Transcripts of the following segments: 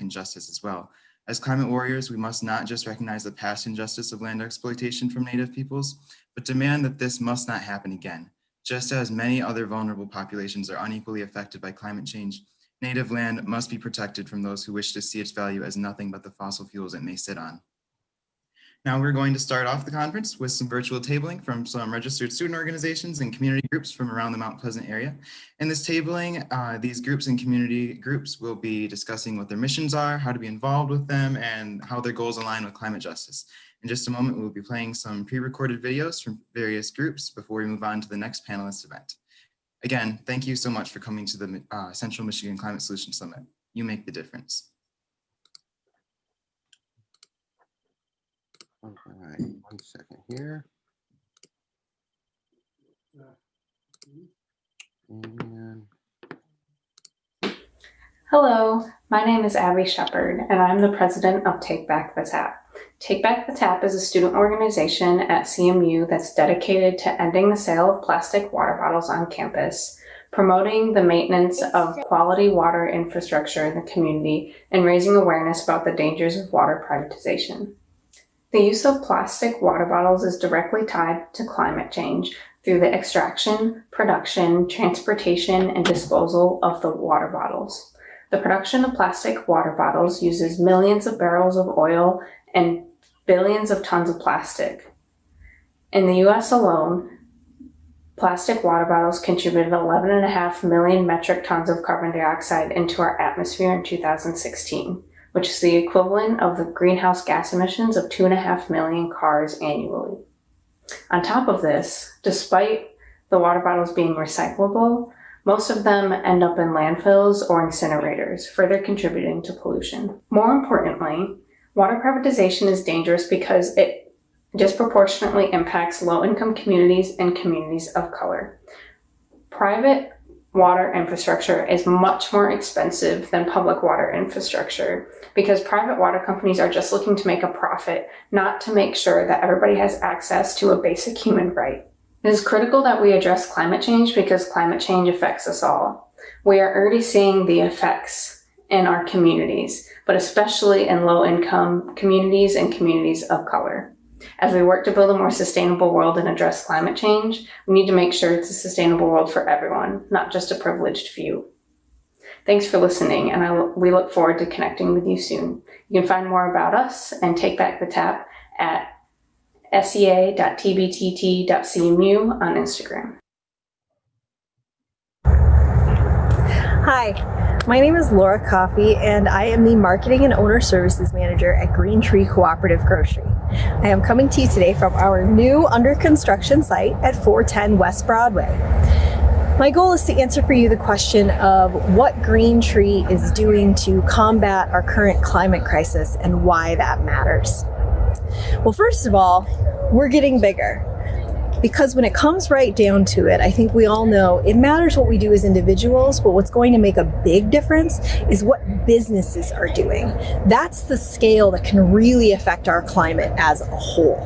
injustice as well. As climate warriors, we must not just recognize the past injustice of land exploitation from Native peoples, but demand that this must not happen again. Just as many other vulnerable populations are unequally affected by climate change, Native land must be protected from those who wish to see its value as nothing but the fossil fuels it may sit on. Now we're going to start off the conference with some virtual tabling from some registered student organizations and community groups from around the Mount Pleasant area. In this tabling, these groups and community groups will be discussing what their missions are, how to be involved with them, and how their goals align with climate justice. In just a moment, we'll be playing some pre-recorded videos from various groups before we move on to the next panelist event. Again, thank you so much for coming to the Central Michigan Climate Solutions Summit. You make the difference. All right, 1 second here. And hello, my name is Abby Shepard, and I'm the president of Take Back the Tap. Take Back the Tap is a student organization at CMU that's dedicated to ending the sale of plastic water bottles on campus, promoting the maintenance of quality water infrastructure in the community, and raising awareness about the dangers of water privatization. The use of plastic water bottles is directly tied to climate change through the extraction, production, transportation, and disposal of the water bottles. The production of plastic water bottles uses millions of barrels of oil and billions of tons of plastic. In the US alone, plastic water bottles contributed 11.5 million metric tons of carbon dioxide into our atmosphere in 2016. Which is the equivalent of the greenhouse gas emissions of 2.5 million cars annually. On top of this, despite the water bottles being recyclable, most of them end up in landfills or incinerators, further contributing to pollution. More importantly, water privatization is dangerous because it disproportionately impacts low-income communities and communities of color. Private water infrastructure is much more expensive than public water infrastructure because private water companies are just looking to make a profit, not to make sure that everybody has access to a basic human right. It is critical that we address climate change because climate change affects us all. We are already seeing the effects in our communities, but especially in low-income communities and communities of color. As we work to build a more sustainable world and address climate change, we need to make sure it's a sustainable world for everyone, not just a privileged few. Thanks for listening, and we look forward to connecting with you soon. You can find more about us and Take Back the Tap at sea.tbtt.cmu on Instagram. Hi. My name is Laura Coffey, and I am the Marketing and Owner Services Manager at Green Tree Cooperative Grocery. I am coming to you today from our new under construction site at 410 West Broadway. My goal is to answer for you the question of what Green Tree is doing to combat our current climate crisis and why that matters. Well, first of all, we're getting bigger. Because when it comes right down to it, I think we all know it matters what we do as individuals, but what's going to make a big difference is what businesses are doing. That's the scale that can really affect our climate as a whole.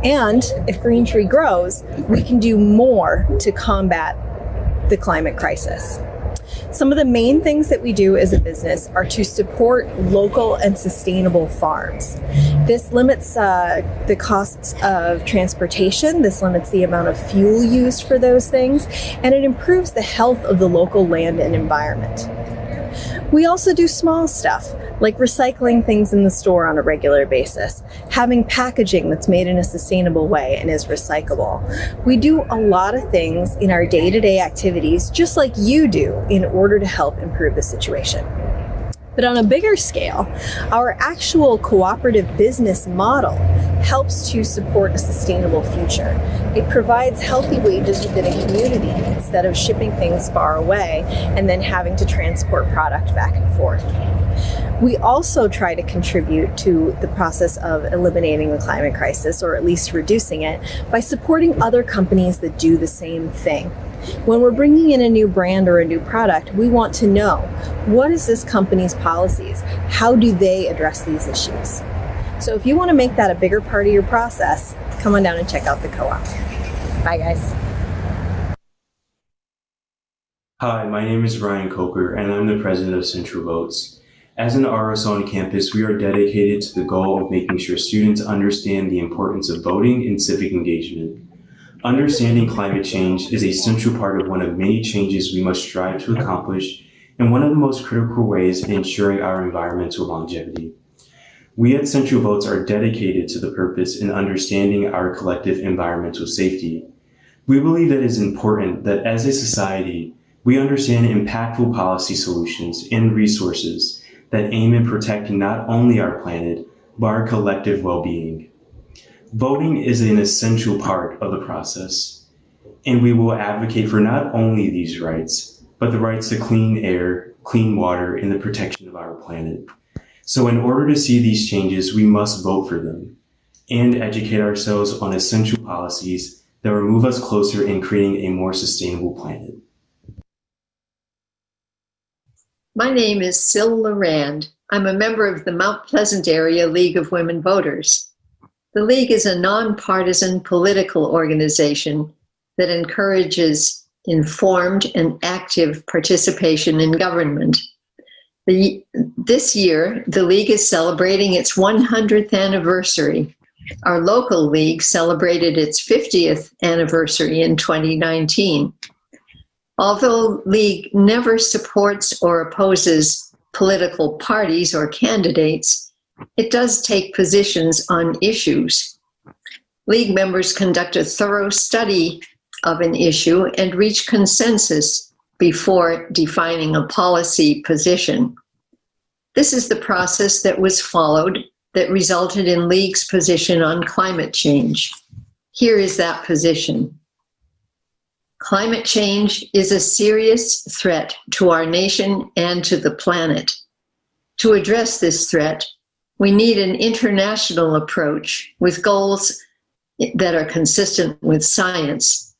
And if Green Tree grows, we can do more to combat the climate crisis. Some of the main things that we do as a business are to support local and sustainable farms. This limits the costs of transportation, this limits the amount of fuel used for those things, and it improves the health of the local land and environment. We also do small stuff, like recycling things in the store on a regular basis, having packaging that's made in a sustainable way and is recyclable. We do a lot of things in our day-to-day activities, just like you do, in order to help improve the situation. But on a bigger scale, our actual cooperative business model helps to support a sustainable future. It provides healthy wages within a community instead of shipping things far away and then having to transport product back and forth. We also try to contribute to the process of eliminating the climate crisis, or at least reducing it, by supporting other companies that do the same thing. When we're bringing in a new brand or a new product, we want to know, what is this company's policies? How do they address these issues? So if you want to make that a bigger part of your process, come on down and check out the co-op. Bye, guys. Hi, my name is Ryan Coker, and I'm the president of Central Votes. As an RSO on campus, we are dedicated to the goal of making sure students understand the importance of voting and civic engagement. Understanding climate change is a central part of one of many changes we must strive to accomplish and one of the most critical ways in ensuring our environmental longevity. We at Central Votes are dedicated to the purpose in understanding our collective environmental safety. We believe that it is important that as a society, we understand impactful policy solutions and resources that aim at protecting not only our planet, but our collective well-being. Voting is an essential part of the process, and we will advocate for not only these rights, but the rights to clean air, clean water, and the protection of our planet. So in order to see these changes, we must vote for them and educate ourselves on essential policies that will move us closer in creating a more sustainable planet. My name is Syl Lorand. I'm a member of the Mount Pleasant Area League of Women Voters. The League is a nonpartisan political organization that encourages informed and active participation in government. This year, the League is celebrating its 100th anniversary. Our local league celebrated its 50th anniversary in 2019. Although League never supports or opposes political parties or candidates, it does take positions on issues. League members conduct a thorough study of an issue and reach consensus before defining a policy position. This is the process that was followed that resulted in League's position on climate change. Here is that position. Climate change is a serious threat to our nation and to the planet. To address this threat, we need an international approach with goals that are consistent with science.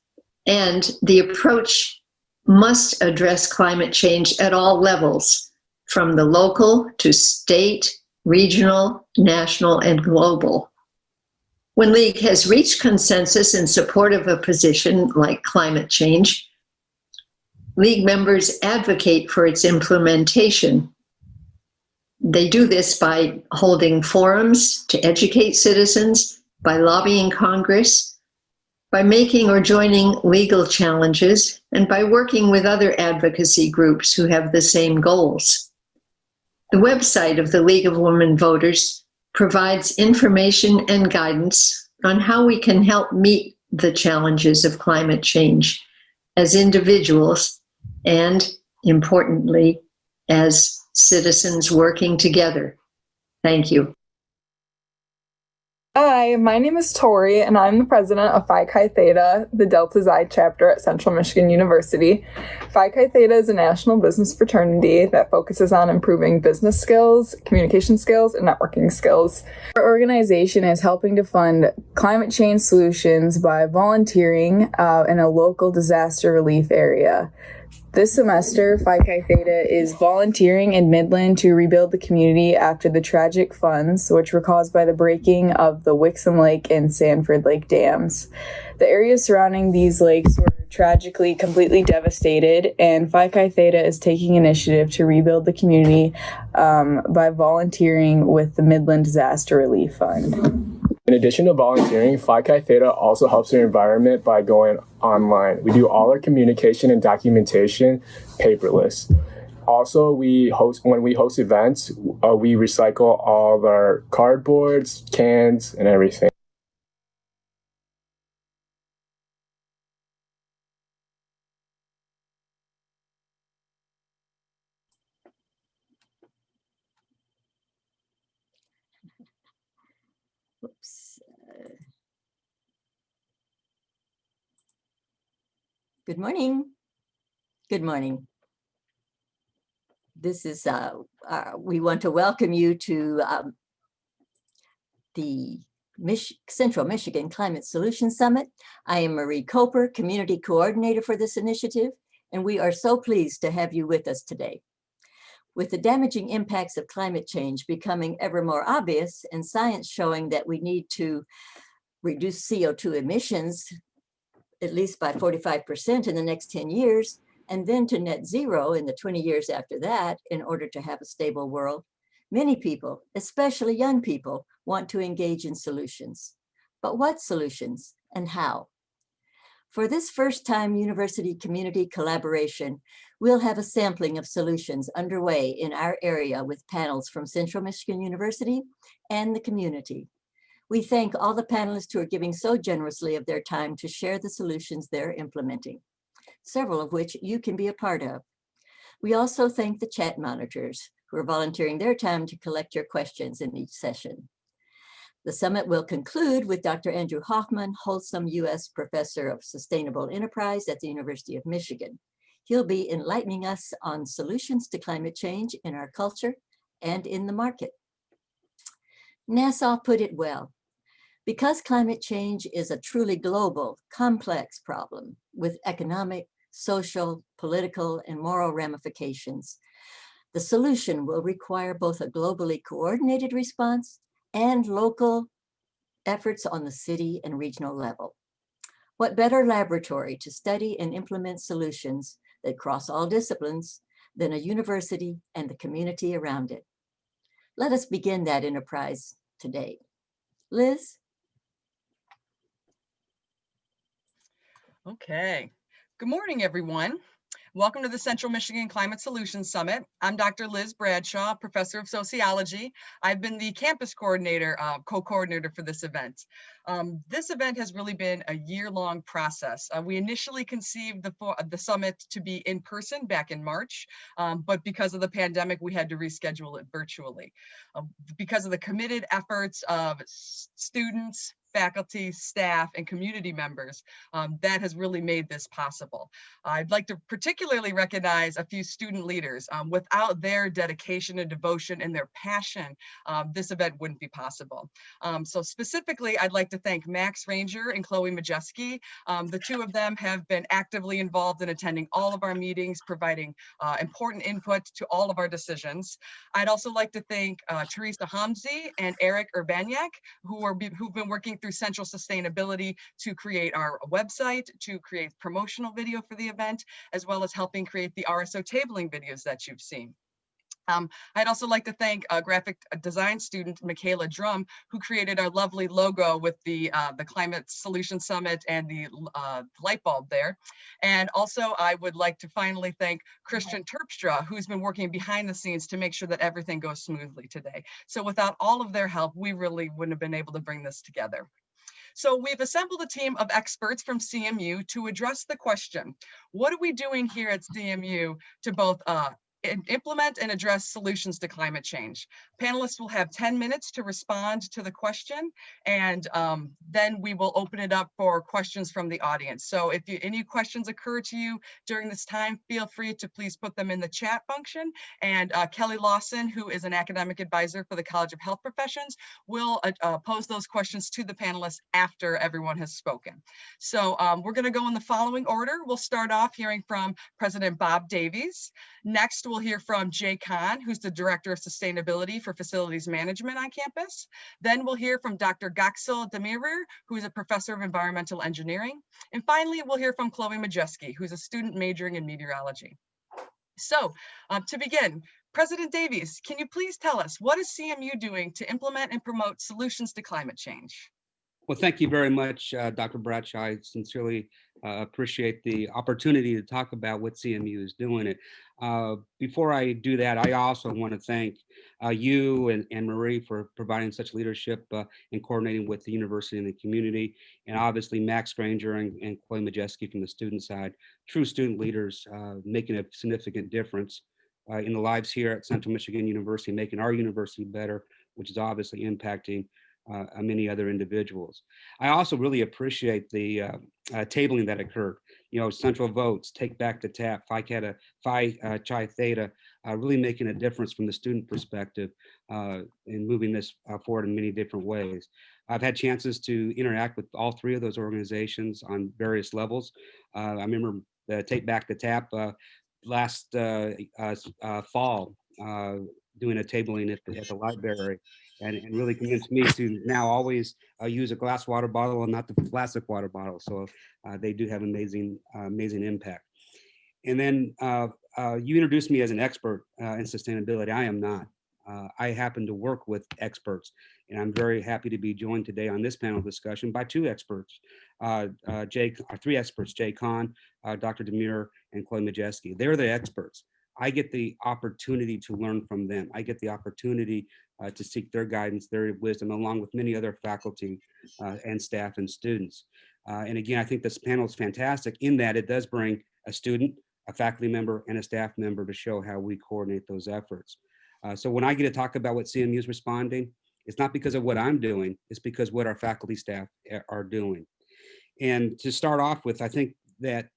And the approach must address climate change at all levels, from the local to state, regional, national, and global. When League has reached consensus in support of a position like climate change, League members advocate for its implementation. They do this by holding forums to educate citizens, by lobbying Congress, by making or joining legal challenges, and by working with other advocacy groups who have the same goals. The website of the League of Women Voters provides information and guidance on how we can help meet the challenges of climate change as individuals and, importantly, as citizens working together. Thank you. Hi, my name is Tori, and I'm the president of Phi Chi Theta, the Delta Xi chapter at Central Michigan University. Phi Chi Theta is a national business fraternity that focuses on improving business skills, communication skills, and networking skills. Our organization is helping to fund climate change solutions by volunteering in a local disaster relief area. This semester, Phi Chi Theta is volunteering in Midland to rebuild the community after the tragic floods, which were caused by the breaking of the Wixom Lake and Sanford Lake dams. The areas surrounding these lakes were tragically completely devastated, and Phi Chi Theta is taking initiative to rebuild the community by volunteering with the Midland Disaster Relief Fund. In addition to volunteering, Phi Chi Theta also helps the environment by going online. We do all our communication and documentation paperless. Also, when we host events, we recycle all of our cardboards, cans, and everything. Whoops. Good morning. Good morning. This is, we want to welcome you to the Central Michigan Climate Solutions Summit. I am Marie Coper, Community Coordinator for this initiative, and we are so pleased to have you with us today. With the damaging impacts of climate change becoming ever more obvious and science showing that we need to reduce CO2 emissions at least by 45% in the next 10 years, and then to net zero in the 20 years after that in order to have a stable world, many people, especially young people, want to engage in solutions. But what solutions and how? For this first time university community collaboration, we'll have a sampling of solutions underway in our area with panels from Central Michigan University and the community. We thank all the panelists who are giving so generously of their time to share the solutions they're implementing, several of which you can be a part of. We also thank the chat monitors who are volunteering their time to collect your questions in each session. The summit will conclude with Dr. Andrew Hoffman, Wholesome U.S. Professor of Sustainable Enterprise at the University of Michigan. He'll be enlightening us on solutions to climate change in our culture and in the market. Nassau put it well. Because climate change is a truly global, complex problem with economic, social, political, and moral ramifications, the solution will require both a globally coordinated response and local efforts on the city and regional level. What better laboratory to study and implement solutions that cross all disciplines than a university and the community around it? Let us begin that enterprise today. Liz? Okay. Good morning, everyone. Welcome to the Central Michigan Climate Solutions Summit. I'm Dr. Liz Bradshaw, Professor of Sociology. I've been the campus coordinator, co-coordinator for this event. This event has really been a year-long process. We initially conceived the summit to be in person back in March, but because of the pandemic, we had to reschedule it virtually. Because of the committed efforts of students, faculty, staff, and community members, that has really made this possible. I'd like to particularly recognize a few student leaders. Without their dedication and devotion and their passion, this event wouldn't be possible. So specifically, I'd like to thank Max Ranger and Chloe Majeski. The two of them have been actively involved in attending all of our meetings, providing important input to all of our decisions. I'd also like to thank Teresa Hamzi and Eric Urbaniak, who've been working through Central Sustainability to create our website, to create promotional video for the event, as well as helping create the RSO tabling videos that you've seen. I'd also like to thank graphic design student Michaela Drum, who created our lovely logo with the Climate Solution Summit and the light bulb there. And also, I would like to finally thank Christian Terpstra, who's been working behind the scenes to make sure that everything goes smoothly today. So without all of their help, we really wouldn't have been able to bring this together. So we've assembled a team of experts from CMU to address the question, what are we doing here at CMU to both implement and address solutions to climate change? Panelists will have 10 minutes to respond to the question, and then we will open it up for questions from the audience. So if any questions occur to you during this time, feel free to please put them in the chat function, and Kelly Lawson, who is an academic advisor for the College of Health Professions, will pose those questions to the panelists after everyone has spoken. So we're going to go in the following order. We'll start off hearing from President Bob Davies. Next, we'll hear from Jay Kahn, who's the Director of Sustainability for Facilities Management on campus. Then we'll hear from Dr. Gaksel Demirer, who is a Professor of Environmental Engineering. And finally, we'll hear from Chloe Majeski, who's a student majoring in meteorology. So to begin, President Davies, can you please tell us, what is CMU doing to implement and promote solutions to climate change? Well, thank you very much, Dr. Bradshaw. I sincerely appreciate the opportunity to talk about what CMU is doing. Before I do that, I also want to thank you and Marie for providing such leadership and coordinating with the university and the community, and obviously Max Granger and Chloe Majeski from the student side, true student leaders making a significant difference in the lives here at Central Michigan University, making our university better, which is obviously impacting many other individuals. I also really appreciate the tabling that occurred. You know, central votes, take back the tap, Phi Chi Theta, really making a difference from the student perspective and moving this forward in many different ways. I've had chances to interact with all three of those organizations on various levels. I remember the Take Back the Tap last fall, doing a tabling at the library, and really convinced me to now always use a glass water bottle and not the plastic water bottle. So they do have amazing impact. And then you introduced me as an expert in sustainability. I am not. I happen to work with experts, and I'm very happy to be joined today on this panel discussion by two experts, three experts, Jay Kahn, Dr. Demir, and Chloe Majeski. They're the experts. I get the opportunity to learn from them. I get the opportunity to seek their guidance, their wisdom, along with many other faculty and staff and students. And again, I think this panel is fantastic in that it does bring a student, a faculty member, and a staff member to show how we coordinate those efforts. So when I get to talk about what CMU is responding, it's not because of what I'm doing, it's because what our faculty staff are doing. And to start off with, I think that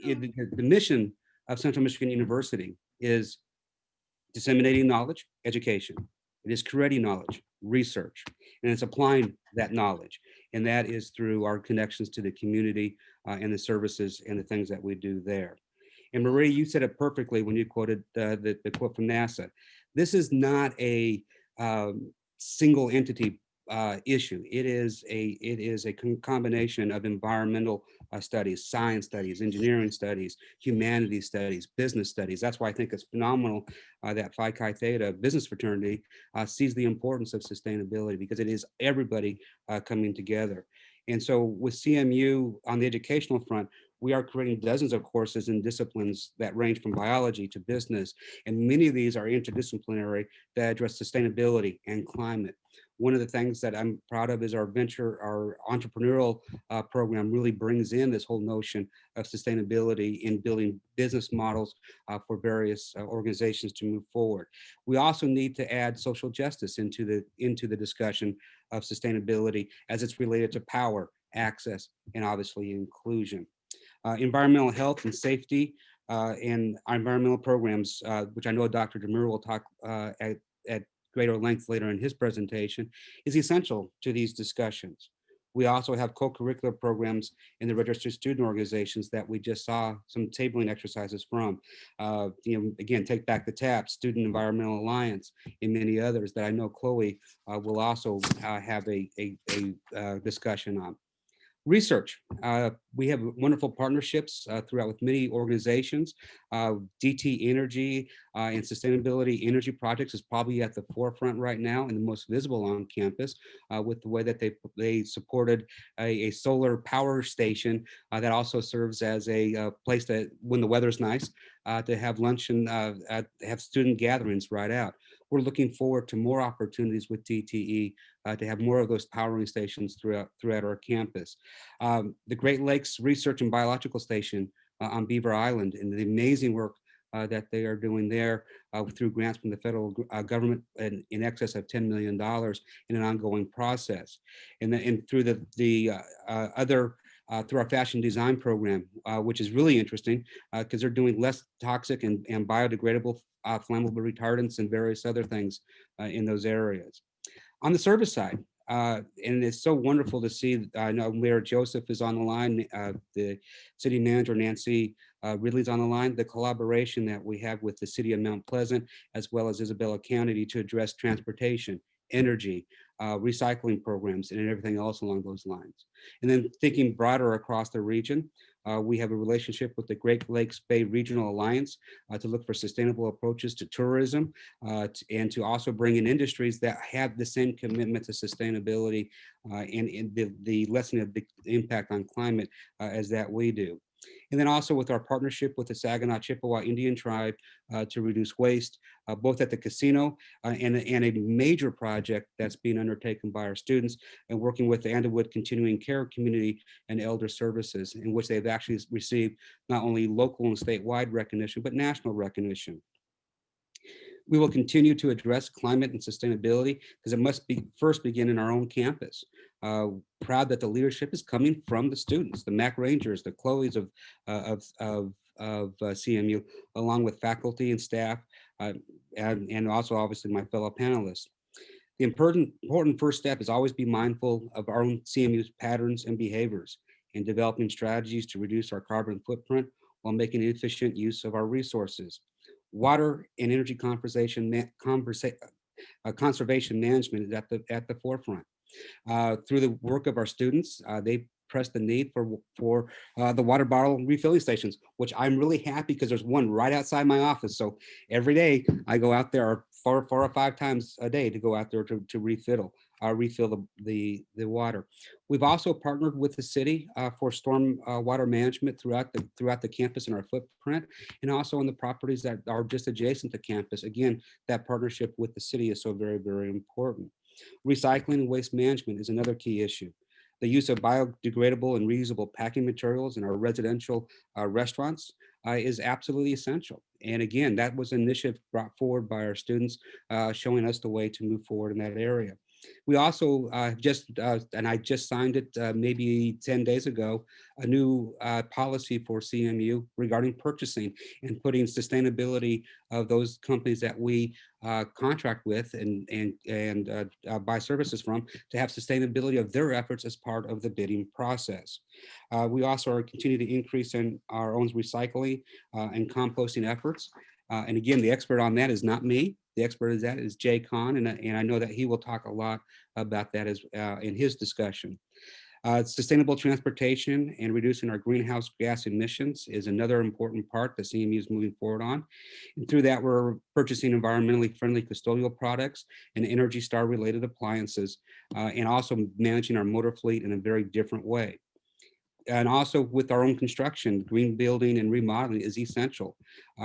the mission of Central Michigan University is disseminating knowledge, education. It is creating knowledge, research, and it's applying that knowledge. And that is through our connections to the community and the services and the things that we do there. And Marie, you said it perfectly when you quoted the quote from NASA. This is not a single entity issue. It is a combination of environmental studies, science studies, engineering studies, humanities studies, business studies. That's why I think it's phenomenal that Phi Chi Theta business fraternity sees the importance of sustainability, because it is everybody coming together. And so with CMU on the educational front, we are creating dozens of courses and disciplines that range from biology to business. And many of these are interdisciplinary that address sustainability and climate. One of the things that I'm proud of is our entrepreneurial program really brings in this whole notion of sustainability in building business models for various organizations to move forward. We also need to add social justice into the discussion of sustainability as it's related to power, access, and obviously inclusion. Environmental health and safety and our environmental programs, which I know Dr. Demir will talk at greater length later in his presentation, is essential to these discussions. We also have co-curricular programs in the registered student organizations that we just saw some tabling exercises from. Again, Take Back the Tap, Student Environmental Alliance, and many others that I know Chloe will also have a discussion on. Research. We have wonderful partnerships throughout with many organizations. DT Energy and Sustainability Energy Projects is probably at the forefront right now and the most visible on campus with the way that they supported a solar power station that also serves as a place that, when the weather's nice, to have lunch and have student gatherings right out. We're looking forward to more opportunities with DTE to have more of those powering stations throughout our campus. The Great Lakes Research and Biological Station on Beaver Island, and the amazing work that they are doing there through grants from the federal government in excess of $10 million in an ongoing process. And through through our fashion design program, which is really interesting because they're doing less toxic and biodegradable flammable retardants and various other things in those areas. On the service side, and it's so wonderful to see, I know Mayor Joseph is on the line, the city manager, Nancy Ridley's on the line, the collaboration that we have with the city of Mount Pleasant, as well as Isabella County to address transportation, energy, recycling programs, and everything else along those lines. And then thinking broader across the region, we have a relationship with the Great Lakes Bay Regional Alliance to look for sustainable approaches to tourism and to also bring in industries that have the same commitment to sustainability and the lessening of the impact on climate as that we do. And then also with our partnership with the Saginaw Chippewa Indian Tribe to reduce waste, both at the casino and a major project that's being undertaken by our students and working with the Underwood Continuing Care Community and Elder Services, in which they've actually received not only local and statewide recognition, but national recognition. We will continue to address climate and sustainability because it must first begin in our own campus. Proud that the leadership is coming from the students, the Mac Rangers, the Chloes of CMU, along with faculty and staff, and also obviously my fellow panelists. The important first step is always be mindful of our own CMU's patterns and behaviors in developing strategies to reduce our carbon footprint while making efficient use of our resources. Water and energy conservation management is at the forefront. Through the work of our students, they pressed the need for the water bottle refilling stations, which I'm really happy because there's one right outside my office. So every day I go out there 4 or 5 times a day to go out there to refill the water. We've also partnered with the city for storm water management throughout the campus and our footprint, and also on the properties that are just adjacent to campus. Again, that partnership with the city is so very, very important. Recycling and waste management is another key issue. The use of biodegradable and reusable packing materials in our residential restaurants is absolutely essential. And again, that was an initiative brought forward by our students, showing us the way to move forward in that area. We also and I just signed it maybe 10 days ago, a new policy for CMU regarding purchasing and putting sustainability of those companies that we contract with and buy services from to have sustainability of their efforts as part of the bidding process. We also are continuing to increase in our own recycling and composting efforts. And again, the expert on that is not me. The expert is that is Jay Kahn, and I know that he will talk a lot about that as in his discussion. Sustainable transportation and reducing our greenhouse gas emissions is another important part that CMU is moving forward on. And through that, we're purchasing environmentally friendly custodial products and Energy Star related appliances, and also managing our motor fleet in a very different way. And also with our own construction, green building and remodeling is essential.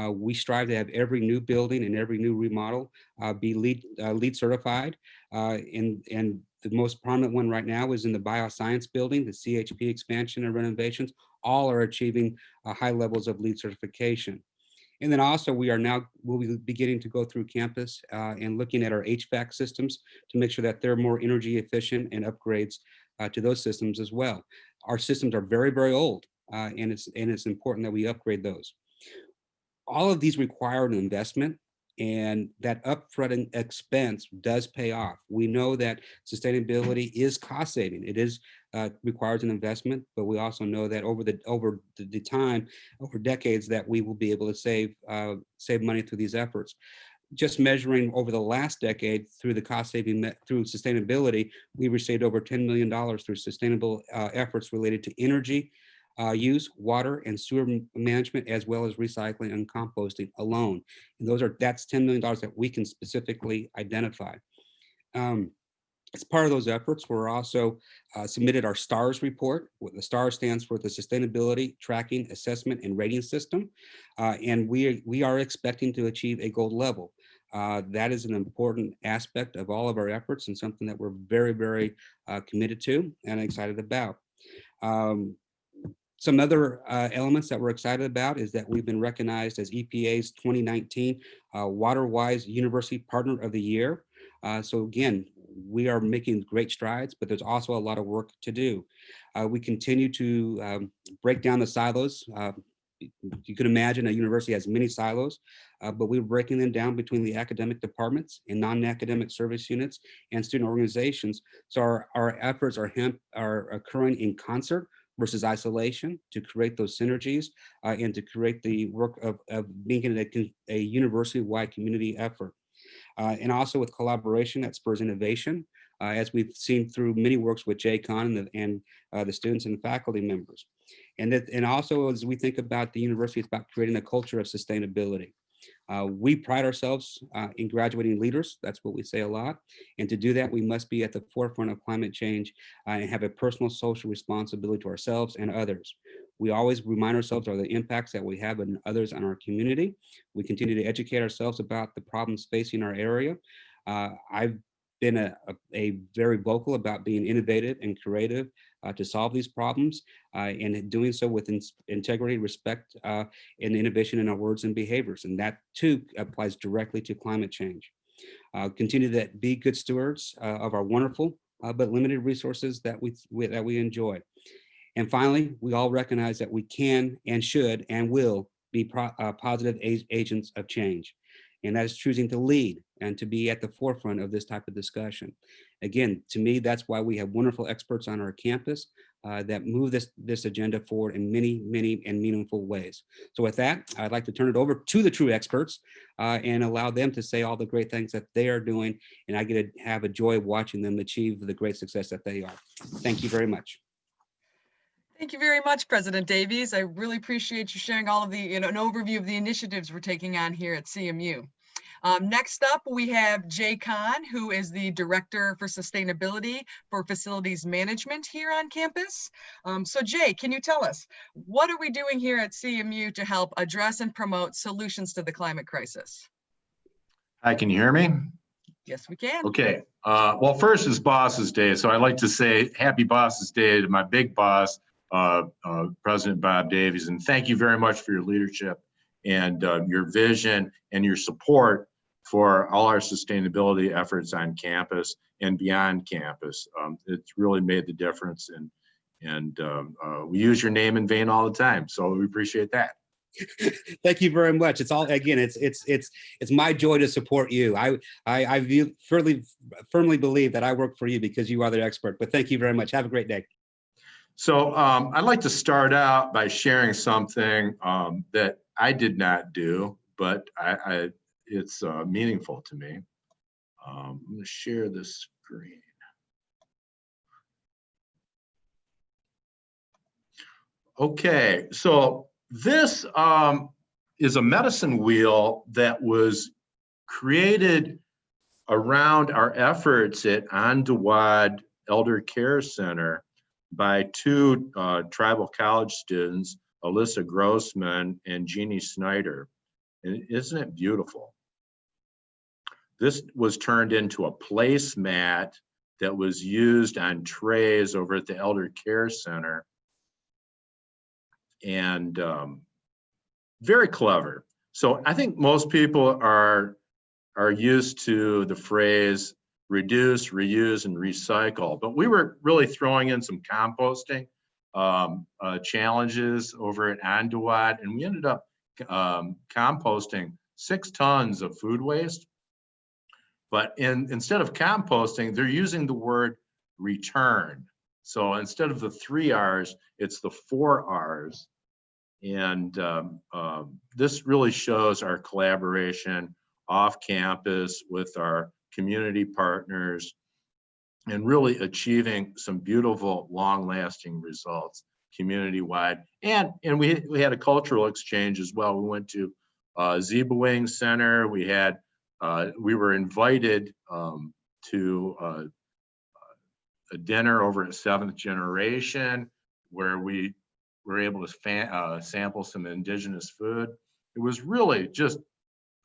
We strive to have every new building and every new remodel be LEED certified. And the most prominent one right now is in the bioscience building, the CHP expansion and renovations. All are achieving high levels of LEED certification. And then also we'll be beginning to go through campus and looking at our HVAC systems to make sure that they're more energy efficient and upgrades to those systems as well. Our systems are very, very old, and it's important that we upgrade those. All of these require an investment, and that upfront expense does pay off. We know that sustainability is cost saving. It is requires an investment, but we also know that over the time, over decades, that we will be able to save money through these efforts. Just measuring over the last decade through the cost saving through sustainability, we received over $10 million through sustainable efforts related to energy use, water and sewer management, as well as recycling and composting alone. And that's $10 million that we can specifically identify. As part of those efforts, we're also submitted our STARS report. The STARS stands for the Sustainability Tracking Assessment and Rating System. And we are expecting to achieve a gold level. That is an important aspect of all of our efforts and something that we're very, very committed to and excited about. Some other elements that we're excited about is that we've been recognized as EPA's 2019 WaterWise University Partner of the Year. So again, we are making great strides, but there's also a lot of work to do. We continue to break down the silos. You can imagine a university has many silos, but we're breaking them down between the academic departments and non-academic service units and student organizations. So our efforts are occurring in concert versus isolation to create those synergies and to create the work of making it a university-wide community effort. And also with collaboration that spurs innovation, as we've seen through many works with Jay Kahn and the students and faculty members. And also as we think about the university, it's about creating a culture of sustainability. We pride ourselves in graduating leaders. That's what we say a lot. And to do that, we must be at the forefront of climate change and have a personal social responsibility to ourselves and others. We always remind ourselves of the impacts that we have on others on our community. We continue to educate ourselves about the problems facing our area. I've been a very vocal about being innovative and creative to solve these problems and doing so with integrity, respect, and innovation in our words and behaviors. And that too applies directly to climate change. Continue to be good stewards of our wonderful but limited resources that we enjoy. And finally, we all recognize that we can and should and will be positive agents of change. And that is choosing to lead and to be at the forefront of this type of discussion. Again, to me, that's why we have wonderful experts on our campus that move this agenda forward in many, many and meaningful ways. So with that, I'd like to turn it over to the true experts and allow them to say all the great things that they are doing. And I get to have a joy of watching them achieve the great success that they are. Thank you very much. Thank you very much, President Davies. I really appreciate you sharing all of the, an overview of the initiatives we're taking on here at CMU. Next up, we have Jay Kahn, who is the Director for Sustainability for Facilities Management here on campus. So Jay, can you tell us, what are we doing here at CMU to help address and promote solutions to the climate crisis? Hi, can you hear me? Yes, we can. Okay. Well, first is Boss's Day. So I'd like to say happy Boss's Day to my big boss, President Bob Davies. And thank you very much for your leadership and your vision and your support for all our sustainability efforts on campus and beyond campus. It's really made the difference, and we use your name in vain all the time. So we appreciate that. Thank you very much. It's all, again, it's my joy to support you. I firmly believe that I work for you because you are the expert, but thank you very much. Have a great day. So I'd like to start out by sharing something that I did not do, but it's meaningful to me. I'm going to share this screen. Okay, so this is a medicine wheel that was created around our efforts at Ondawad Elder Care Center by two tribal college students, Alyssa Grossman and Jeannie Snyder. And isn't it beautiful? This was turned into a placemat that was used on trays over at the Elder Care Center. And very clever. So I think most people are used to the phrase reduce, reuse, and recycle, but we were really throwing in some composting challenges over at Ondawad, and we ended up composting 6 tons of food waste. But instead of composting, they're using the word return. So instead of the 3 R's, it's the 4 R's. And this really shows our collaboration off campus with our community partners and really achieving some beautiful, long-lasting results community-wide. And we had a cultural exchange as well. We went to Zebawing Center. We were invited to a dinner over at 7th Generation where we were able to sample some indigenous food. It was really just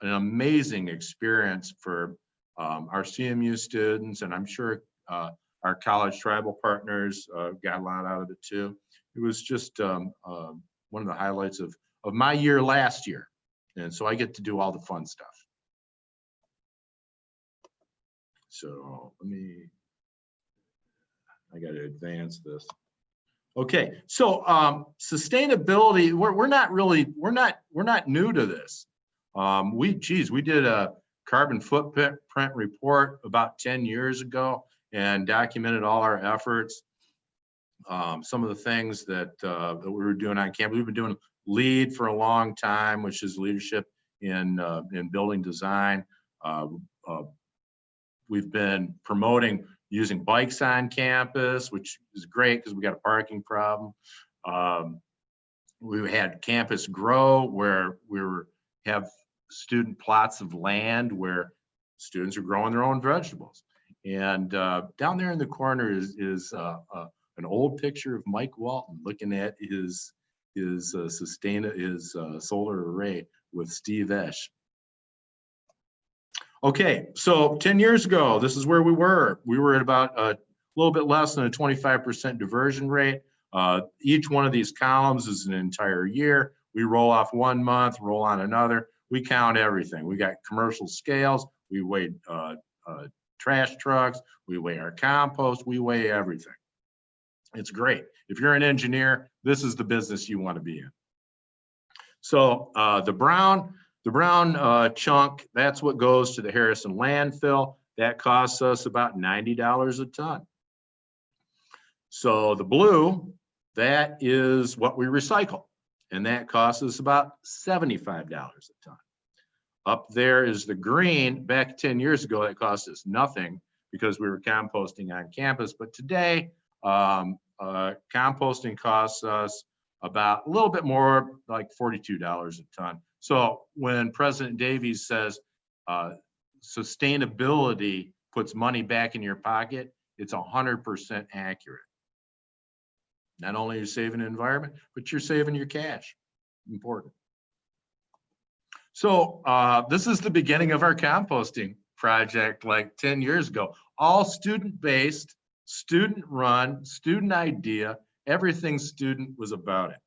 an amazing experience for our CMU students, and I'm sure our college tribal partners got a lot out of it too. It was just one of the highlights of my year last year. And so I get to do all the fun stuff. So I got to advance this. Okay, so sustainability, we're not new to this. We did a carbon footprint report about 10 years ago and documented all our efforts. Some of the things that we were doing on campus. We've been doing LEAD for a long time, which is leadership in building design. We've been promoting using bikes on campus, which is great because we got a parking problem. We had Campus Grow, where have student plots of land where students are growing their own vegetables. And down there in the corner is an old picture of Mike Walton looking at his solar array with Steve Esch. Okay, so 10 years ago, this is where we were. We were at about a little bit less than a 25% diversion rate. Each one of these columns is an entire year. We roll off 1 month, roll on another. We count everything. We got commercial scales. We weigh trash trucks. We weigh our compost. We weigh everything. It's great. If you're an engineer, this is the business you want to be in. So the brown chunk, that's what goes to the Harrison landfill. That costs us about $90 a ton. So the blue, that is what we recycle, and that costs us about $75 a ton. Up there is the green. Back 10 years ago, that cost us nothing because we were composting on campus. But today, composting costs us about a little bit more, like $42 a ton. So when President Davies says sustainability puts money back in your pocket, it's 100% accurate. Not only are you saving the environment, but you're saving your cash. Important. So this is the beginning of our composting project like 10 years ago. All student-based, student-run, student idea, everything student was about it.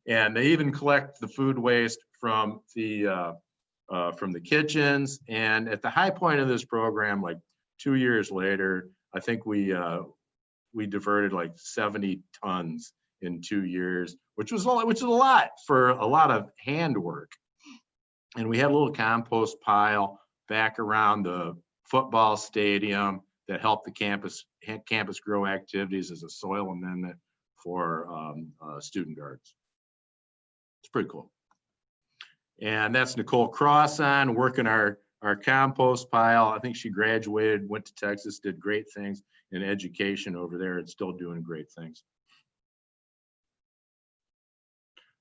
And they even collect the food waste from the kitchens. And at the high point of this program, like 2 years later, I think we diverted like 70 tons in 2 years, which is a lot for a lot of handwork. And we had a little compost pile back around the football stadium that helped the campus grow activities as a soil amendment for student gardens. It's pretty cool. And that's Nicole Crossan working our compost pile. I think she graduated, went to Texas, did great things in education over there, and still doing great things.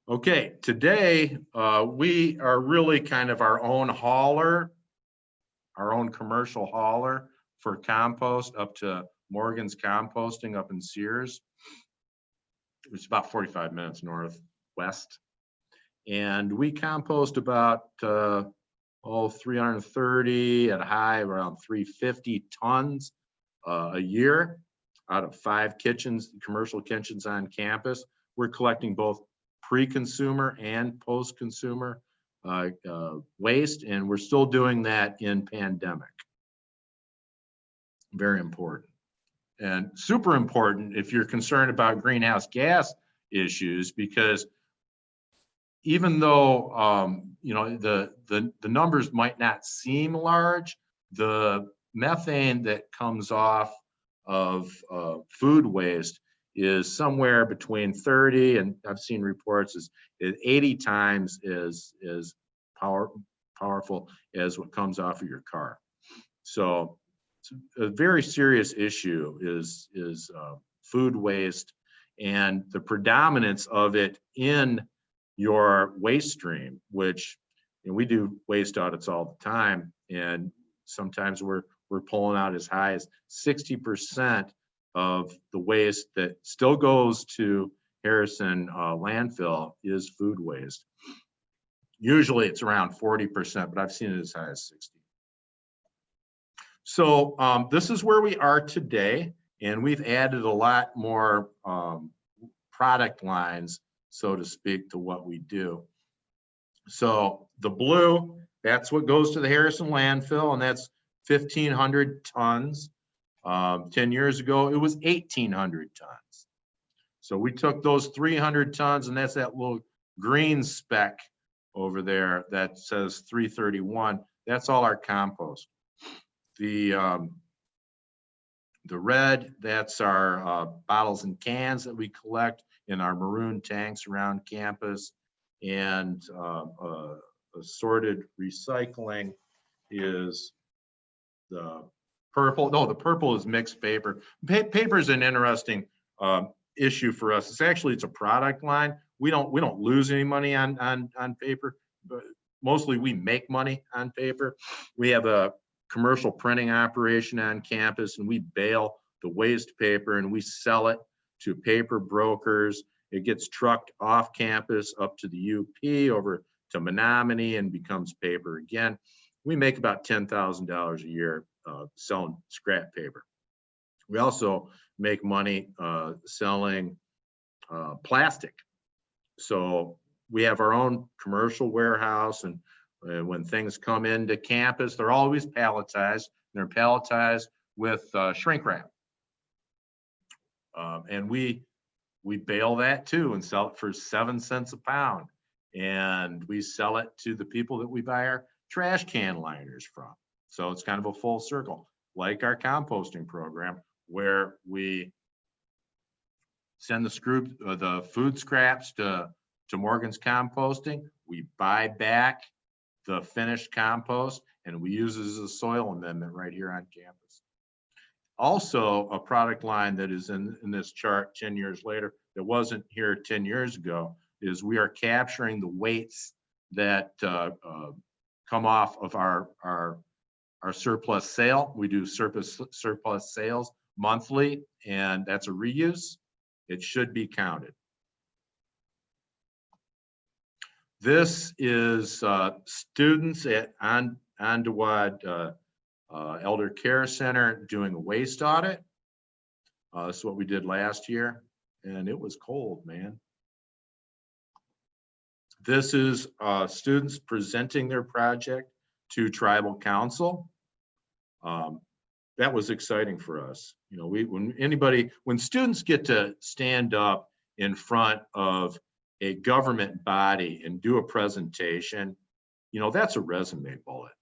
Okay, today we are really kind of our own hauler, our own commercial hauler for compost up to Morgan's Composting up in Sears. It's about 45 minutes northwest. And we compost about 330 at a high around 350 tons a year out of 5 kitchens, commercial kitchens on campus. We're collecting both pre-consumer and post-consumer waste, and we're still doing that in pandemic. Very important. And super important if you're concerned about greenhouse gas issues, because even though you know the numbers might not seem large, the methane that comes off of food waste is somewhere between 30 and I've seen reports is 80 times as powerful as what comes off of your car. So it's a very serious issue is food waste, and the predominance of it in your waste stream, which we do waste audits all the time, and sometimes we're pulling out as high as 60% of the waste that still goes to Harrison landfill is food waste. Usually it's around 40%, but I've seen it as high as 60. So this is where we are today, and we've added a lot more product lines, so to speak, to what we do. So the blue, that's what goes to the Harrison landfill, and that's 1,500 tons. 10 years ago, it was 1,800 tons. So we took those 300 tons, and that's that little green speck over there that says 331. That's all our compost. The red, that's our bottles and cans that we collect in our maroon tanks around campus. And assorted recycling is the purple. No, the purple is mixed paper. Paper is an interesting issue for us. It's a product line. We don't lose any money on paper, but mostly we make money on paper. We have a commercial printing operation on campus, and we bale the waste paper and we sell it to paper brokers. It gets trucked off campus up to the UP over to Menominee and becomes paper again. We make about $10,000 a year selling scrap paper. We also make money selling plastic. So we have our own commercial warehouse, and when things come into campus, they're always palletized. They're palletized with shrink wrap. And we bale that too and sell it for 7 cents a pound. And we sell it to the people that we buy our trash can liners from. So it's kind of a full circle, like our composting program, where we send the food scraps to Morgan's Composting. We buy back the finished compost and we use it as a soil amendment right here on campus. Also, a product line that is in this chart 10 years later that wasn't here 10 years ago is we are capturing the weights that come off of our surplus sale. We do surplus sales monthly, and that's a reuse. It should be counted. This is students at Ondewad Elder Care Center doing a waste audit. That's what we did last year, and it was cold, man. This is students presenting their project to tribal council. That was exciting for us. You know, when students get to stand up in front of a government body and do a presentation, you know, that's a resume bullet.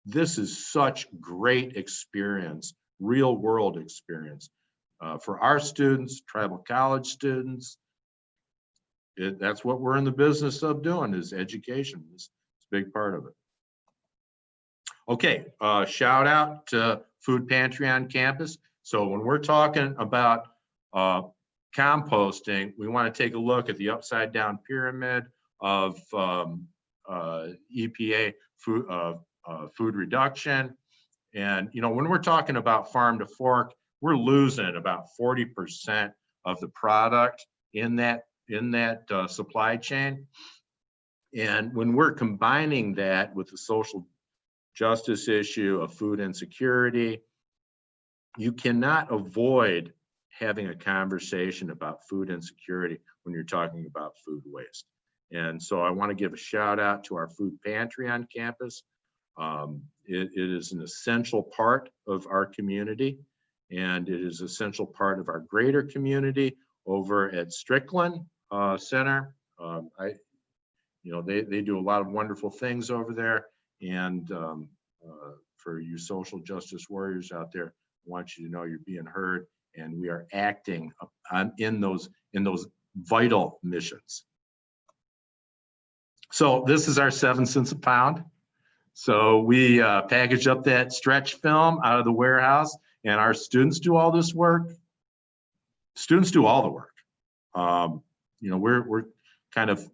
This is such great experience, real world experience for our students, tribal college students. That's what we're in the business of doing, is education. It's a big part of it. Okay, shout out to Food Pantry on campus. So when we're talking about composting, we want to take a look at the upside down pyramid of EPA food reduction. And, you know, when we're talking about farm to fork, we're losing about 40% of the product in that supply chain. And when we're combining that with the social justice issue of food insecurity, you cannot avoid having a conversation about food insecurity when you're talking about food waste. And so I want to give a shout out to our food pantry on campus. It is an essential part of our community, and it is an essential part of our greater community over at Strickland Center. They do a lot of wonderful things over there, and for you social justice warriors out there, I want you to know you're being heard, and we are acting in those vital missions. So this is our 7 cents a pound. So we package up that stretch film out of the warehouse, and our students do all this work. Students do all the work. We're kind of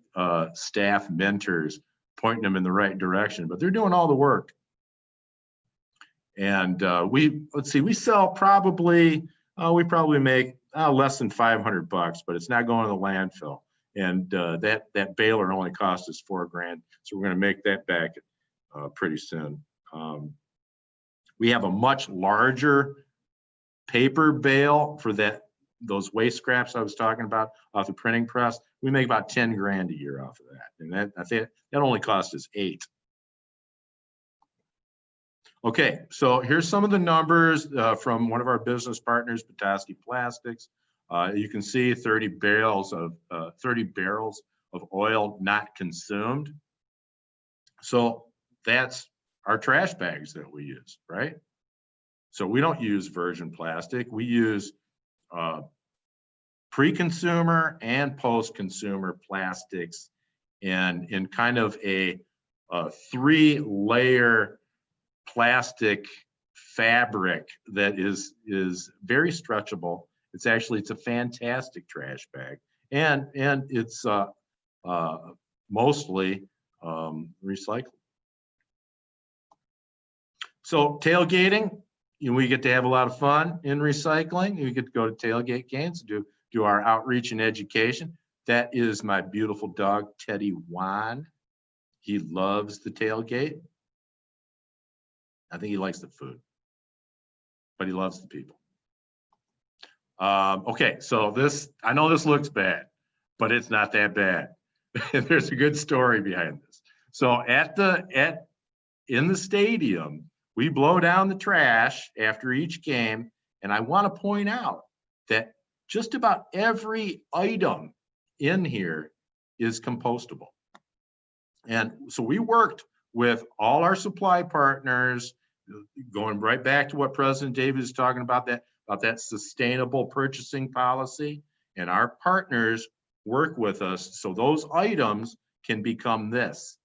staff mentors, pointing them in the right direction, but they're doing all the work. And we sell probably, we probably make less than $500, but it's not going to the landfill. And that baler only cost us $4,000, so we're going to make that back pretty soon. We have a much larger paper bale for those waste scraps I was talking about off the printing press. We make about $10,000 a year off of that, and I think that only cost us $8,000. Okay, so here's some of the numbers from one of our business partners, Petoskey Plastics. You can see 30 barrels of oil not consumed. So that's our trash bags that we use, right? So we don't use virgin plastic. We use pre-consumer and post-consumer plastics in kind of a 3-layer plastic fabric that is very stretchable. It's a fantastic trash bag, and it's mostly recycled. So tailgating, we get to have a lot of fun in recycling. We get to go to tailgate games, do our outreach and education. That is my beautiful dog, Teddy Wan. He loves the tailgate. I think he likes the food, but he loves the people. Okay, so I know this looks bad, but it's not that bad. There's a good story behind this. So in the stadium, we blow down the trash after each game, and I want to point out that just about every item in here is compostable. And so we worked with all our supply partners, going right back to what President David is talking about, that sustainable purchasing policy, and our partners work with us so those items can become this.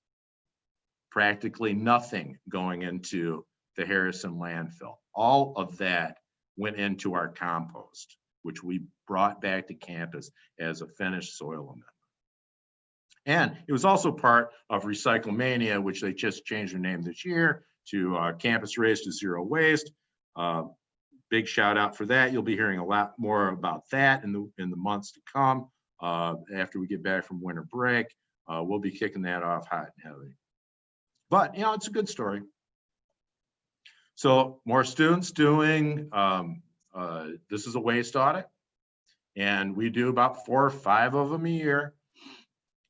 Practically nothing going into the Harrison landfill. All of that went into our compost, which we brought back to campus as a finished soil amendment. And it was also part of Recyclemania, which they just changed their name this year to Campus Race to Zero Waste. Big shout out for that. You'll be hearing a lot more about that in the months to come. After we get back from winter break, we'll be kicking that off hot and heavy. But you know, it's a good story. So more students doing, this is a waste audit, and we do about 4 or 5 of them a year.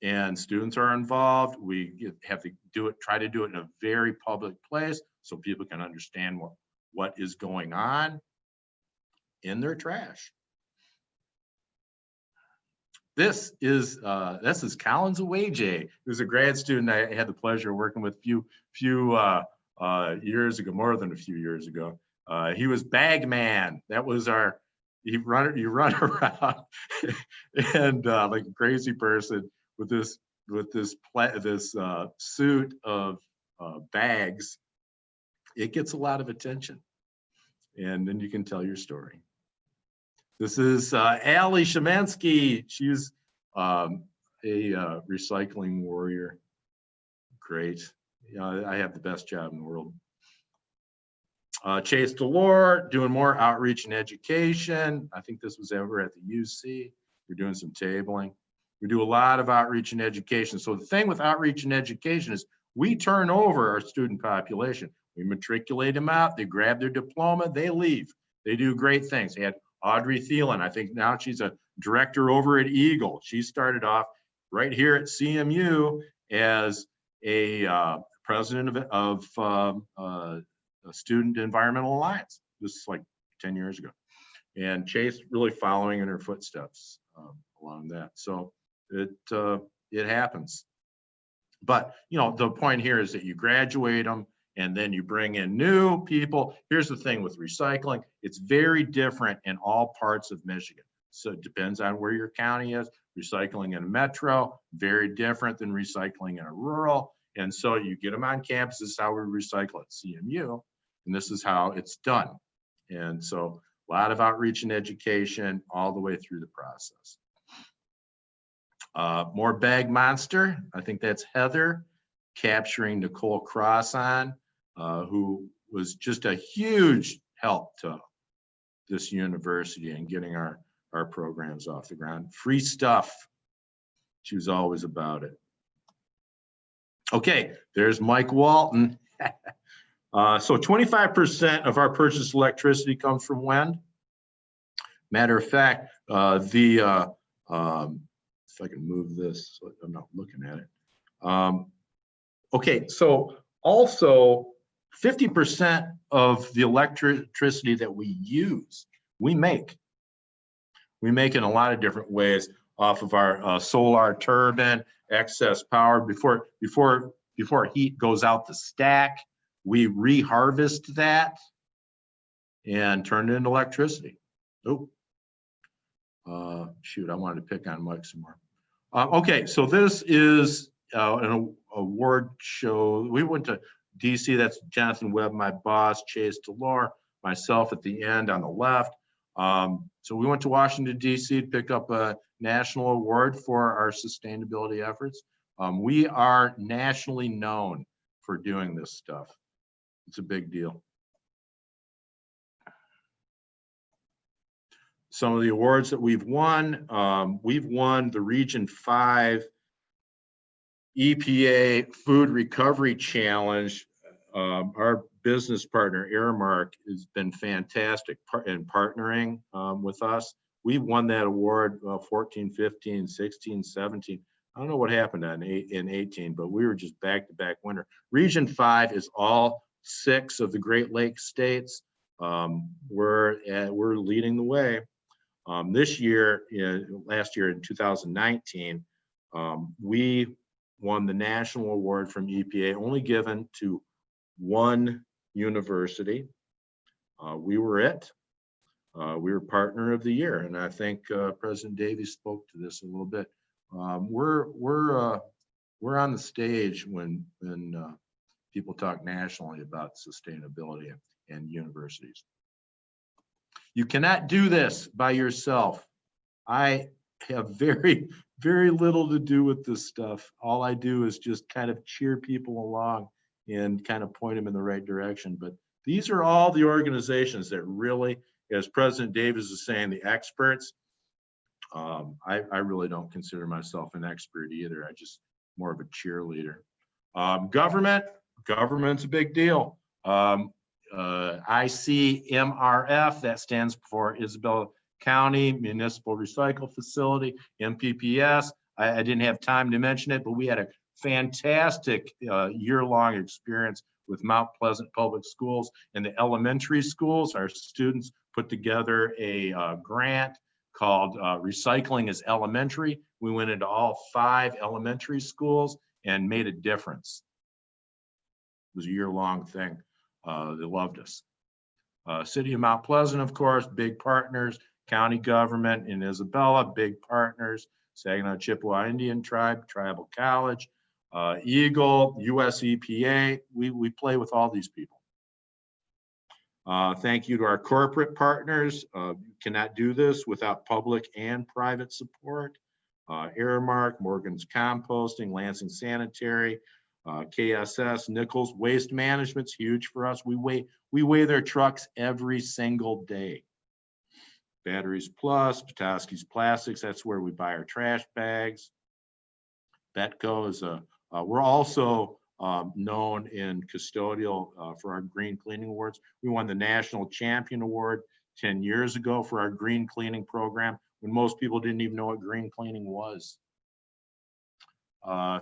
And students are involved. We have to do it, try to do it in a very public place so people can understand what is going on in their trash. This is Collins Awayjay, who's a grad student I had the pleasure of working with few years ago, more than a few years ago. He was bag man. That was you run around and like a crazy person with this suit of bags. It gets a lot of attention, and then you can tell your story. This is Allie Shemansky. She's a recycling warrior. Great. I have the best job in the world. Chase Delore doing more outreach and education. I think this was ever at the UC. We're doing some tabling. We do a lot of outreach and education. So the thing with outreach and education is we turn over our student population. We matriculate them out. They grab their diploma. They leave. They do great things. They had Audrey Thielen. I think now she's a director over at Eagle. She started off right here at CMU as a president of a Student Environmental Alliance. This is like 10 years ago. And Chase really following in her footsteps along that. So it happens. But you know, the point here is that you graduate them and then you bring in new people. Here's the thing with recycling. It's very different in all parts of Michigan. So it depends on where your county is. Recycling in a metro, very different than recycling in a rural. And so you get them on campus. This is how we recycle at CMU. And this is how it's done. And so a lot of outreach and education all the way through the process. More Bag Monster. I think that's Heather capturing Nicole Crossan, who was just a huge help to this university and getting our programs off the ground. Free stuff. She was always about it. Okay, there's Mike Walton. So 25% of our purchased electricity comes from wind. Matter of fact, if I can move this so I'm not looking at it. Okay, so also 50% of the electricity that we use, we make in a lot of different ways off of our solar turbine, excess power. Before heat goes out the stack, we reharvest that and turn it into electricity. Oh, shoot, I wanted to pick on Mike some more. Okay, so this is an award show. We went to DC. That's Jonathan Webb, my boss, Chase Delore, myself at the end on the left. So we went to Washington, DC to pick up a national award for our sustainability efforts. We are nationally known for doing this stuff. It's a big deal. Some of the awards that we've won the Region 5 EPA Food Recovery Challenge. Our business partner, Aramark, has been fantastic in partnering with us. We won that award 14, 15, 16, 17. I don't know what happened in 18, but we were just back-to-back winner. Region 5 is all 6 of the Great Lakes states. We're leading the way. This year, last year in 2019, we won the national award from EPA, only given to one university. We were it. We were partner of the year, and I think President Davies spoke to this a little bit. We're on the stage when people talk nationally about sustainability and universities. You cannot do this by yourself. I have very, very little to do with this stuff. All I do is just kind of cheer people along and kind of point them in the right direction. But these are all the organizations that really, as President Davis is saying, the experts. I really don't consider myself an expert either. I just more of a cheerleader. Government's a big deal. ICMRF, that stands for Isabella County Municipal Recycle Facility, MPPS. I didn't have time to mention it, but we had a fantastic year-long experience with Mount Pleasant Public Schools. In the elementary schools, our students put together a grant called Recycling is Elementary. We went into all 5 elementary schools and made a difference. It was a year-long thing. They loved us. City of Mount Pleasant, of course, big partners. County government in Isabella, big partners. Saginaw Chippewa Indian Tribe, Tribal College, Eagle, US EPA. We play with all these people. Thank you to our corporate partners. You cannot do this without public and private support. Airmark, Morgan's Composting, Lansing Sanitary, KSS, Nichols Waste Management's huge for us. We weigh their trucks every single day. Batteries Plus, Petoskey's Plastics, that's where we buy our trash bags. Betco is we're also known in custodial for our green cleaning awards. We won the National Champion Award 10 years ago for our green cleaning program when most people didn't even know what green cleaning was.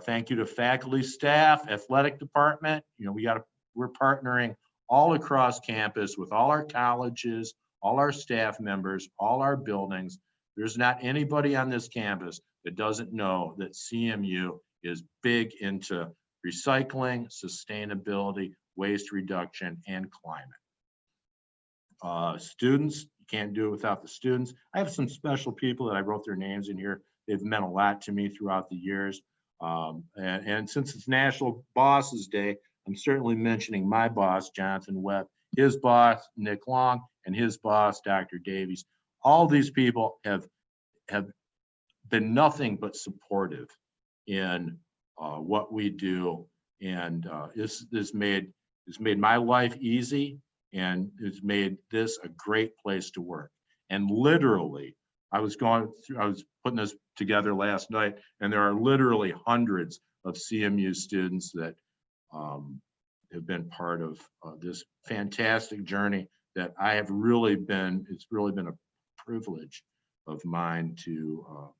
Thank you to faculty, staff, athletic department. You know, we're partnering all across campus with all our colleges, all our staff members, all our buildings. There's not anybody on this campus that doesn't know that CMU is big into recycling, sustainability, waste reduction, and climate. Students, you can't do it without the students. I have some special people that I wrote their names in here. They've meant a lot to me throughout the years. And since it's National Bosses Day, I'm certainly mentioning my boss, Jonathan Webb, his boss, Nick Long, and his boss, Dr. Davies. All these people have been nothing but supportive in what we do, and this made my life easy, and it's made this a great place to work. And literally, I was putting this together last night, and there are literally hundreds of CMU students that have been part of this fantastic journey that I have really been, it's really been a privilege of mine to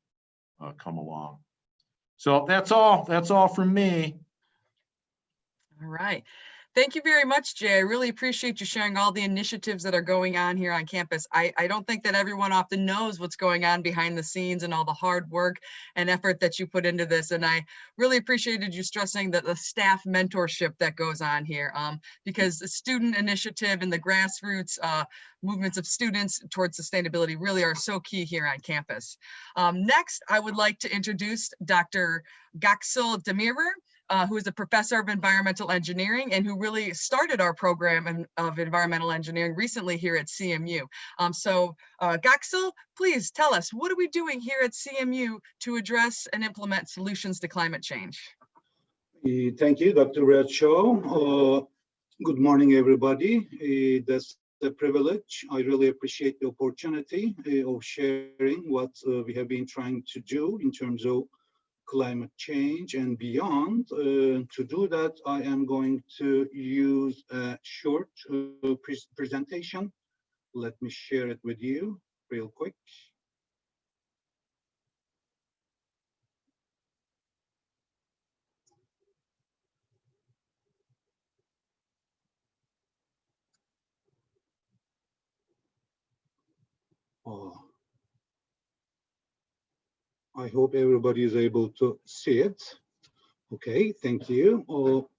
come along. So that's all from me. All right. Thank you very much, Jay. I really appreciate you sharing all the initiatives that are going on here on campus. I don't think that everyone often knows what's going on behind the scenes and all the hard work and effort that you put into this. And I really appreciated you stressing that the staff mentorship that goes on here, because the student initiative and the grassroots movements of students towards sustainability really are so key here on campus. Next, I would like to introduce Dr. Gaksel Demirer, who is a professor of environmental engineering and who really started our program of environmental engineering recently here at CMU. Gaksel, please tell us, what are we doing here at CMU to address and implement solutions to climate change? Thank you, Dr. Bradshaw. Good morning, everybody. That's a privilege. I really appreciate the opportunity of sharing what we have been trying to do in terms of climate change and beyond. To do that, I am going to use a short presentation. Let me share it with you real quick. I hope everybody is able to see it. Okay, thank you.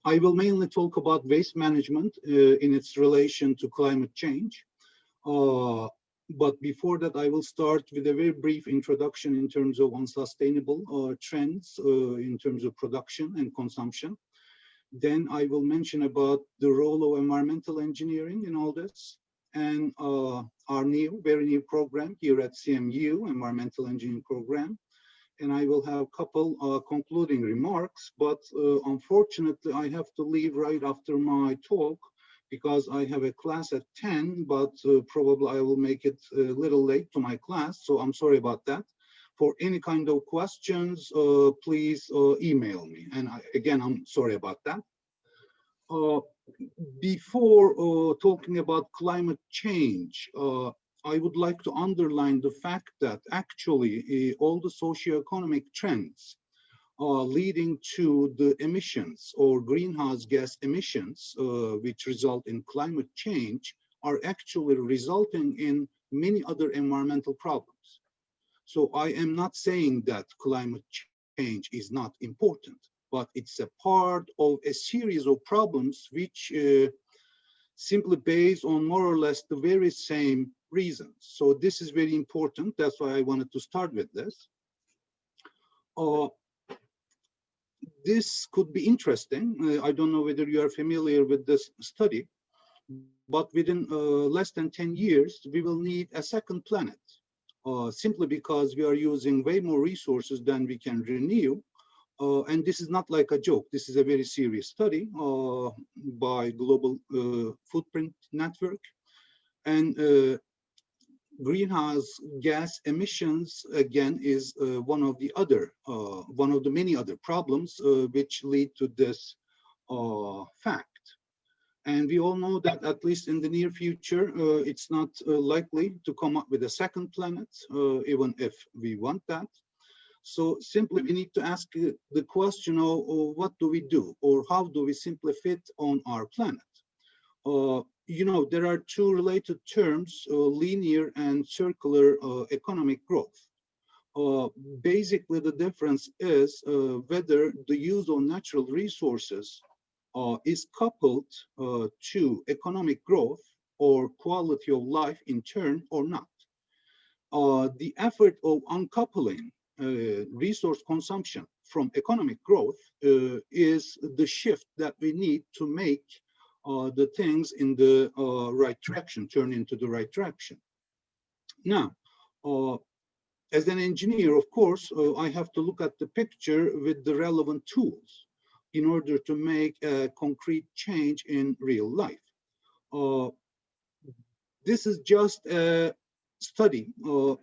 I will mainly talk about waste management in its relation to climate change. But before that, I will start with a very brief introduction in terms of unsustainable trends in terms of production and consumption. Then I will mention about the role of environmental engineering in all this, and our very new program here at CMU, Environmental Engineering Program. And I will have a couple concluding remarks, but unfortunately I have to leave right after my talk because I have a class at 10, but probably I will make it a little late to my class, so I'm sorry about that. For any kind of questions, please email me. And again, I'm sorry about that. Before talking about climate change, I would like to underline the fact that actually all the socioeconomic trends leading to the emissions or greenhouse gas emissions, which result in climate change, are actually resulting in many other environmental problems. So I am not saying that climate change is not important, but it's a part of a series of problems which simply based on more or less the very same reasons. So this is very important. That's why I wanted to start with this. This could be interesting. I don't know whether you are familiar with this study, but within less than 10 years, we will need a second planet, simply because we are using way more resources than we can renew. And this is not like a joke. This is a very serious study by Global Footprint Network. And greenhouse gas emissions, again, is one of the many other problems which lead to this fact. And we all know that at least in the near future, it's not likely to come up with a second planet, even if we want that. So simply we need to ask the question of what do we do, or how do we simply fit on our planet? You know, there are two related terms, linear and circular economic growth. Basically, the difference is whether the use of natural resources is coupled to economic growth or quality of life in turn or not. The effort of uncoupling resource consumption from economic growth is the shift that we need to make the things in the right direction, turn into the right direction. Now, as an engineer, of course, I have to look at the picture with the relevant tools in order to make a concrete change in real life. This is just a study,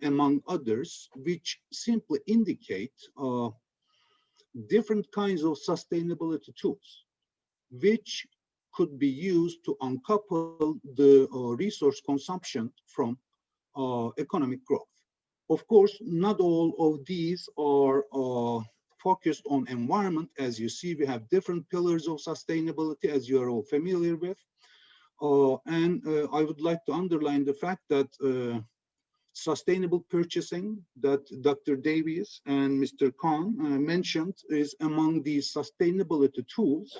among others, which simply indicate different kinds of sustainability tools, which could be used to uncouple the resource consumption from economic growth. Of course, not all of these are focused on environment. As you see, we have different pillars of sustainability, as you are all familiar with. And I would like to underline the fact that sustainable purchasing that Dr. Davies and Mr. Khan mentioned is among these sustainability tools.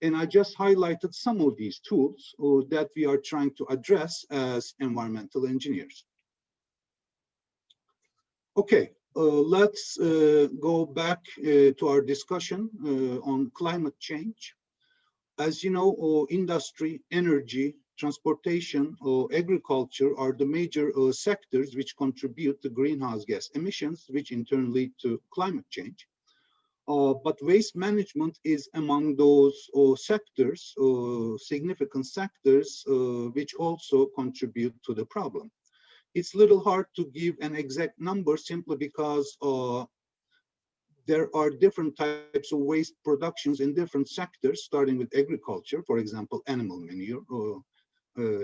And I just highlighted some of these tools that we are trying to address as environmental engineers. Okay, let's go back to our discussion on climate change. As you know, industry, energy, transportation, agriculture are the major sectors which contribute to greenhouse gas emissions, which in turn lead to climate change. But waste management is among those sectors, significant sectors, which also contribute to the problem. It's a little hard to give an exact number simply because there are different types of waste productions in different sectors, starting with agriculture. For example, animal manure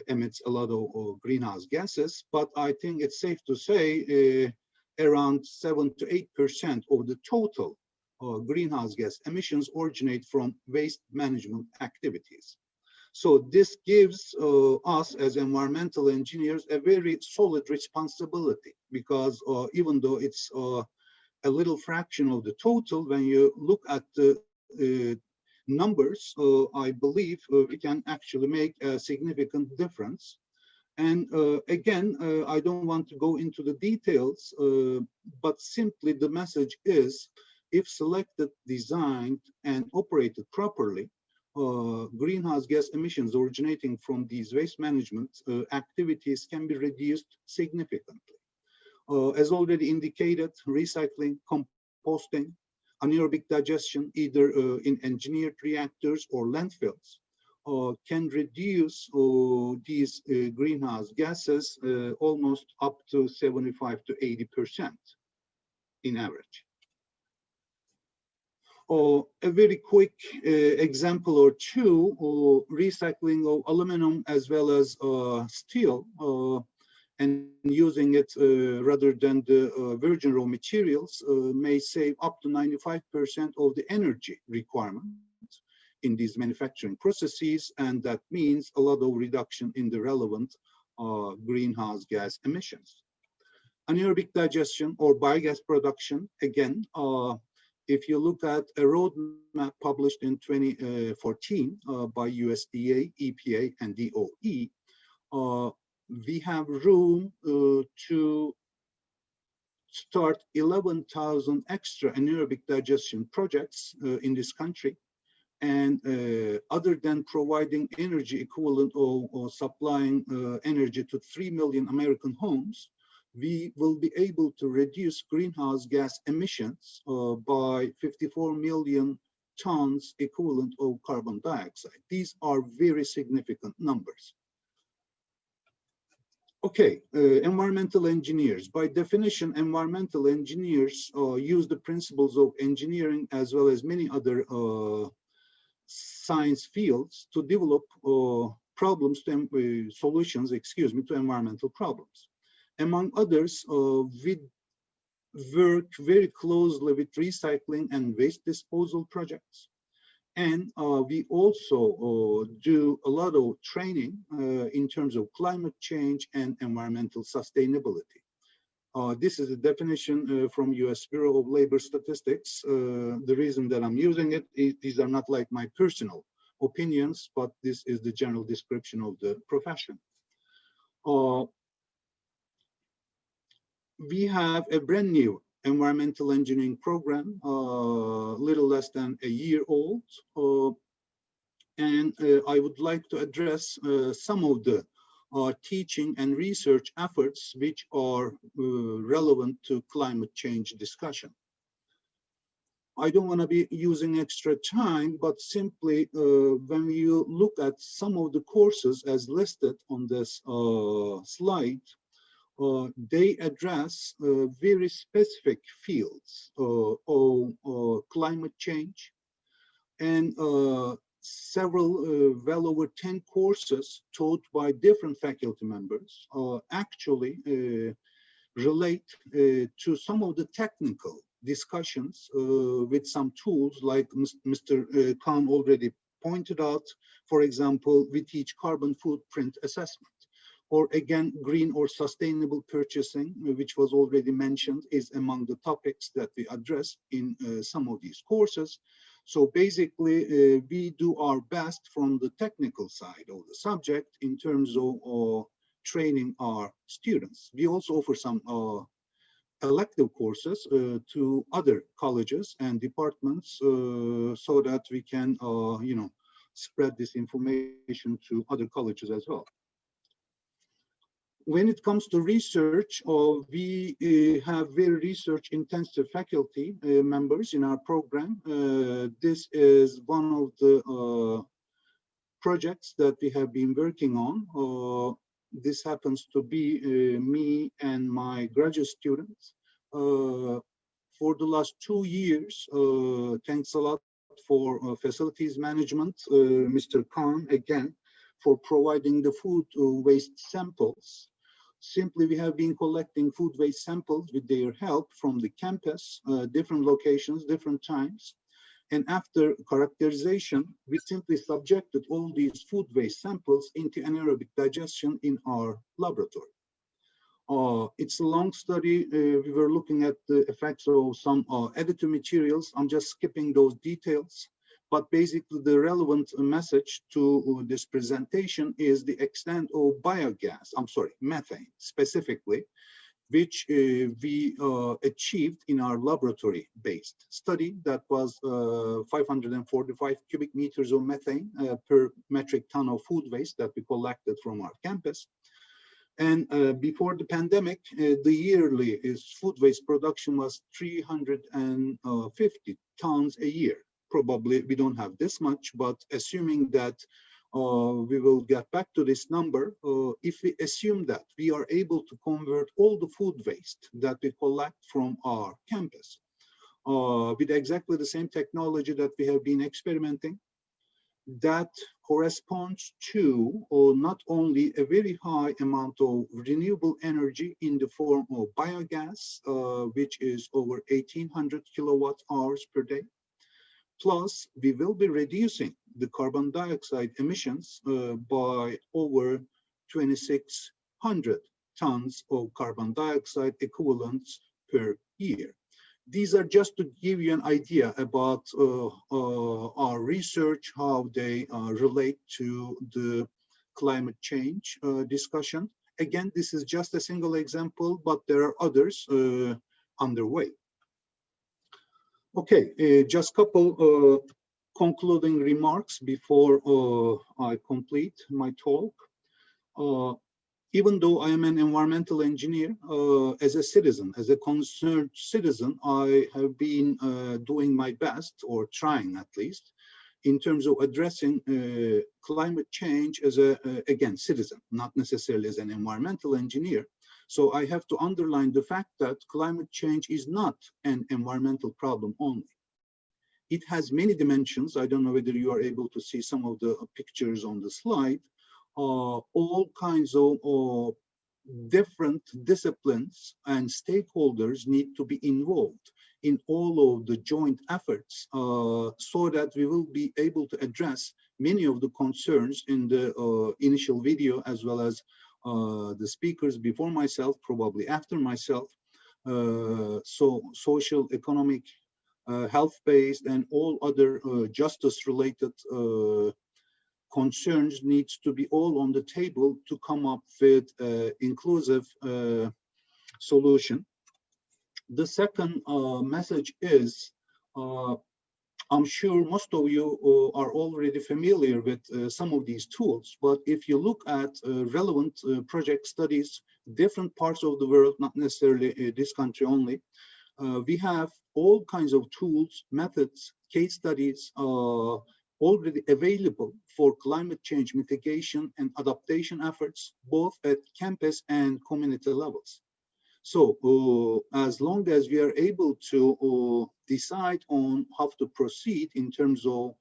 emits a lot of greenhouse gases, but I think it's safe to say around 7 to 8% of the total greenhouse gas emissions originate from waste management activities. So this gives us as environmental engineers a very solid responsibility, because even though it's a little fraction of the total, when you look at the numbers, I believe we can actually make a significant difference. And again, I don't want to go into the details, but simply the message is, if selected, designed, and operated properly, greenhouse gas emissions originating from these waste management activities can be reduced significantly. As already indicated, recycling, composting, anaerobic digestion, either in engineered reactors or landfills, can reduce these greenhouse gases almost up to 75 to 80% in average. A very quick example or two, recycling of aluminum as well as steel and using it rather than the virgin raw materials may save up to 95% of the energy requirement in these manufacturing processes, and that means a lot of reduction in the relevant greenhouse gas emissions. Anaerobic digestion or biogas production, again, if you look at a roadmap published in 2014 by USDA, EPA, and DOE, we have room to start 11,000 extra anaerobic digestion projects in this country. And other than providing energy equivalent or supplying energy to 3 million American homes, we will be able to reduce greenhouse gas emissions by 54 million tons equivalent of carbon dioxide. These are very significant numbers. Okay, environmental engineers. By definition, environmental engineers use the principles of engineering as well as many other science fields to develop solutions to environmental problems. Among others, we work very closely with recycling and waste disposal projects. And we also do a lot of training in terms of climate change and environmental sustainability. This is a definition from US Bureau of Labor Statistics. The reason that I'm using it is these are not like my personal opinions, but this is the general description of the profession. We have a brand new environmental engineering program, little less than a year old. And I would like to address some of the teaching and research efforts which are relevant to climate change discussion. I don't want to be using extra time, but simply when you look at some of the courses as listed on this slide, they address very specific fields of climate change, and several well over 10 courses taught by different faculty members actually relate to some of the technical discussions with some tools like Mr. Khan already pointed out. For example, we teach carbon footprint assessment. Or again, green or sustainable purchasing, which was already mentioned, is among the topics that we address in some of these courses. So basically, we do our best from the technical side of the subject in terms of training our students. We also offer some elective courses to other colleges and departments so that we can, spread this information to other colleges as well. When it comes to research, we have very research-intensive faculty members in our program. This is one of the projects that we have been working on. This happens to be me and my graduate students. For the last 2 years, thanks a lot for facilities management, Mr. Khan, again, for providing the food waste samples. Simply, we have been collecting food waste samples with their help from the campus, different locations, different times. And after characterization, we simply subjected all these food waste samples into anaerobic digestion in our laboratory. It's a long study. We were looking at the effects of some additive materials. I'm just skipping those details. But basically, the relevant message to this presentation is the extent of methane specifically, which we achieved in our laboratory-based study that was 545 cubic meters of methane per metric ton of food waste that we collected from our campus. And before the pandemic, the yearly food waste production was 350 tons a year. Probably we don't have this much, but assuming that we will get back to this number, if we assume that we are able to convert all the food waste that we collect from our campus with exactly the same technology that we have been experimenting, that corresponds to not only a very high amount of renewable energy in the form of biogas, which is over 1,800 kilowatt hours per day, plus we will be reducing the carbon dioxide emissions by over 2,600 tons of carbon dioxide equivalents per year. These are just to give you an idea about our research, how they relate to the climate change discussion. Again, this is just a single example, but there are others underway. Okay, just a couple concluding remarks before I complete my talk. Even though I am an environmental engineer, as a citizen, as a concerned citizen, I have been doing my best, or trying at least, in terms of addressing climate change as a, again, citizen, not necessarily as an environmental engineer. So I have to underline the fact that climate change is not an environmental problem only. It has many dimensions. I don't know whether you are able to see some of the pictures on the slide. All kinds of different disciplines and stakeholders need to be involved in all of the joint efforts so that we will be able to address many of the concerns in the initial video, as well as the speakers before myself, probably after myself. So social, economic, health-based, and all other justice-related concerns needs to be all on the table to come up with inclusive solution. The second message is, I'm sure most of you are already familiar with some of these tools, but if you look at relevant project studies, different parts of the world, not necessarily this country only, we have all kinds of tools, methods, case studies already available for climate change mitigation and adaptation efforts, both at campus and community levels. So as long as we are able to decide on how to proceed in terms of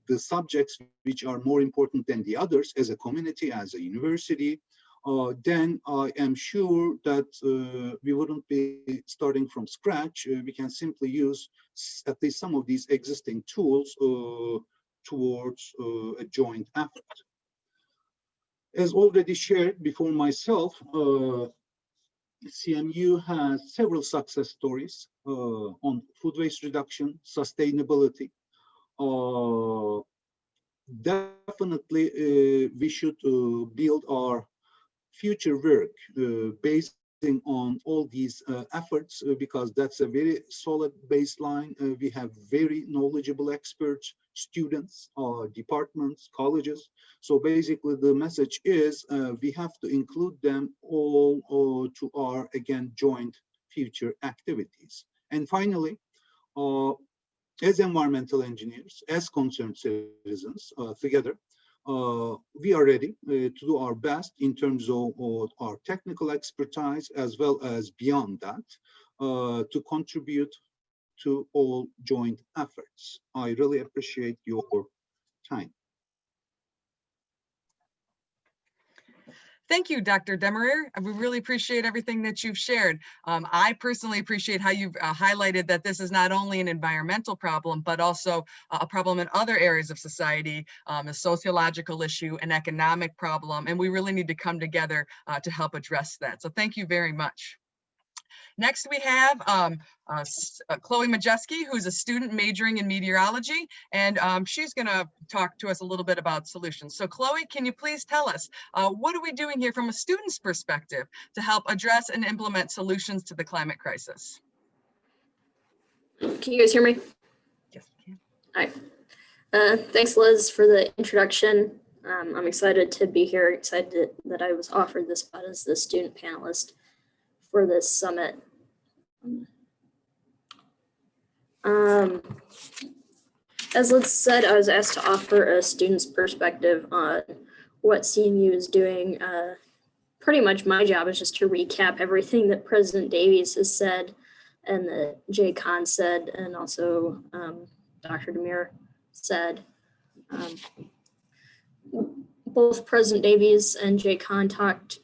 the subjects which are more important than the others as a community, as a university, then I am sure that we wouldn't be starting from scratch. We can simply use at least some of these existing tools towards a joint effort. As already shared before myself, CMU has several success stories on food waste reduction, sustainability. Definitely, we should build our future work based on all these efforts, because that's a very solid baseline. We have very knowledgeable experts, students, departments, colleges. So basically the message is we have to include them all to our, again, joint future activities. And finally, as environmental engineers, as concerned citizens, together, we are ready to do our best in terms of our technical expertise, as well as beyond that, to contribute to all joint efforts. I really appreciate your time. Thank you, Dr. Demerer. We really appreciate everything that you've shared. I personally appreciate how you've highlighted that this is not only an environmental problem, but also a problem in other areas of society, a sociological issue, an economic problem, and we really need to come together to help address that. So thank you very much. Next, we have Chloe Majeski, who's a student majoring in meteorology, and she's going to talk to us a little bit about solutions. So Chloe, can you please tell us, what are we doing here from a student's perspective to help address and implement solutions to the climate crisis? Can you guys hear me? Yes, we can. Hi. Thanks, Liz, for the introduction. I'm excited to be here, excited that I was offered this spot as the student panelist for this summit. As Liz said, I was asked to offer a student's perspective on what CMU is doing. Pretty much my job is just to recap everything that President Davies has said and that Jay Kahn said, and also Dr. Demir said. Both President Davies and Jay Kahn talked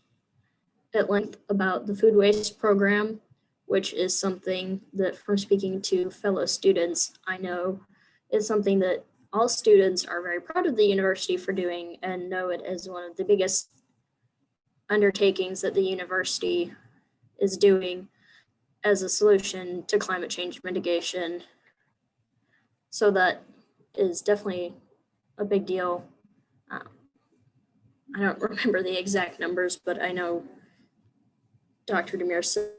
at length about the food waste program, which is something that, from speaking to fellow students, I know is something that all students are very proud of the university for doing and know it as one of the biggest undertakings that the university is doing as a solution to climate change mitigation. So that is definitely a big deal. I don't remember the exact numbers, but I know Dr. Demir said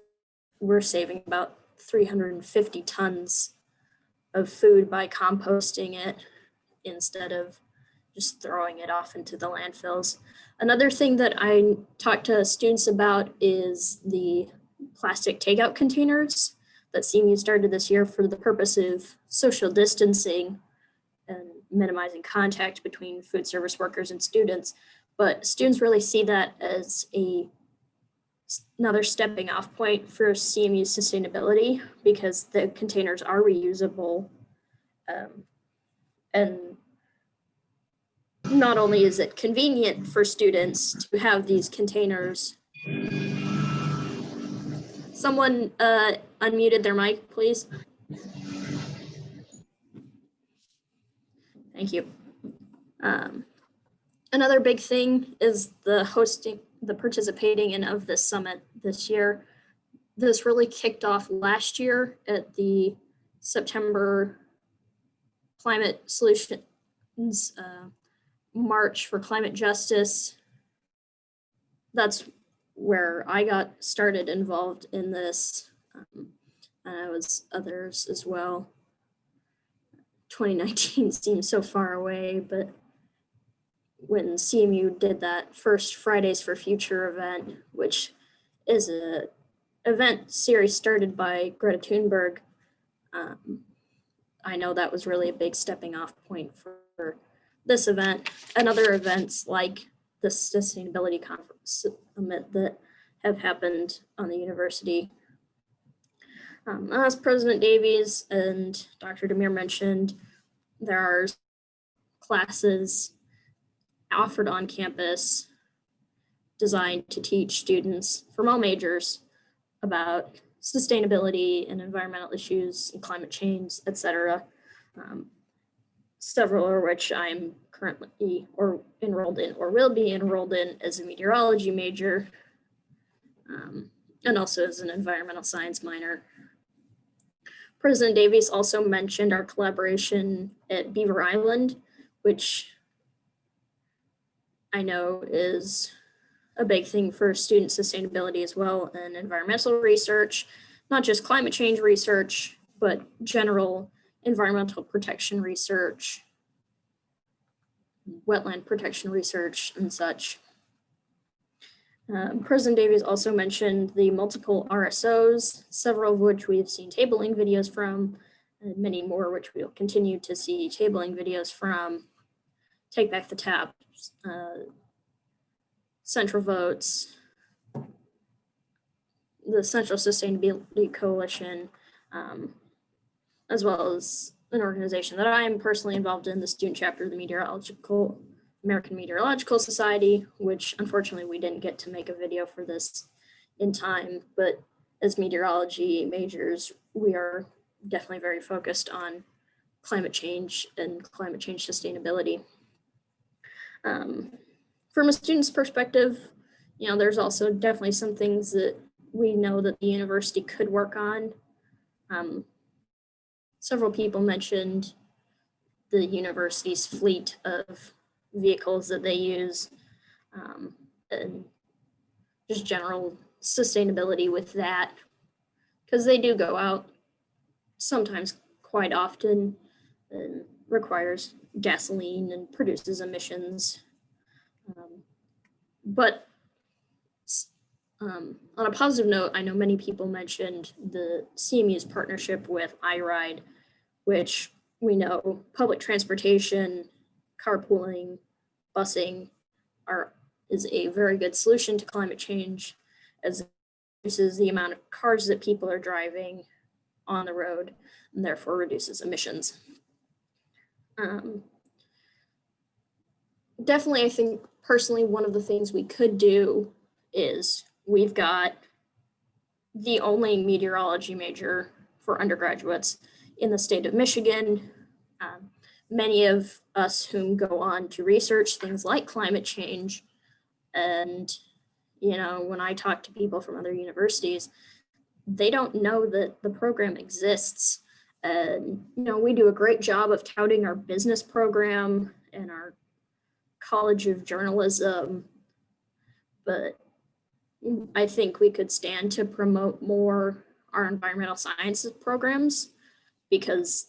we're saving about 350 tons of food by composting it instead of just throwing it off into the landfills. Another thing that I talk to students about is the plastic takeout containers that CMU started this year for the purpose of social distancing and minimizing contact between food service workers and students. But students really see that as another stepping off point for CMU's sustainability because the containers are reusable. And not only is it convenient for students to have these containers. Someone unmuted their mic, please. Thank you. Another big thing is the participating in of this summit this year. This really kicked off last year at the September Climate Solutions March for Climate Justice. That's where I got started involved in this, and I was others as well. 2019 seems so far away, but when CMU did that first Fridays for Future event, which is a event series started by Greta Thunberg, I know that was really a big stepping off point for this event and other events like the Sustainability Conference Summit that have happened on the university. As President Davies and Dr. Demir mentioned, there are classes offered on campus designed to teach students from all majors about sustainability and environmental issues and climate change, etc. Several of which I'm currently enrolled in or will be enrolled in as a meteorology major, and also as an environmental science minor. President Davies also mentioned our collaboration at Beaver Island, which I know is a big thing for student sustainability as well, and environmental research, not just climate change research, but general environmental protection research, wetland protection research, and such. President Davies also mentioned the multiple RSOs, several of which we've seen tabling videos from, and many more which we'll continue to see tabling videos from. Take Back the Tap, Central Votes, the Central Sustainability Coalition, as well as an organization that I am personally involved in, the student chapter of the American Meteorological Society, which unfortunately we didn't get to make a video for this in time, but as meteorology majors, we are definitely very focused on climate change and climate change sustainability. From a student's perspective, there's also definitely some things that we know that the university could work on. Several people mentioned the university's fleet of vehicles that they use, and just general sustainability with that, because they do go out sometimes quite often and requires gasoline and produces emissions. But on a positive note, I know many people mentioned the CMU's partnership with iRide, which we know public transportation, carpooling, busing is a very good solution to climate change, as it reduces the amount of cars that people are driving on the road and therefore reduces emissions. Definitely, I think personally, one of the things we could do is we've got the only meteorology major for undergraduates in the state of Michigan. Many of us whom go on to research things like climate change, and when I talk to people from other universities, they don't know that the program exists. And we do a great job of touting our business program and our College of Journalism, but I think we could stand to promote more our environmental sciences programs, because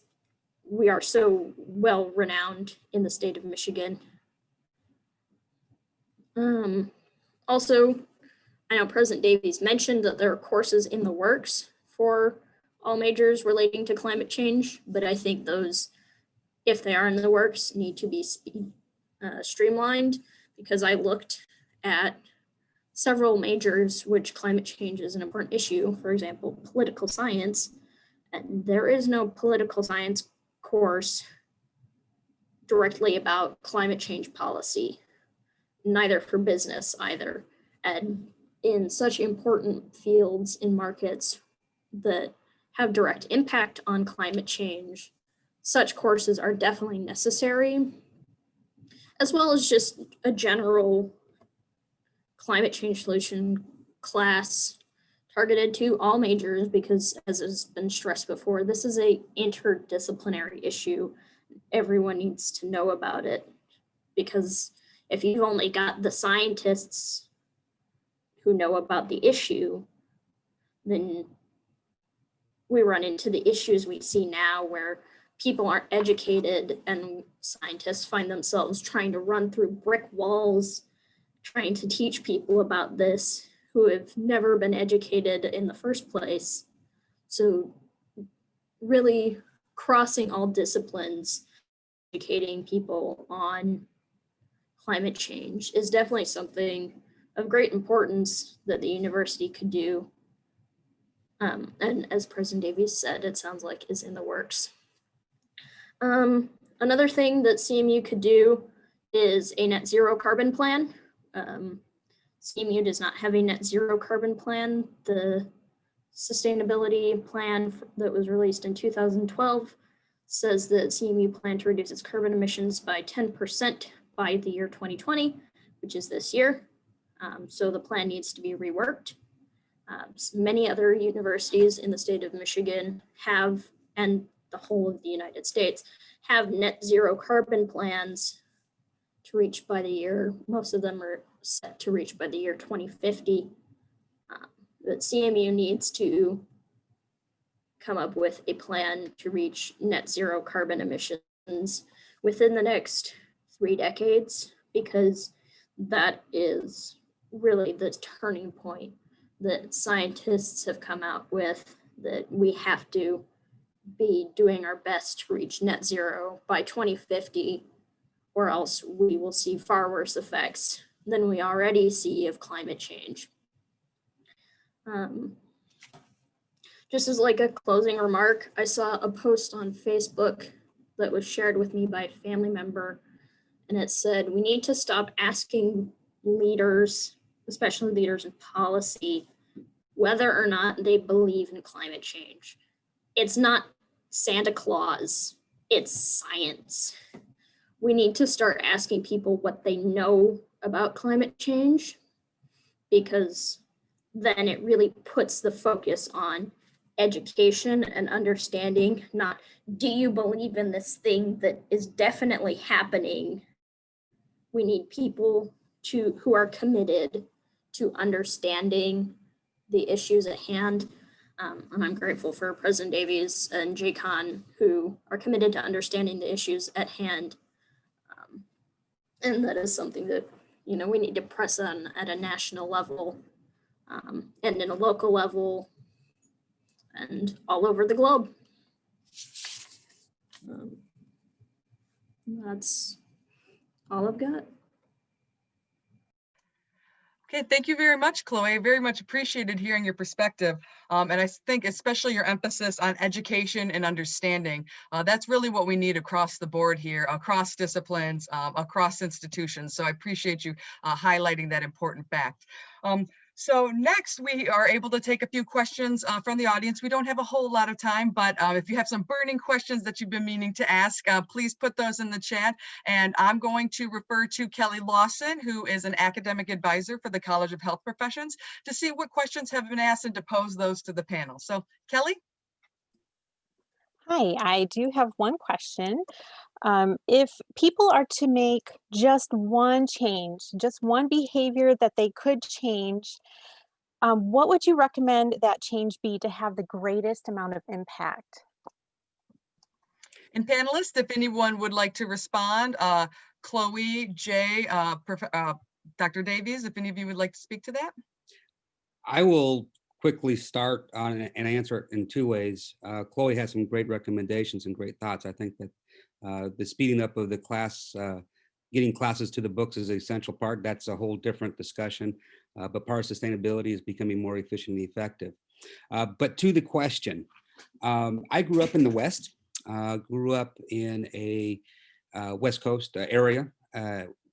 we are so well renowned in the state of Michigan. Also, I know President Davies mentioned that there are courses in the works for all majors relating to climate change, but I think those, if they are in the works, need to be streamlined, because I looked at several majors which climate change is an important issue, for example, political science, and there is no political science course directly about climate change policy, neither for business either. And in such important fields in markets that have direct impact on climate change, such courses are definitely necessary, as well as just a general climate change solution class targeted to all majors, because as has been stressed before, this is a interdisciplinary issue. Everyone needs to know about it, because if you've only got the scientists who know about the issue, then we run into the issues we see now where people aren't educated and scientists find themselves trying to run through brick walls, trying to teach people about this who have never been educated in the first place. So really crossing all disciplines, educating people on climate change is definitely something of great importance that the university could do. And as President Davies said, it sounds like is in the works. Another thing that CMU could do is a net zero carbon plan. CMU does not have a net zero carbon plan. The sustainability plan that was released in 2012 says that CMU planned to reduce its carbon emissions by 10% by the year 2020, which is this year. So the plan needs to be reworked. Many other universities in the state of Michigan have, and the whole of the United States, have net zero carbon plans to reach by the year. Most of them are set to reach by the year 2050. But CMU needs to come up with a plan to reach net zero carbon emissions within the next 3 decades, because that is really the turning point that scientists have come out with, that we have to be doing our best to reach net zero by 2050, or else we will see far worse effects than we already see of climate change. Just as like a closing remark, I saw a post on Facebook that was shared with me by a family member, and it said, we need to stop asking leaders, especially leaders in policy, whether or not they believe in climate change. It's not Santa Claus, it's science. We need to start asking people what they know about climate change, because then it really puts the focus on education and understanding, not do you believe in this thing that is definitely happening. We need people who are committed to understanding the issues at hand. And I'm grateful for President Davies and JCON who are committed to understanding the issues at hand. And that is something that, we need to press on at a national level, and in a local level, and all over the globe. That's all I've got. Okay, thank you very much, Chloe. Very much appreciated hearing your perspective. And I think especially your emphasis on education and understanding. That's really what we need across the board here, across disciplines, across institutions. So I appreciate you highlighting that important fact. So next, we are able to take a few questions from the audience. We don't have a whole lot of time, but if you have some burning questions that you've been meaning to ask, please put those in the chat. And I'm going to refer to Kelly Lawson, who is an academic advisor for the College of Health Professions, to see what questions have been asked and to pose those to the panel. So Kelly? Hi, I do have one question. If people are to make just one change, just one behavior that they could change, what would you recommend that change be to have the greatest amount of impact? And panelists, if anyone would like to respond, Chloe, Jay, Dr. Davies, if any of you would like to speak to that. I will quickly start on and answer it in two ways. Chloe has some great recommendations and great thoughts. I think that the speeding up of the class, getting classes to the books is an essential part. That's a whole different discussion, but part of sustainability is becoming more efficient and effective. But to the question, I grew up in the West, grew up in a West Coast area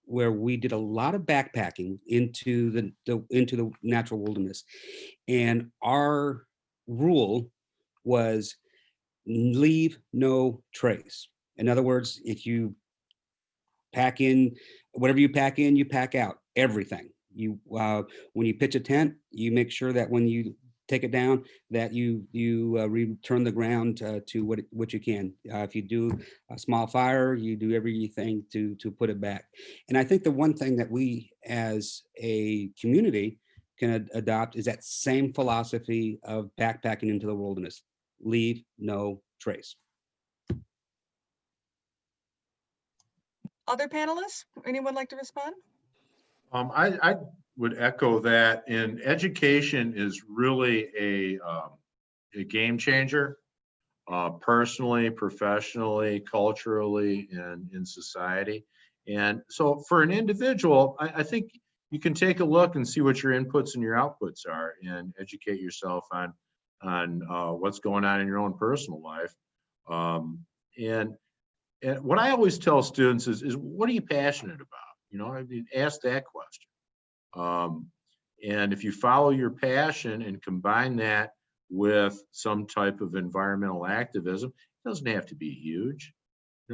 where we did a lot of backpacking into the natural wilderness. And our rule was leave no trace. In other words, if you pack in, whatever you pack in, you pack out everything. You when you pitch a tent, you make sure that when you take it down, that you return the ground to what you can. If you do a small fire, you do everything to put it back. And I think the one thing that we as a community can adopt is that same philosophy of backpacking into the wilderness. Leave no trace. Other panelists, anyone like to respond? I would echo that. And education is really a game changer, personally, professionally, culturally, and in society. And so for an individual, I think you can take a look and see what your inputs and your outputs are and educate yourself on what's going on in your own personal life. And what I always tell students is what are you passionate about? I mean, ask that question. And if you follow your passion and combine that with some type of environmental activism, it doesn't have to be huge.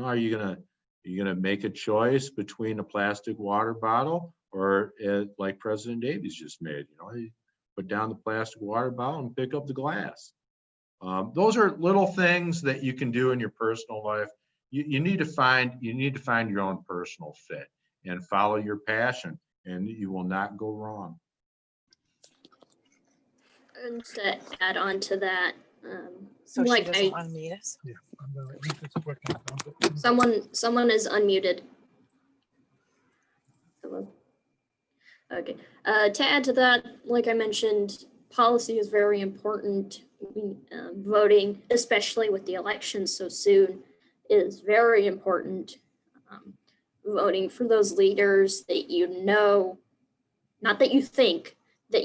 Are you gonna make a choice between a plastic water bottle or like President Davies just made? You put down the plastic water bottle and pick up the glass. Those are little things that you can do in your personal life. You need to find your own personal fit and follow your passion, and you will not go wrong. And to add on to that, So like she doesn't want to meet us? Someone is unmuted. Hello. Okay. To add to that, like I mentioned, policy is very important. Voting, especially with the election so soon, is very important. Voting for those leaders that not that you think, that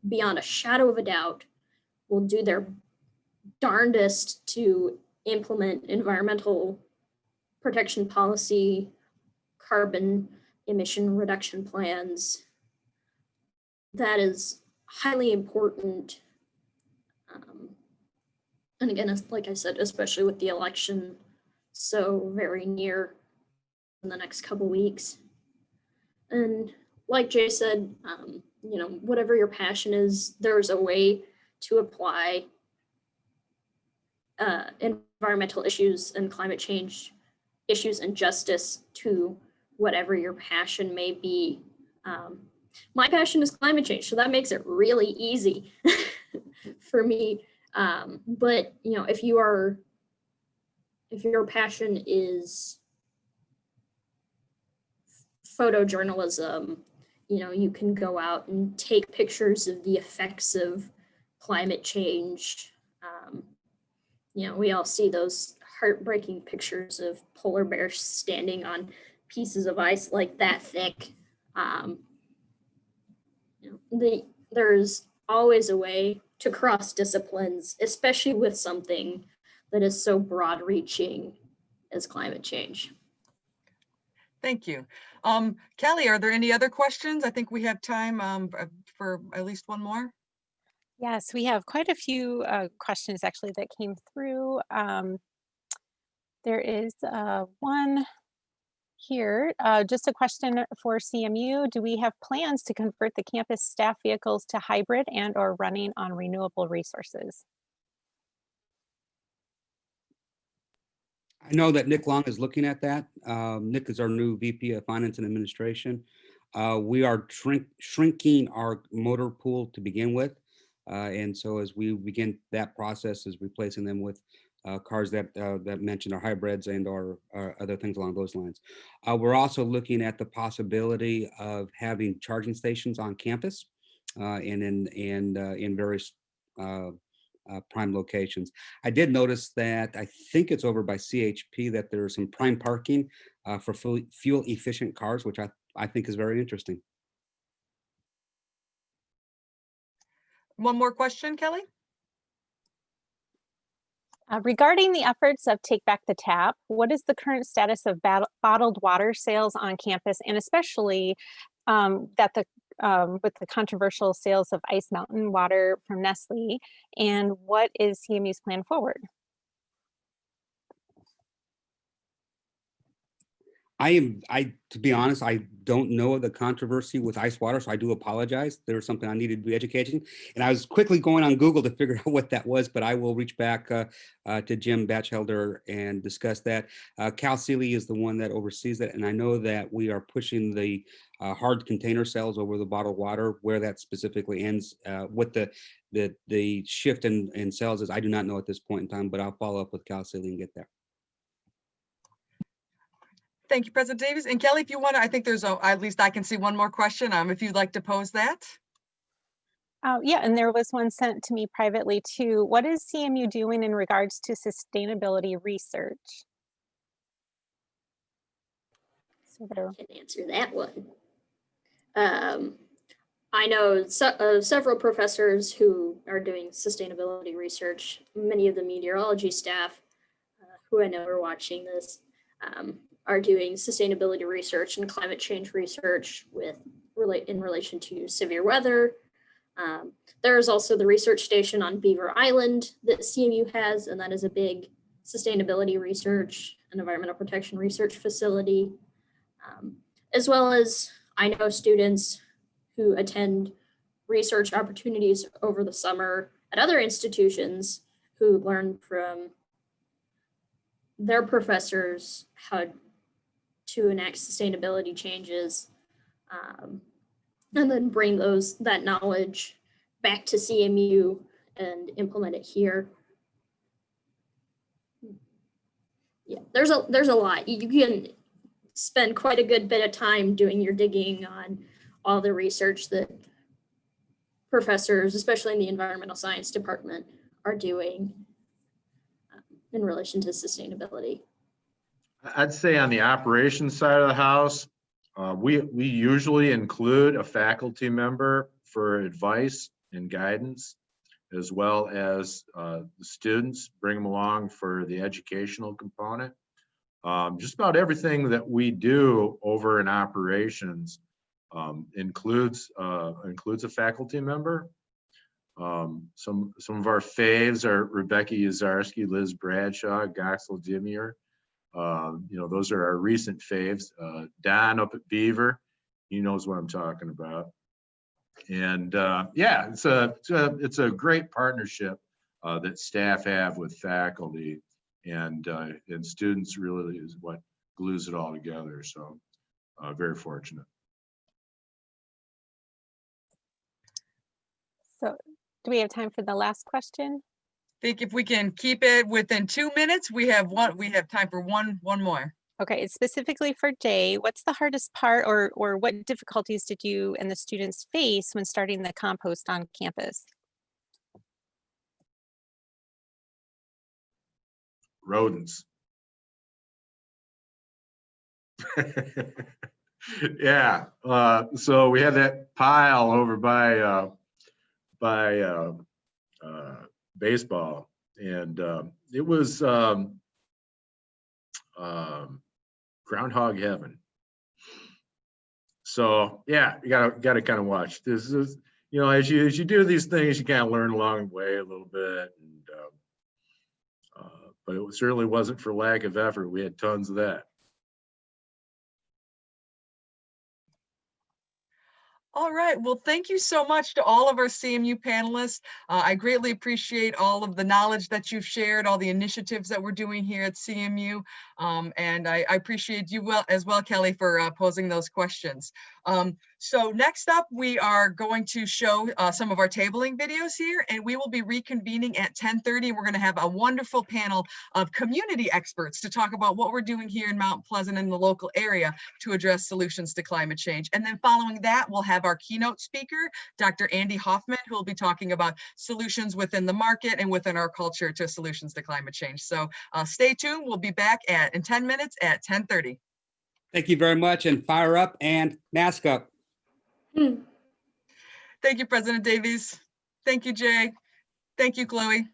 beyond a shadow of a doubt will do their darndest to implement environmental protection policy, carbon emission reduction plans. That is highly important. And again, like I said, especially with the election so very near in the next couple weeks. And like Jay said, you know, whatever your passion is, there's a way to apply environmental issues and climate change issues and justice to whatever your passion may be. My passion is climate change, so that makes it really easy for me. But you know, if your passion is photojournalism, you know, you can go out and take pictures of the effects of climate change. You know, we all see those heartbreaking pictures of polar bears standing on pieces of ice like that thick. You know, there's always a way to cross disciplines, especially with something that is so broad reaching as climate change. Thank you. Kelly, are there any other questions? I think we have time for at least one more. Yes, we have quite a few questions actually that came through. There is one here, just a question for CMU. Do we have plans to convert the campus staff vehicles to hybrid and or running on renewable resources? I know that Nick Long is looking at that. Nick is our new VP of Finance and Administration. We are shrinking our motor pool to begin with. And so as we begin that process, is replacing them with cars that mentioned are hybrids and or other things along those lines. We're also looking at the possibility of having charging stations on campus and in various prime locations. I did notice that I think it's over by CHP that there's some prime parking for fuel efficient cars, which I think is very interesting. One more question, Kelly? Regarding the efforts of Take Back the Tap, what is the current status of bottled water sales on campus, and especially with the controversial sales of Ice Mountain water from Nestle, and what is CMU's plan forward? To be honest, I don't know of the controversy with ice water, so I do apologize. There was something I needed to be educating, and I was quickly going on Google to figure out what that was, but I will reach back to Jim Batchelder and discuss that. Cal Sealy is the one that oversees that, and I know that we are pushing the hard container sales over the bottled water. Where that specifically ends, what the shift in sales is, I do not know at this point in time, but I'll follow up with Cal Sealy and get there. Thank you, President Davis. And Kelly, if you want to, I think there's at least I can see one more question. If you'd like to pose that. Yeah, and there was one sent to me privately too. What is CMU doing in regards to sustainability research? I can answer that one. I know several professors who are doing sustainability research. Many of the meteorology staff who I know are watching this are doing sustainability research and climate change research in relation to severe weather. There is also the research station on Beaver Island that CMU has, and that is a big sustainability research and environmental protection research facility. As well as I know students who attend research opportunities over the summer at other institutions who learn from their professors how to enact sustainability changes, and then bring that knowledge back to CMU and implement it here. Yeah, there's a lot. You can spend quite a good bit of time doing your digging on all the research that professors, especially in the environmental science department, are doing in relation to sustainability. I'd say on the operations side of the house, we usually include a faculty member for advice and guidance, as well as the students, bring them along for the educational component. Just about everything that we do over in operations includes a faculty member. Some of our faves are Rebecca Yazarski, Liz Bradshaw, Goxel Dimier. Those are our recent faves. Don up at Beaver, he knows what I'm talking about. And yeah, it's a great partnership that staff have with faculty, and students really is what glues it all together. So very fortunate. So do we have time for the last question? I think if we can keep it within 2 minutes, we have time for one more. Okay, it's specifically for Jay. What's the hardest part or what difficulties did you and the students face when starting the compost on campus? Rodents. Yeah, so we had that pile over by baseball, and it was groundhog heaven. So yeah, you gotta kind of watch. This is, you know, as you do these things, you kind of learn along the way a little bit, and but it certainly wasn't for lack of effort. We had tons of that. All right. Well, thank you so much to all of our CMU panelists. I greatly appreciate all of the knowledge that you've shared, all the initiatives that we're doing here at CMU. And I appreciate you as well, Kelly, for posing those questions. So next up, we are going to show some of our tabling videos here, and we will be reconvening at 10:30. We're going to have a wonderful panel of community experts to talk about what we're doing here in Mount Pleasant and the local area to address solutions to climate change. And then following that, we'll have our keynote speaker, Dr. Andy Hoffman, who will be talking about solutions within the market and within our culture to solutions to climate change. So stay tuned. We'll be back in 10 minutes at 10:30. Thank you very much, and fire up and mask up. Thank you, President Davies. Thank you, Jay. Thank you, Chloe.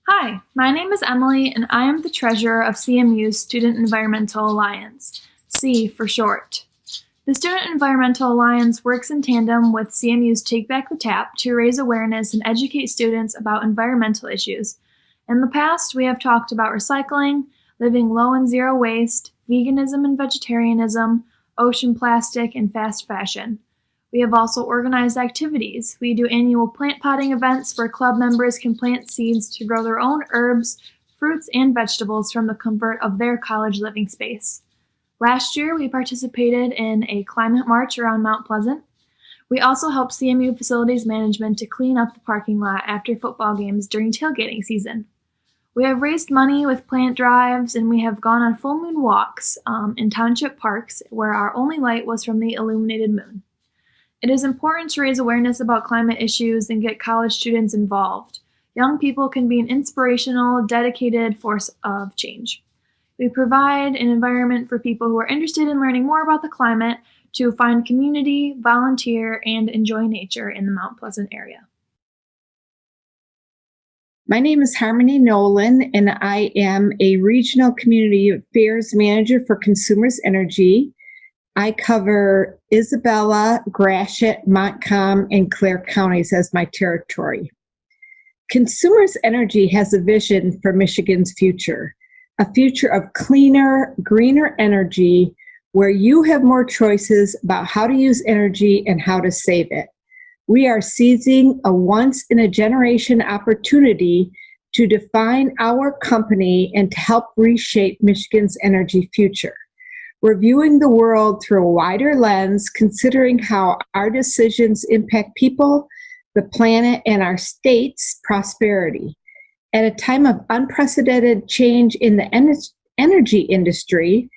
Hi, my name is Emily, and I am the treasurer of CMU's Student Environmental Alliance, SEE for short. The Student Environmental Alliance works in tandem with CMU's Take Back the Tap to raise awareness and educate students about environmental issues. In the past, we have talked about recycling, living low and zero waste, veganism and vegetarianism, ocean plastic, and fast fashion. We have also organized activities. We do annual plant potting events where club members can plant seeds to grow their own herbs, fruits, and vegetables from the comfort of their college living space. Last year, we participated in a climate march around Mount Pleasant. We also helped CMU Facilities Management to clean up the parking lot after football games during tailgating season. We have raised money with plant drives, and we have gone on full moon walks in township parks where our only light was from the illuminated moon. It is important to raise awareness about climate issues and get college students involved. Young people can be an inspirational, dedicated force of change. We provide an environment for people who are interested in learning more about the climate to find community, volunteer, and enjoy nature in the Mount Pleasant area. My name is Harmony Nolan, and I am a Regional Community Affairs Manager for Consumers Energy. I cover Isabella, Gratiot, Montcalm, and Clare counties as my territory. Consumers Energy has a vision for Michigan's future, a future of cleaner, greener energy where you have more choices about how to use energy and how to save it. We are seizing a once-in-a-generation opportunity to define our company and to help reshape Michigan's energy future. We're viewing the world through a wider lens, considering how our decisions impact people, the planet, and our state's prosperity. At a time of unprecedented change in the energy industry,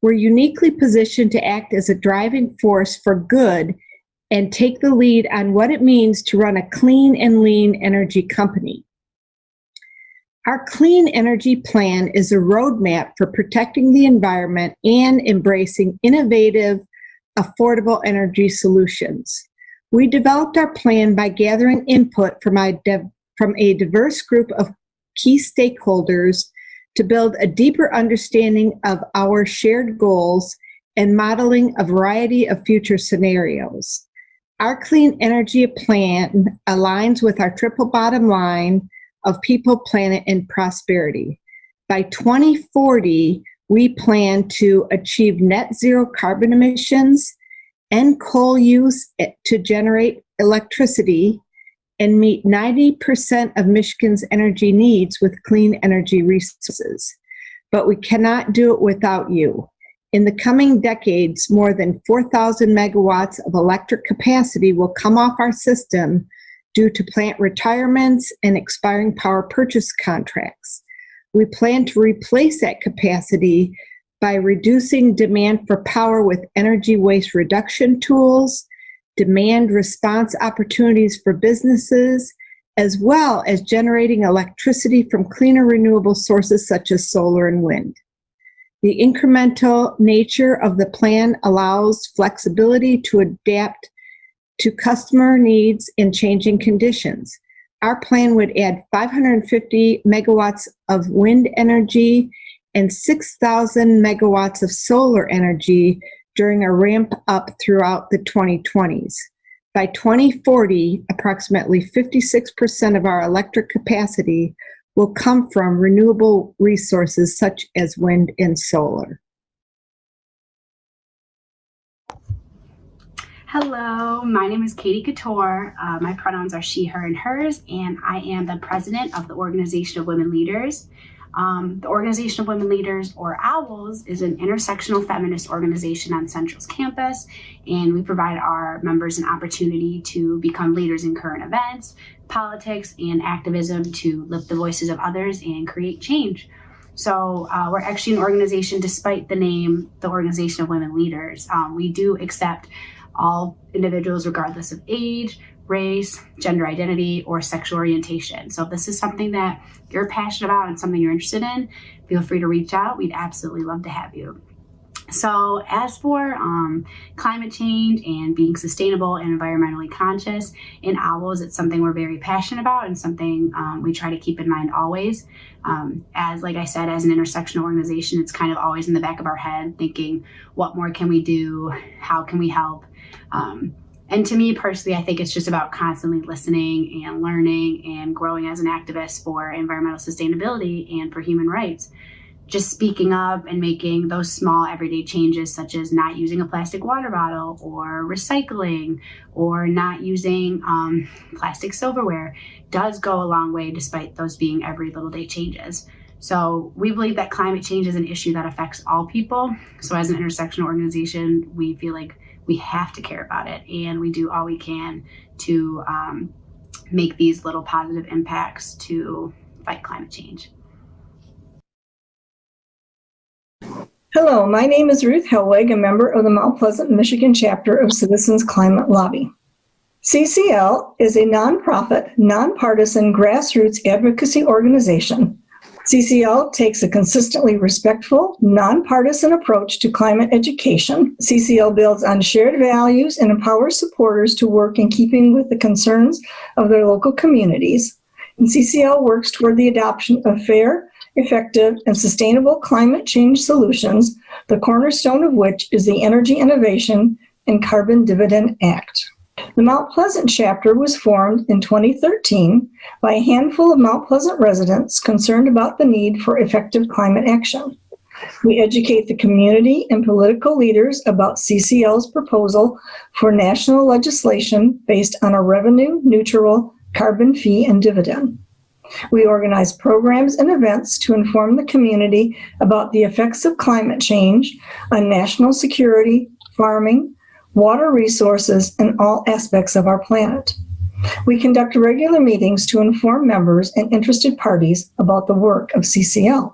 we're uniquely positioned to act as a driving force for good and take the lead on what it means to run a clean and lean energy company. Our Clean Energy Plan is a roadmap for protecting the environment and embracing innovative, affordable energy solutions. We developed our plan by gathering input from a diverse group of key stakeholders to build a deeper understanding of our shared goals and modeling a variety of future scenarios. Our Clean Energy Plan aligns with our triple bottom line of people, planet, and prosperity. By 2040, we plan to achieve net zero carbon emissions, end coal use to generate electricity, and meet 90% of Michigan's energy needs with clean energy resources. But we cannot do it without you. In the coming decades, more than 4,000 megawatts of electric capacity will come off our system due to plant retirements and expiring power purchase contracts. We plan to replace that capacity by reducing demand for power with energy waste reduction tools, demand response opportunities for businesses, as well as generating electricity from cleaner renewable sources such as solar and wind. The incremental nature of the plan allows flexibility to adapt to customer needs in changing conditions. Our plan would add 550 megawatts of wind energy and 6,000 megawatts of solar energy during a ramp up throughout the 2020s. By 2040, approximately 56% of our electric capacity will come from renewable resources such as wind and solar. Hello, my name is Katie Couture. My pronouns are she, her, and hers, and I am the president of the Organization of Women Leaders. The Organization of Women Leaders, or OWLS, is an intersectional feminist organization on Central's campus, and we provide our members an opportunity to become leaders in current events, politics, and activism to lift the voices of others and create change. So we're actually an organization, despite the name, the Organization of Women Leaders. We do accept all individuals regardless of age, race, gender identity, or sexual orientation. So if this is something that you're passionate about and something you're interested in, feel free to reach out. We'd absolutely love to have you. So as for climate change and being sustainable and environmentally conscious, in OWLS, it's something we're very passionate about and something we try to keep in mind always. As, like I said, as an intersectional organization, it's kind of always in the back of our head thinking, what more can we do? How can we help? And to me personally, I think it's just about constantly listening and learning and growing as an activist for environmental sustainability and for human rights. Just speaking up and making those small everyday changes, such as not using a plastic water bottle or recycling or not using plastic silverware, does go a long way despite those being every little day changes. So we believe that climate change is an issue that affects all people. So as an intersectional organization, we feel like we have to care about it, and we do all we can to make these little positive impacts to fight climate change. Hello, my name is Ruth Hellwig, a member of the Mount Pleasant, Michigan chapter of Citizens Climate Lobby. CCL is a nonprofit, nonpartisan grassroots advocacy organization. CCL takes a consistently respectful, nonpartisan approach to climate education. CCL builds on shared values and empowers supporters to work in keeping with the concerns of their local communities. And CCL works toward the adoption of fair, effective, and sustainable climate change solutions, the cornerstone of which is the Energy Innovation and Carbon Dividend Act. The Mount Pleasant chapter was formed in 2013 by a handful of Mount Pleasant residents concerned about the need for effective climate action. We educate the community and political leaders about CCL's proposal for national legislation based on a revenue-neutral carbon fee and dividend. We organize programs and events to inform the community about the effects of climate change on national security, farming, water resources, and all aspects of our planet. We conduct regular meetings to inform members and interested parties about the work of CCL.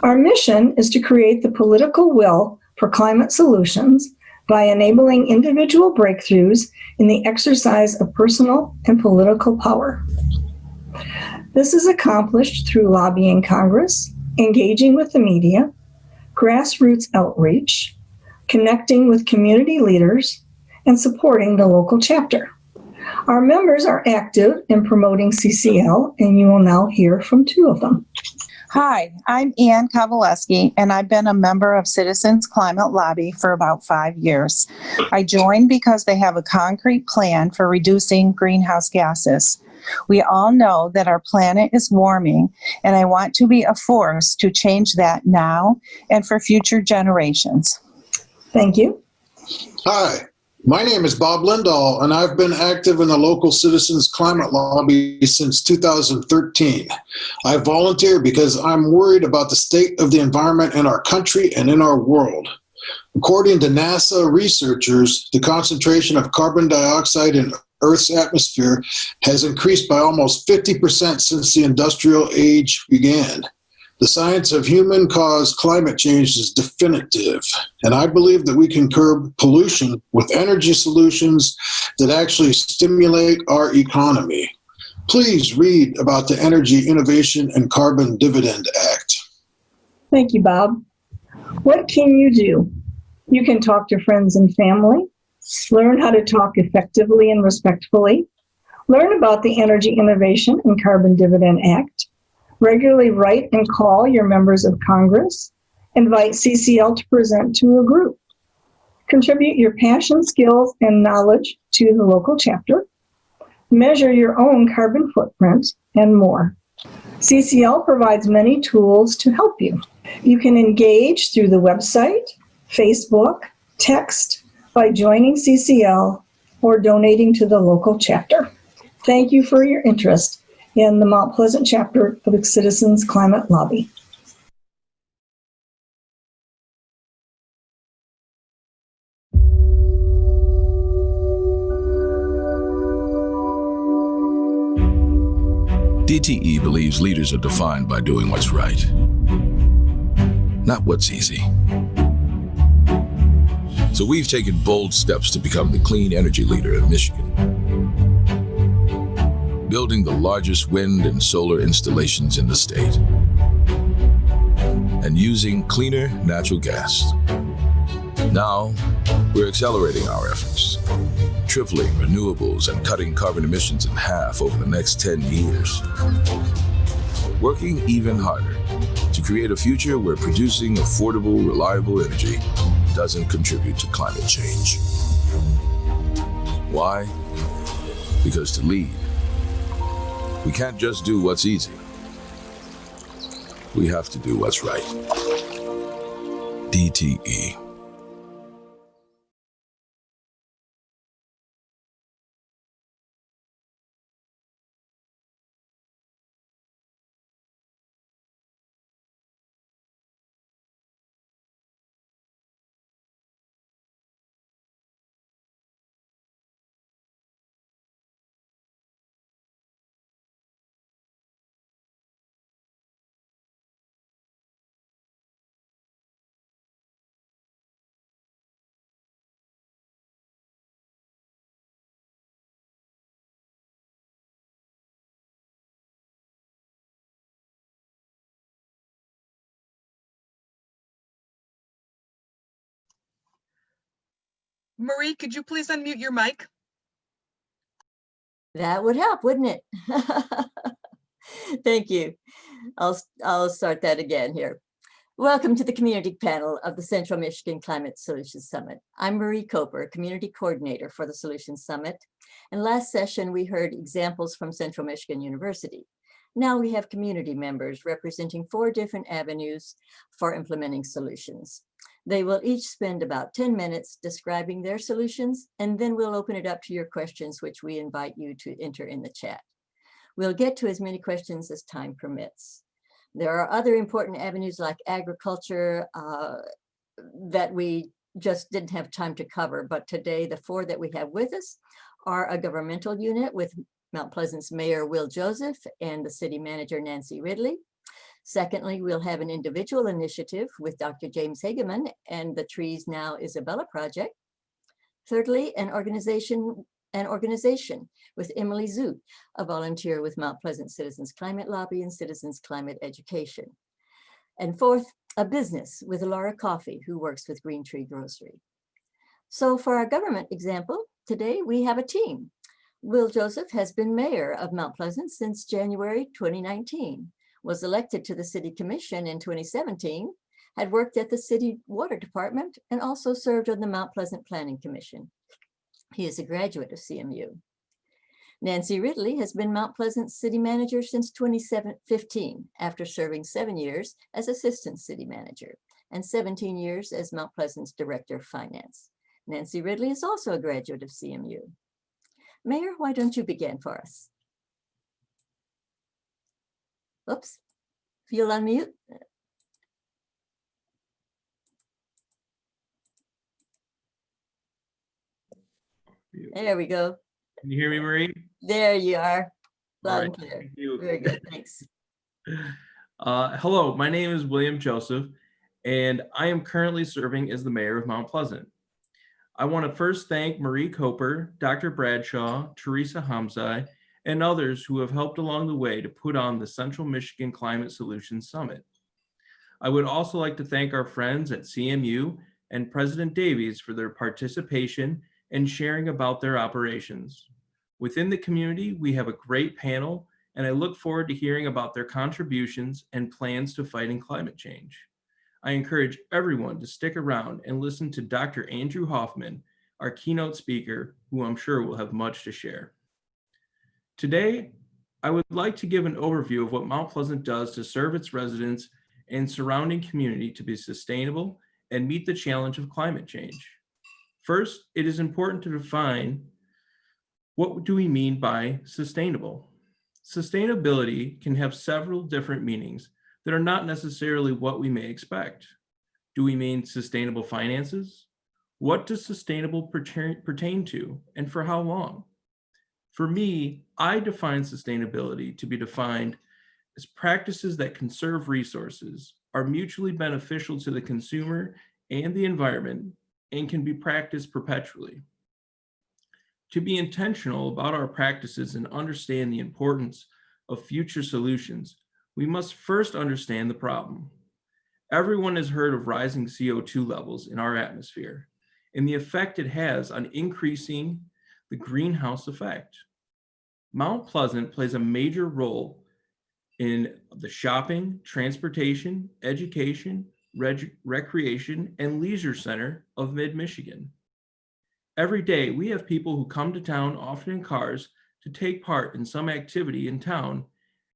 Our mission is to create the political will for climate solutions by enabling individual breakthroughs in the exercise of personal and political power. This is accomplished through lobbying Congress, engaging with the media, grassroots outreach, connecting with community leaders, and supporting the local chapter. Our members are active in promoting CCL, and you will now hear from two of them. Hi, I'm Ann Kowaleski, and I've been a member of Citizens Climate Lobby for about 5 years. I joined because they have a concrete plan for reducing greenhouse gases. We all know that our planet is warming, and I want to be a force to change that now and for future generations. Thank you. Hi, my name is Bob Lindahl, and I've been active in the local Citizens Climate Lobby since 2013. I volunteer because I'm worried about the state of the environment in our country and in our world. According to NASA researchers, the concentration of carbon dioxide in Earth's atmosphere has increased by almost 50% since the industrial age began. The science of human-caused climate change is definitive, and I believe that we can curb pollution with energy solutions that actually stimulate our economy. Please read about the Energy Innovation and Carbon Dividend Act. Thank you, Bob. What can you do? You can talk to friends and family, learn how to talk effectively and respectfully, learn about the Energy Innovation and Carbon Dividend Act, regularly write and call your members of Congress, invite CCL to present to a group, contribute your passion, skills, and knowledge to the local chapter, measure your own carbon footprint, and more. CCL provides many tools to help you. You can engage through the website, Facebook, text, by joining CCL, or donating to the local chapter. Thank you for your interest in the Mount Pleasant chapter of the Citizens Climate Lobby. DTE believes leaders are defined by doing what's right, not what's easy. So we've taken bold steps to become the clean energy leader in Michigan, building the largest wind and solar installations in the state, and using cleaner natural gas. Now, we're accelerating our efforts, tripling renewables and cutting carbon emissions in half over the next 10 years. Working even harder to create a future where producing affordable, reliable energy doesn't contribute to climate change. Why? Because to lead, we can't just do what's easy. We have to do what's right. DTE. Marie, could you please unmute your mic? That would help, wouldn't it? Thank you. I'll start that again here. Welcome to the community panel of the Central Michigan Climate Solutions Summit. I'm Marie Coper, Community Coordinator for the Solutions Summit. And last session, we heard examples from Central Michigan University. Now we have community members representing 4 different avenues for implementing solutions. They will each spend about 10 minutes describing their solutions, and then we'll open it up to your questions, which we invite you to enter in the chat. We'll get to as many questions as time permits. There are other important avenues like agriculture that we just didn't have time to cover, but today the 4 that we have with us are a governmental unit with Mount Pleasant's Mayor Will Joseph and the City Manager Nancy Ridley. Secondly, we'll have an individual initiative with Dr. James Hageman and the Trees Now Isabella Project. Thirdly, an organization with Emily Zoot, a volunteer with Mount Pleasant Citizens Climate Lobby and Citizens Climate Education. And fourth, a business with Laura Coffey, who works with Green Tree Grocery. So for our government example, today we have a team. Will Joseph has been mayor of Mount Pleasant since January 2019, was elected to the City Commission in 2017, had worked at the City Water Department, and also served on the Mount Pleasant Planning Commission. He is a graduate of CMU. Nancy Ridley has been Mount Pleasant City Manager since 2015, after serving 7 years as Assistant City Manager and 17 years as Mount Pleasant's Director of Finance. Nancy Ridley is also a graduate of CMU. Mayor, why don't you begin for us? Oops, you'll unmute. There we go. Can you hear me, Marie? There you are. Loud and All right, clear. thank you. Very good, thanks. Hello, my name is William Joseph, and I am currently serving as the mayor of Mount Pleasant. I want to first thank Marie Coper, Dr. Bradshaw, Teresa Hamzai, and others who have helped along the way to put on the Central Michigan Climate Solutions Summit. I would also like to thank our friends at CMU and President Davies for their participation and sharing about their operations. Within the community, we have a great panel, and I look forward to hearing about their contributions and plans to fighting climate change. I encourage everyone to stick around and listen to Dr. Andrew Hoffman, our keynote speaker, who I'm sure will have much to share. Today, I would like to give an overview of what Mount Pleasant does to serve its residents and surrounding community to be sustainable and meet the challenge of climate change. First, it is important to define what do we mean by sustainable. Sustainability can have several different meanings that are not necessarily what we may expect. Do we mean sustainable finances? What does sustainable pertain to, and for how long? For me, I define sustainability to be defined as practices that conserve resources, are mutually beneficial to the consumer and the environment, and can be practiced perpetually. To be intentional about our practices and understand the importance of future solutions, we must first understand the problem. Everyone has heard of rising CO2 levels in our atmosphere and the effect it has on increasing the greenhouse effect. Mount Pleasant plays a major role in the shopping, transportation, education, recreation, and leisure center of mid-Michigan. Every day, we have people who come to town, often in cars, to take part in some activity in town,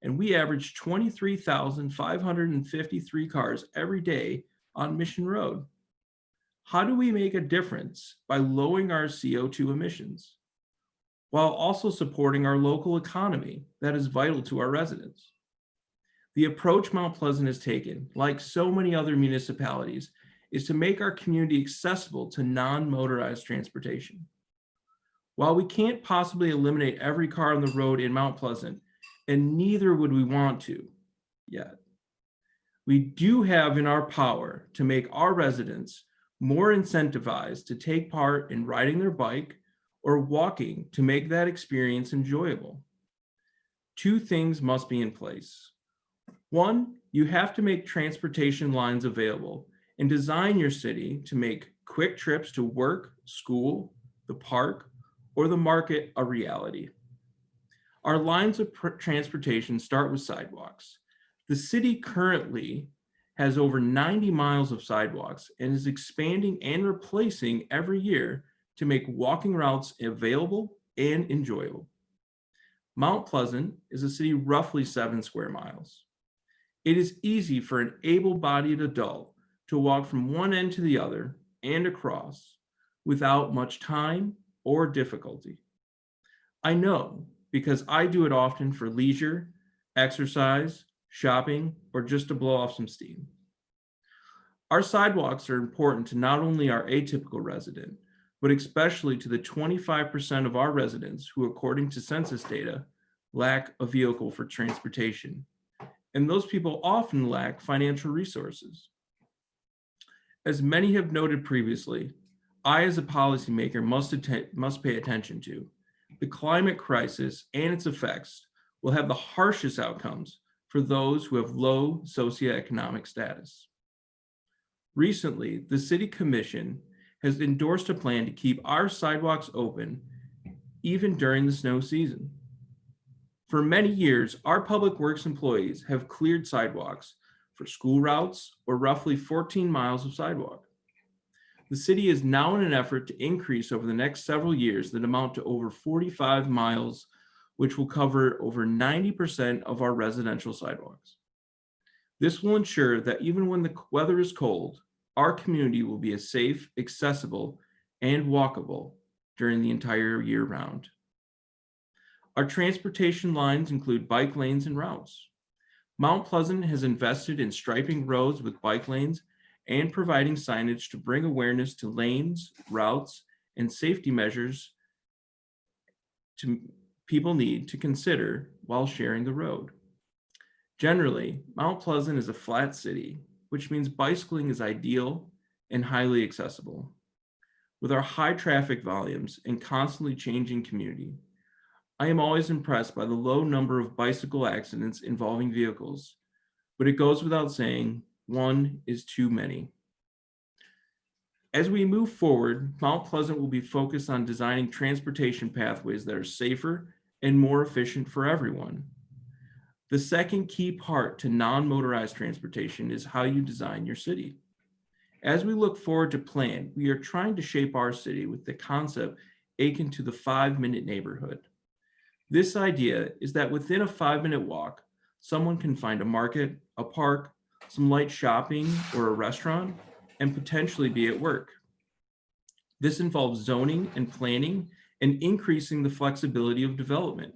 and we average 23,553 cars every day on Mission Road. How do we make a difference by lowering our CO2 emissions, while also supporting our local economy that is vital to our residents? The approach Mount Pleasant has taken, like so many other municipalities, is to make our community accessible to non-motorized transportation. While we can't possibly eliminate every car on the road in Mount Pleasant, and neither would we want to yet, we do have in our power to make our residents more incentivized to take part in riding their bike or walking to make that experience enjoyable. Two things must be in place. One, you have to make transportation lines available and design your city to make quick trips to work, school, the park, or the market a reality. Our lines of transportation start with sidewalks. The city currently has over 90 miles of sidewalks and is expanding and replacing every year to make walking routes available and enjoyable. Mount Pleasant is a city roughly 7 square miles. It is easy for an able-bodied adult to walk from one end to the other and across without much time or difficulty. I know because I do it often for leisure, exercise, shopping, or just to blow off some steam. Our sidewalks are important to not only our atypical resident, but especially to the 25% of our residents who, according to census data, lack a vehicle for transportation. And those people often lack financial resources. As many have noted previously, I as a policymaker must pay attention to. The climate crisis and its effects will have the harshest outcomes for those who have low socioeconomic status. Recently, the City Commission has endorsed a plan to keep our sidewalks open even during the snow season. For many years, our public works employees have cleared sidewalks for school routes or roughly 14 miles of sidewalk. The city is now in an effort to increase over the next several years that amount to over 45 miles which will cover over 90% of our residential sidewalks. This will ensure that even when the weather is cold, our community will be as safe, accessible, and walkable during the entire year round. Our transportation lines include bike lanes and routes. Mount Pleasant has invested in striping roads with bike lanes and providing signage to bring awareness to lanes, routes, and safety measures people need to consider while sharing the road. Generally, Mount Pleasant is a flat city, which means bicycling is ideal and highly accessible. With our high traffic volumes and constantly changing community, I am always impressed by the low number of bicycle accidents involving vehicles, but it goes without saying, one is too many. As we move forward, Mount Pleasant will be focused on designing transportation pathways that are safer and more efficient for everyone. The second key part to non-motorized transportation is how you design your city. As we look forward to plan, we are trying to shape our city with the concept akin to the 5-minute neighborhood. This idea is that within a 5-minute walk, someone can find a market, a park, some light shopping, or a restaurant, and potentially be at work. This involves zoning and planning and increasing the flexibility of development.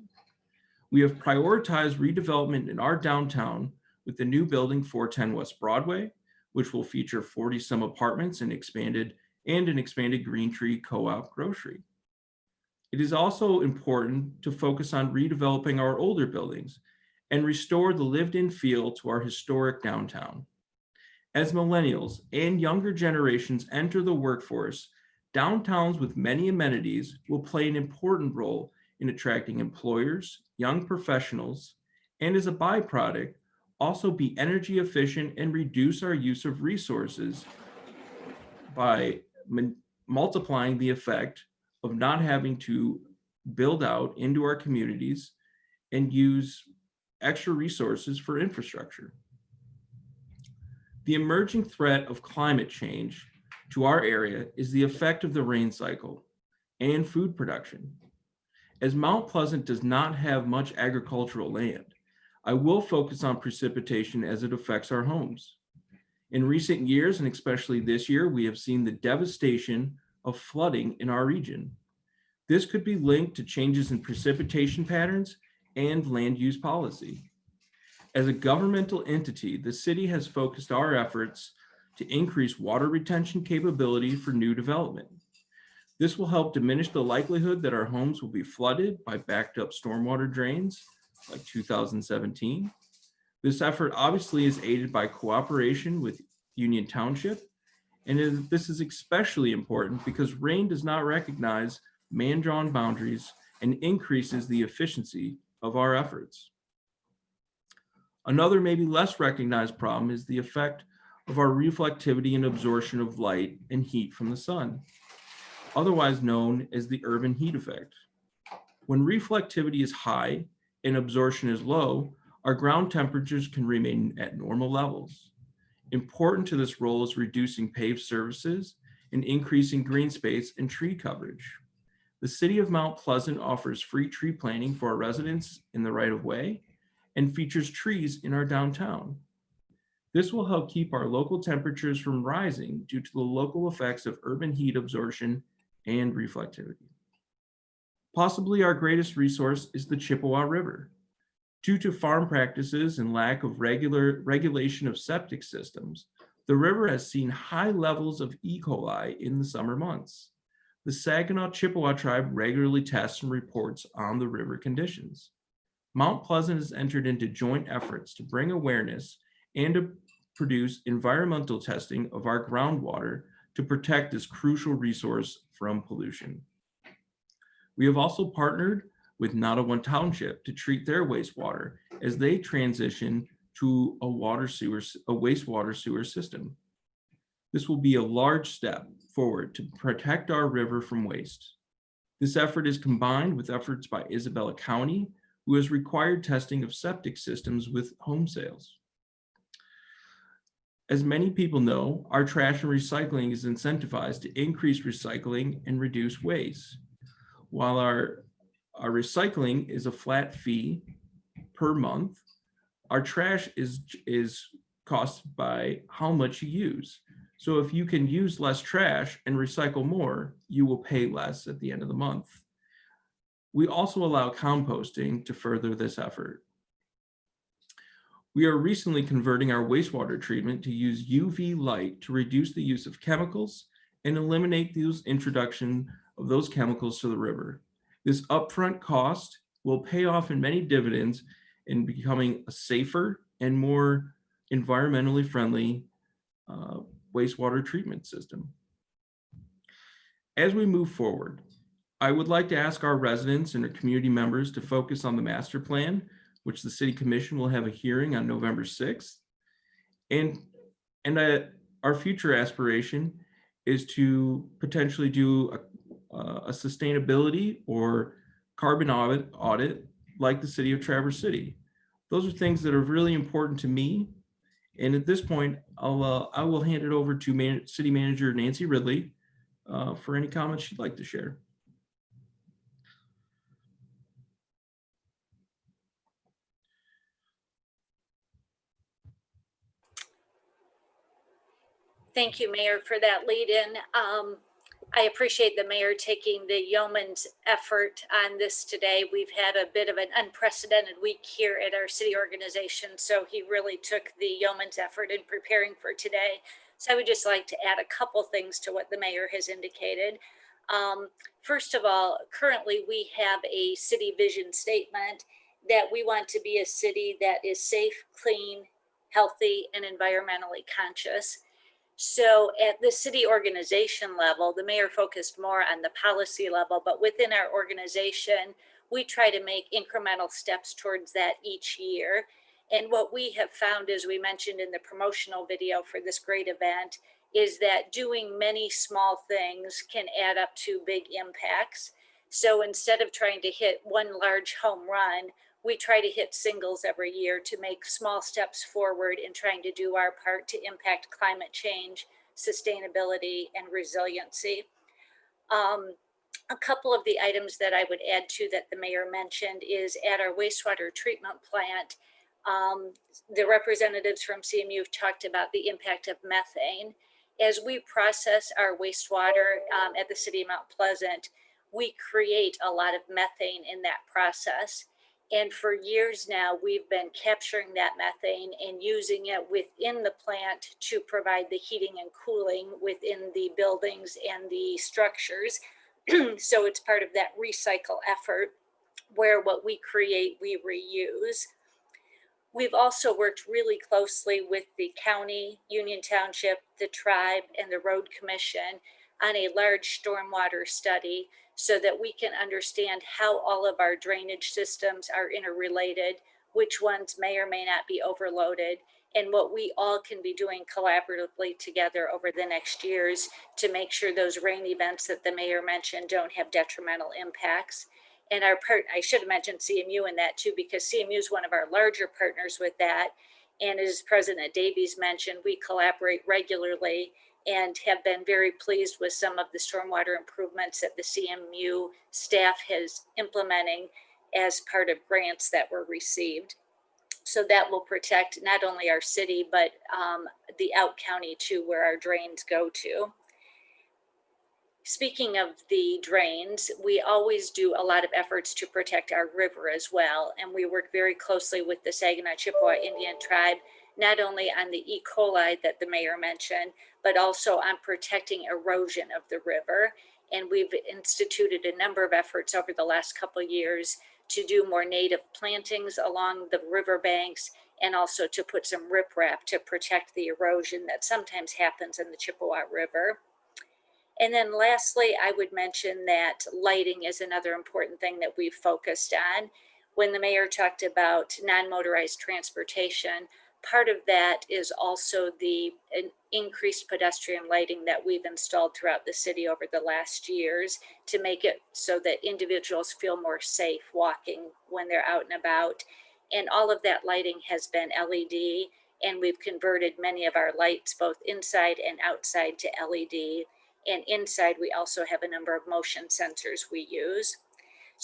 We have prioritized redevelopment in our downtown with the new building 410 West Broadway, which will feature 40-some apartments and an expanded Green Tree Co-op grocery. It is also important to focus on redeveloping our older buildings and restore the lived-in feel to our historic downtown. As millennials and younger generations enter the workforce, downtowns with many amenities will play an important role in attracting employers, young professionals, and as a byproduct, also be energy efficient and reduce our use of resources by multiplying the effect of not having to build out into our communities and use extra resources for infrastructure. The emerging threat of climate change to our area is the effect of the rain cycle and food production. As Mount Pleasant does not have much agricultural land, I will focus on precipitation as it affects our homes. In recent years, and especially this year, we have seen the devastation of flooding in our region. This could be linked to changes in precipitation patterns and land use policy. As a governmental entity, the city has focused our efforts to increase water retention capability for new development. This will help diminish the likelihood that our homes will be flooded by backed up stormwater drains like 2017. This effort obviously is aided by cooperation with Union Township, and this is especially important because rain does not recognize man-drawn boundaries and increases the efficiency of our efforts. Another maybe less recognized problem is the effect of our reflectivity and absorption of light and heat from the sun, otherwise known as the urban heat effect. When reflectivity is high and absorption is low, our ground temperatures can remain at normal levels. Important to this role is reducing paved surfaces and increasing green space and tree coverage. The city of Mount Pleasant offers free tree planting for our residents in the right-of-way and features trees in our downtown. This will help keep our local temperatures from rising due to the local effects of urban heat absorption and reflectivity. Possibly our greatest resource is the Chippewa River. Due to farm practices and lack of regulation of septic systems, the river has seen high levels of E. coli in the summer months. The Saginaw Chippewa tribe regularly tests and reports on the river conditions. Mount Pleasant has entered into joint efforts to bring awareness and to produce environmental testing of our groundwater to protect this crucial resource from pollution. We have also partnered with Nottawa Township to treat their wastewater as they transition to a wastewater sewer system. This will be a large step forward to protect our river from waste. This effort is combined with efforts by Isabella County, who has required testing of septic systems with home sales. As many people know, our trash and recycling is incentivized to increase recycling and reduce waste. While our Our recycling is a flat fee per month. Our trash is cost by how much you use. So if you can use less trash and recycle more, you will pay less at the end of the month. We also allow composting to further this effort. We are recently converting our wastewater treatment to use UV light to reduce the use of chemicals and eliminate the introduction of those chemicals to the river. This upfront cost will pay off in many dividends in becoming a safer and more environmentally friendly wastewater treatment system. As we move forward, I would like to ask our residents and our community members to focus on the master plan, which the City Commission will have a hearing on November 6th. And our future aspiration is to potentially do a sustainability or carbon audit like the City of Traverse City. Those are things that are really important to me. And at this point, I will hand it over to City Manager Nancy Ridley for any comments she'd like to share. Thank you, Mayor, for that lead-in. I appreciate the mayor taking the yeoman's effort on this today. We've had a bit of an unprecedented week here at our city organization, so he really took the yeoman's effort in preparing for today. So I would just like to add a couple things to what the mayor has indicated. First of all, currently we have a city vision statement that we want to be a city that is safe, clean, healthy, and environmentally conscious. So at the city organization level, the mayor focused more on the policy level, but within our organization, we try to make incremental steps towards that each year. And what we have found, as we mentioned in the promotional video for this great event, is that doing many small things can add up to big impacts. So instead of trying to hit one large home run, we try to hit singles every year to make small steps forward in trying to do our part to impact climate change, sustainability, and resiliency. A couple of the items that I would add to that the mayor mentioned is at our wastewater treatment plant, the representatives from CMU talked about the impact of methane. As we process our wastewater at the city of Mount Pleasant, we create a lot of methane in that process. And for years now, we've been capturing that methane and using it within the plant to provide the heating and cooling within the buildings and the structures. So it's part of that recycle effort where what we create, we reuse. We've also worked really closely with the county, Union Township, the tribe, and the road commission on a large stormwater study so that we can understand how all of our drainage systems are interrelated, which ones may or may not be overloaded, and what we all can be doing collaboratively together over the next years to make sure those rain events that the mayor mentioned don't have detrimental impacts. And I should have mentioned CMU in that too, because CMU is one of our larger partners with that. And as President Davies mentioned, we collaborate regularly and have been very pleased with some of the stormwater improvements that the CMU staff has implementing as part of grants that were received. So that will protect not only our city, but the out county too, where our drains go to. Speaking of the drains, we always do a lot of efforts to protect our river as well. And we work very closely with the Saginaw Chippewa Indian tribe, not only on the E. coli that the mayor mentioned, but also on protecting erosion of the river. And we've instituted a number of efforts over the last couple of years to do more native plantings along the riverbanks and also to put some riprap to protect the erosion that sometimes happens in the Chippewa River. And then lastly, I would mention that lighting is another important thing that we've focused on. When the mayor talked about non-motorized transportation, part of that is also the increased pedestrian lighting that we've installed throughout the city over the last years to make it so that individuals feel more safe walking when they're out and about. And all of that lighting has been LED, and we've converted many of our lights both inside and outside to LED. And inside, we also have a number of motion sensors we use.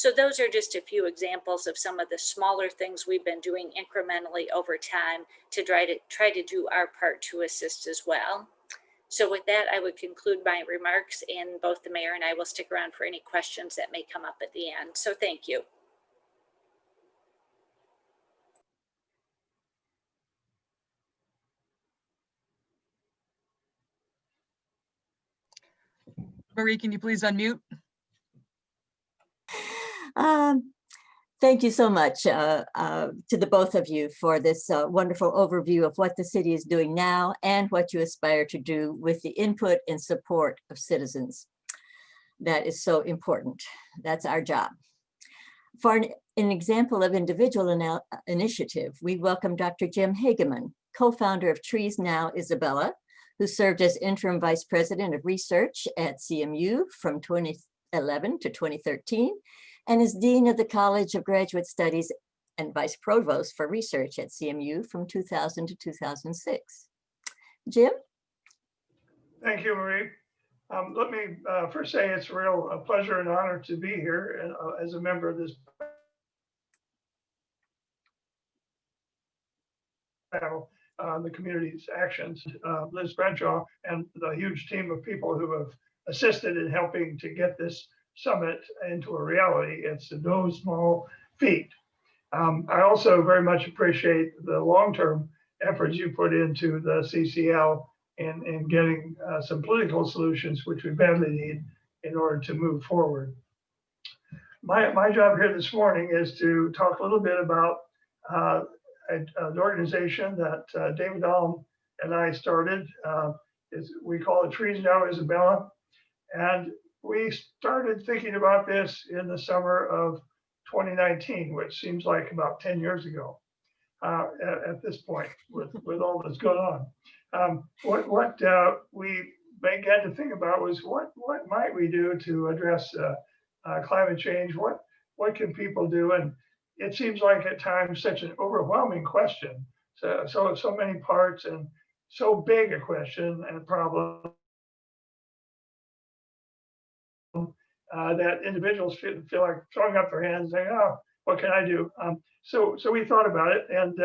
So those are just a few examples of some of the smaller things we've been doing incrementally over time to try to do our part to assist as well. So with that, I would conclude my remarks, and both the mayor and I will stick around for any questions that may come up at the end. So thank you. Marie, can you please unmute? Thank you so much to the both of you for this wonderful overview of what the city is doing now and what you aspire to do with the input and support of citizens. That is so important. That's our job. For an example of individual initiative, we welcome Dr. Jim Hageman, co-founder of Trees Now Isabella, who served as interim vice president of research at CMU from 2011 to 2013, and is dean of the College of Graduate Studies and vice provost for research at CMU from 2000 to 2006. Jim? Thank you, Marie. Let me first say it's a real pleasure and honor to be here as a member of this panel on the community's actions. Liz Bradshaw and the huge team of people who have assisted in helping to get this summit into a reality. It's no small feat. I also very much appreciate the long-term efforts you put into the CCL in getting some political solutions, which we badly need in order to move forward. My job here this morning is to talk a little bit about an organization that David Allen and I started. We call it Trees Now Isabella. And we started thinking about this in the summer of 2019, which seems like about 10 years ago at this point with all that's going on. What we began to think about was what might we do to address climate change? What can people do? And it seems like at times such an overwhelming question. So many parts and so big a question and problem that individuals feel like throwing up their hands and saying, oh, what can I do? So we thought about it. And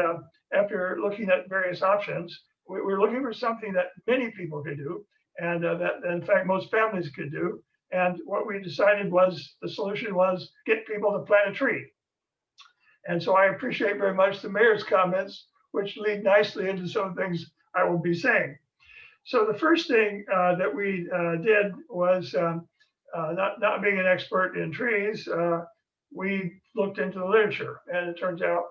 after looking at various options, we were looking for something that many people could do and that in fact most families could do. And what we decided was the solution was get people to plant a tree. And so I appreciate very much the mayor's comments, which lead nicely into some of the things I will be saying. So the first thing that we did was not being an expert in trees, we looked into the literature, and it turns out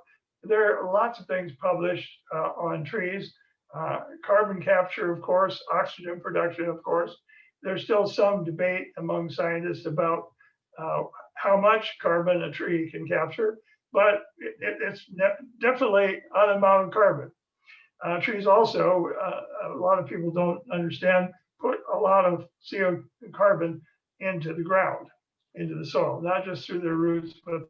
there are lots of things published on trees. Carbon capture, of course, oxygen production, of course. There's still some debate among scientists about how much carbon a tree can capture, but it's definitely an amount of carbon. Trees also, a lot of people don't understand, put a lot of CO carbon into the ground, into the soil, not just through their roots, but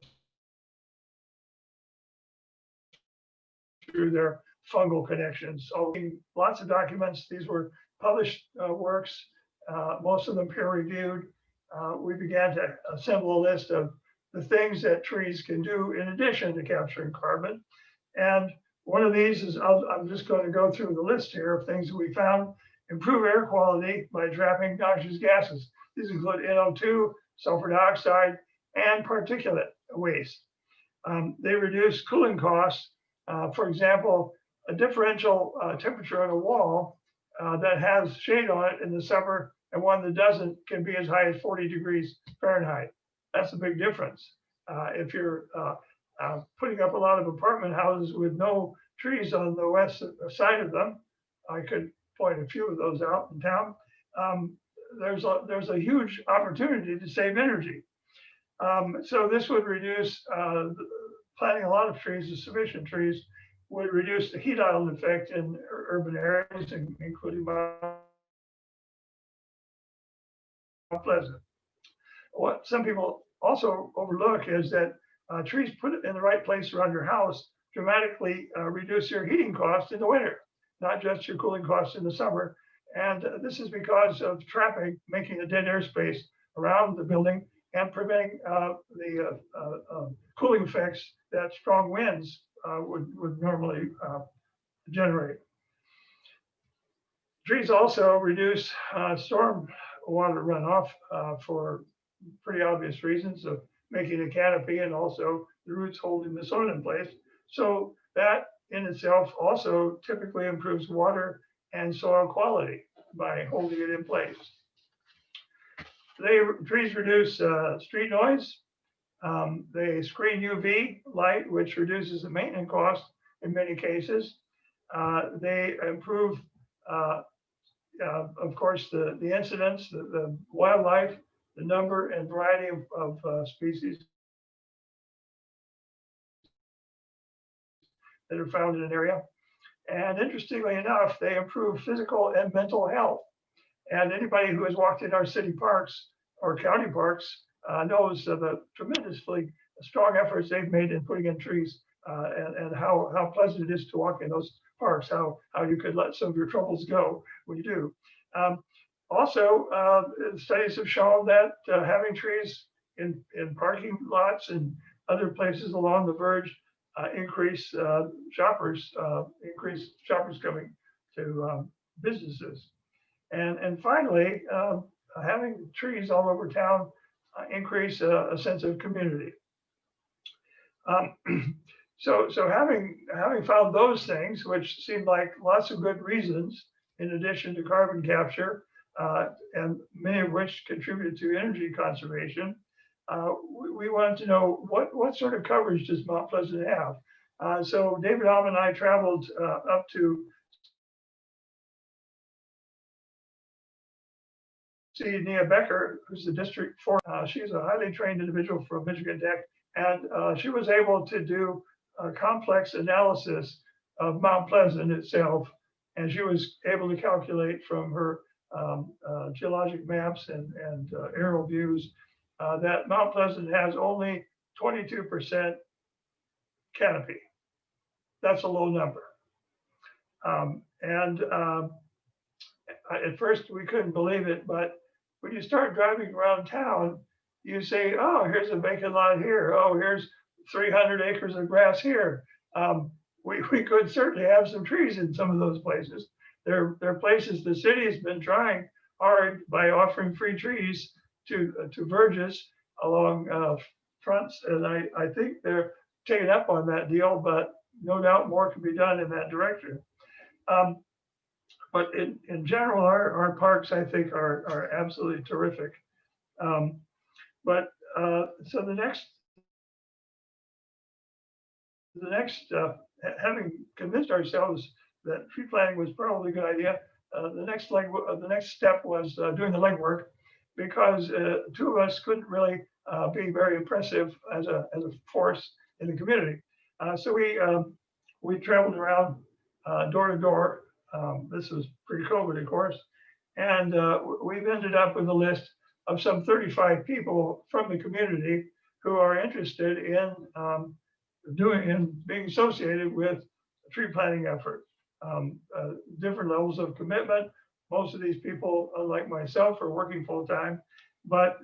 through their fungal connections. So lots of documents. These were published works, most of them peer-reviewed. We began to assemble a list of the things that trees can do in addition to capturing carbon. And one of these is, I'm just going to go through the list here of things that we found. Improve air quality by trapping noxious gases. These include NO2, sulfur dioxide, and particulate waste. They reduce cooling costs. For example, a differential temperature on a wall that has shade on it in the summer and one that doesn't can be as high as 40 degrees Fahrenheit. That's a big difference. If you're putting up a lot of apartment houses with no trees on the west side of them, I could point a few of those out in town. There's a huge opportunity to save energy. So this would reduce planting a lot of trees, sufficient trees, would reduce the heat island effect in urban areas, including Mount Pleasant. What some people also overlook is that trees put in the right place around your house dramatically reduce your heating costs in the winter, not just your cooling costs in the summer. And this is because of trapping, making a dead air space around the building and preventing the cooling effects that strong winds would normally generate. Trees also reduce storm water runoff for pretty obvious reasons of making a canopy and also the roots holding the soil in place. So that in itself also typically improves water and soil quality by holding it in place. Trees reduce street noise. They screen UV light, which reduces the maintenance cost in many cases. They improve, of course, the incidents, the wildlife, the number and variety of species that are found in an area. And interestingly enough, they improve physical and mental health. And anybody who has walked in our city parks or county parks knows the tremendously strong efforts they've made in putting in trees and how pleasant it is to walk in those parks, how you could let some of your troubles go when you do. Also, studies have shown that having trees in parking lots and other places along the verge increase shoppers coming to businesses. And finally, having trees all over town increase a sense of community. So having found those things, which seemed like lots of good reasons, in addition to carbon capture, and many of which contribute to energy conservation, we wanted to know what sort of coverage does Mount Pleasant have? So David Hoffman and I traveled up to see Nia Becker, who's the district for. She's a highly trained individual from Michigan Tech, and she was able to do a complex analysis of Mount Pleasant itself, and she was able to calculate from her geologic maps and aerial views that Mount Pleasant has only 22% canopy. That's a low number. At first we couldn't believe it, but when you start driving around town, you say, oh, here's a vacant lot here. Oh, here's 300 acres of grass here. We could certainly have some trees in some of those places. There are places the city has been trying hard by offering free trees to verges along fronts, and I think they're taking up on that deal, but no doubt more can be done in that direction. But in general, our parks, I think, are absolutely terrific. So the next, having convinced ourselves that tree planting was probably a good idea, the next step was doing the legwork, because two of us couldn't really be very impressive as a force in the community. So we traveled around door to door. This was pre-COVID, of course, and we've ended up with a list of some 35 people from the community who are interested in being associated with a tree planting effort. Different levels of commitment. Most of these people, like myself, are working full time, but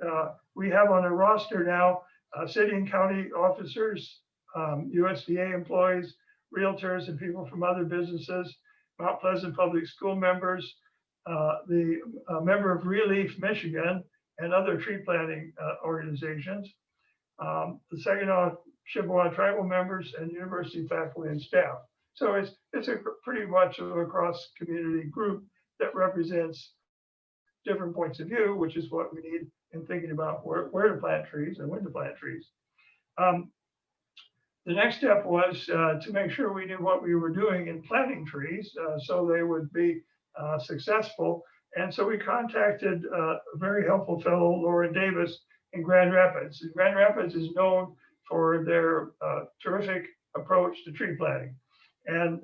we have on a roster now city and county officers, USDA employees, realtors, and people from other businesses, Mount Pleasant Public School members, the member of Relief Michigan, and other tree planting organizations, the Saginaw Chippewa tribal members, and university faculty and staff. So it's a pretty much of a cross community group that represents different points of view, which is what we need in thinking about where to plant trees and when to plant trees. The next step was to make sure we knew what we were doing in planting trees so they would be successful. And so we contacted a very helpful fellow, Lauren Davis, in Grand Rapids. And Grand Rapids is known for their terrific approach to tree planting. And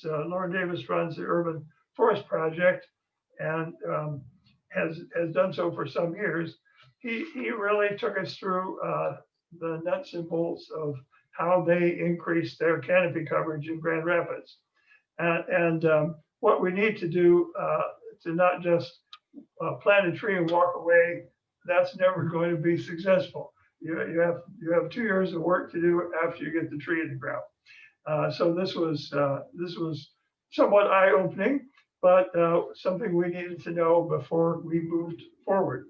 Lauren Davis runs the Urban Forest Project and has done so for some years. He really took us through the nuts and bolts of how they increase their canopy coverage in Grand Rapids. And what we need to do to not just plant a tree and walk away that's never going to be successful. You have 2 years of work to do after you get the tree in the ground. So this was somewhat eye-opening, but something we needed to know before we moved forward.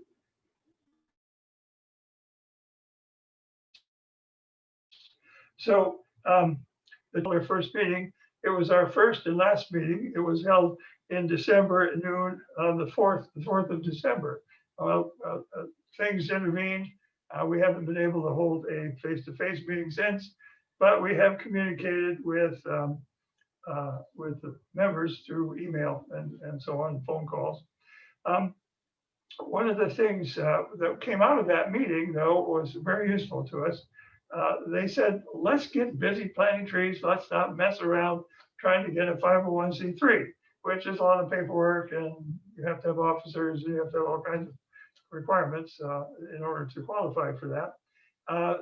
So our first meeting, it was our first and last meeting. It was held in December at noon on the 4th of December. Things intervened. We haven't been able to hold a face-to-face meeting since, but we have communicated with the members through email and so on, phone calls. One of the things that came out of that meeting, though, was very useful to us. They said, let's get busy planting trees. Let's not mess around trying to get a 501c3, which is a lot of paperwork, and you have to have officers, and you have to have all kinds of requirements in order to qualify for that.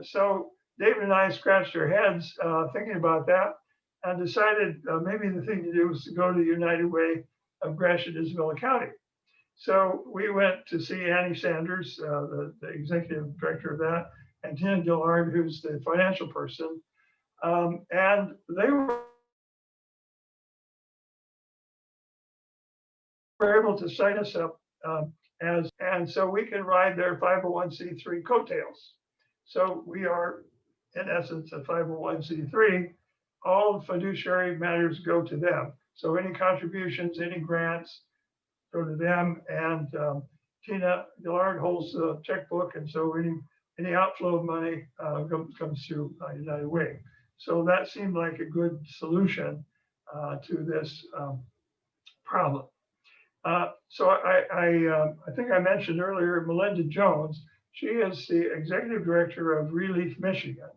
So David and I scratched our heads thinking about that and decided maybe the thing to do was to go to the United Way of Gratiot Isabella County. So we went to see Annie Sanders, the executive director of that, and Tina Gillard, who's the financial person. And they were able to sign us up and so we can ride their 501c3 coattails. So we are, in essence, a 501c3. All fiduciary matters go to them. So any contributions, any grants go to them. And Tina Gillard holds the checkbook, and so any outflow of money comes through United Way. So that seemed like a good solution to this problem. So I think I mentioned earlier Melinda Jones. She is the executive director of Relief Michigan.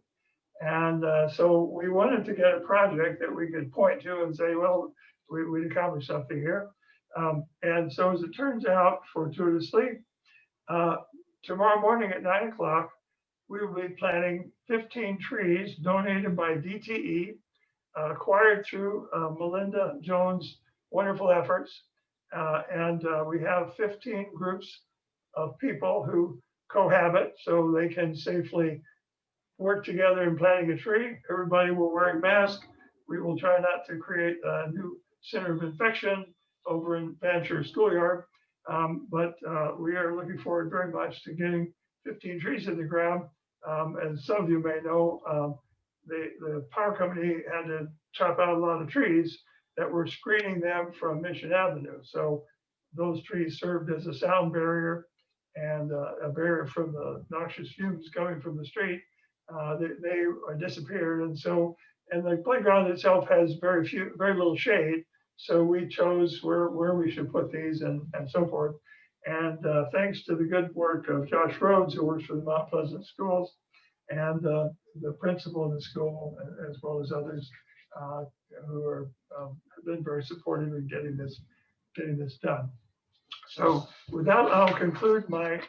And so we wanted to get a project that we could point to and say, well, we accomplished something here. And so as it turns out, fortuitously, tomorrow morning at 9 o'clock, we will be planting 15 trees donated by DTE, acquired through Melinda Jones' wonderful efforts. And we have 15 groups of people who cohabit so they can safely work together in planting a tree. Everybody will wear a mask. We will try not to create a new center of infection over in Bancher Schoolyard. But we are looking forward very much to getting 15 trees in the ground. As some of you may know, the power company had to chop out a lot of trees that were screening them from Mission Avenue. So those trees served as a sound barrier and a barrier from the noxious fumes coming from the street. They disappeared. And so, and the playground itself has very little shade. So we chose where we should put these and so forth. And thanks to the good work of Josh Rhodes, who works for the Mount Pleasant Schools, and the principal of the school, as well as others who have been very supportive in getting this done. So with that, I'll conclude my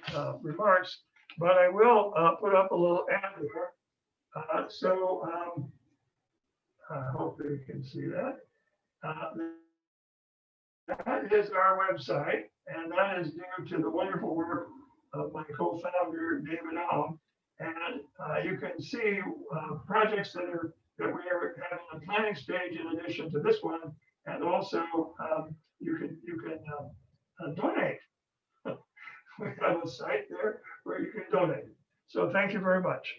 remarks, but I will put up a little ad there. I hope you can see that. That is our website, and that is due to the wonderful work of my co-founder, David Alm. And you can see projects that we are having a planning stage in addition to this one, and also you can donate. We have a site there where you can donate. So thank you very much.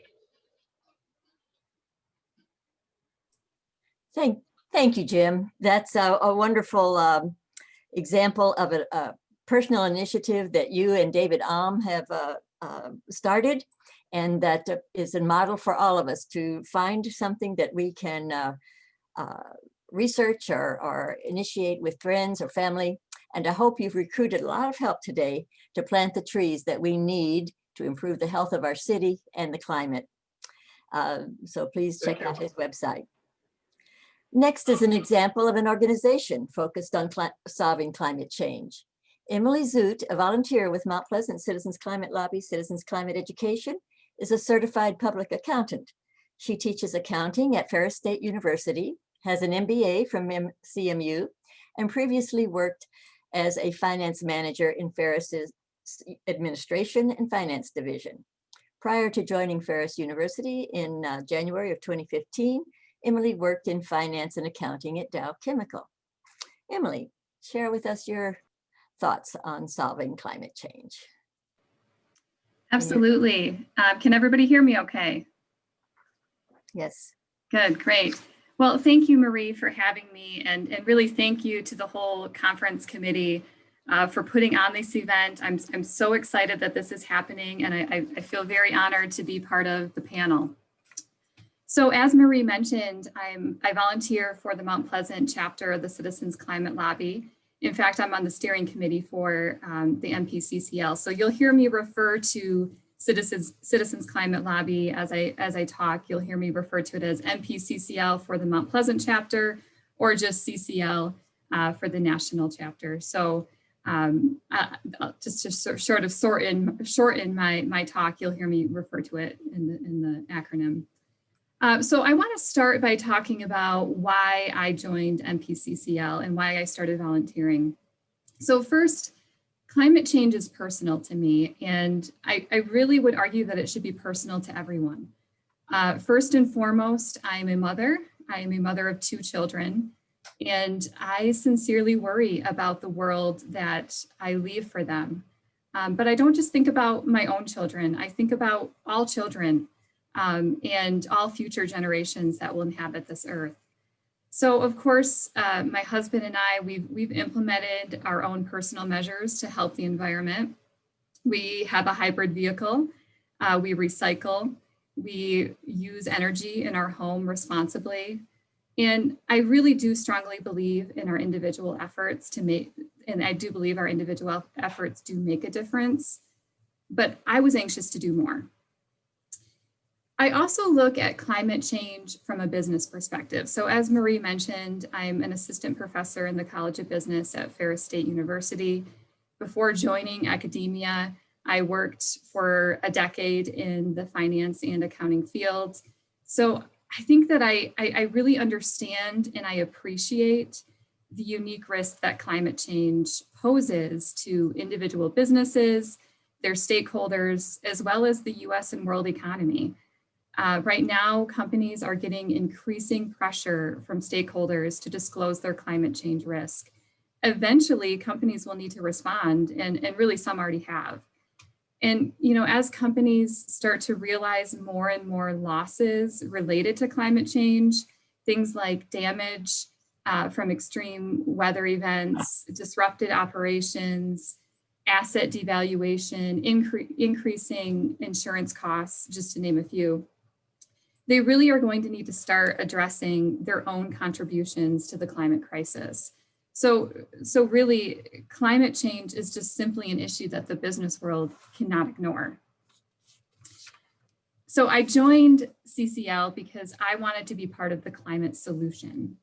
Thank you, Jim. That's a wonderful example of a personal initiative that you and David Alm have started, and that is a model for all of us to find something that we can research or initiate with friends or family. And I hope you've recruited a lot of help today to plant the trees that we need to improve the health of our city and the climate. So please check out his website. Next is an example of an organization focused on solving climate change. Emily Zoot, a volunteer with Mount Pleasant Citizens Climate Lobby, Citizens Climate Education, is a certified public accountant. She teaches accounting at Ferris State University, has an MBA from CMU, and previously worked as a finance manager in Ferris's Administration and Finance Division. Prior to joining Ferris University in January of 2015, Emily worked in finance and accounting at Dow Chemical. Emily, share with us your thoughts on solving climate change. Absolutely. Can everybody hear me okay? Yes. Good, great. Well, thank you, Marie, for having me, and really thank you to the whole conference committee for putting on this event. I'm so excited that this is happening, and I feel very honored to be part of the panel. So as Marie mentioned, I volunteer for the Mount Pleasant chapter of the Citizens Climate Lobby. In fact, I'm on the steering committee for the MPCCL. So you'll hear me refer to Citizens Climate Lobby as I talk. You'll hear me refer to it as MPCCL for the Mount Pleasant chapter, or just CCL for the national chapter. So just to sort of shorten my talk, you'll hear me refer to it in the acronym. So I want to start by talking about why I joined MPCCL and why I started volunteering. So first, climate change is personal to me, and I really would argue that it should be personal to everyone. First and foremost, I am a mother. I am a mother of 2 children, and I sincerely worry about the world that I leave for them. But I don't just think about my own children. I think about all children and all future generations that will inhabit this earth. So of course, my husband and I, we've implemented our own personal measures to help the environment. We have a hybrid vehicle, we recycle, we use energy in our home responsibly. And I really do strongly believe in our individual efforts and I do believe our individual efforts do make a difference, but I was anxious to do more. I also look at climate change from a business perspective. So as Marie mentioned, I'm an assistant professor in the College of Business at Ferris State University. Before joining academia, I worked for a decade in the finance and accounting field. So I think that I really understand and I appreciate the unique risk that climate change poses to individual businesses, their stakeholders, as well as the US and world economy. Right now, companies are getting increasing pressure from stakeholders to disclose their climate change risk. Eventually, companies will need to respond, and really some already have. And as companies start to realize more and more losses related to climate change, things like damage from extreme weather events, disrupted operations, asset devaluation, increasing insurance costs, just to name a few, they really are going to need to start addressing their own contributions to the climate crisis. So really, climate change is just simply an issue that the business world cannot ignore. So I joined CCL because I wanted to be part of the climate solution.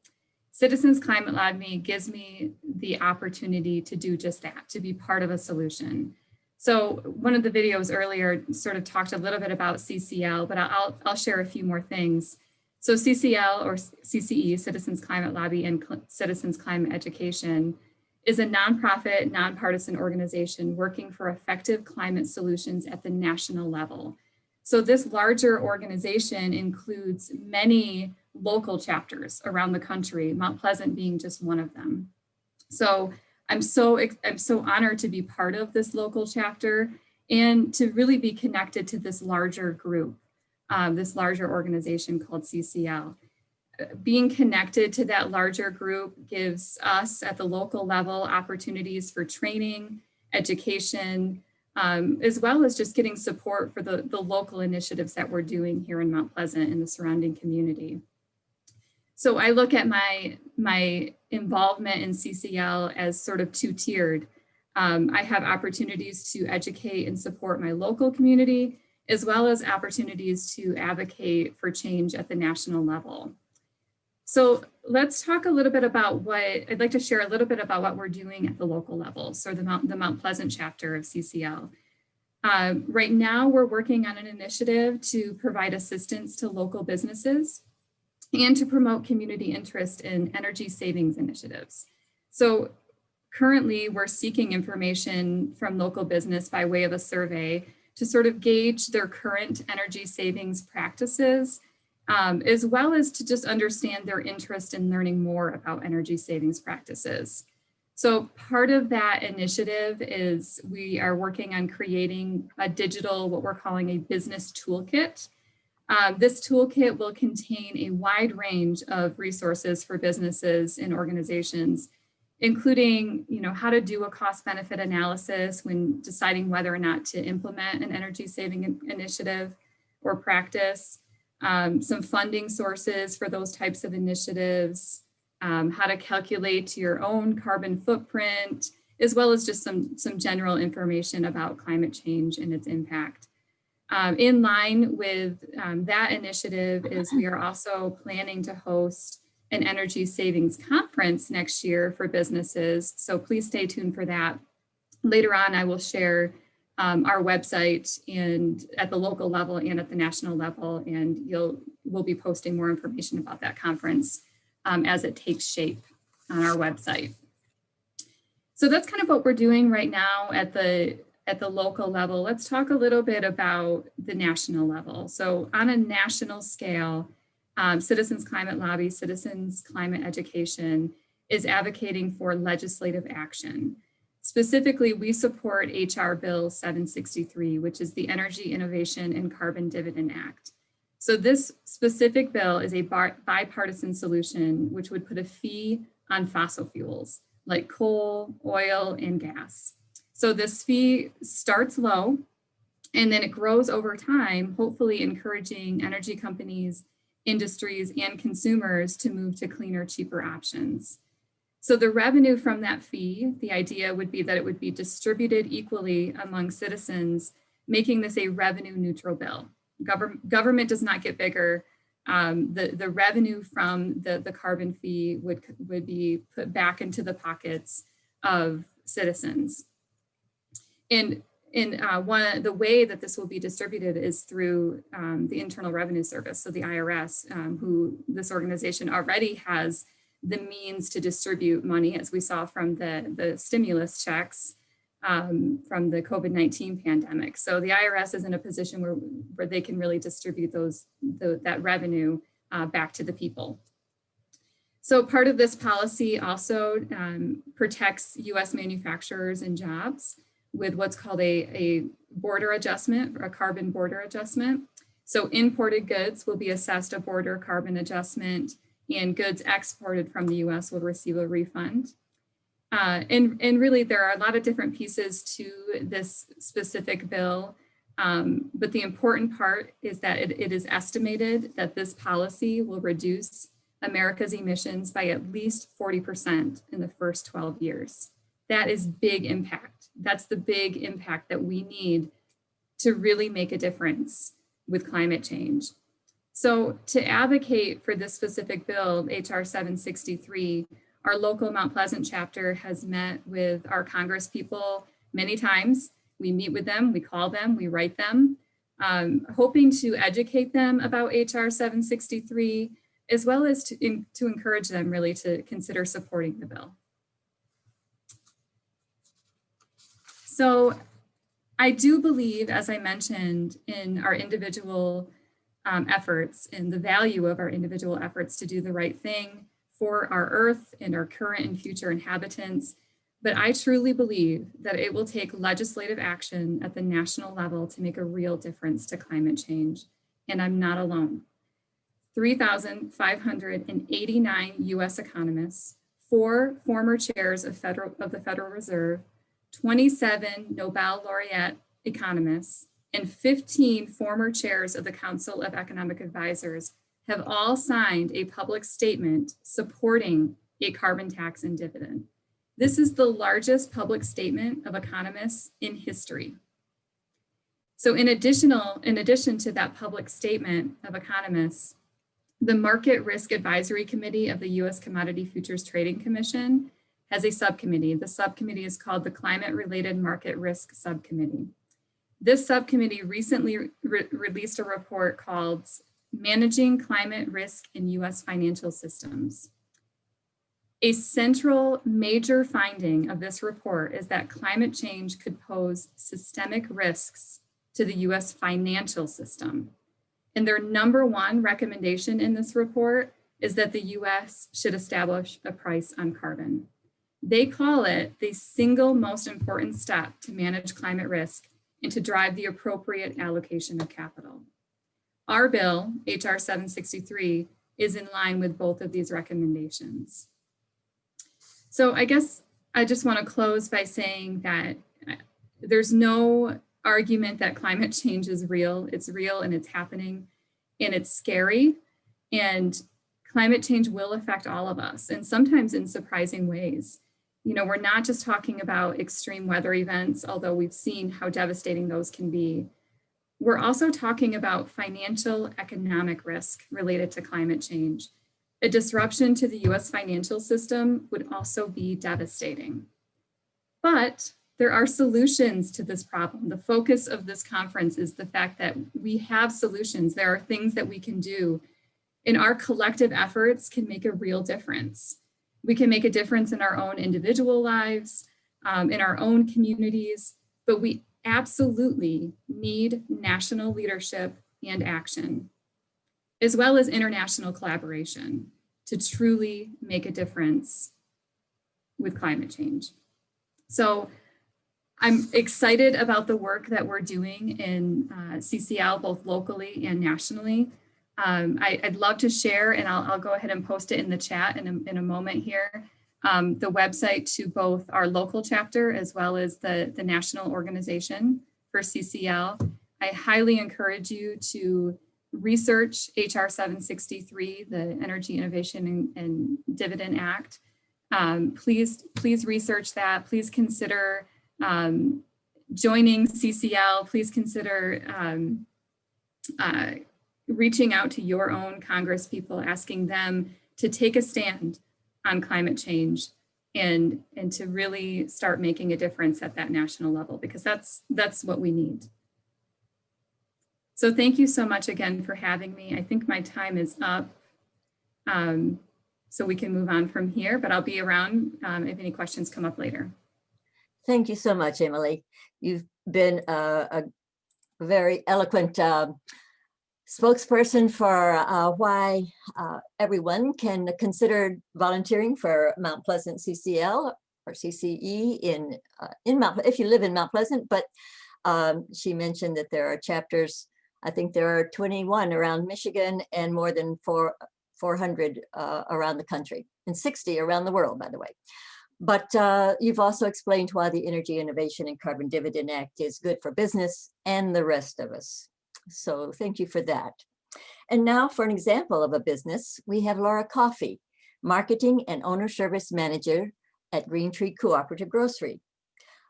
Citizens Climate Lobby gives me the opportunity to do just that, to be part of a solution. So one of the videos earlier sort of talked a little bit about CCL, but I'll share a few more things. So CCL, or CCE, Citizens Climate Lobby and Citizens Climate Education, is a nonprofit, nonpartisan organization working for effective climate solutions at the national level. So this larger organization includes many local chapters around the country, Mount Pleasant being just one of them. So I'm so honored to be part of this local chapter and to really be connected to this larger group, this larger organization called CCL. Being connected to that larger group gives us at the local level opportunities for training, education, as well as just getting support for the local initiatives that we're doing here in Mount Pleasant and the surrounding community. So I look at my involvement in CCL as sort of 2-tiered. I have opportunities to educate and support my local community, as well as opportunities to advocate for change at the national level. So let's talk a little bit about I'd like to share a little bit about what we're doing at the local level, so the Mount Pleasant chapter of CCL. Right now, we're working on an initiative to provide assistance to local businesses and to promote community interest in energy savings initiatives. So Currently, we're seeking information from local business by way of a survey to sort of gauge their current energy savings practices, as well as to just understand their interest in learning more about energy savings practices. So part of that initiative is we are working on creating a digital, what we're calling a business toolkit. This toolkit will contain a wide range of resources for businesses and organizations, including, how to do a cost-benefit analysis when deciding whether or not to implement an energy saving initiative or practice, some funding sources for those types of initiatives, how to calculate your own carbon footprint, as well as just some general information about climate change and its impact. In line with that initiative is we are also planning to host an energy savings conference next year for businesses. So please stay tuned for that. Later on, I will share our website and at the local level and at the national level, and we'll be posting more information about that conference as it takes shape on our website. So that's kind of what we're doing right now at the local level. Let's talk a little bit about the national level. So on a national scale, Citizens Climate Lobby, Citizens Climate Education is advocating for legislative action. Specifically, we support HR Bill 763, which is the Energy Innovation and Carbon Dividend Act. So this specific bill is a bipartisan solution, which would put a fee on fossil fuels like coal, oil, and gas. So this fee starts low, and then it grows over time, hopefully encouraging energy companies, industries, and consumers to move to cleaner, cheaper options. So the revenue from that fee, the idea would be that it would be distributed equally among citizens, making this a revenue neutral bill. Government does not get bigger. The revenue from the carbon fee would be put back into the pockets of citizens. And the way that this will be distributed is through the Internal Revenue Service, so the IRS, who this organization already has the means to distribute money, as we saw from the stimulus checks from the COVID-19 pandemic. So the IRS is in a position where they can really distribute that revenue back to the people. So part of this policy also protects US manufacturers and jobs with what's called a border adjustment, or a carbon border adjustment. So imported goods will be assessed a border carbon adjustment, and goods exported from the US will receive a refund. And really, there are a lot of different pieces to this specific bill, but the important part is that it is estimated that this policy will reduce America's emissions by at least 40% in the first 12 years. That is big impact. That's the big impact that we need to really make a difference with climate change. So to advocate for this specific bill, HR 763, our local Mount Pleasant chapter has met with our Congress people many times. We meet with them, we call them, we write them, hoping to educate them about HR 763, as well as to encourage them really to consider supporting the bill. So I do believe, as I mentioned, in our individual efforts and the value of our individual efforts to do the right thing for our Earth and our current and future inhabitants. But I truly believe that it will take legislative action at the national level to make a real difference to climate change. And I'm not alone. 3,589 US economists, 4 former chairs of the Federal Reserve, 27 Nobel laureate economists, and 15 former chairs of the Council of Economic Advisors have all signed a public statement supporting a carbon tax and dividend. This is the largest public statement of economists in history. So in addition to that public statement of economists, the Market Risk Advisory Committee of the U.S. Commodity Futures Trading Commission has a subcommittee. The subcommittee is called the Climate-Related Market Risk Subcommittee. This subcommittee recently released a report called Managing Climate Risk in U.S. Financial Systems. A central major finding of this report is that climate change could pose systemic risks to the US financial system. And their number one recommendation in this report is that the US should establish a price on carbon. They call it the single most important step to manage climate risk and to drive the appropriate allocation of capital. Our bill, HR 763, is in line with both of these recommendations. So I guess I just want to close by saying that there's no argument that climate change is real. It's real and it's happening and it's scary. And climate change will affect all of us, and sometimes in surprising ways. You know, we're not just talking about extreme weather events, although we've seen how devastating those can be. We're also talking about financial economic risk related to climate change. A disruption to the US financial system would also be devastating. But there are solutions to this problem. The focus of this conference is the fact that we have solutions. There are things that we can do, and our collective efforts can make a real difference. We can make a difference in our own individual lives, in our own communities, but we absolutely need national leadership and action, as well as international collaboration to truly make a difference with climate change. So I'm excited about the work that we're doing in CCL, both locally and nationally. I'd love to share, and I'll go ahead and post it in the chat in a moment here, the website to both our local chapter as well as the national organization for CCL. I highly encourage you to research HR 763, the Energy Innovation and Dividend Act. Please research that. Please consider joining CCL. Please consider reaching out to your own Congress people, asking them to take a stand on climate change and to really start making a difference at that national level, because that's what we need. So thank you so much again for having me. I think my time is up, so we can move on from here, but I'll be around if any questions come up later. Thank you so much, Emily. You've been a very eloquent spokesperson for why everyone can consider volunteering for Mount Pleasant CCL or CCE in Mount, if you live in Mount Pleasant. But she mentioned that there are chapters. I think there are 21 around Michigan and more than 400 around the country, and 60 around the world, by the way. But you've also explained why the Energy Innovation and Carbon Dividend Act is good for business and the rest of us. So thank you for that. And now for an example of a business, we have Laura Coffey, Marketing and Owner Service Manager at Green Tree Cooperative Grocery.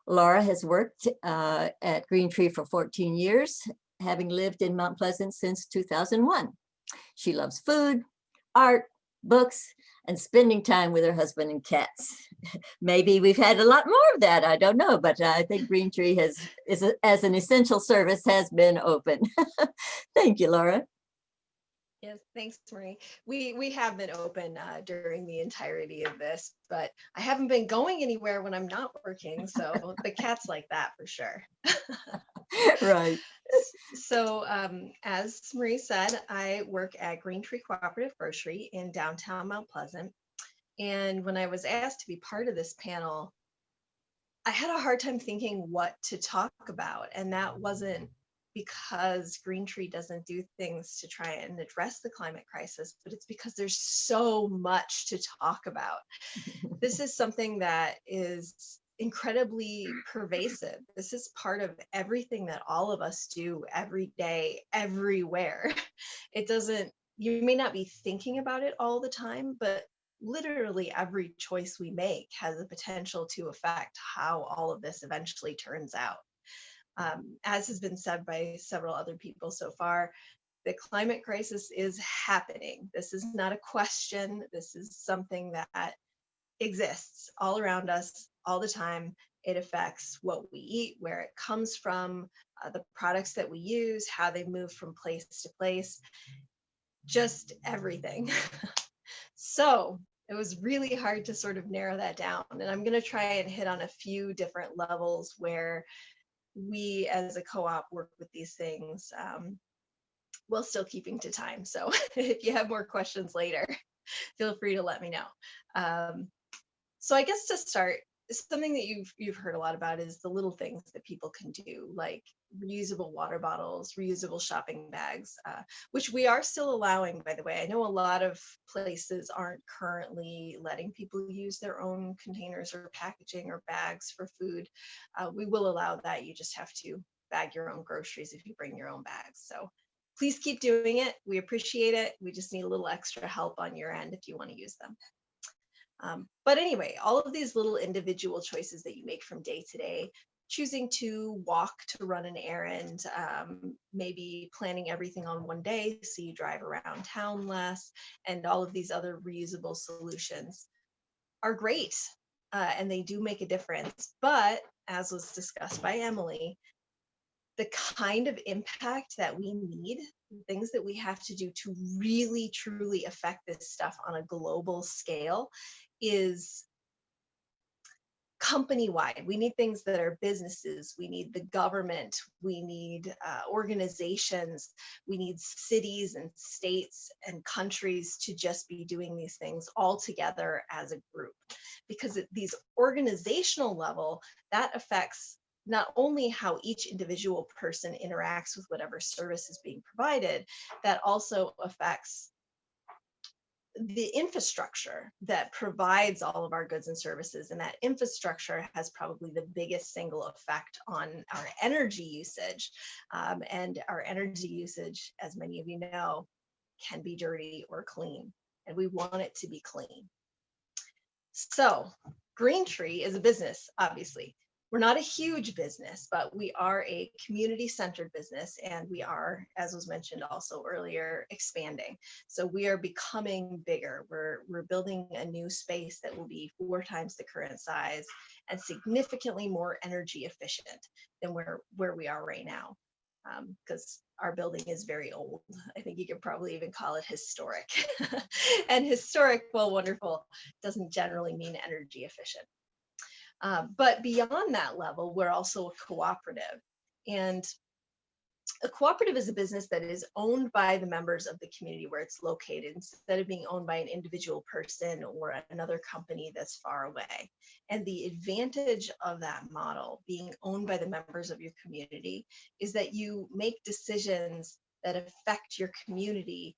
Laura has worked at Green Tree for 14 years, having lived in Mount Pleasant since 2001. She loves food, art, books, and spending time with her husband and cats. Maybe we've had a lot more of that, I don't know, but I think Green Tree as an essential service has been open. Thank you, Laura. Yes, thanks, Marie. We have been open during the entirety of this, but I haven't been going anywhere when I'm not working, so the cats like that for sure. Right. So as Marie said, I work at Green Tree Cooperative Grocery in downtown Mount Pleasant. And when I was asked to be part of this panel, I had a hard time thinking what to talk about. And that wasn't because Green Tree doesn't do things to try and address the climate crisis, but it's because there's so much to talk about. This is something that is incredibly pervasive. This is part of everything that all of us do every day, everywhere. It doesn't, you may not be thinking about it all the time, but literally every choice we make has the potential to affect how all of this eventually turns out. As has been said by several other people so far, the climate crisis is happening. This is not a question. This is something that exists all around us all the time. It affects what we eat, where it comes from, the products that we use, how they move from place to place, just everything. So it was really hard to sort of narrow that down. And I'm going to try and hit on a few different levels where we as a co-op work with these things while still keeping to time. So if you have more questions later, feel free to let me know. So I guess to start, something that you've heard a lot about is the little things that people can do, like reusable water bottles, reusable shopping bags, which we are still allowing, by the way. I know a lot of places aren't currently letting people use their own containers or packaging or bags for food. We will allow that. You just have to bag your own groceries if you bring your own bags. So please keep doing it. We appreciate it. We just need a little extra help on your end if you want to use them. But anyway, all of these little individual choices that you make from day to day, choosing to walk to run an errand, maybe planning everything on one day so you drive around town less, and all of these other reusable solutions are great. And they do make a difference. But as was discussed by Emily, the kind of impact that we need, things that we have to do to really truly affect this stuff on a global scale is company-wide. We need things that are businesses, we need the government, we need organizations, we need cities and states and countries to just be doing these things all together as a group. Because at these organizational level, that affects not only how each individual person interacts with whatever service is being provided, that also affects the infrastructure that provides all of our goods and services. And that infrastructure has probably the biggest single effect on our energy usage. And our energy usage, as many of you know, can be dirty or clean, and we want it to be clean. So Green Tree is a business, obviously. We're not a huge business, but we are a community-centered business, and we are, as was mentioned also earlier, expanding. So we are becoming bigger. We're building a new space that will be 4 times the current size and significantly more energy efficient than where we are right now, because our building is very old. I think you could probably even call it historic. And historic, while wonderful, doesn't generally mean energy efficient. But beyond that level, we're also a cooperative. And a cooperative is a business that is owned by the members of the community where it's located, instead of being owned by an individual person or another company that's far away. And the advantage of that model, being owned by the members of your community, is that you make decisions that affect your community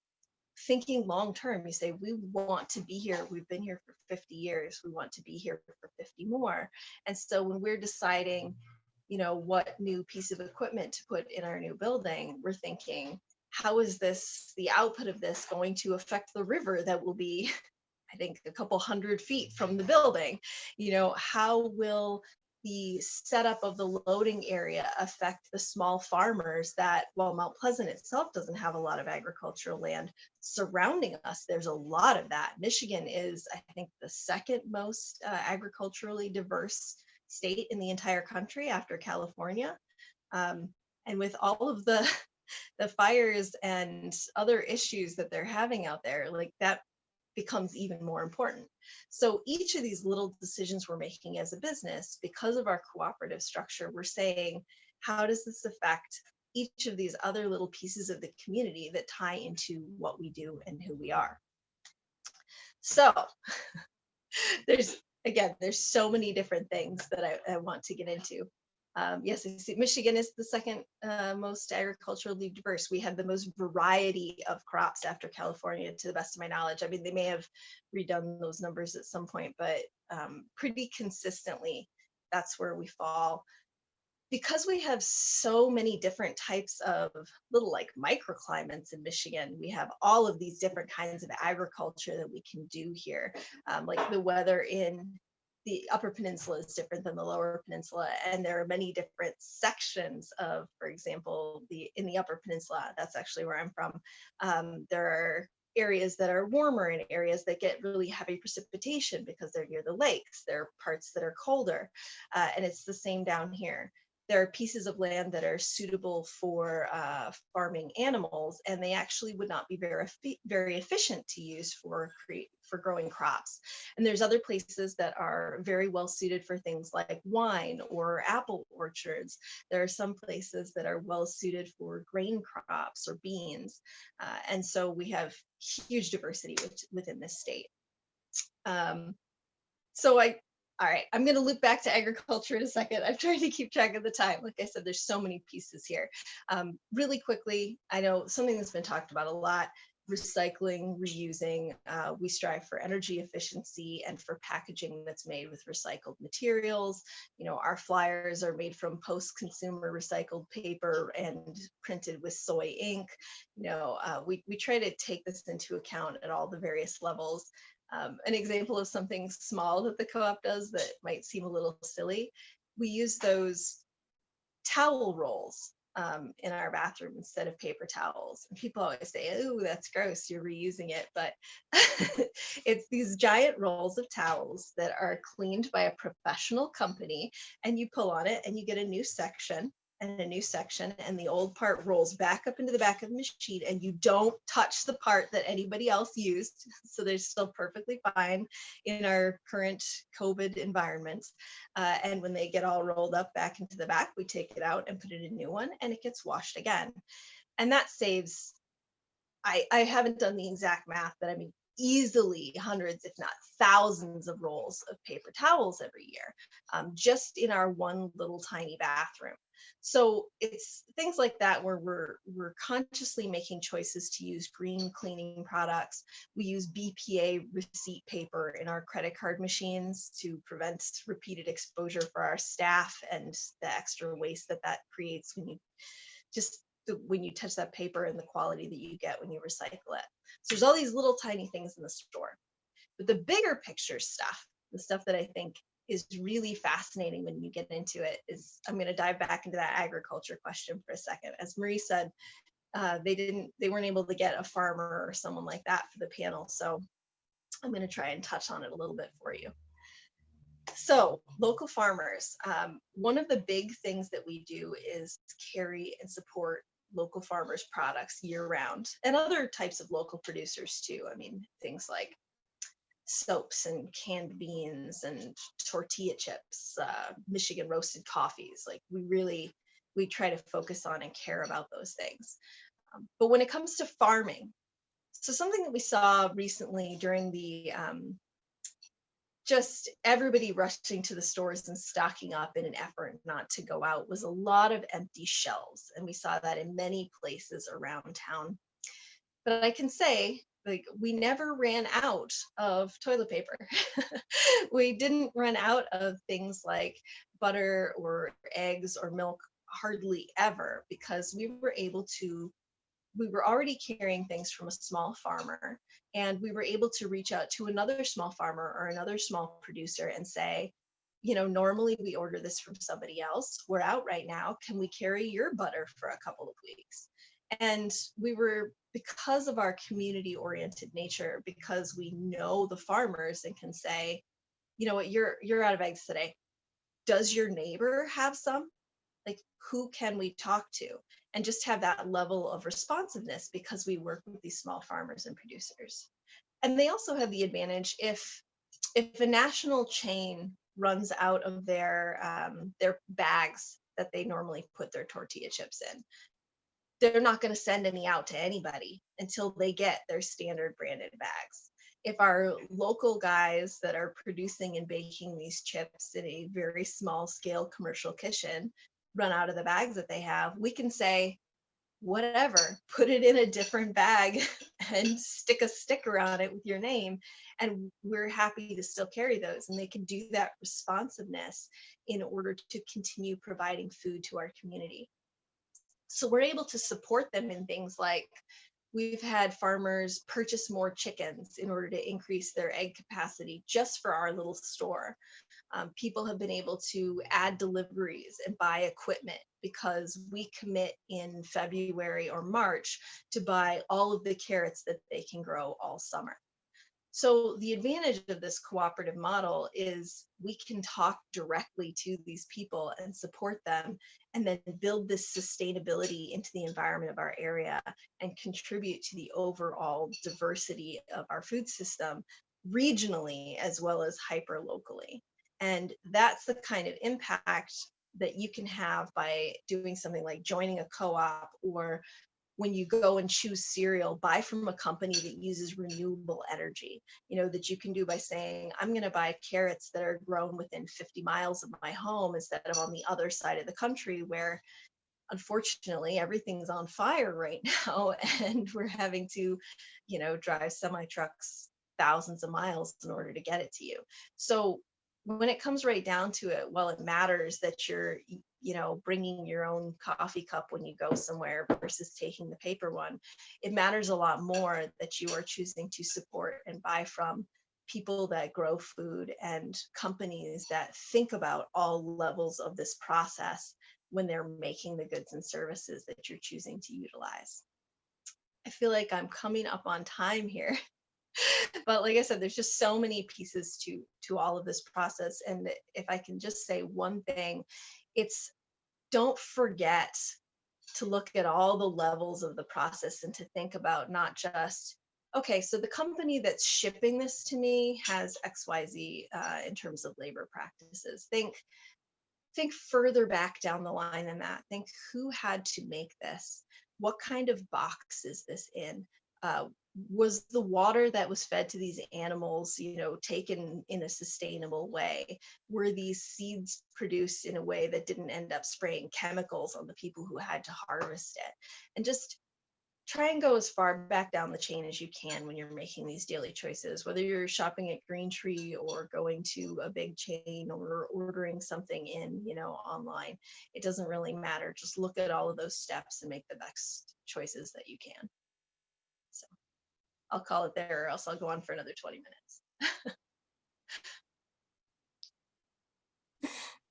thinking long term. You say, we want to be here. We've been here for 50 years. We want to be here for 50 more. And so when we're deciding, you know, what new piece of equipment to put in our new building, we're thinking, how is this, the output of this, going to affect the river that will be, I think, a couple 100 feet from the building? You know, how will the setup of the loading area affect the small farmers that, while Mount Pleasant itself doesn't have a lot of agricultural land surrounding us, there's a lot of that. Michigan is, I think, the second most agriculturally diverse state in the entire country after California. And with all of the fires and other issues that they're having out there, like that becomes even more important. So each of these little decisions we're making as a business, because of our cooperative structure, we're saying, how does this affect each of these other little pieces of the community that tie into what we do and who we are? So there's so many different things that I want to get into. Yes, I see Michigan is the second most agriculturally diverse. We have the most variety of crops after California, to the best of my knowledge. I mean, they may have redone those numbers at some point, but pretty consistently, that's where we fall. Because we have so many different types of little like microclimates in Michigan, we have all of these different kinds of agriculture that we can do here. Like the weather in the Upper Peninsula is different than the Lower Peninsula, and there are many different sections of, for example, in the Upper Peninsula, that's actually where I'm from, there are areas that are warmer and areas that get really heavy precipitation because they're near the lakes. There are parts that are colder, and it's the same down here. there are pieces of land that are suitable for farming animals, and they actually would not be very efficient to use for growing crops. And there's other places that are very well suited for things like wine or apple orchards. There are some places that are well suited for grain crops or beans. And so we have huge diversity within this state. All right, I'm going to loop back to agriculture in a second. I'm trying to keep track of the time. Like I said, there's so many pieces here. Really quickly, I know something that's been talked about a lot, recycling, reusing. We strive for energy efficiency and for packaging that's made with recycled materials. You know, our flyers are made from post-consumer recycled paper and printed with soy ink. You know, we try to take this into account at all the various levels. An example of something small that the co-op does that might seem a little silly, we use those towel rolls in our bathroom instead of paper towels. And people always say, oh, that's gross, you're reusing it. But it's these giant rolls of towels that are cleaned by a professional company, and you pull on it and you get a new section and a new section, and the old part rolls back up into the back of the machine, and you don't touch the part that anybody else used. So they're still perfectly fine in our current COVID environments. And when they get all rolled up back into the back, we take it out and put it in a new one, and it gets washed again. And that saves, I haven't done the exact math, but I mean, easily hundreds, if not thousands of rolls of paper towels every year, just in our one little tiny bathroom. So it's things like that where we're consciously making choices to use green cleaning products. We use BPA receipt paper in our credit card machines to prevent repeated exposure for our staff and the extra waste that creates when you touch that paper and the quality that you get when you recycle it. So there's all these little tiny things in the store. But the bigger picture stuff, the stuff that I think is really fascinating when you get into it, is I'm going to dive back into that agriculture question for a second. As Marie said, they weren't able to get a farmer or someone like that for the panel. So I'm going to try and touch on it a little bit for you. So local farmers, one of the big things that we do is carry and support local farmers products year round, and other types of local producers too. I mean, things like soaps and canned beans and tortilla chips, Michigan roasted coffees. Like we try to focus on and care about those things. But when it comes to farming, so something that we saw recently during the just everybody rushing to the stores and stocking up in an effort not to go out was a lot of empty shelves. And we saw that in many places around town. But I can say, like, we never ran out of toilet paper. We didn't run out of things like butter or eggs or milk, hardly ever, because we were already carrying things from a small farmer, and we were able to reach out to another small farmer or another small producer and say, you know, normally we order this from somebody else. We're out right now. Can we carry your butter for a couple of weeks? And we were, because of our community oriented nature, because we know the farmers and can say, you know what, you're out of eggs today. Does your neighbor have some? Like, who can we talk to? And just have that level of responsiveness because we work with these small farmers and producers. And they also have the advantage if a national chain runs out of their bags that they normally put their tortilla chips in, they're not going to send any out to anybody until they get their standard branded bags. If our local guys that are producing and baking these chips in a very small scale commercial kitchen run out of the bags that they have, we can say, whatever, put it in a different bag and stick a sticker on it with your name, and we're happy to still carry those. And they can do that responsiveness in order to continue providing food to our community. So we're able to support them in things like, we've had farmers purchase more chickens in order to increase their egg capacity just for our little store. People have been able to add deliveries and buy equipment because we commit in February or March to buy all of the carrots that they can grow all summer. So the advantage of this cooperative model is we can talk directly to these people and support them, and then build this sustainability into the environment of our area and contribute to the overall diversity of our food system regionally as well as hyper locally. And that's the kind of impact that you can have by doing something like joining a co-op, or when you go and choose cereal, buy from a company that uses renewable energy, that you can do by saying, I'm going to buy carrots that are grown within 50 miles of my home instead of on the other side of the country where unfortunately everything's on fire right now and we're having to, drive semi trucks thousands of miles in order to get it to you. So when it comes right down to it, well, it matters that you're, bringing your own coffee cup when you go somewhere versus taking the paper one. It matters a lot more that you are choosing to support and buy from people that grow food and companies that think about all levels of this process when they're making the goods and services that you're choosing to utilize. I feel like I'm coming up on time here. But like I said, there's just so many pieces to all of this process. And if I can just say one thing, it's don't forget to look at all the levels of the process and to think about not just, okay, so the company that's shipping this to me has XYZ in terms of labor practices. Think further back down the line than that. Think who had to make this? What kind of box is this in? Was the water that was fed to these animals, taken in a sustainable way? Were these seeds produced in a way that didn't end up spraying chemicals on the people who had to harvest it? And just try and go as far back down the chain as you can when you're making these daily choices, whether you're shopping at Green Tree or going to a big chain or ordering something in, online. It doesn't really matter. Just look at all of those steps and make the best choices that you can. So I'll call it there, or else I'll go on for another 20 minutes.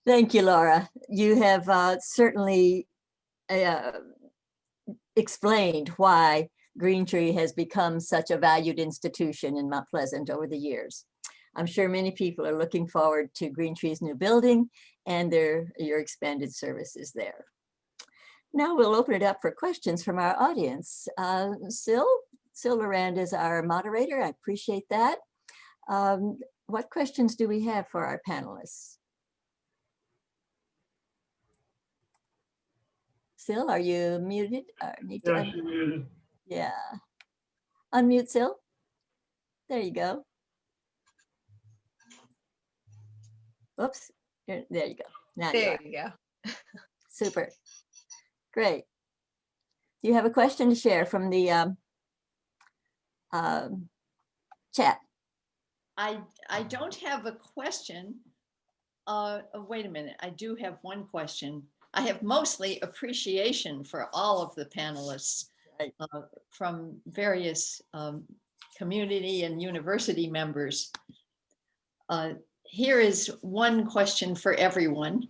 Thank you, Laura. You have certainly explained why Green Tree has become such a valued institution in Mount Pleasant over the years. I'm sure many people are looking forward to Green Tree's new building and your expanded services there. Now we'll open it up for questions from our audience. Sil Lorand is our moderator. I appreciate that. What questions do we have for our panelists? Sil, are you muted? Yeah, she's muted. Yeah. Unmute, Sil. There you go. Oops. There you go. Now there you go. Super. Great. Do you have a question to share from the chat? I don't have a question. Wait a minute. I do have one question. I have mostly appreciation for all of the panelists from various community and university members. Here is one question for everyone.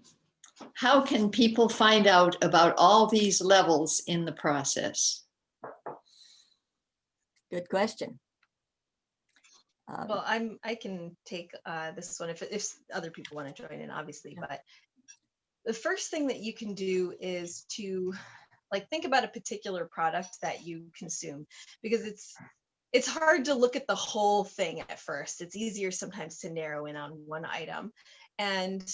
How can people find out about all these levels in the process? Good question. Well, I can take this one if other people want to join in, obviously, but the first thing that you can do is to think about a particular product that you consume, because it's hard to look at the whole thing at first. It's easier sometimes to narrow in on one item. And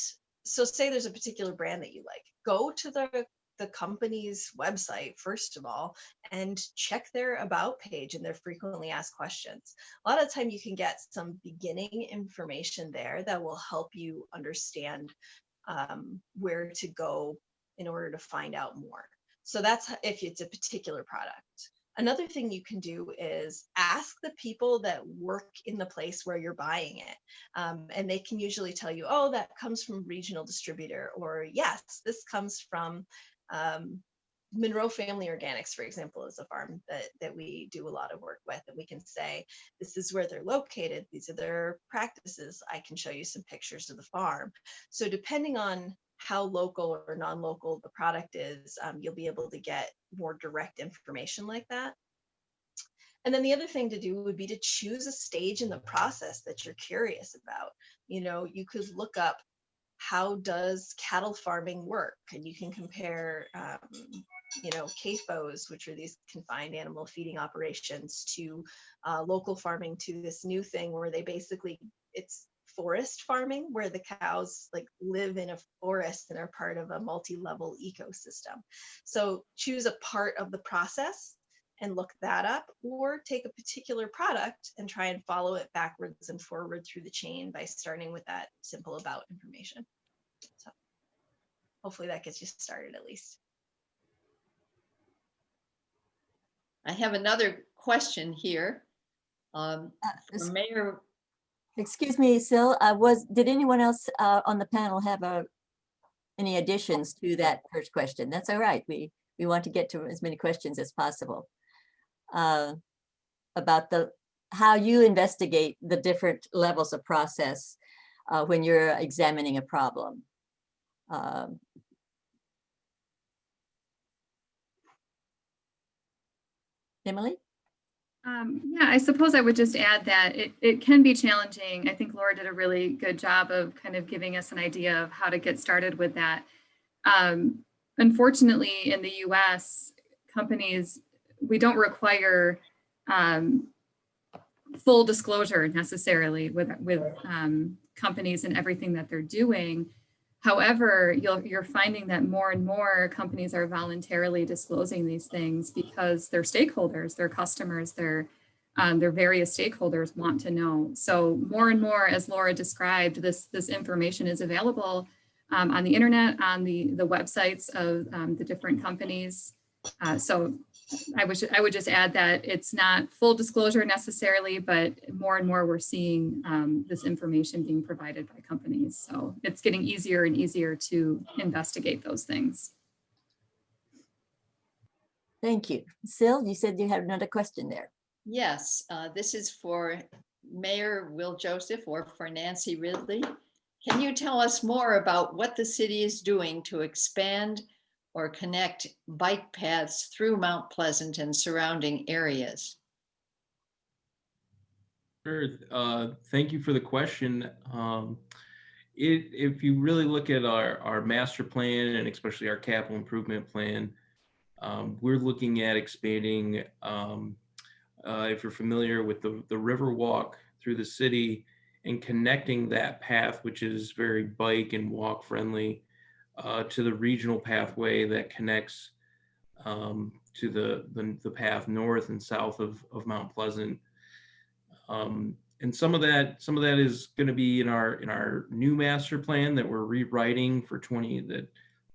so say there's a particular brand that you like, go to the company's website, first of all, and check their about page and their frequently asked questions. A lot of the time you can get some beginning information there that will help you understand where to go in order to find out more. So that's if it's a particular product. Another thing you can do is ask the people that work in the place where you're buying it. And they can usually tell you, oh, that comes from regional distributor, or yes, this comes from Monroe Family Organics, for example, is a farm that we do a lot of work with, and we can say, this is where they're located, these are their practices, I can show you some pictures of the farm. So depending on how local or non-local the product is, you'll be able to get more direct information like that. And then the other thing to do would be to choose a stage in the process that you're curious about. You know, you could look up, how does cattle farming work? And you can compare, you know, CAFOs, which are these confined animal feeding operations, to local farming, to this new thing where they basically, it's forest farming, where the cows like live in a forest and are part of a multi-level ecosystem. So choose a part of the process and look that up, or take a particular product and try and follow it backwards and forward through the chain by starting with that simple about information. So hopefully that gets you started at least. I have another question here. Mayor. Excuse me, Sil, did anyone else on the panel have any additions to that first question? That's all right. We want to get to as many questions as possible about how you investigate the different levels of process when you're examining a problem. Emily? Yeah, I suppose I would just add that it can be challenging. I think Laura did a really good job of kind of giving us an idea of how to get started with that. Unfortunately, in the US, companies, we don't require full disclosure necessarily with companies and everything that they're doing. However, you're finding that more and more companies are voluntarily disclosing these things because their stakeholders, their customers, their various stakeholders want to know. So more and more, as Laura described, this information is available on the internet, on the websites of the different companies. So I would just add that it's not full disclosure necessarily, but more and more we're seeing this information being provided by companies. So it's getting easier and easier to investigate those things. Thank you. Sil, you said you had another question there. Yes, this is for Mayor Will Joseph or for Nancy Ridley. Can you tell us more about what the city is doing to expand or connect bike paths through Mount Pleasant and surrounding areas? Sure. Thank you for the question. If you really look at our master plan and especially our capital improvement plan, we're looking at expanding, if you're familiar with the river walk through the city and connecting that path, which is very bike and walk friendly, to the regional pathway that connects to the path north and south of Mount Pleasant. And some of that is going to be in our new master plan that we're rewriting for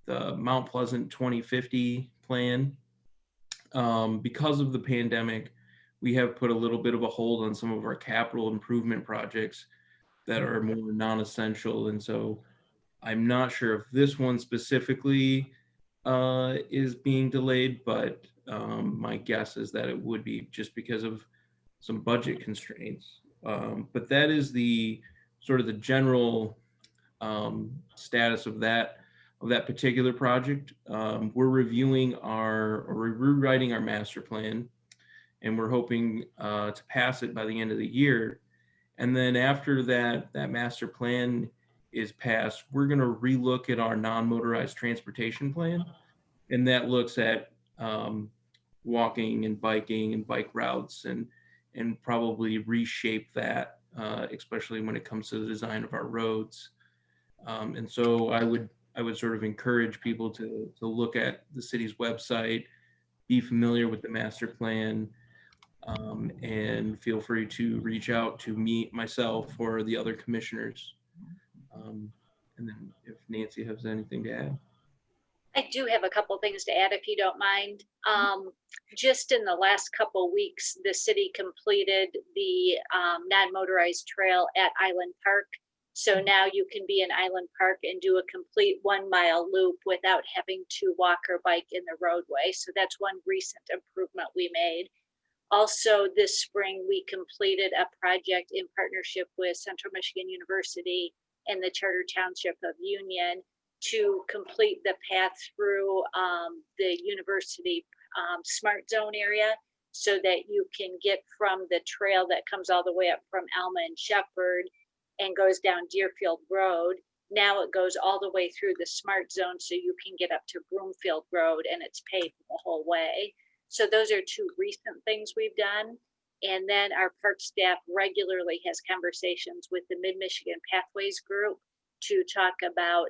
the Mount Pleasant 2050 plan. Because of the pandemic, we have put a little bit of a hold on some of our capital improvement projects that are more non-essential, and so I'm not sure if this one specifically is being delayed, but my guess is that it would be just because of some budget constraints. But that is the sort of the general status of that particular project. We're rewriting our master plan, and we're hoping to pass it by the end of the year. And then after that master plan is passed, we're going to relook at our non-motorized transportation plan, and that looks at walking and biking and bike routes and probably reshape that, especially when it comes to the design of our roads. And so I would sort of encourage people to look at the city's website, be familiar with the master plan, and feel free to reach out to me, myself, or the other commissioners. And then if Nancy has anything to add. I do have a couple things to add, if you don't mind. Just in the last couple weeks, the city completed the non-motorized trail at Island Park. So now you can be in Island Park and do a complete 1 mile loop without having to walk or bike in the roadway. So that's one recent improvement we made. Also, this spring, we completed a project in partnership with Central Michigan University and the Charter Township of Union to complete the path through the university smart zone area. so that you can get from the trail that comes all the way up from Alma and Shepherd and goes down Deerfield Road. Now it goes all the way through the smart zone so you can get up to Broomfield Road, and it's paved the whole way. So those are two recent things we've done. And then our park staff regularly has conversations with the Mid-Michigan Pathways Group to talk about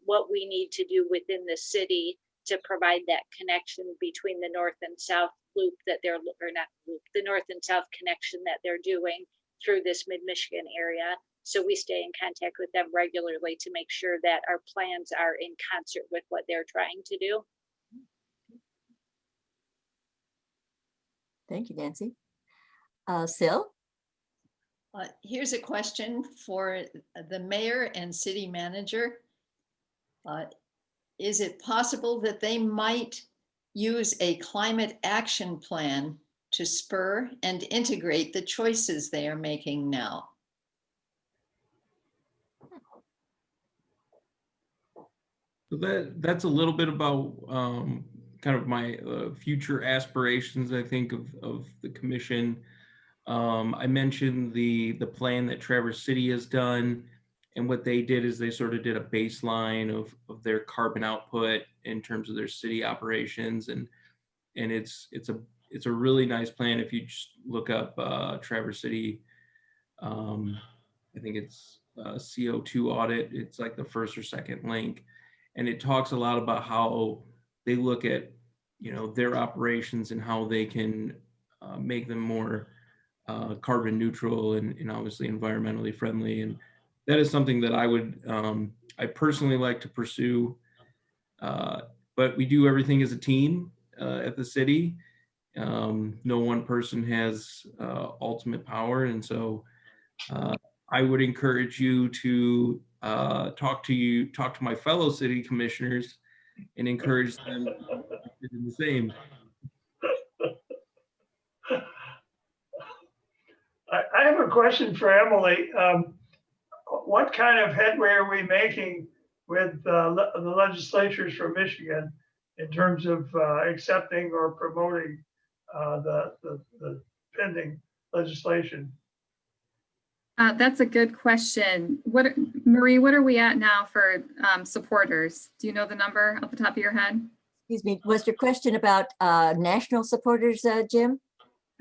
what we need to do within the city to provide that connection between the north and south loop that they're, or not loop, the north and south connection that they're doing through this Mid-Michigan area. So we stay in contact with them regularly to make sure that our plans are in concert with what they're trying to do. Thank you, Nancy. Sil? Here's a question for the mayor and city manager. Is it possible that they might use a climate action plan to spur and integrate the choices they are making now? So that's a little bit about kind of my future aspirations, I think, of the commission. I mentioned the plan that Traverse City has done, and what they did is they sort of did a baseline of their carbon output in terms of their city operations, and it's a really nice plan. If you just look up Traverse City, I think it's CO2 audit. It's like the first or second link, and it talks a lot about how they look at their operations and how they can make them more carbon neutral and obviously environmentally friendly. And that is something that I personally like to pursue. But we do everything as a team at the city. No one person has ultimate power. And so I would encourage you to talk to my fellow city commissioners and encourage them to do the same. I have a question for Emily. What kind of headway are we making with the legislatures from Michigan in terms of accepting or promoting the pending legislation? That's a good question. Marie, what are we at now for supporters? Do you know the number off the top of your head? Excuse me, was your question about national supporters, Jim?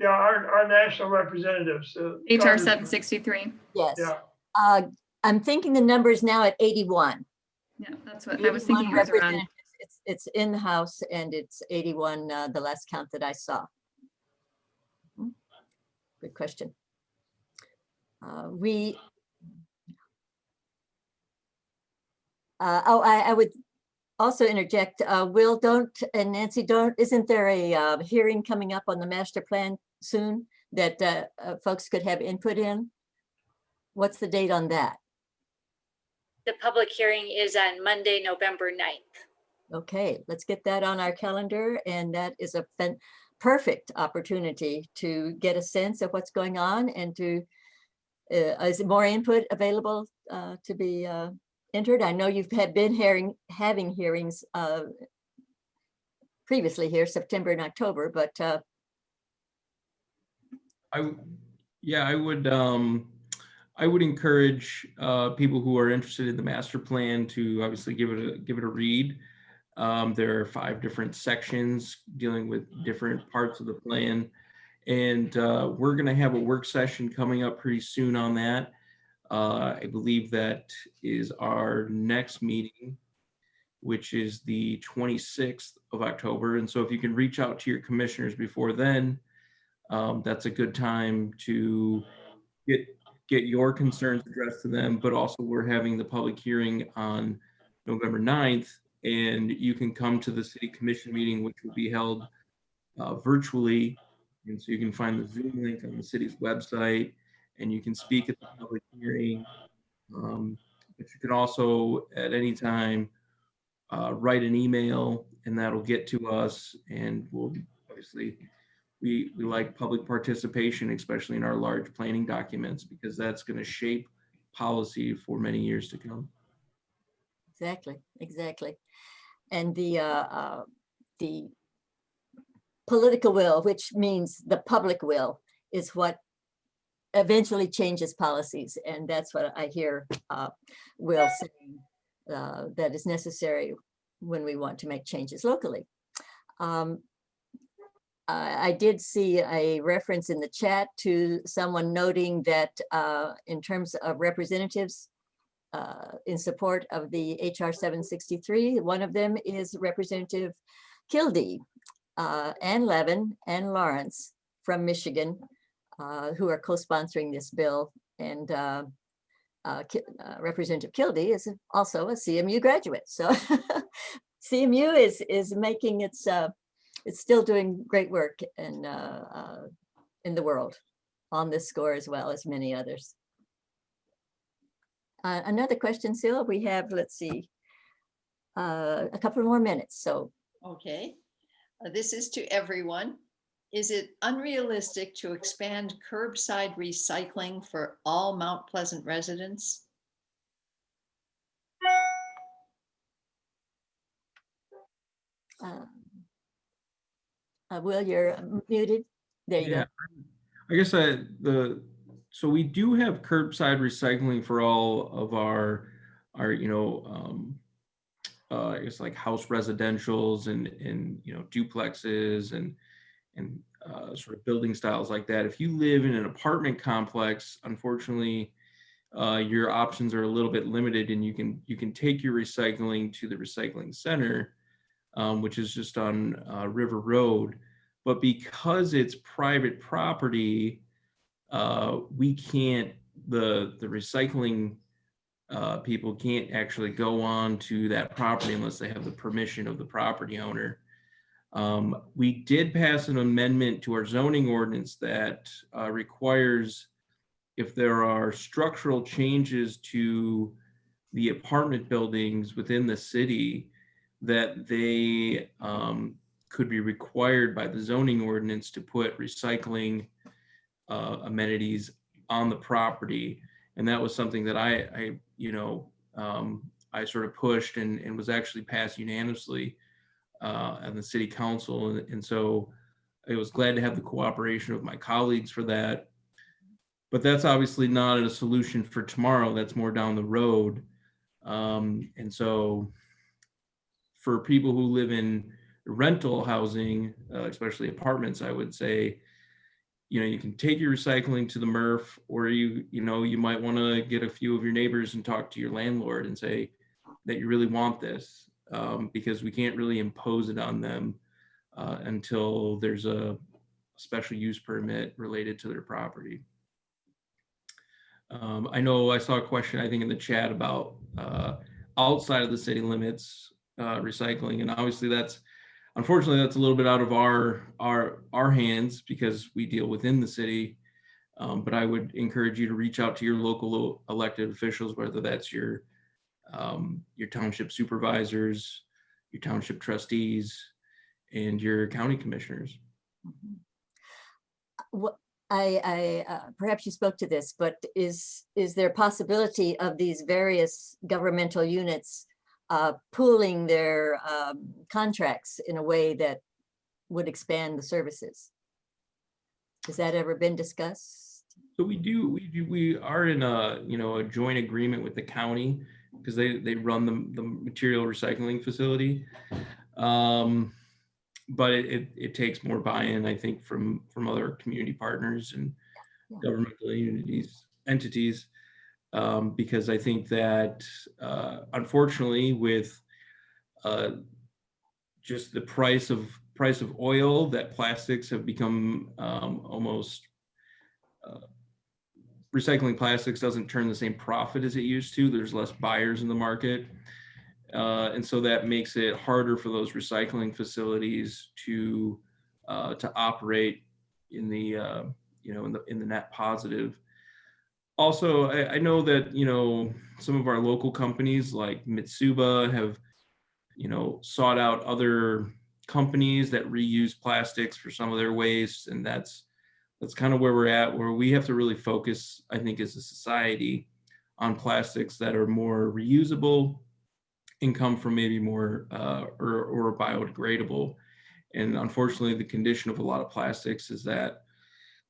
Yeah, our national representatives. HR 763. Yes. Yeah. I'm thinking the number is now at 81. Yeah, that's what I was thinking. It was around. It's in the House, and it's 81, the last count that I saw. Good question. I would also interject, Will, and Nancy, isn't there a hearing coming up on the master plan soon that folks could have input in? What's the date on that? The public hearing is on Monday, November 9th. Okay, let's get that on our calendar, and that is a perfect opportunity to get a sense of what's going on and to, is more input available to be entered? I know you've been having hearings previously here, September and October, but I would encourage people who are interested in the master plan to obviously give it a read. There are 5 different sections dealing with different parts of the plan, and we're going to have a work session coming up pretty soon on that. I believe that is our next meeting, which is the 26th of October. And so if you can reach out to your commissioners before then, that's a good time to get your concerns addressed to them. But also we're having the public hearing on November 9th, and you can come to the city commission meeting, which will be held virtually. And so you can find the Zoom link on the city's website, and you can speak at the public hearing. But you can also at any time write an email, and that'll get to us. And we'll obviously, we like public participation, especially in our large planning documents, because that's going to shape policy for many years to come. Exactly. And the political will, which means the public will, is what eventually changes policies. And that's what I hear Will saying that is necessary when we want to make changes locally. I did see a reference in the chat to someone noting that in terms of representatives in support of the HR 763, one of them is Representative Kildee, Ann Levin, and Lawrence from Michigan, who are co-sponsoring this bill. And Representative Kildee is also a CMU graduate. So CMU is making its, it's still doing great work in the world on this score, as well as many others. Another question, Syl, we have, let's see, a couple more minutes, so. Okay, this is to everyone. Is it unrealistic to expand curbside recycling for all Mount Pleasant residents? Will, you're muted. There you go. I guess so we do have curbside recycling for all of our I guess like house residentials and duplexes and sort of building styles like that. If you live in an apartment complex, unfortunately, your options are a little bit limited, and you can take your recycling to the recycling center, which is just on River Road. But because it's private property, we can't, the recycling people can't actually go on to that property unless they have the permission of the property owner. We did pass an amendment to our zoning ordinance that requires, if there are structural changes to the apartment buildings within the city, that they could be required by the zoning ordinance to put recycling amenities on the property. And that was something that I sort of pushed and was actually passed unanimously at the city council. And so I was glad to have the cooperation of my colleagues for that. But that's obviously not a solution for tomorrow. That's more down the road. And so for people who live in rental housing, especially apartments, I would say, you can take your recycling to the MRF, or you might want to get a few of your neighbors and talk to your landlord and say that you really want this, because we can't really impose it on them until there's a special use permit related to their property. I know I saw a question, I think, in the chat about outside of the city limits recycling, and obviously unfortunately that's a little bit out of our hands because we deal within the city. But I would encourage you to reach out to your local elected officials, whether that's your township supervisors, your township trustees, and your county commissioners. What perhaps you spoke to this, but is there a possibility of these various governmental units pooling their contracts in a way that would expand the services? Has that ever been discussed? So we are in a joint agreement with the county because they run the material recycling facility. But it takes more buy-in, I think, from other community partners and governmental entities, because I think that unfortunately, with just the price of oil, that plastics have become almost recycling plastics doesn't turn the same profit as it used to. There's less buyers in the market. And so that makes it harder for those recycling facilities to operate in the in the net positive. Also, I know that some of our local companies like Mitsuba have sought out other companies that reuse plastics for some of their waste, and that's kind of where we're at, where we have to really focus, I think, as a society, on plastics that are more reusable and come from maybe more or biodegradable. And unfortunately, the condition of a lot of plastics is that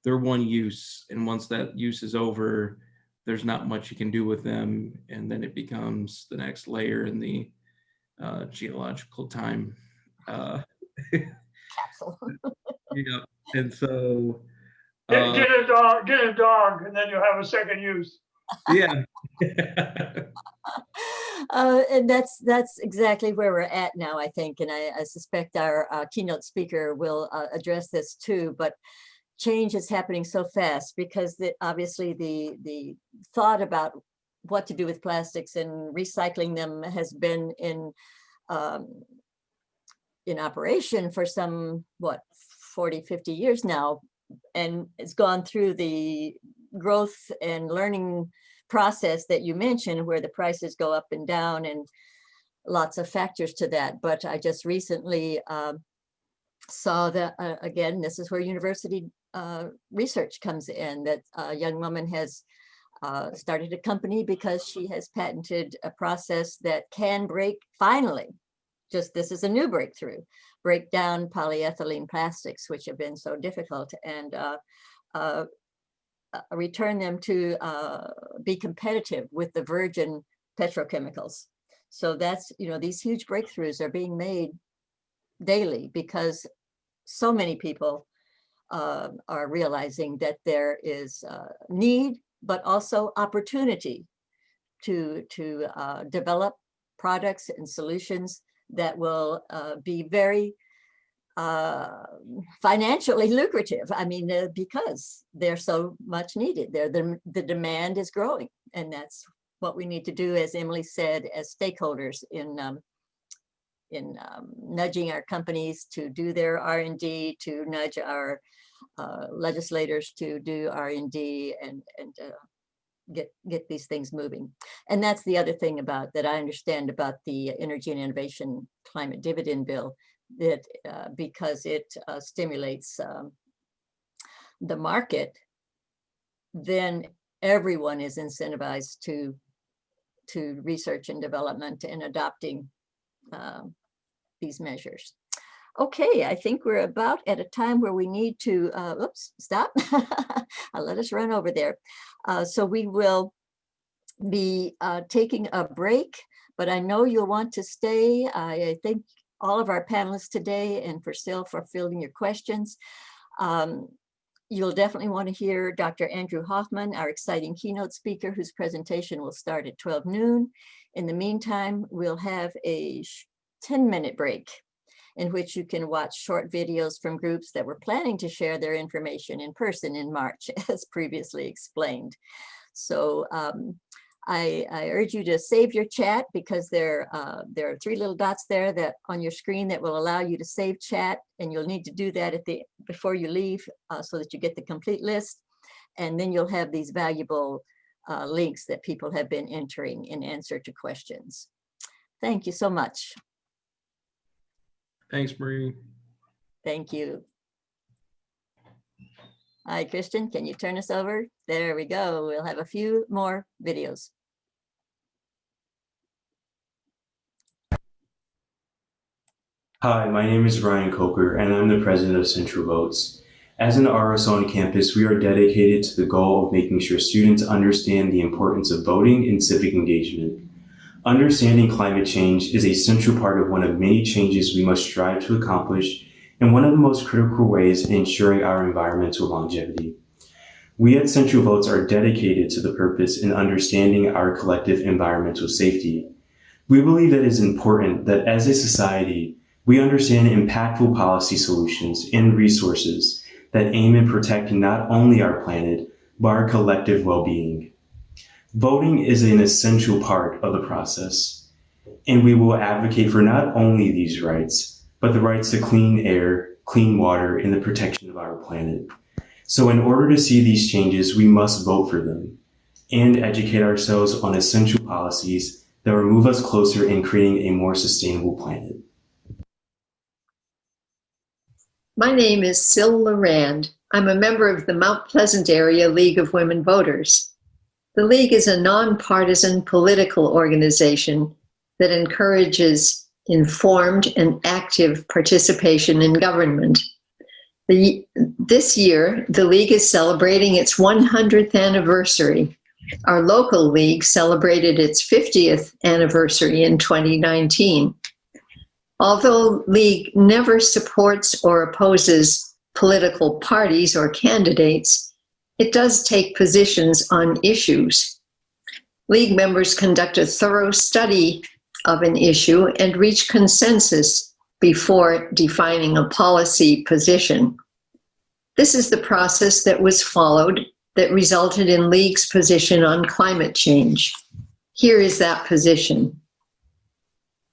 they're one use. And once that use is over, there's not much you can do with them. And then it becomes the next layer in the geological time. Yeah. And so Get a dog, and then you'll have a second use. yeah. And that's exactly where we're at now, I think. And I suspect our keynote speaker will address this too. But change is happening so fast because obviously the thought about what to do with plastics and recycling them has been in operation for some, 40, 50 years now. And it's gone through the growth and learning process that you mentioned, where the prices go up and down and lots of factors to that. But I just recently saw that, again, this is where university research comes in, that a young woman has started a company because she has patented a process that can finally, this is a new breakthrough, break down polyethylene plastics, which have been so difficult, and return them to be competitive with the virgin petrochemicals. So that's, these huge breakthroughs are being made daily because so many people are realizing that there is need, but also opportunity to develop products and solutions that will be very financially lucrative. I mean, because they're so much needed. The demand is growing, and that's what we need to do, as Emily said, as stakeholders in nudging our companies to do their R&D, to nudge our legislators to do R&D and get these things moving. And that's the other thing that I understand about the Energy and Innovation Climate Dividend Bill, that because it stimulates the market, then everyone is incentivized to research and development and adopting these measures. Okay, I think we're about at a time where we need to, oops, stop. I'll let us run over there. So we will be taking a break, but I know you'll want to stay. I thank all of our panelists today and for fielding your questions. You'll definitely want to hear Dr. Andrew Hoffman, our exciting keynote speaker, whose presentation will start at 12 noon. In the meantime, we'll have a 10-minute break in which you can watch short videos from groups that were planning to share their information in person in March, as previously explained. So I urge you to save your chat, because there are 3 little dots there that on your screen that will allow you to save chat, and you'll need to do that before you leave so that you get the complete list. And then you'll have these valuable links that people have been entering in answer to questions. Thank you so much. Thanks, Marie. Thank you. Hi, Christian, can you turn us over? There we go. We'll have a few more videos. Hi, my name is Ryan Coker, and I'm the president of Central Votes. As an RSO on campus, we are dedicated to the goal of making sure students understand the importance of voting and civic engagement. Understanding climate change is a central part of one of many changes we must strive to accomplish, and one of the most critical ways in ensuring our environmental longevity. We at Central Votes are dedicated to the purpose in understanding our collective environmental safety. We believe that it is important that as a society, we understand impactful policy solutions and resources that aim at protecting not only our planet, but our collective well-being. Voting is an essential part of the process, and we will advocate for not only these rights, but the rights to clean air, clean water, and the protection of our planet. So in order to see these changes, we must vote for them and educate ourselves on essential policies that will move us closer in creating a more sustainable planet. My name is Syl Lorand. I'm a member of the Mount Pleasant Area League of Women Voters. The League is a nonpartisan political organization that encourages informed, and active participation in government. This year, the League is celebrating its 100th anniversary. Our local league celebrated its 50th anniversary in 2019. Although League never supports or opposes political parties or candidates, it does take positions on issues. League members conduct a thorough study of an issue and reach consensus before defining a policy position. This is the process that was followed that resulted in League's position on climate change. Here is that position.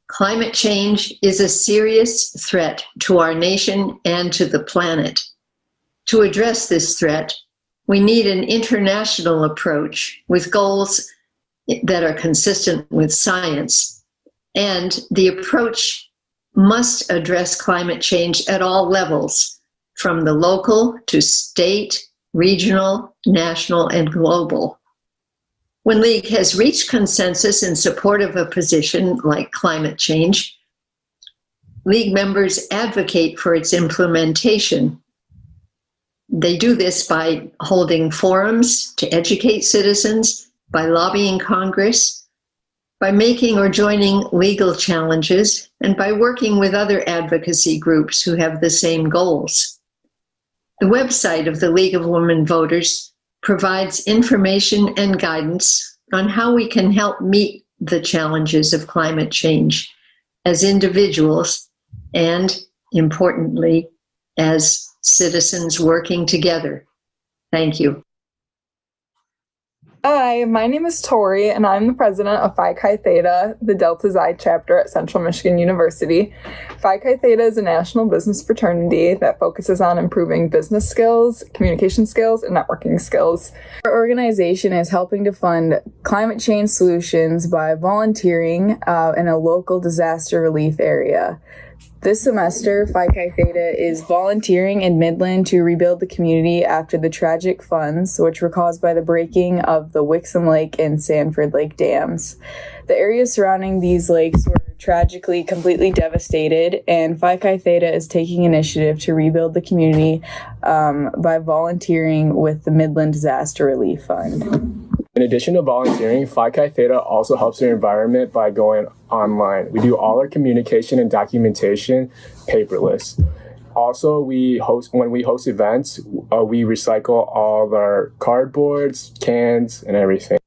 Climate change is a serious threat to our nation and to the planet. To address this threat, we need an international approach with goals that are consistent with science. And the approach must address climate change at all levels, from the local to state, regional, national, and global. When League has reached consensus in support of a position like climate change, League members advocate for its implementation. They do this by holding forums to educate citizens, by lobbying Congress, by making or joining legal challenges, and by working with other advocacy groups who have the same goals. The website of the League of Women Voters provides information and guidance on how we can help meet the challenges of climate change as individuals and, importantly, as citizens working together. Thank you. Hi, my name is Tori, and I'm the president of Phi Chi Theta, the Delta Xi chapter at Central Michigan University. Phi Chi Theta is a national business fraternity that focuses on improving business skills, communication skills, and networking skills. Our organization is helping to fund climate change solutions by volunteering in a local disaster relief area. This semester, Phi Chi Theta is volunteering in Midland to rebuild the community after the tragic floods, which were caused by the breaking of the Wixom Lake and Sanford Lake dams. The areas surrounding these lakes were tragically completely devastated, and Phi Chi Theta is taking initiative to rebuild the community by volunteering with the Midland Disaster Relief Fund. In addition to volunteering, Phi Chi Theta also helps the environment by going online. We do all our communication and documentation paperless. Also, when we host events, we recycle all of our cardboards, cans, and everything.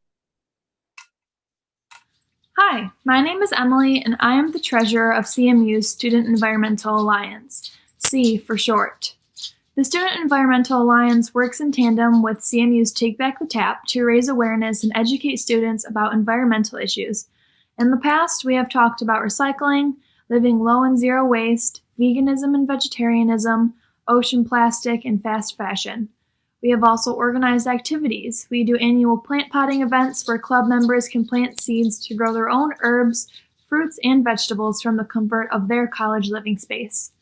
Hi, my name is Emily, and I am the treasurer of CMU's Student Environmental Alliance, C for short. The Student Environmental Alliance works in tandem with CMU's Take Back the Tap to raise awareness and educate students about environmental issues. In the past, we have talked about recycling, living low and zero waste, veganism and vegetarianism, ocean plastic, and fast fashion. We have also organized activities. We do annual plant potting events where club members can plant seeds to grow their own herbs, fruits, and vegetables from the comfort of their college living space.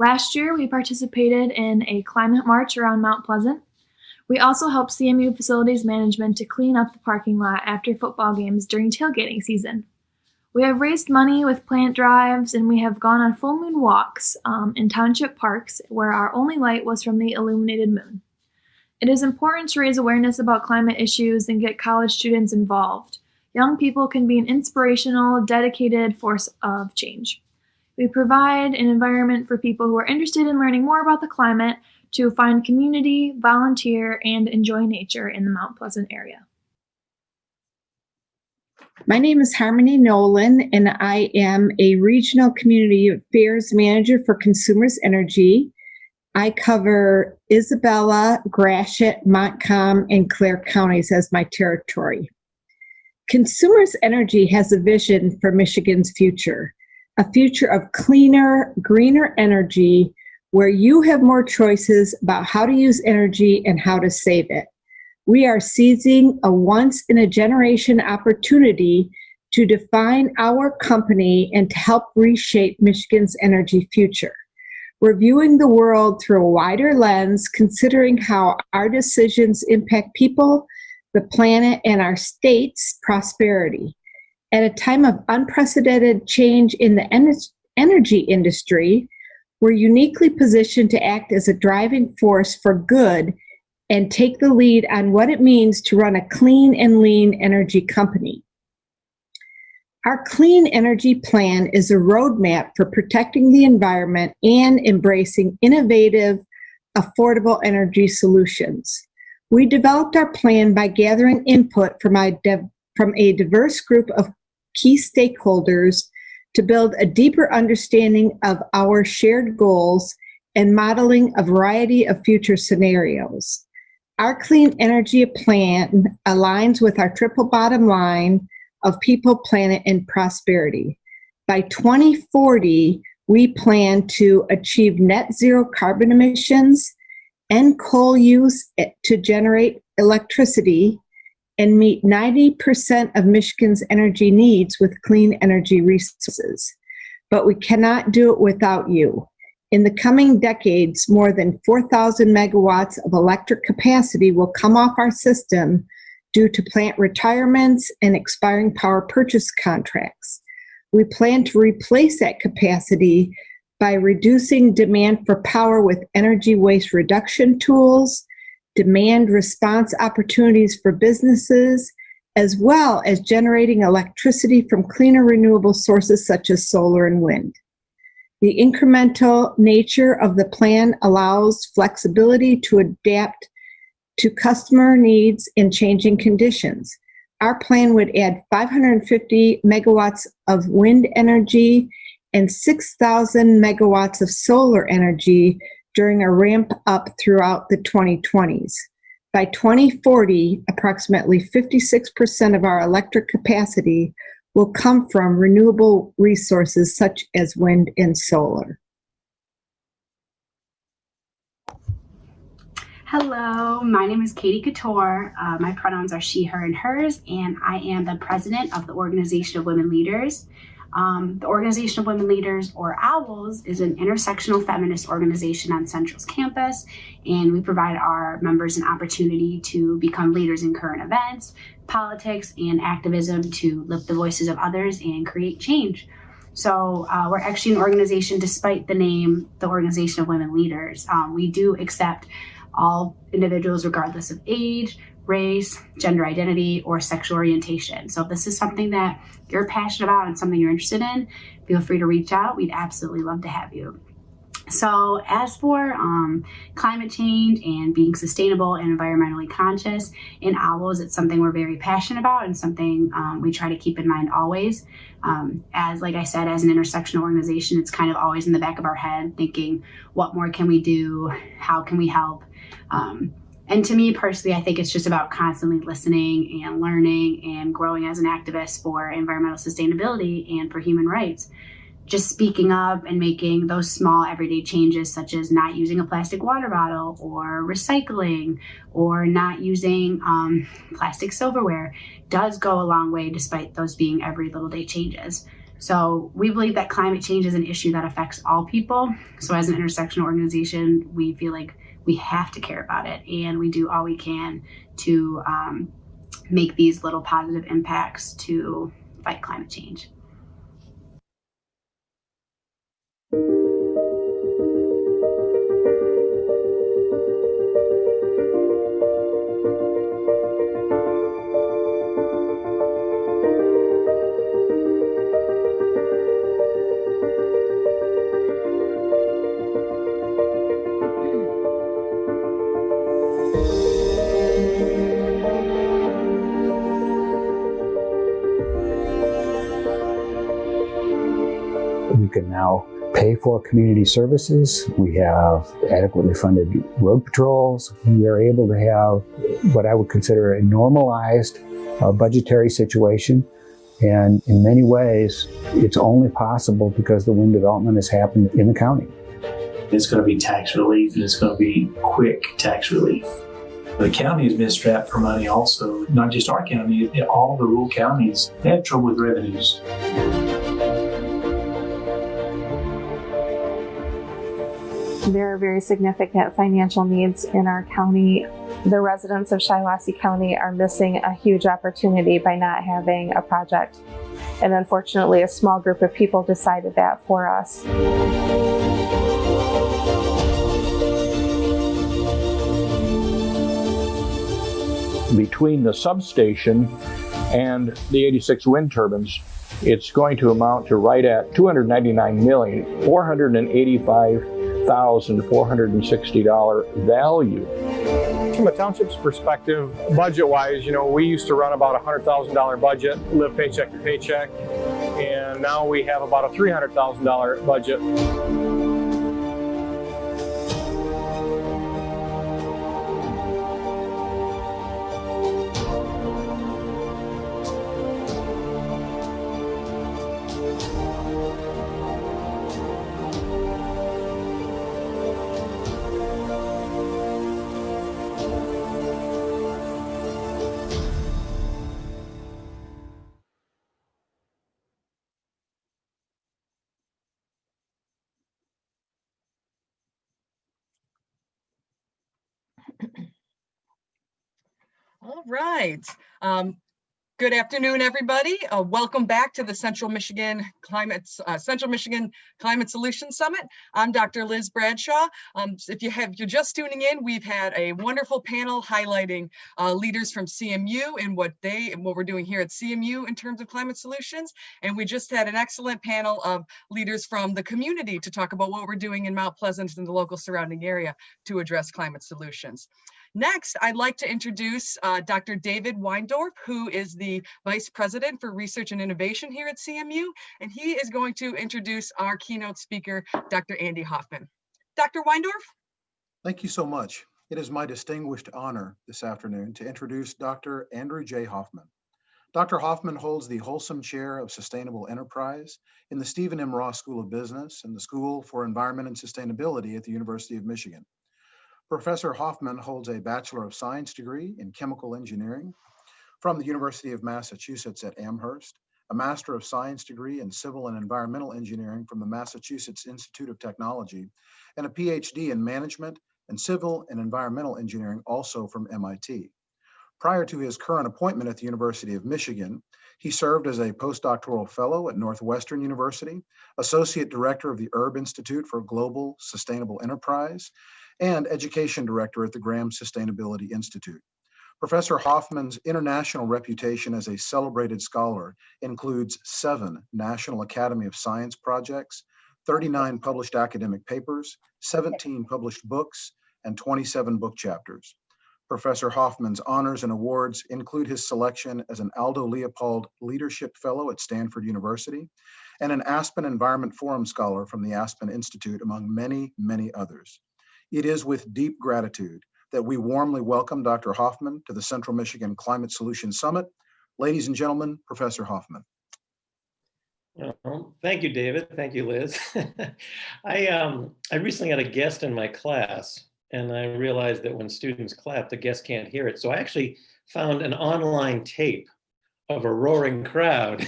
Last year, we participated in a climate march around Mount Pleasant. We also helped CMU Facilities Management to clean up the parking lot after football games during tailgating season. We have raised money with plant drives, and we have gone on full moon walks in township parks where our only light was from the illuminated moon. It is important to raise awareness about climate issues and get college students involved. Young people can be an inspirational, dedicated force of change. We provide an environment for people who are interested in learning more about the climate to find community, volunteer, and enjoy nature in the Mount Pleasant area. My name is Harmony Nolan, and I am a regional community affairs manager for Consumers Energy. I cover Isabella, Gratiot, Montcalm, and Clare counties as my territory. Consumers Energy has a vision for Michigan's future. A future of cleaner, greener energy where you have more choices about how to use energy and how to save it. We are seizing a once-in-a-generation opportunity to define our company and to help reshape Michigan's energy future. We're viewing the world through a wider lens, considering how our decisions impact people, the planet, and our state's prosperity. At a time of unprecedented change in the energy industry, we're uniquely positioned to act as a driving force for good and take the lead on what it means to run a clean and lean energy company. Our Clean Energy Plan is a roadmap for protecting the environment and embracing innovative, affordable energy solutions. We developed our plan by gathering input from a diverse group of key stakeholders to build a deeper understanding of our shared goals and modeling a variety of future scenarios. Our Clean Energy Plan aligns with our triple bottom line of people, planet, and prosperity. By 2040, we plan to achieve net zero carbon emissions, end coal use to generate electricity, and meet 90% of Michigan's energy needs with clean energy resources. But we cannot do it without you. In the coming decades, more than 4,000 megawatts of electric capacity will come off our system due to plant retirements and expiring power purchase contracts. We plan to replace that capacity by reducing demand for power with energy waste reduction tools, demand response opportunities for businesses, as well as generating electricity from cleaner renewable sources such as solar and wind. The incremental nature of the plan allows flexibility to adapt to customer needs in changing conditions. Our plan would add 550 megawatts of wind energy and 6,000 megawatts of solar energy during a ramp up throughout the 2020s. By 2040, approximately 56% of our electric capacity will come from renewable resources such as wind and solar. Hello, my name is Katie Couture. My pronouns are she, her, and hers, and I am the president of the Organization of Women Leaders. The Organization of Women Leaders, or OWLS, is an intersectional feminist organization on Central's campus, and we provide our members an opportunity to become leaders in current events, politics, and activism to lift the voices of others and create change. So we're actually an organization, despite the name, the Organization of Women Leaders. We do accept all individuals regardless of age, race, gender identity, or sexual orientation. So if this is something that you're passionate about and something you're interested in, feel free to reach out. We'd absolutely love to have you. So as for climate change and being sustainable and environmentally conscious, in OWLS, it's something we're very passionate about and something we try to keep in mind always. As like I said, as an intersectional organization, it's kind of always in the back of our head thinking, what more can we do? How can we help? And to me personally, I think it's just about constantly listening and learning and growing as an activist for environmental sustainability and for human rights. Just speaking up and making those small everyday changes, such as not using a plastic water bottle or recycling or not using plastic silverware, does go a long way despite those being every little day changes. So we believe that climate change is an issue that affects all people. So as an intersectional organization, we feel like we have to care about it, and we do all we can to make these little positive impacts to fight climate change. We can now pay for community services. We have adequately funded road patrols. We are able to have what I would consider a normalized budgetary situation. And in many ways, it's only possible because the wind development has happened in the county. It's going to be tax relief, and it's going to be quick tax relief. The county has been strapped for money also, not just our county, all the rural counties. They have trouble with revenues. There are very significant financial needs in our county. The residents of Shiawassee County are missing a huge opportunity by not having a project And unfortunately, a small group of people decided that for us. Between the substation and the 86 wind turbines, it's going to amount to right at $299,485,460 value. From the township's perspective, budget-wise, we used to run about a $100,000 budget, live paycheck to paycheck, and now we have about a $300,000 budget. All right. Good afternoon, everybody. Welcome back to the Central Michigan Climate Solutions Summit. I'm Dr. Liz Bradshaw. If you're just tuning in, we've had a wonderful panel highlighting leaders from CMU and what we're doing here at CMU in terms of climate solutions. And we just had an excellent panel of leaders from the community to talk about what we're doing in Mount Pleasant and the local surrounding area to address climate solutions. Next, I'd like to introduce Dr. David Weindorf, who is the Vice President for Research and Innovation here at CMU, and he is going to introduce our keynote speaker, Dr. Andy Hoffman. Dr. Weindorf? Thank you so much. It is my distinguished honor this afternoon to introduce Dr. Andrew J. Hoffman. Dr. Hoffman holds the Holsom Chair of Sustainable Enterprise in the Stephen M. Ross School of Business and the School for Environment and Sustainability at the University of Michigan. Professor Hoffman holds a Bachelor of Science degree in Chemical Engineering from the University of Massachusetts at Amherst, a Master of Science degree in Civil and Environmental Engineering from the Massachusetts Institute of Technology, and a PhD in Management and Civil and Environmental Engineering also from MIT. Prior to his current appointment at the University of Michigan, he served as a postdoctoral fellow at Northwestern University, Associate Director of the Erb Institute for Global Sustainable Enterprise, and Education Director at the Graham Sustainability Institute. Professor Hoffman's international reputation as a celebrated scholar includes 7 National Academy of Science projects, 39 published academic papers, 17 published books, and 27 book chapters. Professor Hoffman's honors and awards include his selection as an Aldo Leopold Leadership Fellow at Stanford University and an Aspen Environment Forum Scholar from the Aspen Institute, among many, many others. It is with deep gratitude that we warmly welcome Dr. Hoffman to the Central Michigan Climate Solutions Summit. Ladies and gentlemen, Professor Hoffman. Well, thank you, David. Thank you, Liz. I recently had a guest in my class, and I realized that when students clap, the guest can't hear it. So I actually found an online tape of a roaring crowd.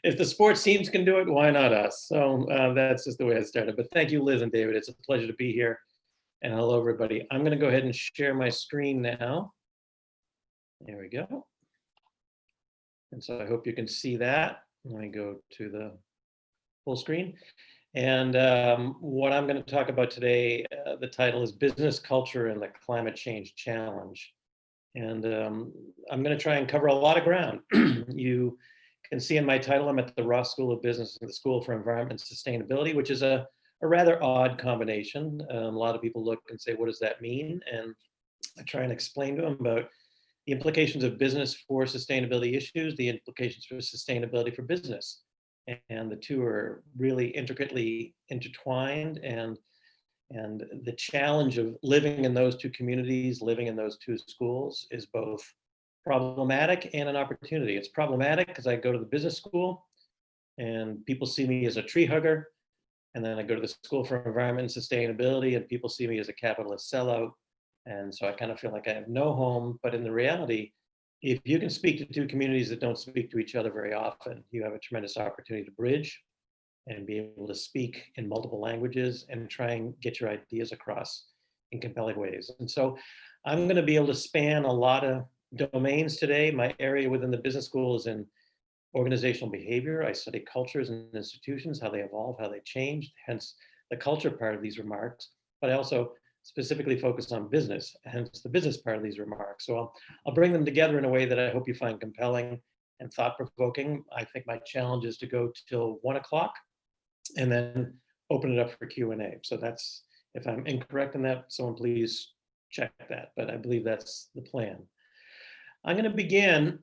If the sports teams can do it, why not us? So that's just the way I started. But thank you, Liz and David. It's a pleasure to be here. And hello, everybody. I'm going to go ahead and share my screen now. There we go. And so I hope you can see that. Let me go to the full screen. And what I'm going to talk about today, the title is Business Culture and the Climate Change Challenge. And I'm going to try and cover a lot of ground. You can see in my title, I'm at the Ross School of Business and the School for Environment and Sustainability, which is a rather odd combination. A lot of people look and say, what does that mean? And I try and explain to them about the implications of business for sustainability issues, the implications for sustainability for business. And the two are really intricately intertwined. And the challenge of living in those two communities, living in those two schools, is both problematic and an opportunity. It's problematic because I go to the business school and people see me as a tree hugger. And then I go to the School for Environment and Sustainability and people see me as a capitalist sellout. And so I kind of feel like I have no home. But in the reality, if you can speak to two communities that don't speak to each other very often, you have a tremendous opportunity to bridge and be able to speak in multiple languages and try and get your ideas across in compelling ways. And so I'm going to be able to span a lot of domains today. My area within the business school is in organizational behavior. I study cultures and institutions, how they evolve, how they change, hence the culture part of these remarks. But I also specifically focus on business, hence the business part of these remarks. So I'll bring them together in a way that I hope you find compelling and thought-provoking. I think my challenge is to go till 1 o'clock and then open it up for Q&A. So that's, if I'm incorrect in that, someone please check that, but I believe that's the plan. I'm going to begin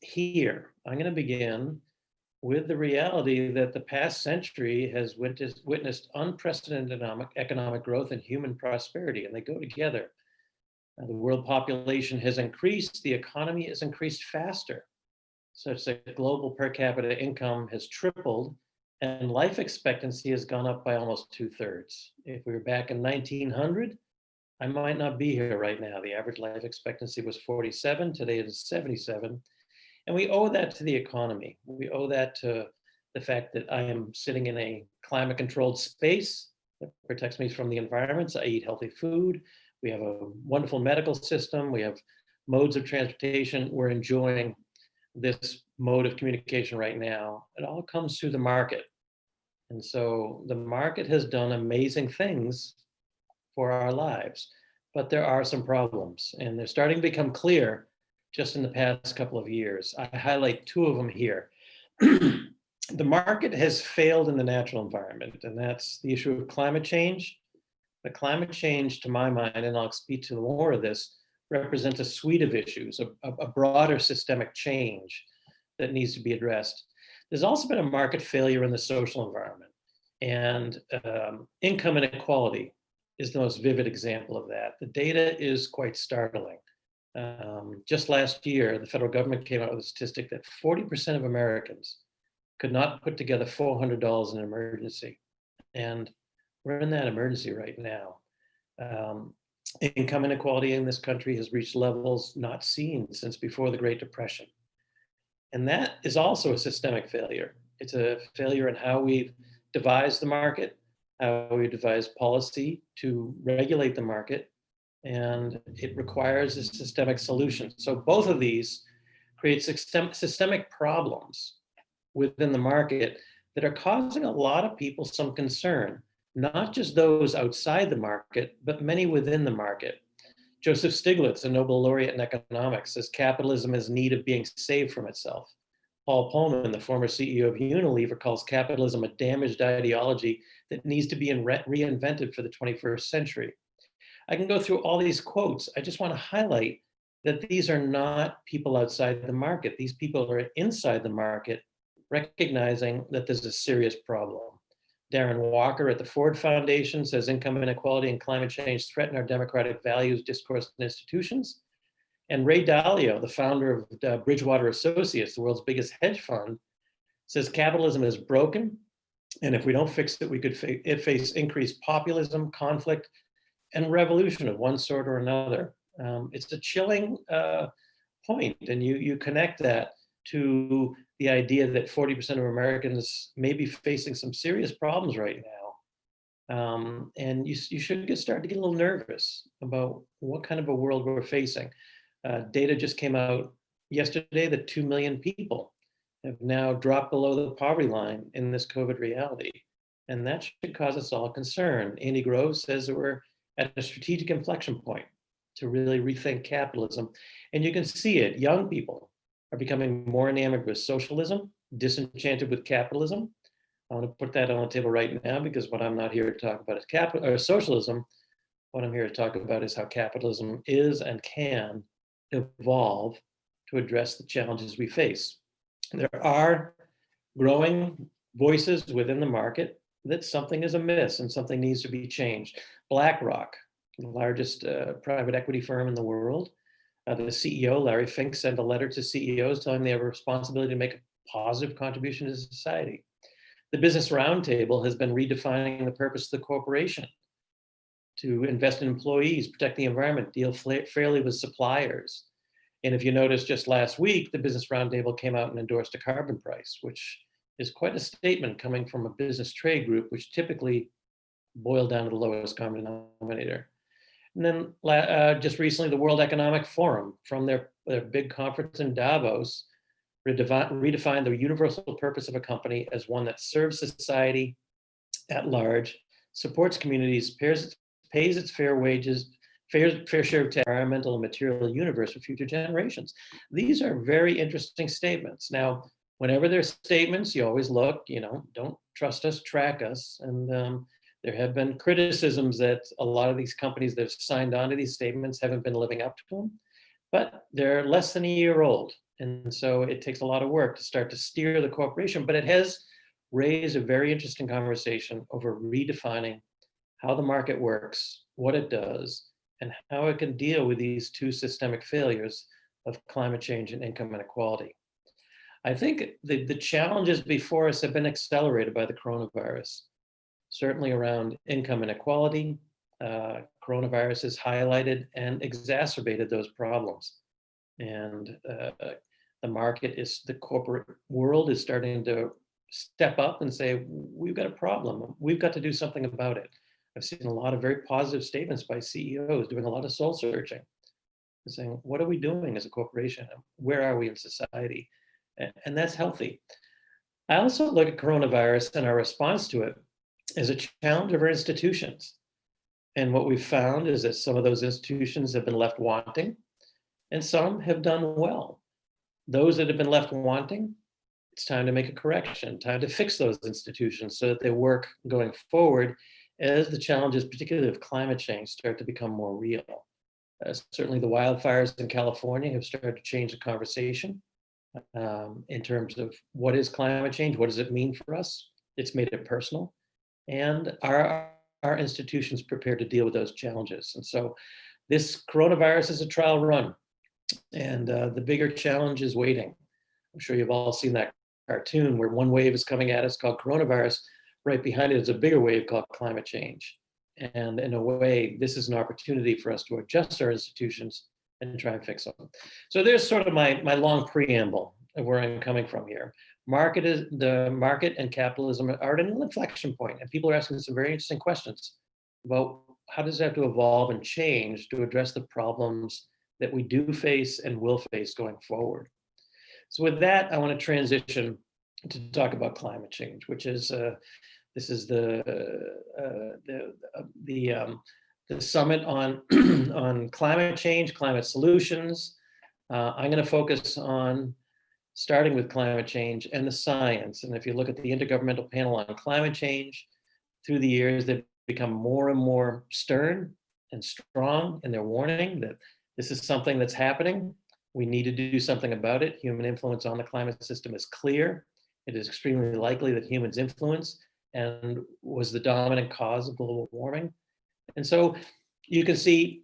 here. I'm going to begin with the reality that the past century has witnessed unprecedented economic growth and human prosperity, and they go together. The world population has increased, the economy has increased faster, such that global per capita income has tripled, and life expectancy has gone up by almost 2/3. If we were back in 1900, I might not be here right now. The average life expectancy was 47, today it is 77. And we owe that to the economy. We owe that to the fact that I am sitting in a climate controlled space that protects me from the environment. So I eat healthy food. We have a wonderful medical system. We have modes of transportation. We're enjoying this mode of communication right now. It all comes through the market. And so the market has done amazing things for our lives, but there are some problems, and they're starting to become clear just in the past couple of years. I highlight 2 of them here. The market has failed in the natural environment, and that's the issue of climate change. But climate change, to my mind, and I'll speak to more of this, represents a suite of issues, a broader systemic change that needs to be addressed. There's also been a market failure in the social environment, and income inequality is the most vivid example of that. The data is quite startling. Just last year, the federal government came out with a statistic that 40% of Americans could not put together $400 in an emergency. And we're in that emergency right now. Income inequality in this country has reached levels not seen since before the Great Depression. And that is also a systemic failure. It's a failure in how we've devised the market, how we devise policy to regulate the market, and it requires a systemic solution. So both of these create systemic problems within the market that are causing a lot of people some concern, not just those outside the market, but many within the market. Joseph Stiglitz, a Nobel laureate in economics, says capitalism is in need of being saved from itself. Paul Pullman, the former CEO of Unilever, calls capitalism a damaged ideology that needs to be reinvented for the 21st century. I can go through all these quotes. I just want to highlight that these are not people outside the market. These people are inside the market, recognizing that there's a serious problem. Darren Walker at the Ford Foundation says income inequality and climate change threaten our democratic values, discourse, and institutions. And Ray Dalio, the founder of Bridgewater Associates, the world's biggest hedge fund, says capitalism is broken, and if we don't fix it, we could face increased populism, conflict, and revolution of one sort or another. It's a chilling point, and you connect that to the idea that 40% of Americans may be facing some serious problems right now. And you should start to get a little nervous about what kind of a world we're facing. Data just came out yesterday that 2 million people have now dropped below the poverty line in this COVID reality. And that should cause us all concern. Andy Grove says that we're at a strategic inflection point to really rethink capitalism. And you can see it. Young people are becoming more enamored with socialism, disenchanted with capitalism. I want to put that on the table right now because what I'm not here to talk about is socialism. What I'm here to talk about is how capitalism is and can evolve to address the challenges we face. There are growing voices within the market that something is amiss and something needs to be changed. BlackRock, the largest private equity firm in the world, the CEO, Larry Fink, sent a letter to CEOs telling them they have a responsibility to make a positive contribution to society. The Business Roundtable has been redefining the purpose of the corporation to invest in employees, protect the environment, deal fairly with suppliers. And if you notice, just last week, the Business Roundtable came out and endorsed a carbon price, which is quite a statement coming from a business trade group, which typically boil down to the lowest common denominator. And then just recently, the World Economic Forum, from their big conference in Davos, redefine the universal purpose of a company as one that serves society at large, supports communities, pays its fair wages, fair share of environmental and material universe for future generations. These are very interesting statements. Now, whenever there's statements, you always look, don't trust us, track us. And there have been criticisms that a lot of these companies that have signed on to these statements haven't been living up to them, but they're less than a year old. And so it takes a lot of work to start to steer the corporation, but it has raised a very interesting conversation over redefining how the market works, what it does, and how it can deal with these two systemic failures of climate change and income inequality. I think the challenges before us have been accelerated by the coronavirus, certainly around income inequality. Coronavirus has highlighted and exacerbated those problems. And the corporate world is starting to step up and say, we've got a problem. We've got to do something about it. I've seen a lot of very positive statements by CEOs doing a lot of soul searching, saying, what are we doing as a corporation? Where are we in society? And that's healthy. I also look at coronavirus and our response to it as a challenge of our institutions. And what we've found is that some of those institutions have been left wanting, and some have done well. Those that have been left wanting, it's time to make a correction, time to fix those institutions so that they work going forward as the challenges, particularly of climate change, start to become more real. Certainly the wildfires in California have started to change the conversation in terms of what is climate change, what does it mean for us? It's made it personal. And are our institutions prepared to deal with those challenges? And so this coronavirus is a trial run, and the bigger challenge is waiting. I'm sure you've all seen that cartoon where one wave is coming at us called coronavirus. Right behind it is a bigger wave called climate change. And in a way, this is an opportunity for us to adjust our institutions and try and fix them. So there's sort of my long preamble of where I'm coming from here. The market and capitalism are at an inflection point, and people are asking some very interesting questions about how does it have to evolve and change to address the problems that we do face and will face going forward. So with that, I want to transition to talk about climate change, which is this is the summit on on climate change, climate solutions. I'm going to focus on starting with climate change and the science. And if you look at the Intergovernmental Panel on Climate Change, through the years, they've become more and more stern and strong in their warning that this is something that's happening. We need to do something about it. Human influence on the climate system is clear. It is extremely likely that humans influence and was the dominant cause of global warming. And so you can see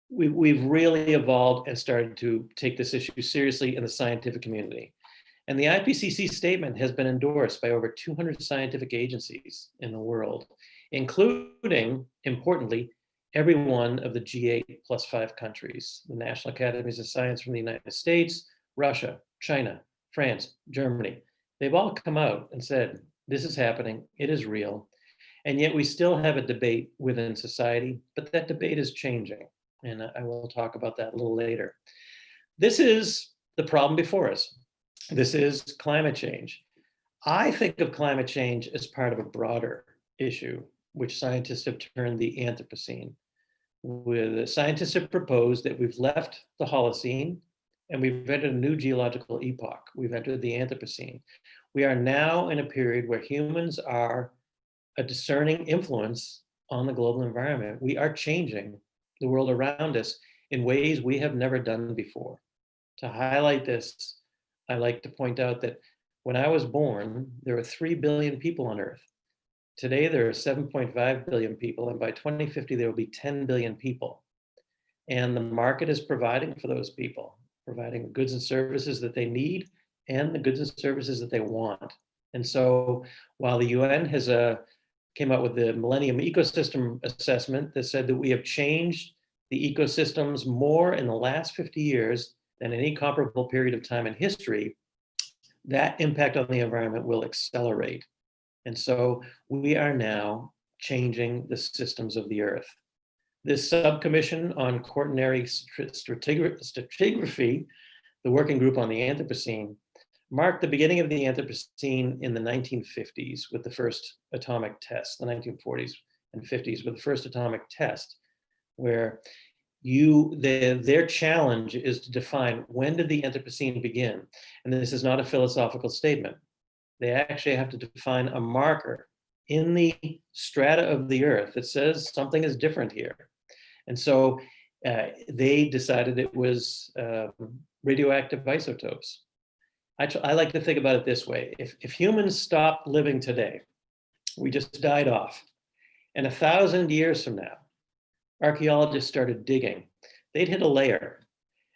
we've really evolved and started to take this issue seriously in the scientific community. And the IPCC statement has been endorsed by over 200 scientific agencies in the world, including, importantly, every one of the G8+5 countries, the National Academies of Science from the United States, Russia, China, France, Germany. They've all come out and said, this is happening, it is real. And yet we still have a debate within society, but that debate is changing. And I will talk about that a little later. This is the problem before us. This is climate change. I think of climate change as part of a broader issue, which scientists have termed the Anthropocene. Scientists have proposed that we've left the Holocene and we've entered a new geological epoch. We've entered the Anthropocene. We are now in a period where humans are a discerning influence on the global environment. We are changing the world around us in ways we have never done before. To highlight this, I like to point out that when I was born, there were 3 billion people on Earth. Today, there are 7.5 billion people, and by 2050, there will be 10 billion people. And the market is providing for those people, providing goods and services that they need and the goods and services that they want. And so while the UN has came out with the Millennium Ecosystem Assessment that said that we have changed the ecosystems more in the last 50 years than any comparable period of time in history, that impact on the environment will accelerate. And so we are now changing the systems of the Earth. This subcommission on quaternary stratigraphy, the working group on the Anthropocene, marked the beginning of the Anthropocene in the 1950s with the first atomic test, the 1940s and 50s with the first atomic test, where their challenge is to define when did the Anthropocene begin? And this is not a philosophical statement. They actually have to define a marker in the strata of the Earth that says something is different here. And so they decided it was radioactive isotopes. I like to think about it this way. If humans stopped living today, we just died off, and 1,000 years from now, archaeologists started digging, they'd hit a layer,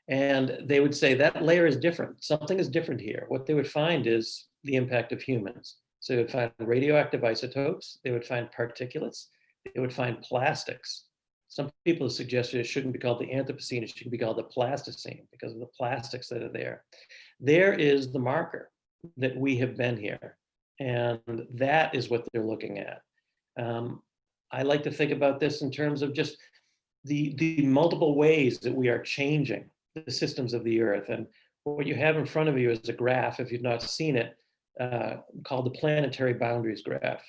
and they would say that layer is different. Something is different here. What they would find is the impact of humans. So they would find radioactive isotopes, they would find particulates, they would find plastics. Some people have suggested it shouldn't be called the Anthropocene, it should be called the Plasticine because of the plastics that are there. There is the marker that we have been here, and that is what they're looking at. I like to think about this in terms of just the multiple ways that we are changing the systems of the Earth. And what you have in front of you is a graph, if you've not seen it, called the planetary boundaries graph.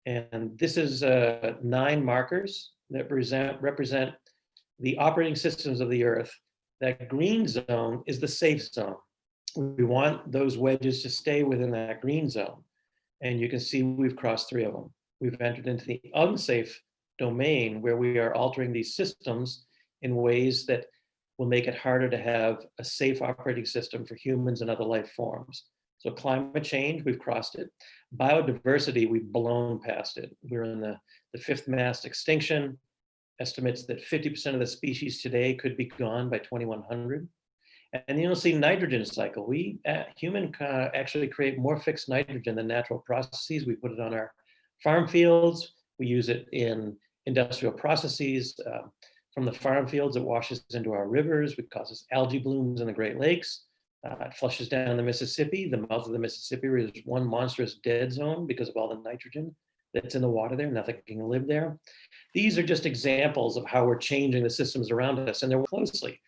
And this is 9 markers that represent the operating systems of the Earth. That green zone is the safe zone. We want those wedges to stay within that green zone. And you can see we've crossed 3 of them. We've entered into the unsafe domain where we are altering these systems in ways that will make it harder to have a safe operating system for humans and other life forms. So climate change, we've crossed it. Biodiversity, we've blown past it. We're in the 5th mass extinction. Estimates that 50% of the species today could be gone by 2100. And you'll see nitrogen cycle. We, human actually create more fixed nitrogen than natural processes. We put it on our farm fields. We use it in industrial processes. From the farm fields, it washes into our rivers. It causes algae blooms in the Great Lakes. It flushes down the Mississippi. The mouth of the Mississippi is one monstrous dead zone because of all the nitrogen that's in the water there. Nothing can live there. These are just examples of how we're changing the systems around us, and they're closely.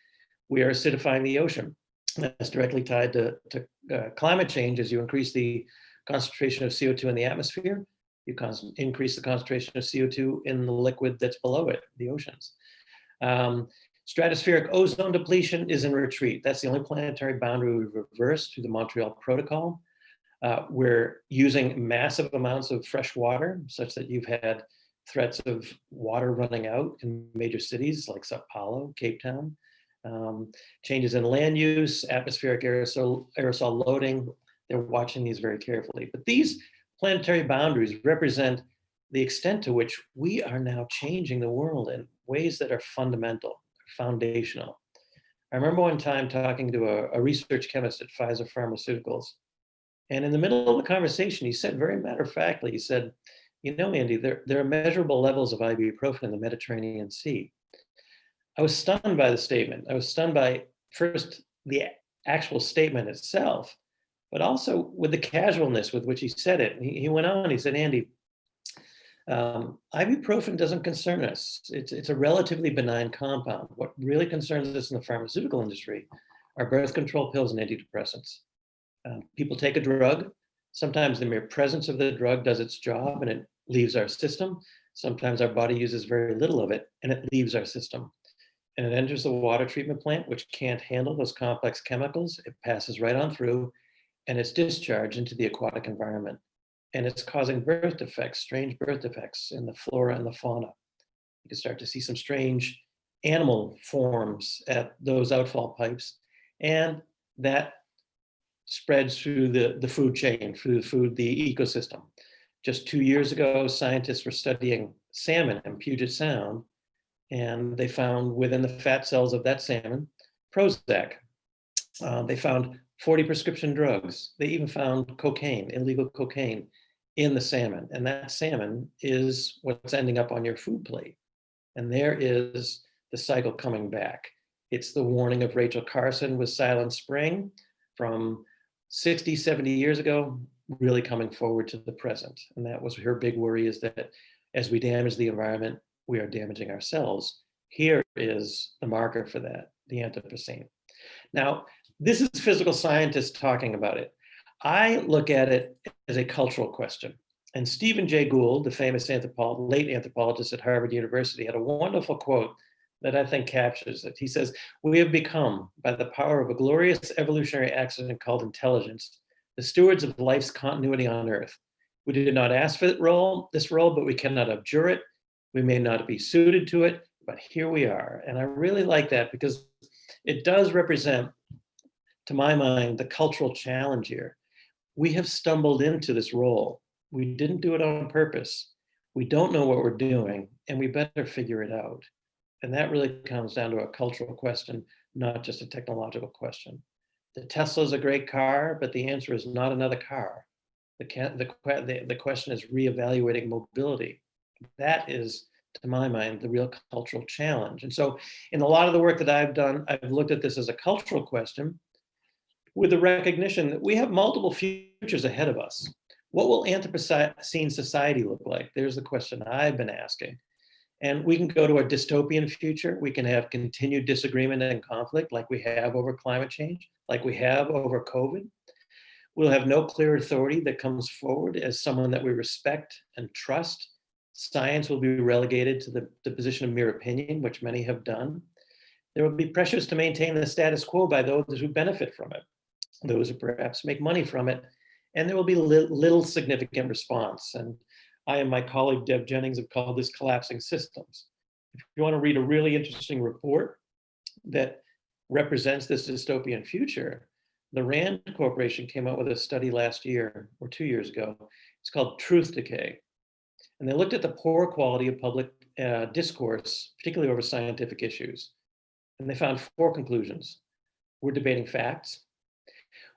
We are acidifying the ocean. That's directly tied to climate change. As you increase the concentration of CO2 in the atmosphere, you increase the concentration of CO2 in the liquid that's below it, the oceans. Stratospheric ozone depletion is in retreat. That's the only planetary boundary we've reversed through the Montreal Protocol. We're using massive amounts of fresh water such that you've had threats of water running out in major cities like Sao Paulo, Cape Town. Changes in land use, atmospheric aerosol loading, they're watching these very carefully. But these planetary boundaries represent the extent to which we are now changing the world in ways that are fundamental, foundational. I remember one time talking to a research chemist at Pfizer Pharmaceuticals, and in the middle of the conversation, he said very matter-of-factly, he said, you know, Andy, there are measurable levels of ibuprofen in the Mediterranean Sea. I was stunned by the statement. I was stunned by, first, the actual statement itself, but also with the casualness with which he said it. He went on, he said, Andy, ibuprofen doesn't concern us. It's a relatively benign compound. What really concerns us in the pharmaceutical industry are birth control pills and antidepressants. People take a drug. Sometimes the mere presence of the drug does its job and it leaves our system. Sometimes our body uses very little of it and it leaves our system. And it enters the water treatment plant, which can't handle those complex chemicals. It passes right on through and it's discharged into the aquatic environment. And it's causing birth defects, strange birth defects in the flora and the fauna. You can start to see some strange animal forms at those outfall pipes. And that spreads through the food chain, through the ecosystem. Just 2 years ago, scientists were studying salmon in Puget Sound, and they found within the fat cells of that salmon, Prozac. They found 40 prescription drugs. They even found cocaine, illegal cocaine, in the salmon. And that salmon is what's ending up on your food plate. And there is the cycle coming back. It's the warning of Rachel Carson with Silent Spring from 60, 70 years ago, really coming forward to the present. And that was her big worry, is that as we damage the environment, we are damaging ourselves. Here is the marker for that, the Anthropocene. Now, this is physical scientists talking about it. I look at it as a cultural question. And Stephen Jay Gould, the famous late anthropologist at Harvard University, had a wonderful quote that I think captures it. He says, "We have become, by the power of a glorious evolutionary accident called intelligence, the stewards of life's continuity on Earth. We did not ask for this role, but we cannot abjure it. We may not be suited to it, but here we are." And I really like that because it does represent, to my mind, the cultural challenge here. We have stumbled into this role. We didn't do it on purpose. We don't know what we're doing, and we better figure it out. And that really comes down to a cultural question, not just a technological question. The Tesla's a great car, but the answer is not another car. The question is reevaluating mobility. That is, to my mind, the real cultural challenge. And so in a lot of the work that I've done, I've looked at this as a cultural question with the recognition that we have multiple futures ahead of us. What will Anthropocene society look like? There's the question I've been asking. And we can go to a dystopian future. We can have continued disagreement and conflict like we have over climate change, like we have over COVID. We'll have no clear authority that comes forward as someone that we respect and trust. Science will be relegated to the position of mere opinion, which many have done. There will be pressures to maintain the status quo by those who benefit from it, those who perhaps make money from it, and there will be little significant response. And I and my colleague Deb Jennings have called this collapsing systems. If you want to read a really interesting report that represents this dystopian future, the RAND Corporation came out with a study last year or 2 years ago. It's called Truth Decay. And they looked at the poor quality of public discourse, particularly over scientific issues. And they found 4 conclusions. We're debating facts.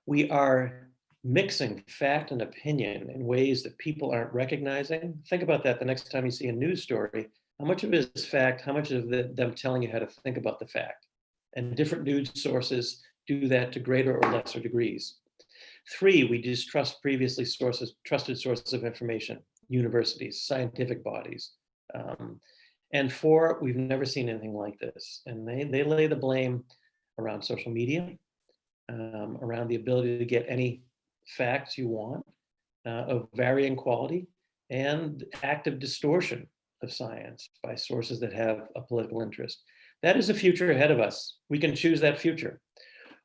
We are mixing fact and opinion in ways that people aren't recognizing. Think about that the next time you see a news story. How much of it is fact? How much of them telling you how to think about the fact? And different news sources do that to greater or lesser degrees. 3, we distrust previously trusted sources of information, universities, scientific bodies. And 4, we've never seen anything like this. And they lay the blame around social media, around the ability to get any facts you want of varying quality, and active distortion of science by sources that have a political interest. That is a future ahead of us. We can choose that future.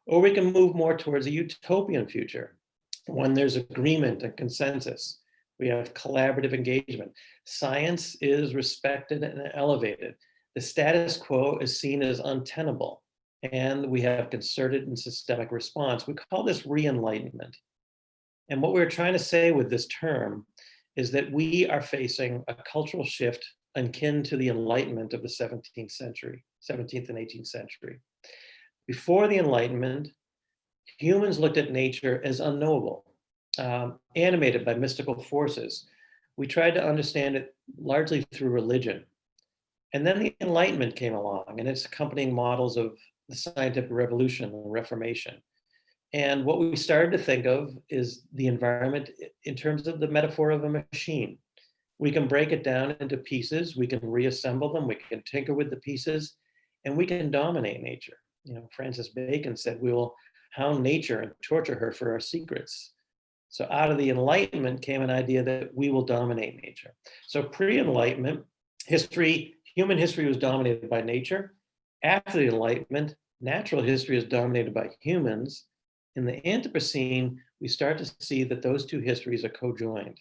Or we can move more towards a utopian future, when there's agreement and consensus. We have collaborative engagement. Science is respected and elevated. The status quo is seen as untenable, and we have concerted and systemic response. We call this re-enlightenment. And what we're trying to say with this term is that we are facing a cultural shift akin to the Enlightenment of the 17th century, 17th and 18th century. Before the Enlightenment, humans looked at nature as unknowable, animated by mystical forces. We tried to understand it largely through religion. And then the Enlightenment came along and its accompanying models of the scientific revolution and Reformation. And what we started to think of is the environment in terms of the metaphor of a machine. We can break it down into pieces, we can reassemble them, we can tinker with the pieces, and we can dominate nature. You know, Francis Bacon said, we will hound nature and torture her for our secrets. So out of the Enlightenment came an idea that we will dominate nature. So pre-Enlightenment history, human history was dominated by nature. After the Enlightenment, natural history is dominated by humans. In the Anthropocene, we start to see that those two histories are co-joined,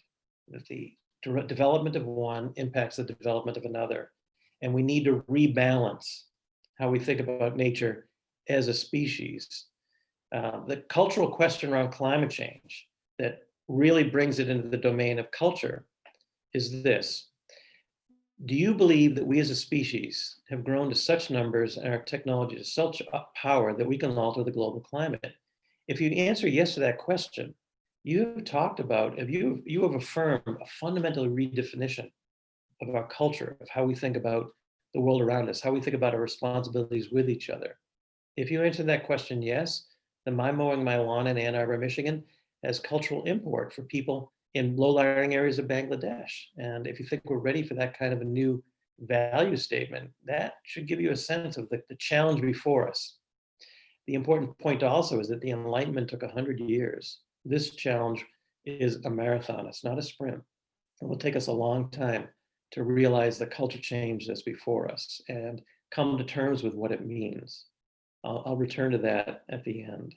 that the development of one impacts the development of another. And we need to rebalance how we think about nature as a species. The cultural question around climate change that really brings it into the domain of culture is this. Do you believe that we as a species have grown to such numbers and our technology to such power that we can alter the global climate? If you answer yes to that question, you have talked about, you have affirmed a fundamental redefinition of our culture, of how we think about the world around us, how we think about our responsibilities with each other. If you answer that question yes, then my mowing my lawn in Ann Arbor, Michigan has cultural import for people in low-lying areas of Bangladesh. And if you think we're ready for that kind of a new value statement, that should give you a sense of the challenge before us. The important point also is that the Enlightenment took 100 years. This challenge is a marathon. It's not a sprint. It will take us a long time to realize the culture change that's before us and come to terms with what it means. I'll return to that at the end.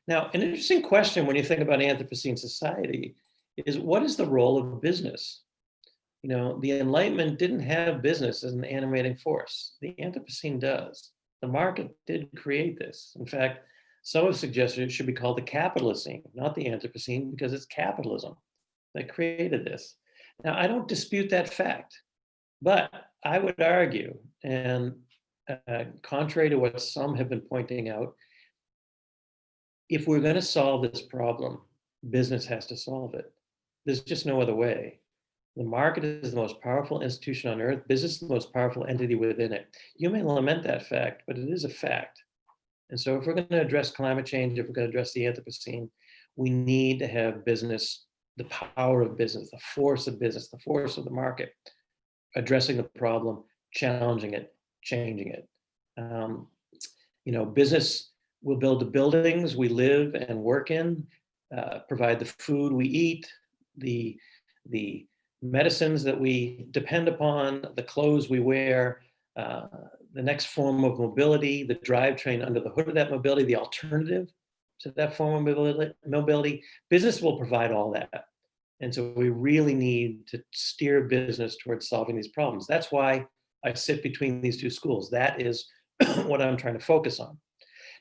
Now, an interesting question when you think about Anthropocene society is, what is the role of business? You know, the Enlightenment didn't have business as an animating force. The Anthropocene does. The market did create this. In fact, some have suggested it should be called the Capitalocene, not the Anthropocene, because it's capitalism that created this. Now, I don't dispute that fact, but I would argue, and contrary to what some have been pointing out, if we're going to solve this problem, business has to solve it. There's just no other way. The market is the most powerful institution on earth. Business is the most powerful entity within it. You may lament that fact, but it is a fact. And so if we're going to address climate change, if we're going to address the Anthropocene, we need to have business, the power of business, the force of business, the force of the market, addressing the problem, challenging it, changing it. You know, business will build the buildings we live and work in, provide the food we eat, the medicines that we depend upon, the clothes we wear, the next form of mobility, the drivetrain under the hood of that mobility, the alternative to that form of mobility. Business will provide all that. And so we really need to steer business towards solving these problems. That's why I sit between these two schools. That is what I'm trying to focus on.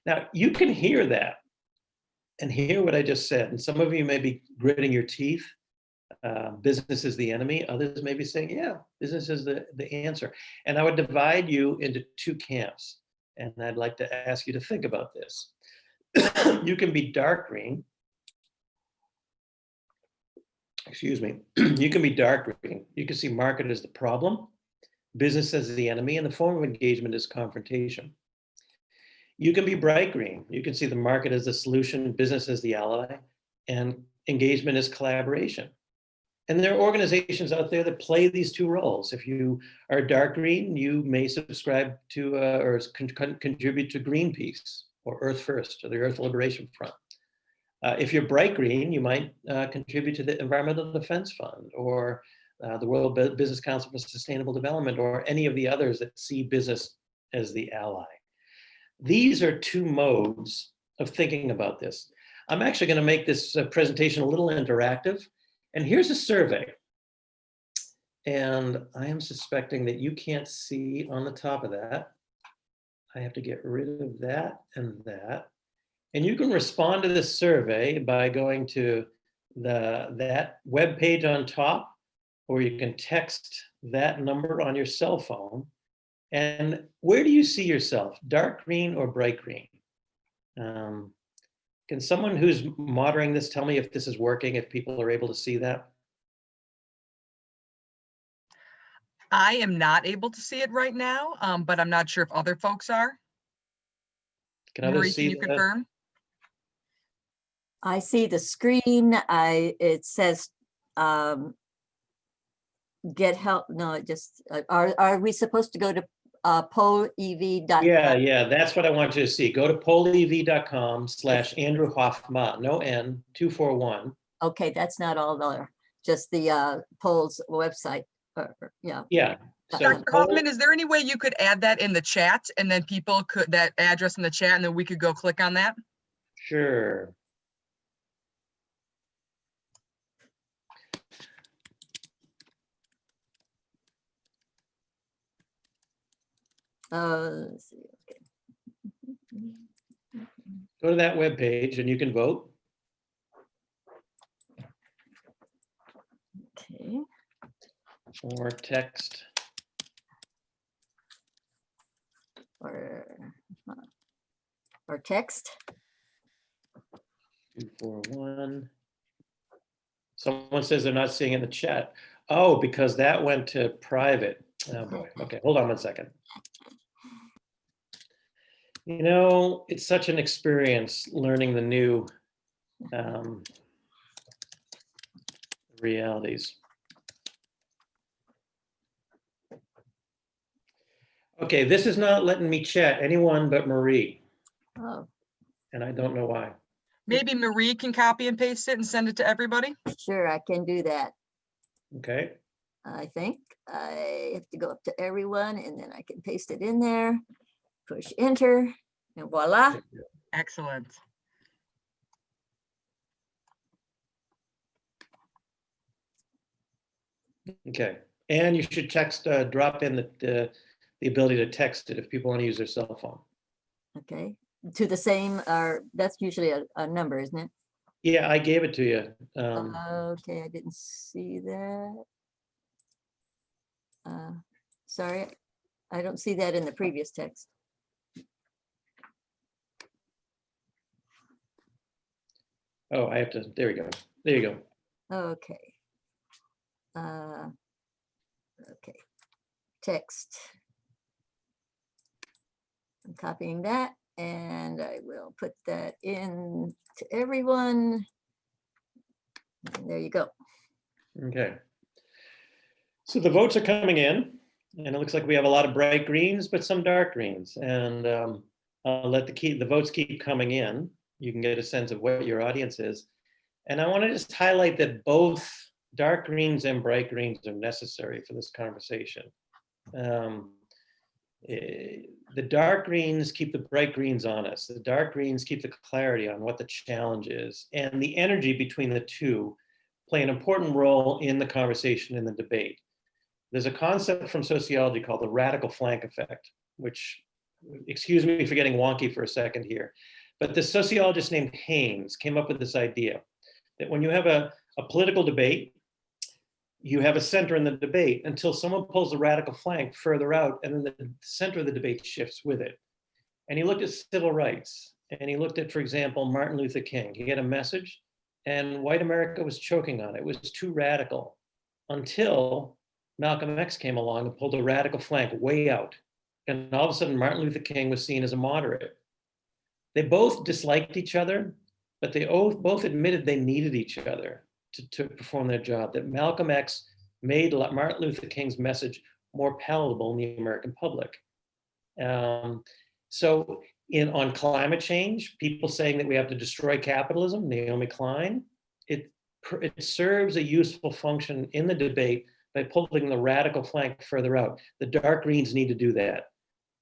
Now, you can hear that and hear what I just said. And some of you may be gritting your teeth. Business is the enemy. Others may be saying, yeah, business is the answer. And I would divide you into two camps. And I'd like to ask you to think about this. You can be dark green. Excuse me. You can be dark green. You can see market as the problem, business as the enemy, and the form of engagement is confrontation. You can be bright green. You can see the market as the solution, business as the ally, and engagement as collaboration. And there are organizations out there that play these two roles. If you are dark green, you may subscribe to or contribute to Greenpeace or Earth First or the Earth Liberation Front. If you're bright green, you might contribute to the Environmental Defense Fund or the World Business Council for Sustainable Development or any of the others that see business as the ally. These are two modes of thinking about this. I'm actually going to make this presentation a little interactive. And here's a survey. And I am suspecting that you can't see on the top of that. I have to get rid of that and that. And you can respond to this survey by going to that web page on top, or you can text that number on your cell phone. And where do you see yourself, dark green or bright green? Can someone who's monitoring this tell me if this is working, if people are able to see that? I am not able to see it right now, but I'm not sure if other folks are. Can others Marie, see can you confirm? I see the screen. It says get help. No, it just are we supposed to go to polev.com? Yeah, that's what I want you to see. Go to polev.com/Andrew Hoffman, no N, 241. Okay, that's not all there. Just the polls website. Yeah. Yeah. So Dr. Hoffman, is there any way you could add that in the chat and then people could, that address in the chat, and then we could go click on that? Sure. Let's see. Okay. Go to that web page and you can vote. Okay. Or text. Or text. 241. Someone says they're not seeing it in the chat. Oh, because that went to private. Oh boy. Okay, hold on one second. You know, it's such an experience learning the new realities. Okay, this is not letting me chat anyone but Marie. Oh. And I don't know why. Maybe Marie can copy and paste it and send it to everybody. Sure, I can do that. Okay. I think I have to go up to everyone and then I can paste it in there, push enter, and voila. Excellent. Okay. And you should text, drop in the ability to text it if people want to use their cell phone. Okay, to the same, or that's usually a number, isn't it? Yeah, I gave it to you. Okay, I didn't see that. Sorry, I don't see that in the previous text. Oh, I have to, there we go. There you go. Okay. Okay, text. I'm copying that and I will put that in to everyone. And there you go. Okay. So the votes are coming in and it looks like we have a lot of bright greens, but some dark greens. And I'll let the votes keep coming in. You can get a sense of what your audience is. And I want to just highlight that both dark greens and bright greens are necessary for this conversation. The dark greens keep the bright greens honest. The dark greens keep the clarity on what the challenge is. And the energy between the two play an important role in the conversation, in the debate. There's a concept from sociology called the radical flank effect, which, excuse me for getting wonky for a second here, but the sociologist named Haynes came up with this idea that when you have a political debate, you have a center in the debate until someone pulls the radical flank further out, and then the center of the debate shifts with it. And he looked at civil rights, and he looked at, for example, Martin Luther King. He had a message, and white America was choking on it. It was too radical until Malcolm X came along and pulled the radical flank way out. And all of a sudden, Martin Luther King was seen as a moderate. They both disliked each other, but they both admitted they needed each other to perform their job, that Malcolm X made Martin Luther King's message more palatable in the American public. So on climate change, people saying that we have to destroy capitalism, Naomi Klein, it serves a useful function in the debate by pulling the radical flank further out. The dark greens need to do that.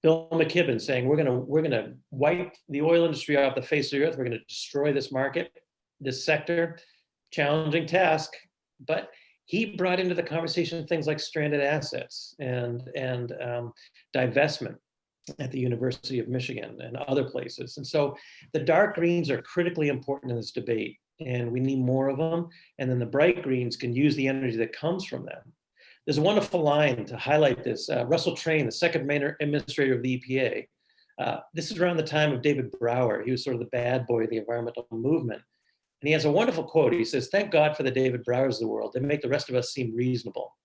Bill McKibben saying we're gonna wipe the oil industry off the face of the earth. We're gonna destroy this market, this sector. Challenging task, but he brought into the conversation things like stranded assets and divestment at the University of Michigan and other places. And so the dark greens are critically important in this debate, and we need more of them. And then the bright greens can use the energy that comes from them. There's a wonderful line to highlight this. Russell Train, the second administrator of the EPA, this is around the time of David Brower. He was sort of the bad boy of the environmental movement. And he has a wonderful quote. He says, "Thank God for the David Browers of the world. They make the rest of us seem reasonable."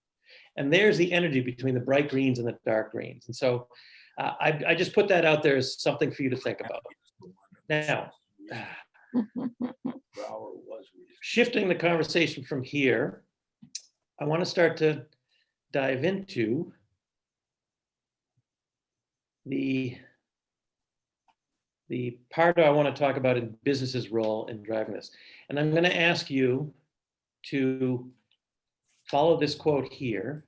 And there's the energy between the bright greens and the dark greens. And so I just put that out there as something for you to think about. Now, shifting the conversation from here, I want to start to dive into the part I want to talk about in business's role in driving this. And I'm going to ask you to follow this quote here.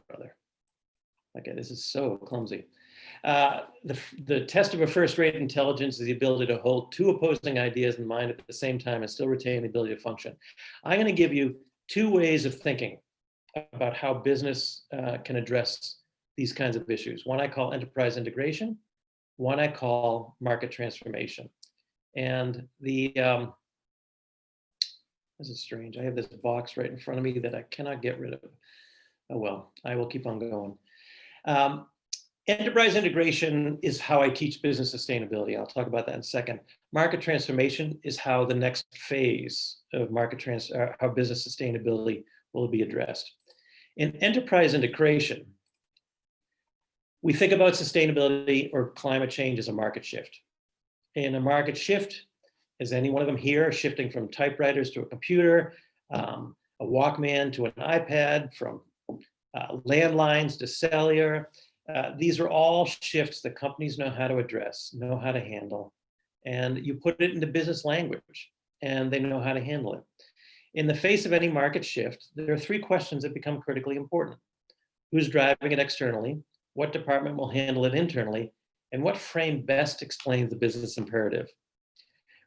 Brother. Okay, this is so clumsy. The test of a first-rate intelligence is the ability to hold two opposing ideas in mind at the same time and still retain the ability to function. I'm going to give you two ways of thinking about how business can address these kinds of issues. One I call enterprise integration, one I call market transformation. And this is strange. I have this box right in front of me that I cannot get rid of. Oh well, I will keep on going. Enterprise integration is how I teach business sustainability. I'll talk about that in a second. Market transformation is how the next phase of how business sustainability will be addressed. In enterprise integration, we think about sustainability or climate change as a market shift. In a market shift, is any one of them here shifting from typewriters to a computer, a Walkman to an iPad, from landlines to cellular? These are all shifts that companies know how to address, know how to handle, and you put it into business language and they know how to handle it. In the face of any market shift, there are three questions that become critically important. Who's driving it externally? What department will handle it internally? And what frame best explains the business imperative?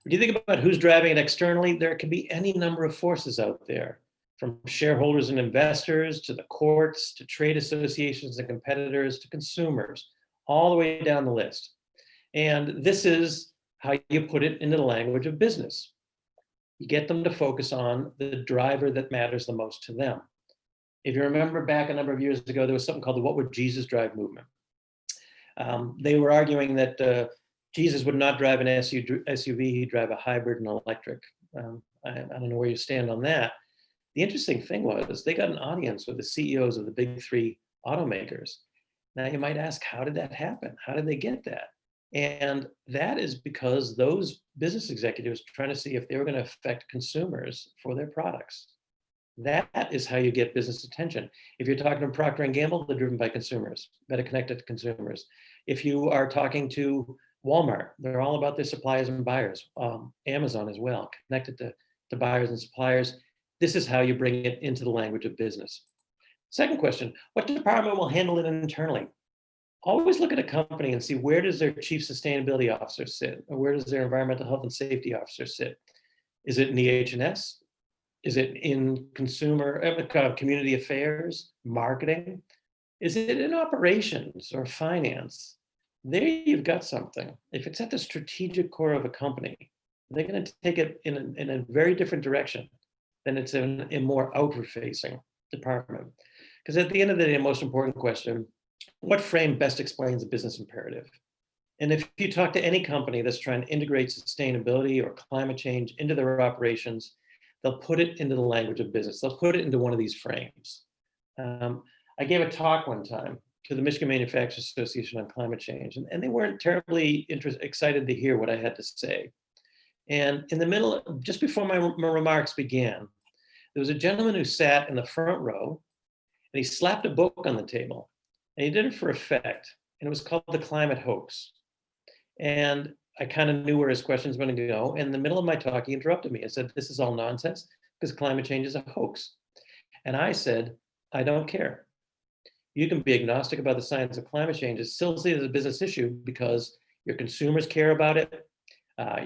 When you think about who's driving it externally, there can be any number of forces out there, from shareholders and investors to the courts, to trade associations and competitors, to consumers, all the way down the list. And this is how you put it into the language of business. You get them to focus on the driver that matters the most to them. If you remember back a number of years ago, there was something called the What Would Jesus Drive movement. They were arguing that Jesus would not drive an SUV, he'd drive a hybrid and electric. I don't know where you stand on that. The interesting thing was they got an audience with the CEOs of the big three automakers. Now you might ask, how did that happen? How did they get that? And that is because those business executives were trying to see if they were going to affect consumers for their products. That is how you get business attention. If you're talking to Procter & Gamble, they're driven by consumers, better connected to consumers. If you are talking to Walmart, they're all about their suppliers and buyers. Amazon as well, connected to buyers and suppliers. This is how you bring it into the language of business. Second question, what department will handle it internally? Always look at a company and see, where does their chief sustainability officer sit? Or where does their environmental health and safety officer sit? Is it in the H&S? Is it in community affairs, marketing? Is it in operations or finance? There you've got something. If it's at the strategic core of a company, they're going to take it in a very different direction than it's in a more outward-facing department. Because at the end of the day, the most important question, what frame best explains the business imperative? And if you talk to any company that's trying to integrate sustainability or climate change into their operations, they'll put it into the language of business. They'll put it into one of these frames. I gave a talk one time to the Michigan Manufacturers Association on climate change, and they weren't terribly excited to hear what I had to say. And in the middle, just before my remarks began, there was a gentleman who sat in the front row, and he slapped a book on the table, and he did it for effect, and it was called The Climate Hoax. And I kind of knew where his questions were going to go. In the middle of my talk, he interrupted me and said, this is all nonsense because climate change is a hoax. And I said, I don't care. You can be agnostic about the science of climate change. It's still seen as a business issue because your consumers care about it.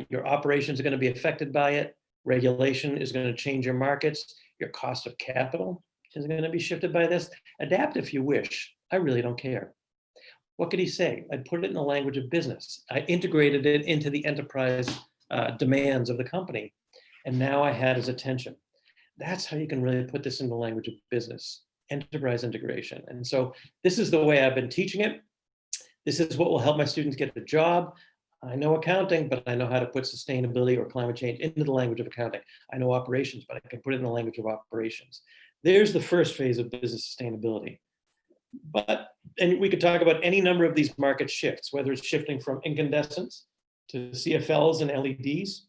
Your operations are going to be affected by it. Regulation is going to change your markets. Your cost of capital is going to be shifted by this. Adapt if you wish. I really don't care. What could he say? I put it in the language of business. I integrated it into the enterprise demands of the company. And now I had his attention. That's how you can really put this in the language of business, enterprise integration. And so this is the way I've been teaching it. This is what will help my students get a job. I know accounting, but I know how to put sustainability or climate change into the language of accounting. I know operations, but I can put it in the language of operations. There's the first phase of business sustainability. And we could talk about any number of these market shifts, whether it's shifting from incandescents to CFLs and LEDs,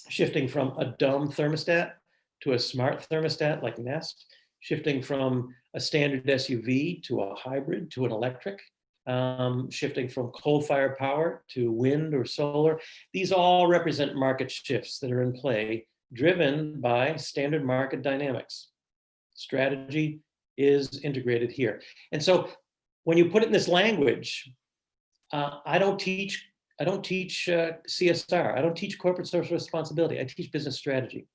shifting from a dumb thermostat to a smart thermostat like Nest, shifting from a standard SUV to a hybrid to an electric, shifting from coal-fired power to wind or solar. These all represent market shifts that are in play, driven by standard market dynamics. Strategy is integrated here. And so when you put it in this language, I don't teach CSR. I don't teach corporate social responsibility. I teach business strategy.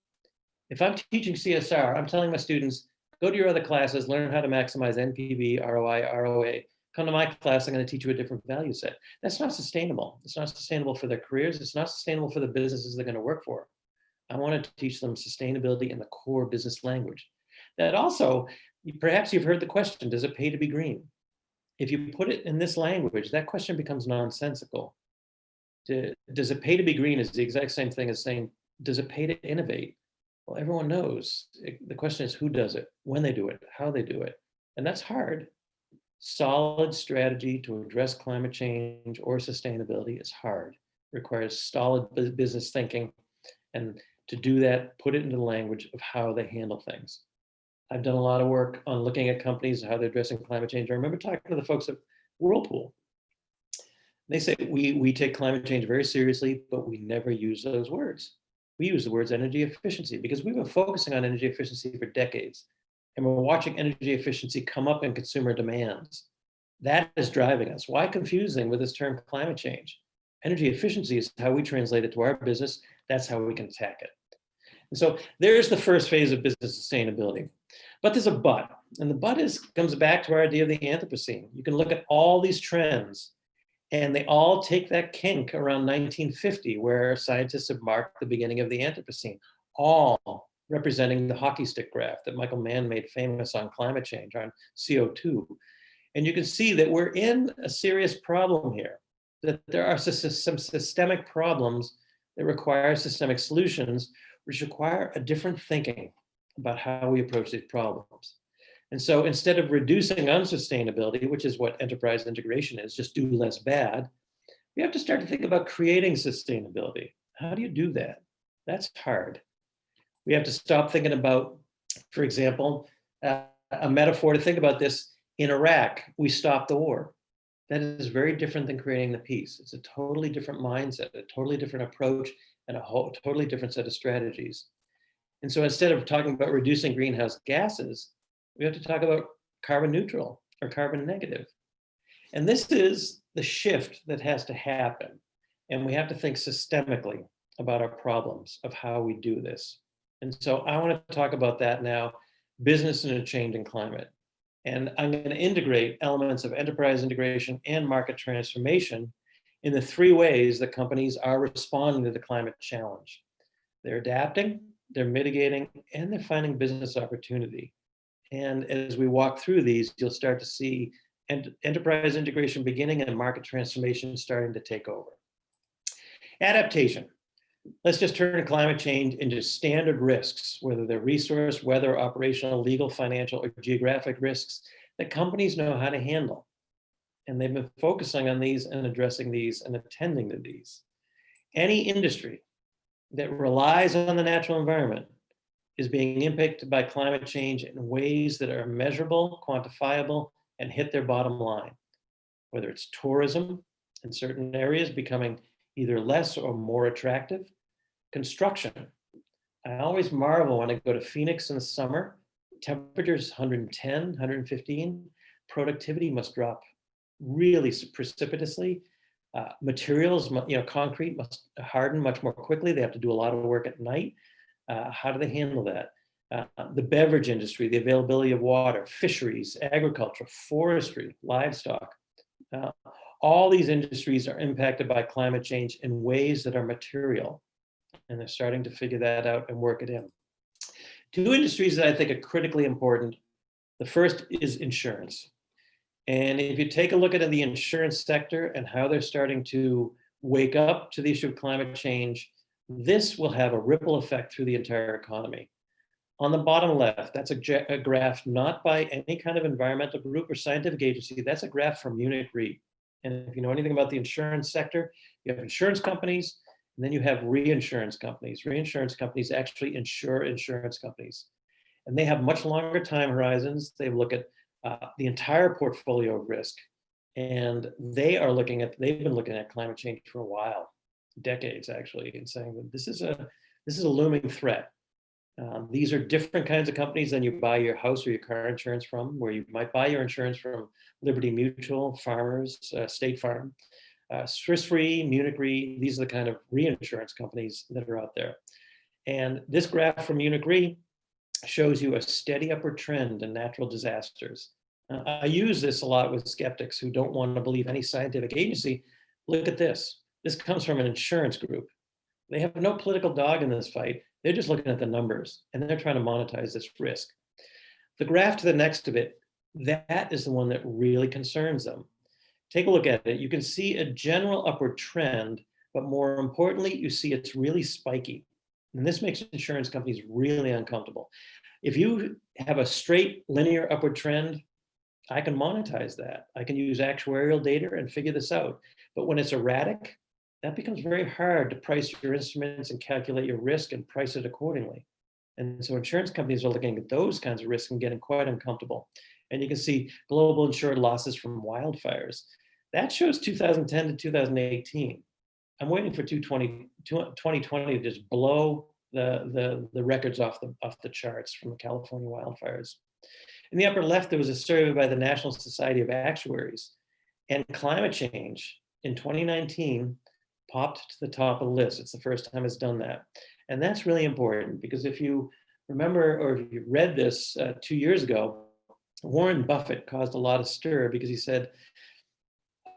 If I'm teaching CSR, I'm telling my students, go to your other classes, learn how to maximize NPV, ROI, ROA. Come to my class, I'm going to teach you a different value set. That's not sustainable. It's not sustainable for their careers. It's not sustainable for the businesses they're going to work for. I want to teach them sustainability in the core business language. That also, perhaps you've heard the question, does it pay to be green? If you put it in this language, that question becomes nonsensical. Does it pay to be green is the exact same thing as saying, does it pay to innovate? Well, everyone knows. The question is who does it, when they do it, how they do it. And that's hard. Solid strategy to address climate change or sustainability is hard. It requires solid business thinking. And to do that, put it into the language of how they handle things. I've done a lot of work on looking at companies and how they're addressing climate change. I remember talking to the folks at whirlpool. They say we take climate change very seriously, but we never use those words. We use the words energy efficiency because we've been focusing on energy efficiency for decades. And we're watching energy efficiency come up in consumer demands. That is driving us. Why confusing with this term climate change? Energy efficiency is how we translate it to our business. That's how we can attack it. And so there's the first phase of business sustainability. But there's a but, and the but comes back to our idea of the Anthropocene. You can look at all these trends, and they all take that kink around 1950, where scientists have marked the beginning of the Anthropocene, all representing the hockey stick graph that Michael Mann made famous on climate change, on CO2. And you can see that we're in a serious problem here, that there are some systemic problems that require systemic solutions, which require a different thinking about how we approach these problems. And so instead of reducing unsustainability, which is what enterprise integration is, just do less bad, we have to start to think about creating sustainability. How do you do that? That's hard. We have to stop thinking about, for example, a metaphor to think about this. In Iraq, we stopped the war. That is very different than creating the peace. It's a totally different mindset, a totally different approach, and a totally different set of strategies. And so instead of talking about reducing greenhouse gases, we have to talk about carbon neutral or carbon negative. And this is the shift that has to happen. And we have to think systemically about our problems of how we do this. And so I want to talk about that now, business in a changing climate. And I'm going to integrate elements of enterprise integration and market transformation in the three ways that companies are responding to the climate challenge. They're adapting, they're mitigating, and they're finding business opportunity. And as we walk through these, you'll start to see enterprise integration beginning and market transformation starting to take over. Adaptation. Let's just turn climate change into standard risks, whether they're resource, weather, operational, legal, financial, or geographic risks that companies know how to handle. And they've been focusing on these and addressing these and attending to these. Any industry that relies on the natural environment is being impacted by climate change in ways that are measurable, quantifiable, and hit their bottom line. Whether it's tourism in certain areas becoming either less or more attractive, construction. I always marvel when I go to Phoenix in the summer, temperatures 110, 115, productivity must drop really precipitously. Materials, concrete must harden much more quickly. They have to do a lot of work at night. How do they handle that? The beverage industry, the availability of water, fisheries, agriculture, forestry, livestock. All these industries are impacted by climate change in ways that are material. And they're starting to figure that out and work it in. Two industries that I think are critically important. The first is insurance. And if you take a look at the insurance sector and how they're starting to wake up to the issue of climate change, this will have a ripple effect through the entire economy. On the bottom left, that's a graph not by any kind of environmental group or scientific agency. That's a graph from Munich Re. And if you know anything about the insurance sector, you have insurance companies, and then you have reinsurance companies. Reinsurance companies actually insure insurance companies. And they have much longer time horizons. They look at the entire portfolio of risk. And they've been looking at climate change for a while, decades actually, and saying that this is a looming threat. These are different kinds of companies than you buy your house or your car insurance from, where you might buy your insurance from Liberty Mutual, Farmers, State Farm, Swiss Re, Munich Re. These are the kind of reinsurance companies that are out there. And this graph from Munich Re shows you a steady upward trend in natural disasters. I use this a lot with skeptics who don't want to believe any scientific agency. Look at this. This comes from an insurance group. They have no political dog in this fight. They're just looking at the numbers and they're trying to monetize this risk. The graph to the next of it, that is the one that really concerns them. Take a look at it. You can see a general upward trend, but more importantly, you see it's really spiky. And this makes insurance companies really uncomfortable. If you have a straight linear upward trend, I can monetize that. I can use actuarial data and figure this out. But when it's erratic, that becomes very hard to price your instruments and calculate your risk and price it accordingly. And so insurance companies are looking at those kinds of risks and getting quite uncomfortable. And you can see global insured losses from wildfires. That shows 2010 to 2018. I'm waiting for 2020 to just blow the records off the charts from the California wildfires. In the upper left, there was a survey by the National Society of Actuaries, and climate change in 2019 popped to the top of the list. It's the first time it's done that. And that's really important because if you remember, or if you read this 2 years ago, Warren Buffett caused a lot of stir because he said,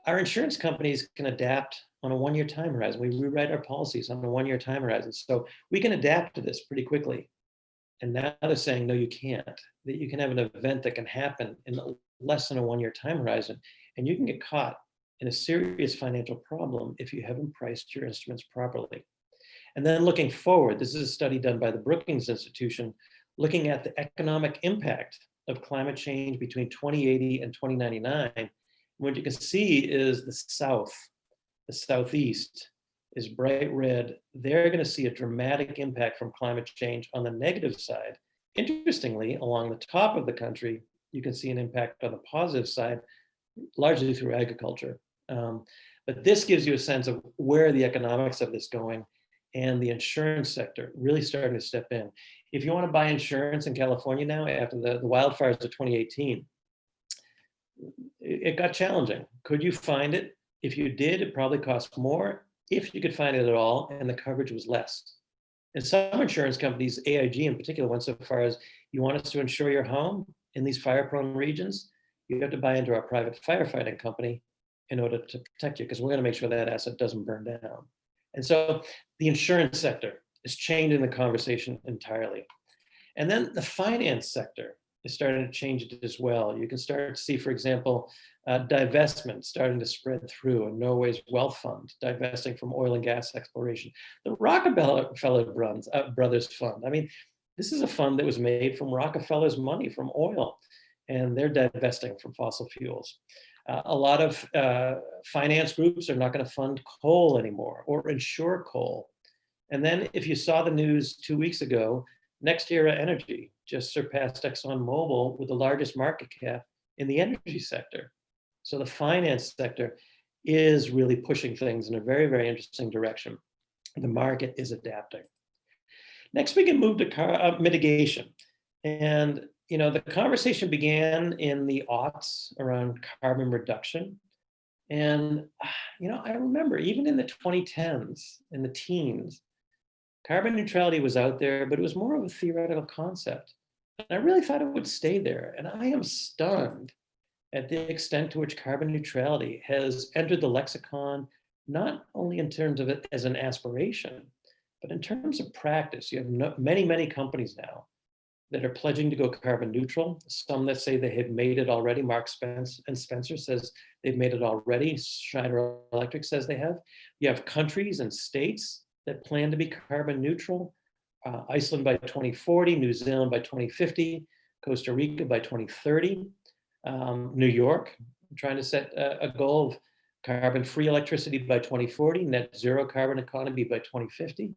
our insurance companies can adapt on a 1-year time horizon. We rewrite our policies on a 1-year time horizon. So we can adapt to this pretty quickly. And now they're saying, no, you can't. That you can have an event that can happen in less than a 1-year time horizon. And you can get caught in a serious financial problem if you haven't priced your instruments properly. And then looking forward, this is a study done by the Brookings Institution, looking at the economic impact of climate change between 2080 and 2099. What you can see is the South, the Southeast is bright red. They're going to see a dramatic impact from climate change on the negative side. Interestingly, along the top of the country, you can see an impact on the positive side, largely through agriculture. But this gives you a sense of where the economics of this going, and the insurance sector really starting to step in. If you want to buy insurance in California now after the wildfires of 2018, it got challenging. Could you find it? If you did, it probably cost more if you could find it at all, and the coverage was less. And some insurance companies, AIG in particular, went so far as, you want us to insure your home in these fire-prone regions? You have to buy into our private firefighting company in order to protect you, because we're going to make sure that asset doesn't burn down. And so the insurance sector is changing the conversation entirely. And then the finance sector is starting to change it as well. You can start to see, for example, divestment starting to spread through, and Norway's wealth fund divesting from oil and gas exploration. The Rockefeller Brothers Fund, I mean, this is a fund that was made from Rockefeller's money from oil, and they're divesting from fossil fuels. A lot of finance groups are not going to fund coal anymore or insure coal. And then if you saw the news 2 weeks ago, NextEra Energy just surpassed ExxonMobil with the largest market cap in the energy sector. So the finance sector is really pushing things in a very, very interesting direction. The market is adapting. Next, we can move to mitigation. And you know, the conversation began in the aughts around carbon reduction. And you know, I remember even in the 2010s, in the teens, carbon neutrality was out there, but it was more of a theoretical concept. And I really thought it would stay there. And I am stunned at the extent to which carbon neutrality has entered the lexicon, not only in terms of it as an aspiration, but in terms of practice. You have many, many companies now that are pledging to go carbon neutral. Some that say they have made it already. Marks and Spencer says they've made it already. Schneider Electric says they have. You have countries and states that plan to be carbon neutral. Iceland by 2040, New Zealand by 2050, Costa Rica by 2030. New York trying to set a goal of carbon-free electricity by 2040, net zero carbon economy by 2050.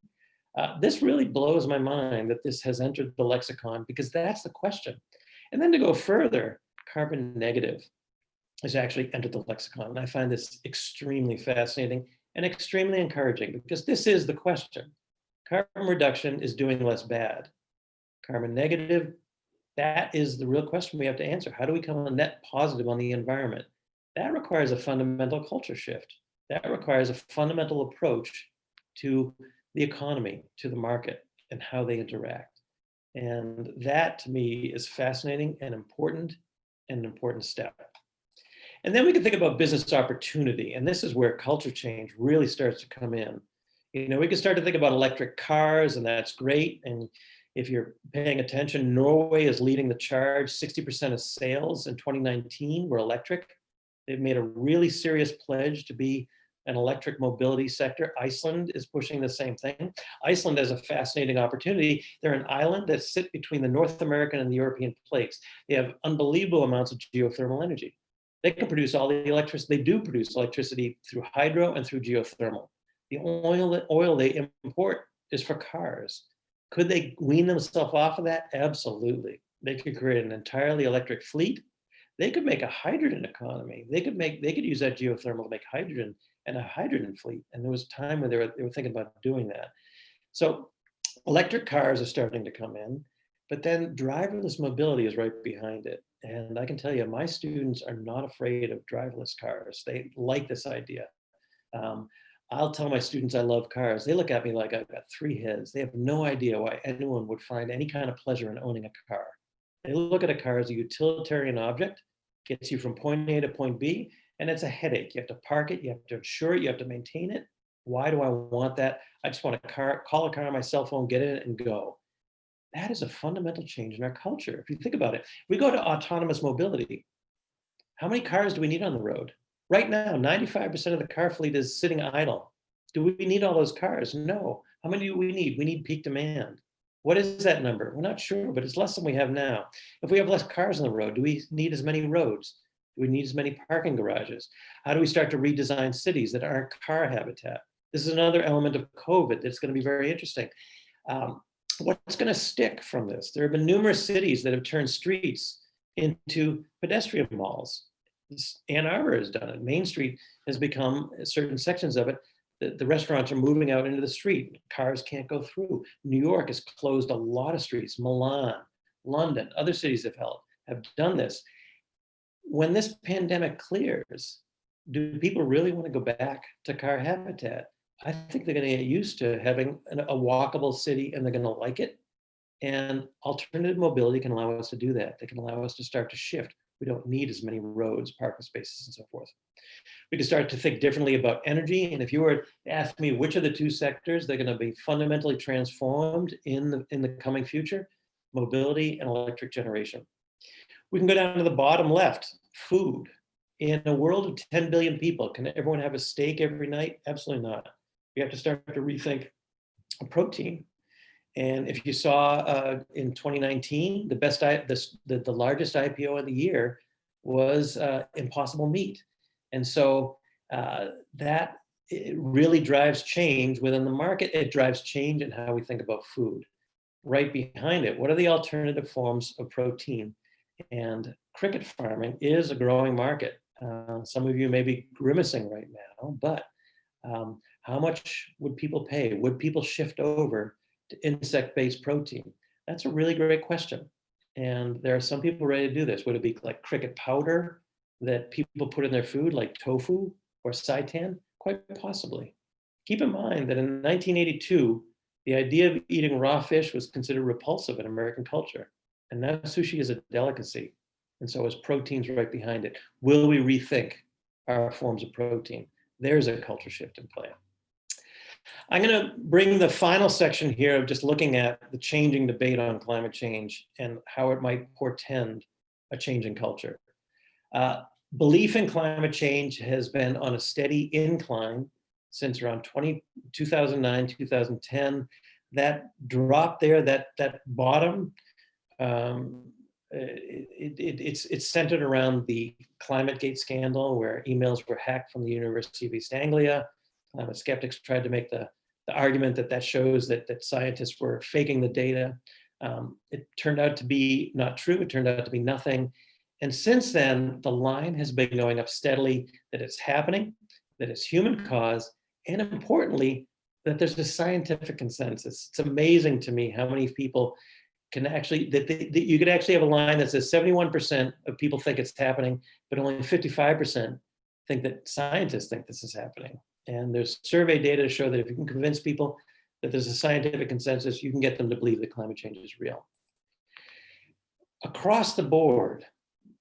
This really blows my mind that this has entered the lexicon, because that's the question. And then to go further, carbon negative has actually entered the lexicon. And I find this extremely fascinating and extremely encouraging, because this is the question. Carbon reduction is doing less bad. Carbon negative, that is the real question we have to answer. How do we become a net positive on the environment? That requires a fundamental culture shift. That requires a fundamental approach to the economy, to the market, and how they interact. And that, to me, is fascinating and important, and an important step. And then we can think about business opportunity. And this is where culture change really starts to come in. You know, we can start to think about electric cars, and that's great. And if you're paying attention, Norway is leading the charge. 60% of sales in 2019 were electric. They've made a really serious pledge to be an electric mobility sector. Iceland is pushing the same thing. Iceland has a fascinating opportunity. They're an island that sits between the North American and the European plates. They have unbelievable amounts of geothermal energy. They can produce all the electricity. They do produce electricity through hydro and through geothermal. The oil they import is for cars. Could they wean themselves off of that? Absolutely. They could create an entirely electric fleet. They could make a hydrogen economy. They could use that geothermal to make hydrogen and a hydrogen fleet. And there was a time when they were thinking about doing that. So electric cars are starting to come in, but then driverless mobility is right behind it. And I can tell you, my students are not afraid of driverless cars. They like this idea. I'll tell my students I love cars. They look at me like I've got three heads. They have no idea why anyone would find any kind of pleasure in owning a car. They look at a car as a utilitarian object, gets you from point A to point B, and it's a headache. You have to park it, you have to insure it, you have to maintain it. Why do I want that? I just want a car, call a car on my cell phone, get in it and go. That is a fundamental change in our culture. If you think about it, we go to autonomous mobility. How many cars do we need on the road? Right now, 95% of the car fleet is sitting idle. Do we need all those cars? No. How many do we need? We need peak demand. What is that number? We're not sure, but it's less than we have now. If we have less cars on the road, do we need as many roads? Do we need as many parking garages? How do we start to redesign cities that aren't car habitat? This is another element of COVID that's going to be very interesting. What's going to stick from this? There have been numerous cities that have turned streets into pedestrian malls. Ann Arbor has done it. Main Street has become, certain sections of it, the restaurants are moving out into the street. Cars can't go through. New York has closed a lot of streets. Milan, London, other cities have done this. When this pandemic clears, do people really want to go back to car habitat? I think they're going to get used to having a walkable city, and they're going to like it. And alternative mobility can allow us to do that. They can allow us to start to shift. We don't need as many roads, parking spaces, and so forth. We can start to think differently about energy. And if you were to ask me which of the two sectors they're going to be fundamentally transformed in the coming future, mobility and electric generation. We can go down to the bottom left, food. In a world of 10 billion people, can everyone have a steak every night? Absolutely not. We have to start to rethink protein. And if you saw in 2019, the largest IPO of the year was Impossible Meat. And so that it really drives change within the market. It drives change in how we think about food. Right behind it, what are the alternative forms of protein? And cricket farming is a growing market. Some of you may be grimacing right now, but how much would people pay? Would people shift over to insect-based protein? That's a really great question. And there are some people ready to do this. Would it be like cricket powder that people put in their food, like tofu or seitan? Quite possibly. Keep in mind that in 1982, the idea of eating raw fish was considered repulsive in American culture. And now sushi is a delicacy. And so is proteins right behind it. Will we rethink our forms of protein? There's a culture shift in play. I'm going to bring the final section here of just looking at the changing debate on climate change and how it might portend a change in culture. Belief in climate change has been on a steady incline since around 2009, 2010. That drop there, that bottom, it's centered around the ClimateGate scandal, where emails were hacked from the University of East Anglia. Climate skeptics tried to make the argument that shows that scientists were faking the data. It turned out to be not true. It turned out to be nothing. And since then, the line has been going up steadily, that it's happening, that it's human cause, and importantly, that there's a scientific consensus. It's amazing to me how many people can actually, that you could actually have a line that says 71% of people think it's happening, but only 55% think that scientists think this is happening. And there's survey data to show that if you can convince people that there's a scientific consensus, you can get them to believe that climate change is real. Across the board,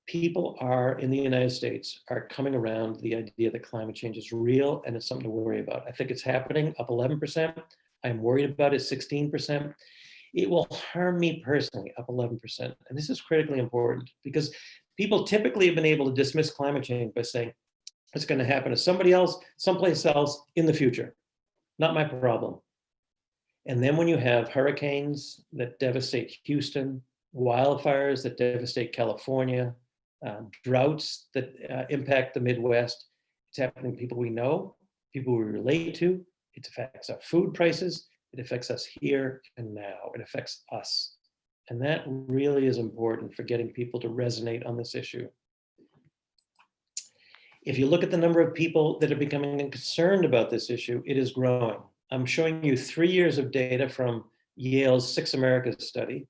people in the United States are coming around the idea that climate change is real and it's something to worry about. I think it's happening, up 11%. I'm worried about it, 16%. It will harm me personally, up 11%. And this is critically important because people typically have been able to dismiss climate change by saying, it's going to happen to somebody else, someplace else in the future. Not my problem. And then when you have hurricanes that devastate Houston, wildfires that devastate California, droughts that impact the Midwest, it's happening to people we know, people we relate to. It affects our food prices. It affects us here and now. It affects us. And that really is important for getting people to resonate on this issue. If you look at the number of people that are becoming concerned about this issue, it is growing. I'm showing you 3 years of data from Yale's Six Americas study.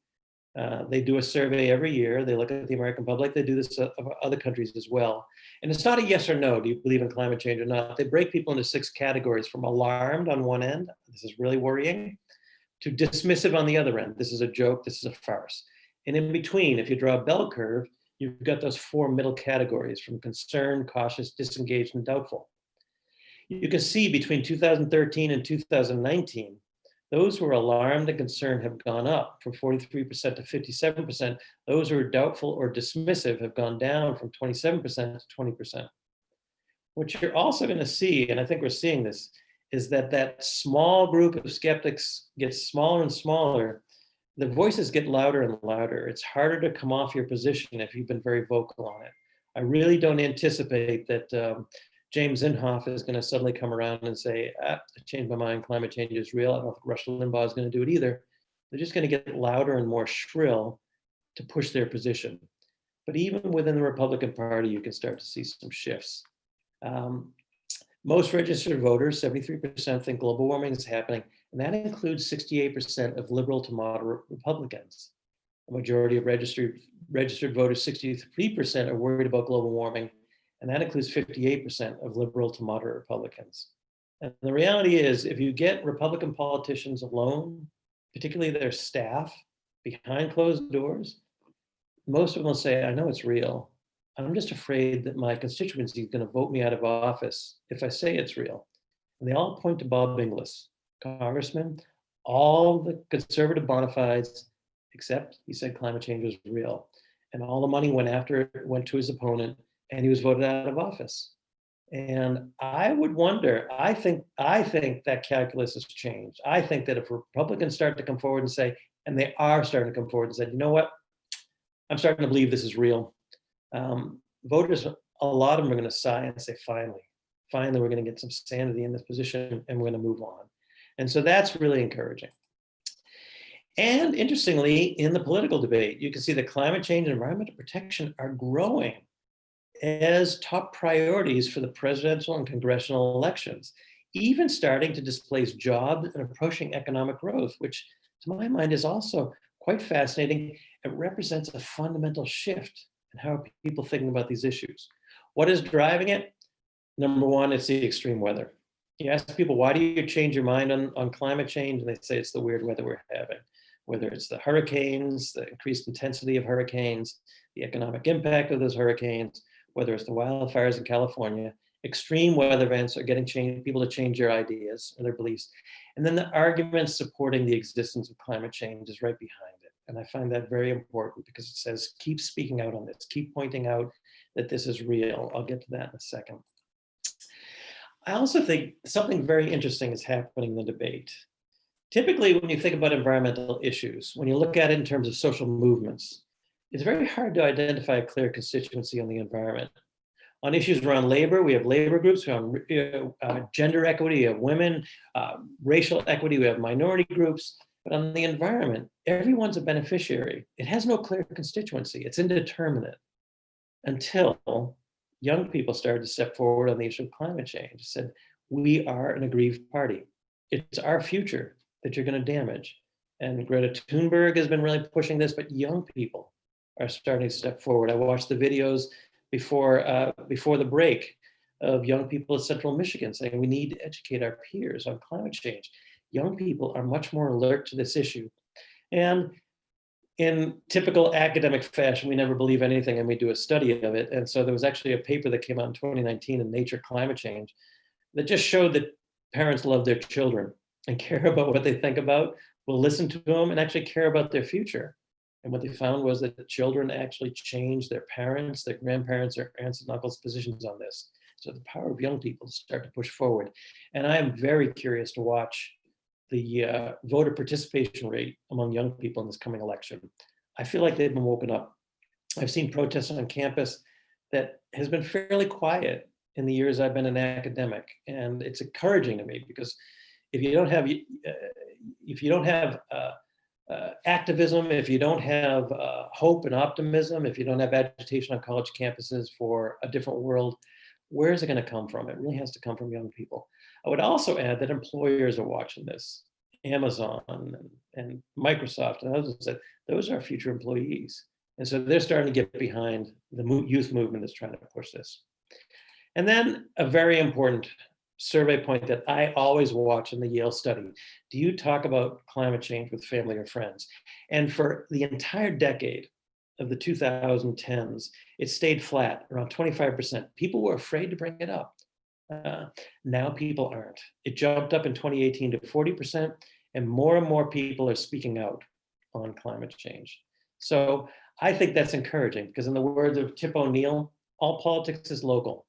They do a survey every year. They look at the American public. They do this of other countries as well. And it's not a yes or no, do you believe in climate change or not? They break people into 6 categories, from alarmed on one end, this is really worrying, to dismissive on the other end. This is a joke, this is a farce. And in between, if you draw a bell curve, you've got those 4 middle categories, from concerned, cautious, disengaged, and doubtful. You can see between 2013 and 2019, those who are alarmed and concerned have gone up from 43% to 57%. Those who are doubtful or dismissive have gone down from 27% to 20%. What you're also going to see, and I think we're seeing this, is that that small group of skeptics gets smaller and smaller. The voices get louder and louder. It's harder to come off your position if you've been very vocal on it. I really don't anticipate that James Inhofe is going to suddenly come around and say, I changed my mind, climate change is real. I don't think Rush Limbaugh is going to do it either. They're just going to get louder and more shrill to push their position. But even within the Republican Party, you can start to see some shifts. Most registered voters, 73%, think global warming is happening, and that includes 68% of liberal to moderate Republicans. The majority of registered voters, 63%, are worried about global warming, and that includes 58% of liberal to moderate Republicans. And the reality is, if you get Republican politicians alone, particularly their staff, behind closed doors, most of them will say, I know it's real. I'm just afraid that my constituency is going to vote me out of office if I say it's real. And they all point to Bob Inglis, Congressman, all the conservative bona fides, except he said climate change was real. And all the money went to his opponent, and he was voted out of office. And I would wonder, I think that calculus has changed. I think that if Republicans start to come forward and say, and they are starting to come forward and say, you know what, I'm starting to believe this is real. Voters, a lot of them are going to sigh and say, finally, we're going to get some sanity in this position and we're going to move on. And so that's really encouraging. And interestingly, in the political debate, you can see that climate change and environmental protection are growing as top priorities for the presidential and congressional elections, even starting to displace jobs and approaching economic growth, which to my mind is also quite fascinating. It represents a fundamental shift in how people thinking about these issues. What is driving it? Number one, it's the extreme weather. You ask people, why do you change your mind on climate change? And they say it's the weird weather we're having. Whether it's the hurricanes, the increased intensity of hurricanes, the economic impact of those hurricanes, whether it's the wildfires in California, extreme weather events are getting people to change their ideas or their beliefs. And then the arguments supporting the existence of climate change is right behind it. And I find that very important because it says, keep speaking out on this, keep pointing out that this is real. I'll get to that in a second. I also think something very interesting is happening in the debate. Typically, when you think about environmental issues, when you look at it in terms of social movements, it's very hard to identify a clear constituency on the environment. On issues around labor, we have labor groups, we have gender equity, we have women, racial equity, we have minority groups. But on the environment, everyone's a beneficiary. It has no clear constituency. It's indeterminate until young people started to step forward on the issue of climate change. Said, we are an aggrieved party. It's our future that you're going to damage. And Greta Thunberg has been really pushing this, but young people are starting to step forward. I watched the videos before the break of young people at Central Michigan saying we need to educate our peers on climate change. Young people are much more alert to this issue. And in typical academic fashion, we never believe anything and we do a study of it. And so there was actually a paper that came out in 2019 in Nature Climate Change that just showed that parents love their children and care about what they think about, will listen to them and actually care about their future. And what they found was that the children actually change their parents, their grandparents, their aunts and uncles' positions on this. So the power of young people to start to push forward. And I am very curious to watch the voter participation rate among young people in this coming election. I feel like they've been woken up. I've seen protests on campus that has been fairly quiet in the years I've been an academic. And it's encouraging to me because if you don't have activism, if you don't have hope and optimism, if you don't have agitation on college campuses for a different world, where is it going to come from? It really has to come from young people. I would also add that employers are watching this. Amazon and Microsoft and others said, those are our future employees. And so they're starting to get behind the youth movement that's trying to push this. And then a very important survey point that I always watch in the Yale study. Do you talk about climate change with family or friends? And for the entire decade of the 2010s, it stayed flat, around 25%. People were afraid to bring it up. Now people aren't. It jumped up in 2018 to 40%, and more people are speaking out on climate change. So I think that's encouraging, because in the words of Tip O'Neill, all politics is local.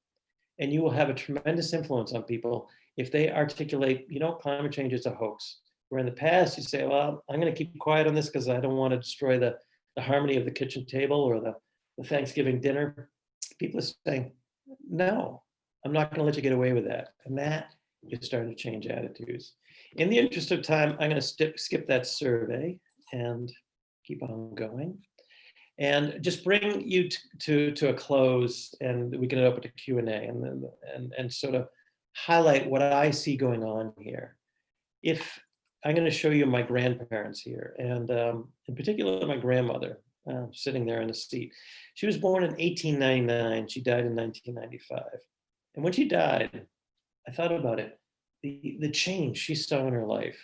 And you will have a tremendous influence on people if they articulate, climate change is a hoax. Where in the past you say, well, I'm going to keep quiet on this because I don't want to destroy the harmony of the kitchen table or the Thanksgiving dinner. People are saying, no, I'm not going to let you get away with that. And that is starting to change attitudes. In the interest of time, I'm going to skip that survey and keep on going. And just bring you to a close, and we can open to Q&A and sort of highlight what I see going on here. If I'm going to show you my grandparents here, and in particular my grandmother sitting there in the seat. She was born in 1899. She died in 1995. And when she died, I thought about it, the change she saw in her life.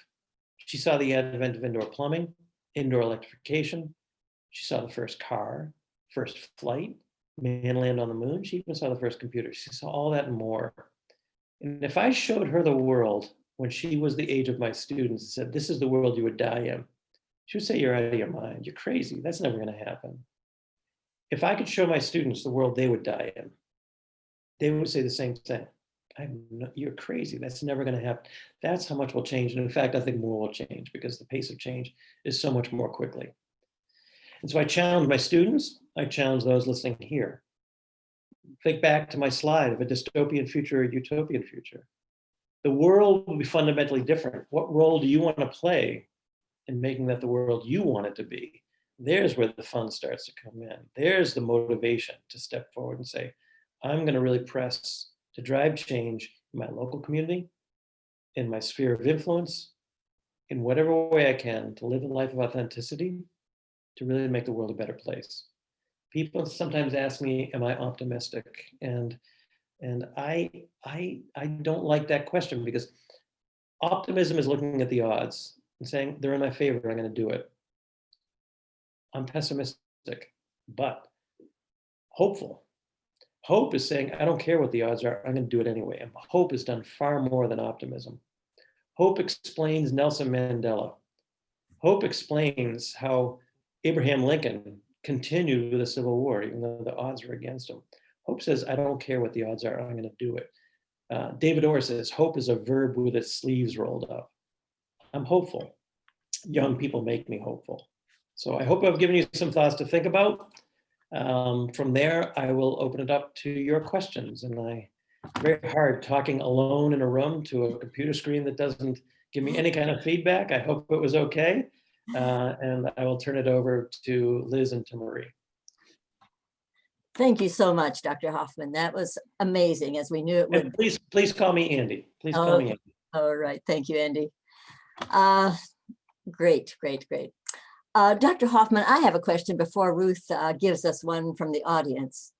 She saw the advent of indoor plumbing, indoor electrification. She saw the first car, first flight, man land on the moon. She even saw the first computer. She saw all that and more. And if I showed her the world when she was the age of my students and said, this is the world you would die in, she would say, you're out of your mind. You're crazy. That's never going to happen. If I could show my students the world they would die in, they would say the same thing. You're crazy. That's never going to happen. That's how much will change. And in fact, I think more will change because the pace of change is so much more quickly. And so I challenge my students, I challenge those listening here. Think back to my slide of a dystopian future or a utopian future. The world will be fundamentally different. What role do you want to play in making that the world you want it to be? There's where the fun starts to come in. There's the motivation to step forward and say, I'm going to really press to drive change in my local community, in my sphere of influence, in whatever way I can to live a life of authenticity, to really make the world a better place. People sometimes ask me, am I optimistic? And I don't like that question, because optimism is looking at the odds and saying, they're in my favor, I'm going to do it. I'm pessimistic, but hopeful. Hope is saying, I don't care what the odds are, I'm going to do it anyway. And hope has done far more than optimism. Hope explains Nelson Mandela. Hope explains how Abraham Lincoln continued with the Civil War, even though the odds were against him. Hope says, I don't care what the odds are, I'm going to do it. David Orr says, hope is a verb with its sleeves rolled up. I'm hopeful. Young people make me hopeful. So I hope I've given you some thoughts to think about. From there, I will open it up to your questions. And very hard talking alone in a room to a computer screen that doesn't give me any kind of feedback. I hope it was okay. And I will turn it over to Liz and to Marie. Thank you so much, Dr. Hoffman. That was amazing, as we knew it would. And please call me Andy. Please call me Andy. All right. Thank you, Andy. Great. Dr. Hoffman, I have a question before Ruth gives us one from the audience.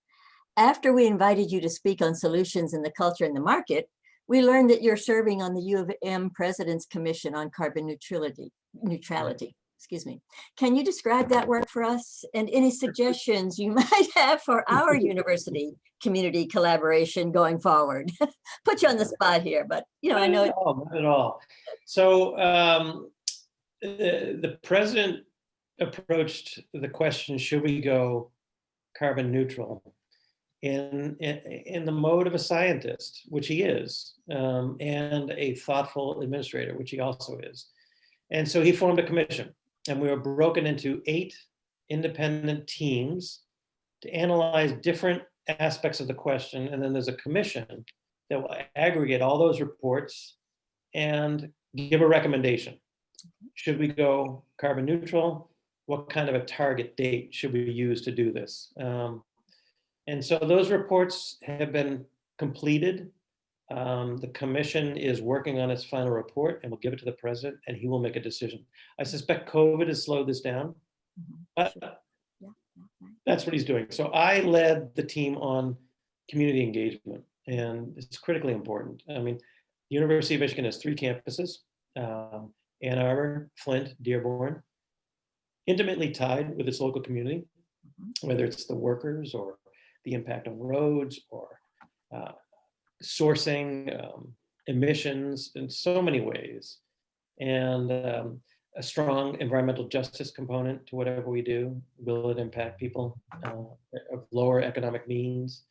After we invited you to speak on solutions in the culture and the market, we learned that you're serving on the U of M President's Commission on Carbon Neutrality. Excuse me. Can you describe that work for us, and any suggestions you might have for our university community collaboration going forward? Put you on the spot here, but I know. Not at all. So the president approached the question, should we go carbon neutral, in the mode of a scientist, which he is, and a thoughtful administrator, which he also is. And so he formed a commission, and we were broken into 8 independent teams to analyze different aspects of the question. And then there's a commission that will aggregate all those reports and give a recommendation. Should we go carbon neutral? What kind of a target date should we use to do this? And so those reports have been completed. The commission is working on its final report and will give it to the president, and he will make a decision. I suspect COVID has slowed this down, but that's what he's doing. So I led the team on community engagement, and it's critically important. I mean, the University of Michigan has 3 campuses, Ann Arbor, Flint, Dearborn, intimately tied with its local community, whether it's the workers or the impact on roads or sourcing, emissions in so many ways, and a strong environmental justice component to whatever we do. Will it impact people of lower economic means?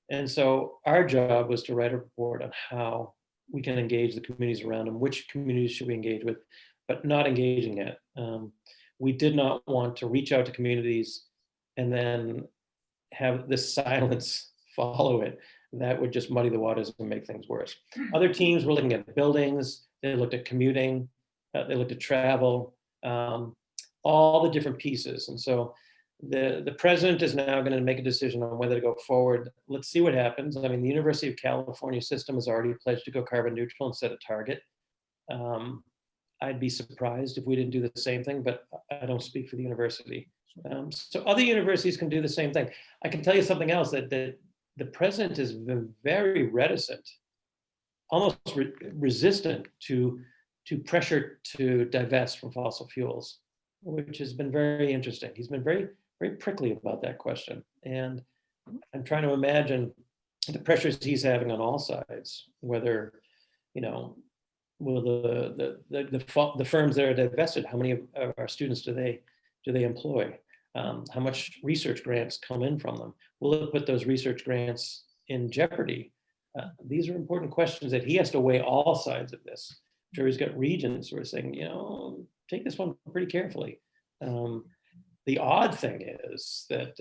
And so our job was to write a report on how we can engage the communities around them, which communities should we engage with, but not engaging yet. We did not want to reach out to communities and then have this silence follow it. That would just muddy the waters and make things worse. Other teams were looking at buildings, they looked at commuting, they looked at travel, all the different pieces. And so the president is now going to make a decision on whether to go forward. Let's see what happens. I mean, the University of California system has already pledged to go carbon neutral and set a target. I'd be surprised if we didn't do the same thing, but I don't speak for the university. So other universities can do the same thing. I can tell you something else, that the president has been very reticent, almost resistant to pressure to divest from fossil fuels, which has been very interesting. He's been very, very prickly about that question. And I'm trying to imagine the pressures he's having on all sides, whether, will the firms that are divested, how many of our students do they employ? How much research grants come in from them? Will it put those research grants in jeopardy? These are important questions that he has to weigh all sides of this. I'm sure he's got regents who are saying, take this one pretty carefully. The odd thing is that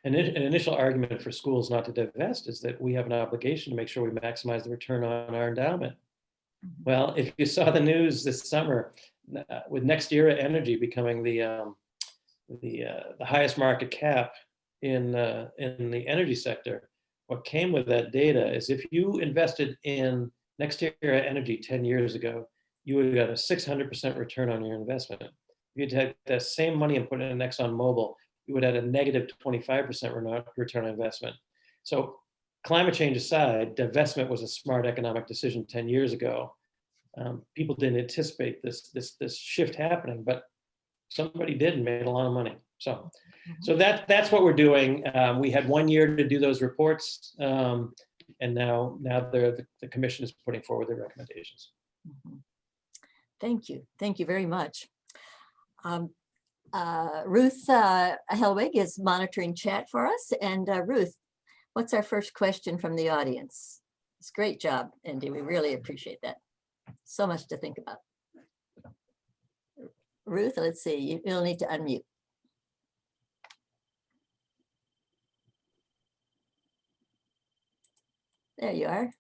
an initial argument for schools not to divest is that we have an obligation to make sure we maximize the return on our endowment. Well, if you saw the news this summer, with Next Era Energy becoming the highest market cap in the energy sector, what came with that data is if you invested in Next Era Energy 10 years ago, you would have got a 600% return on your investment. If you'd had that same money and put it in ExxonMobil, you would have had a negative 25% return on investment. So climate change aside, divestment was a smart economic decision 10 years ago. People didn't anticipate this shift happening, but somebody did and made a lot of money. So that's what we're doing. We had 1 year to do those reports, and now the commission is putting forward their recommendations. Thank you very much. Ruth Helwig is monitoring chat for us. And Ruth, what's our first question from the audience? It's a great job, Andy. We really appreciate that. So much to think about. Ruth, let's see, you'll need to unmute. There you are.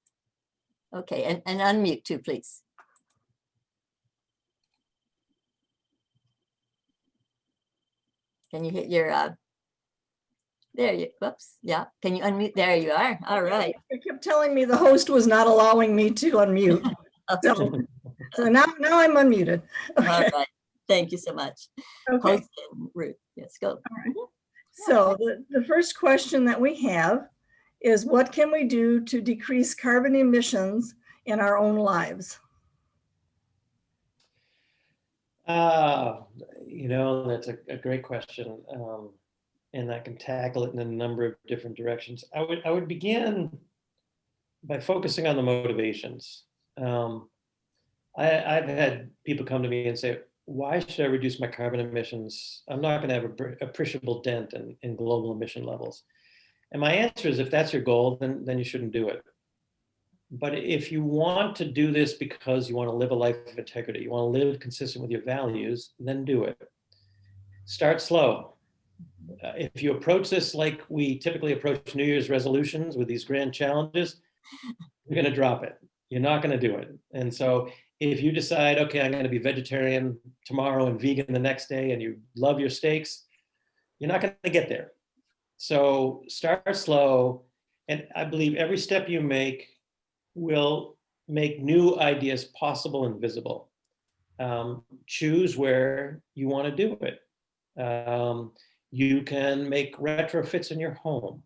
Okay, and unmute too, please. Can you hit your, there you, whoops, yeah. Can you unmute? There you are, all right. It kept telling me the host was not allowing me to unmute. So now I'm unmuted. Okay. All right, thank you so much. Okay. Host and Ruth, yes, go. All right. So the first question that we have is, what can we do to decrease carbon emissions in our own lives? That's a great question, and I can tackle it in a number of different directions. I would begin by focusing on the motivations. I've had people come to me and say, why should I reduce my carbon emissions? I'm not going to have an appreciable dent in global emission levels. And my answer is, if that's your goal, then you shouldn't do it. But if you want to do this because you want to live a life of integrity, you want to live consistent with your values, then do it. Start slow. If you approach this like we typically approach New Year's resolutions with these grand challenges, you're going to drop it. You're not going to do it. And so if you decide, okay, I'm going to be vegetarian tomorrow and vegan the next day, and you love your steaks, you're not going to get there. So start slow, And I believe every step you make will make new ideas possible and visible. Choose where you want to do it. You can make retrofits in your home.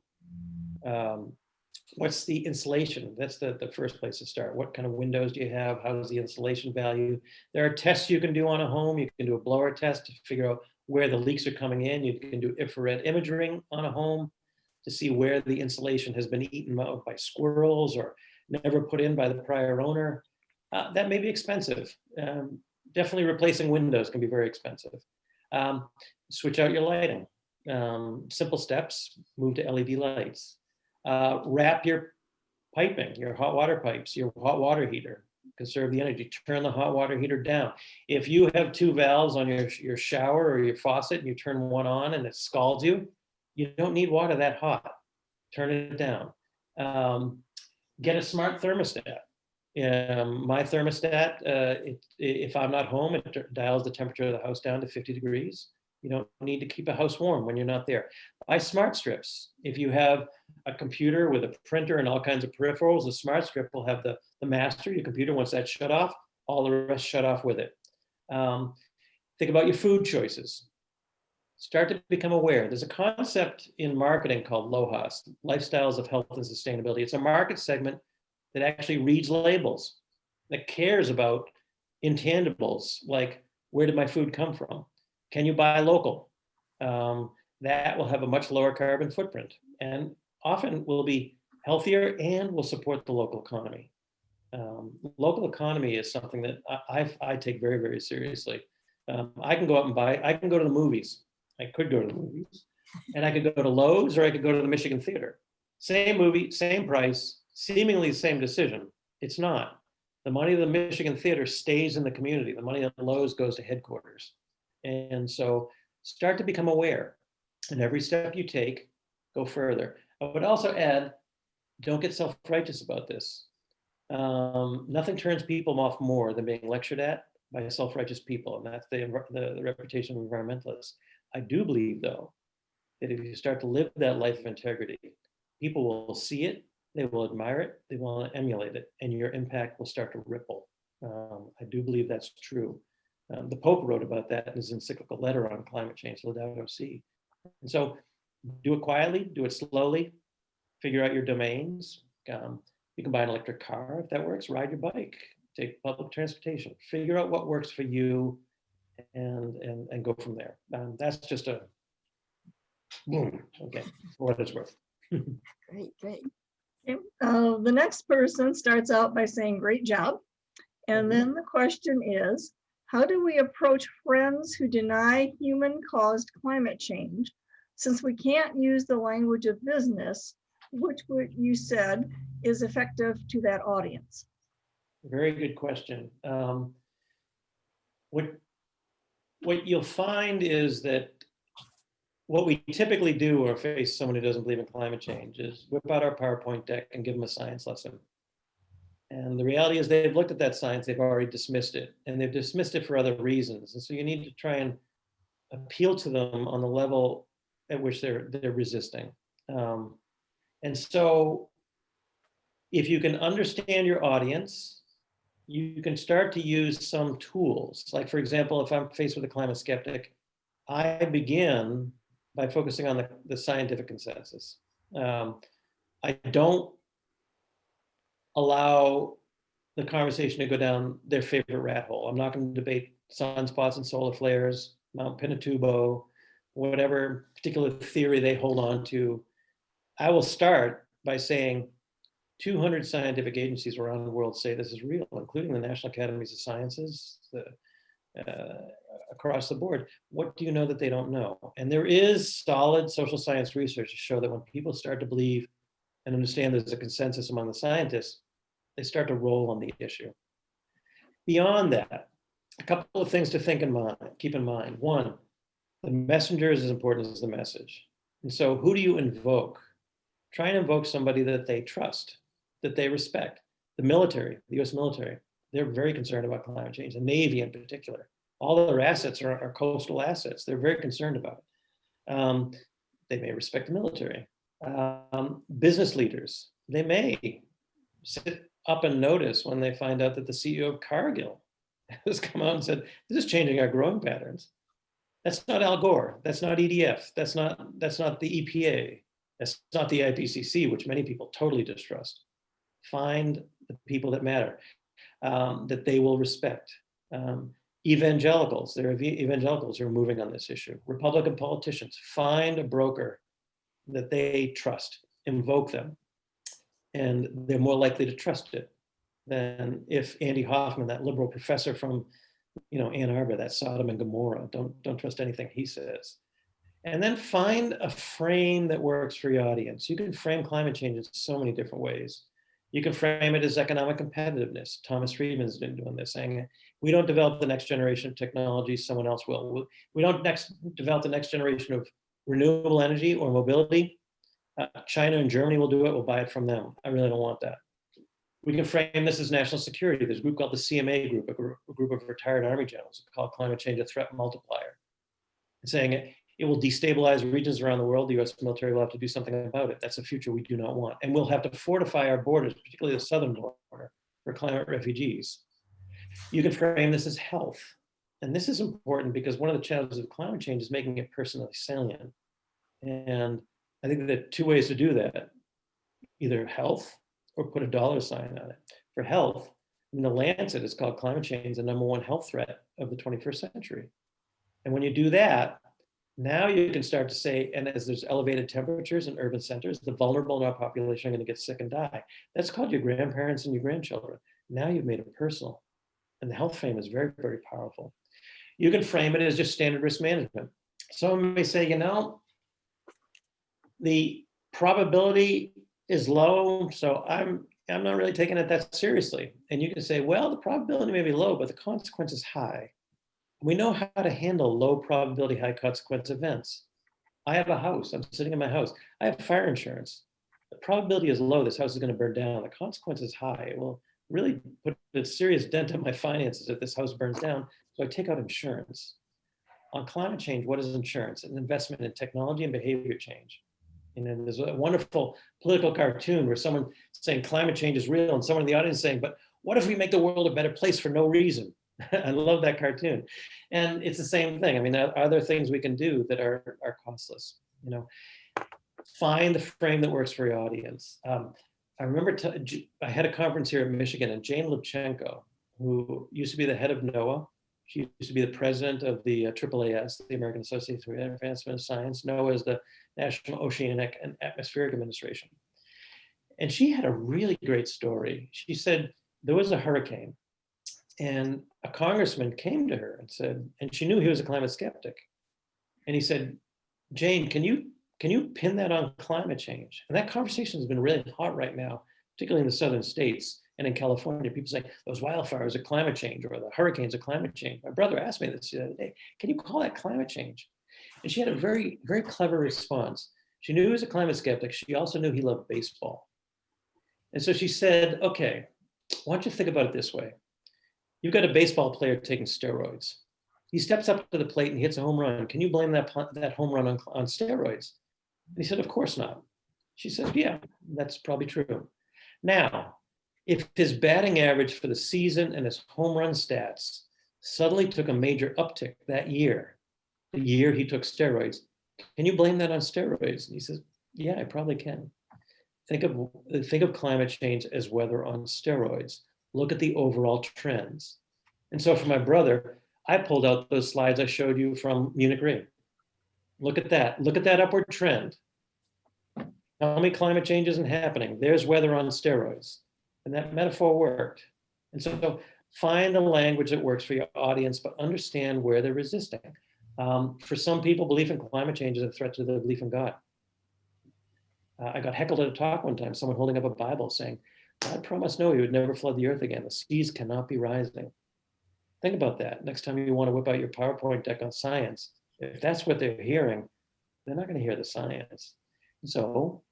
What's the insulation? That's the first place to start. What kind of windows do you have? How's the insulation value? There are tests you can do on a home. You can do a blower test to figure out where the leaks are coming in. You can do infrared imaging on a home to see where the insulation has been eaten out by squirrels or never put in by the prior owner. That may be expensive. Definitely replacing windows can be very expensive. Switch out your lighting. Simple steps, move to LED lights. Wrap your piping, your hot water pipes, your hot water heater, conserve the energy, turn the hot water heater down. If you have two valves on your shower or your faucet and you turn one on and it scalds you, you don't need water that hot. Turn it down. Get a smart thermostat. My thermostat, if I'm not home, it dials the temperature of the house down to 50 degrees. You don't need to keep a house warm when you're not there. Buy smart strips. If you have a computer with a printer and all kinds of peripherals, the smart strip will have the master, your computer. Once that's shut off, all the rest shut off with it. Think about your food choices. Start to become aware. There's a concept in marketing called LOHAS, Lifestyles of Health and Sustainability. It's a market segment that actually reads labels, that cares about intangibles, like where did my food come from? Can you buy local? That will have a much lower carbon footprint and often will be healthier and will support the local economy. Local economy is something that I take very, very seriously. I can go out and buy, I can go to the movies. I could go to the movies and I could go to Lowe's or I could go to the Michigan Theater. Same movie, same price, seemingly the same decision. It's not. The money of the Michigan Theater stays in the community. The money at Lowe's goes to headquarters. And so start to become aware. And every step you take, go further. I would also add, don't get self-righteous about this. Nothing turns people off more than being lectured at by self-righteous people. And that's the reputation of environmentalists. I do believe, though, that if you start to live that life of integrity, people will see it, they will admire it, they will emulate it, and your impact will start to ripple. I do believe that's true. The Pope wrote about that in his encyclical letter on climate change, Laudato Si. And so do it quietly, do it slowly, figure out your domains. You can buy an electric car if that works, ride your bike, take public transportation, figure out what works for you and go from there. That's just a boom, okay, for what it's worth. Great, great. Okay. The next person starts out by saying, great job. And then the question is, how do we approach friends who deny human-caused climate change? Since we can't use the language of business, which you said is effective to that audience? Very good question. What you'll find is that what we typically do or face someone who doesn't believe in climate change is whip out our PowerPoint deck and give them a science lesson. And the reality is they've looked at that science, they've already dismissed it, and they've dismissed it for other reasons. And so you need to try and appeal to them on the level at which they're resisting. And so if you can understand your audience, you can start to use some tools. Like, for example, if I'm faced with a climate skeptic, I begin by focusing on the scientific consensus. I don't allow the conversation to go down their favorite rat hole. I'm not going to debate sunspots and solar flares, Mount Pinatubo, whatever particular theory they hold on to. I will start by saying 200 scientific agencies around the world say this is real, including the National Academies of Sciences, across the board. What do you know that they don't know? And there is solid social science research to show that when people start to believe and understand there's a consensus among the scientists, they start to roll on the issue. Beyond that, a couple of things to keep in mind. One, the messenger is as important as the message. And so who do you invoke? Try and invoke somebody that they trust, that they respect. The military, the US military, they're very concerned about climate change, the Navy in particular. All their assets are coastal assets. They're very concerned about it. They may respect the military. Business leaders, they may sit up and notice when they find out that the CEO of Cargill has come out and said, this is changing our growing patterns. That's not Al Gore. That's not EDF. That's not the EPA. That's not the IPCC, which many people totally distrust. Find the people that matter, that they will respect. Evangelicals, there are evangelicals who are moving on this issue. Republican politicians, find a broker that they trust, invoke them, and they're more likely to trust it than if Andy Hoffman, that liberal professor from Ann Arbor, that Sodom and Gomorrah, don't trust anything he says. And then find a frame that works for your audience. You can frame climate change in so many different ways. You can frame it as economic competitiveness. Thomas Friedman's been doing this, saying, we don't develop the next generation of technology, someone else will. We don't develop the next generation of renewable energy or mobility. China and Germany will do it, we'll buy it from them. I really don't want that. We can frame this as national security. There's a group called the CMA group, a group of retired Army generals called climate change a threat multiplier. Saying it will destabilize regions around the world. The US military will have to do something about it. That's a future we do not want. And we'll have to fortify our borders, particularly the southern border, for climate refugees. You can frame this as health. And this is important because one of the challenges of climate change is making it personally salient. And I think there are two ways to do that, either health or put a dollar sign on it. For health, in the Lancet, it's called climate change, the #1 health threat of the 21st century. And when you do that, now you can start to say, and as there's elevated temperatures in urban centers, the vulnerable in our population are going to get sick and die. That's called your grandparents and your grandchildren. Now you've made it personal. And the health frame is very, very powerful. You can frame it as just standard risk management. Someone may say, the probability is low, so I'm not really taking it that seriously. And you can say, well, the probability may be low, but the consequence is high. We know how to handle low probability, high consequence events. I have a house, I'm sitting in my house. I have fire insurance. The probability is low, this house is going to burn down. The consequence is high. It will really put a serious dent in my finances if this house burns down. So I take out insurance. On climate change, what is insurance? An investment in technology and behavior change. There's a wonderful political cartoon where someone saying climate change is real and someone in the audience saying, but what if we make the world a better place for no reason? I love that cartoon. And it's the same thing. I mean, are there things we can do that are costless? Find the frame that works for your audience. I remember I had a conference here in Michigan, and Jane Lubchenco, who used to be the head of NOAA, she used to be the president of the AAAS, the American Association for the Advancement of Science. NOAA is the National Oceanic and Atmospheric Administration. And she had a really great story. She said there was a hurricane, and a congressman came to her and said, and she knew he was a climate skeptic. And he said, Jane, can you pin that on climate change? And that conversation has been really hot right now, particularly in the southern states and in California. People say those wildfires are climate change or the hurricanes are climate change. My brother asked me this the other day, can you call that climate change? And she had a very, very clever response. She knew he was a climate skeptic. She also knew he loved baseball. And so she said, okay, why don't you think about it this way? You've got a baseball player taking steroids. He steps up to the plate and he hits a home run. Can you blame that home run on steroids? And he said, of course not. She said, yeah, that's probably true. Now, if his batting average for the season and his home run stats suddenly took a major uptick that year, the year he took steroids, can you blame that on steroids? And he says, yeah, I probably can. Think of climate change as weather on steroids. Look at the overall trends. And so for my brother, I pulled out those slides I showed you from Munich Re. Look at that. Look at that upward trend. Tell me climate change isn't happening. There's weather on steroids. And that metaphor worked. And so find a language that works for your audience, but understand where they're resisting. For some people, belief in climate change is a threat to their belief in God. I got heckled at a talk one time, someone holding up a Bible saying, God promised Noah he would never flood the earth again. The seas cannot be rising. Think about that. Next time you want to whip out your PowerPoint deck on science, if that's what they're hearing, they're not going to hear the science. So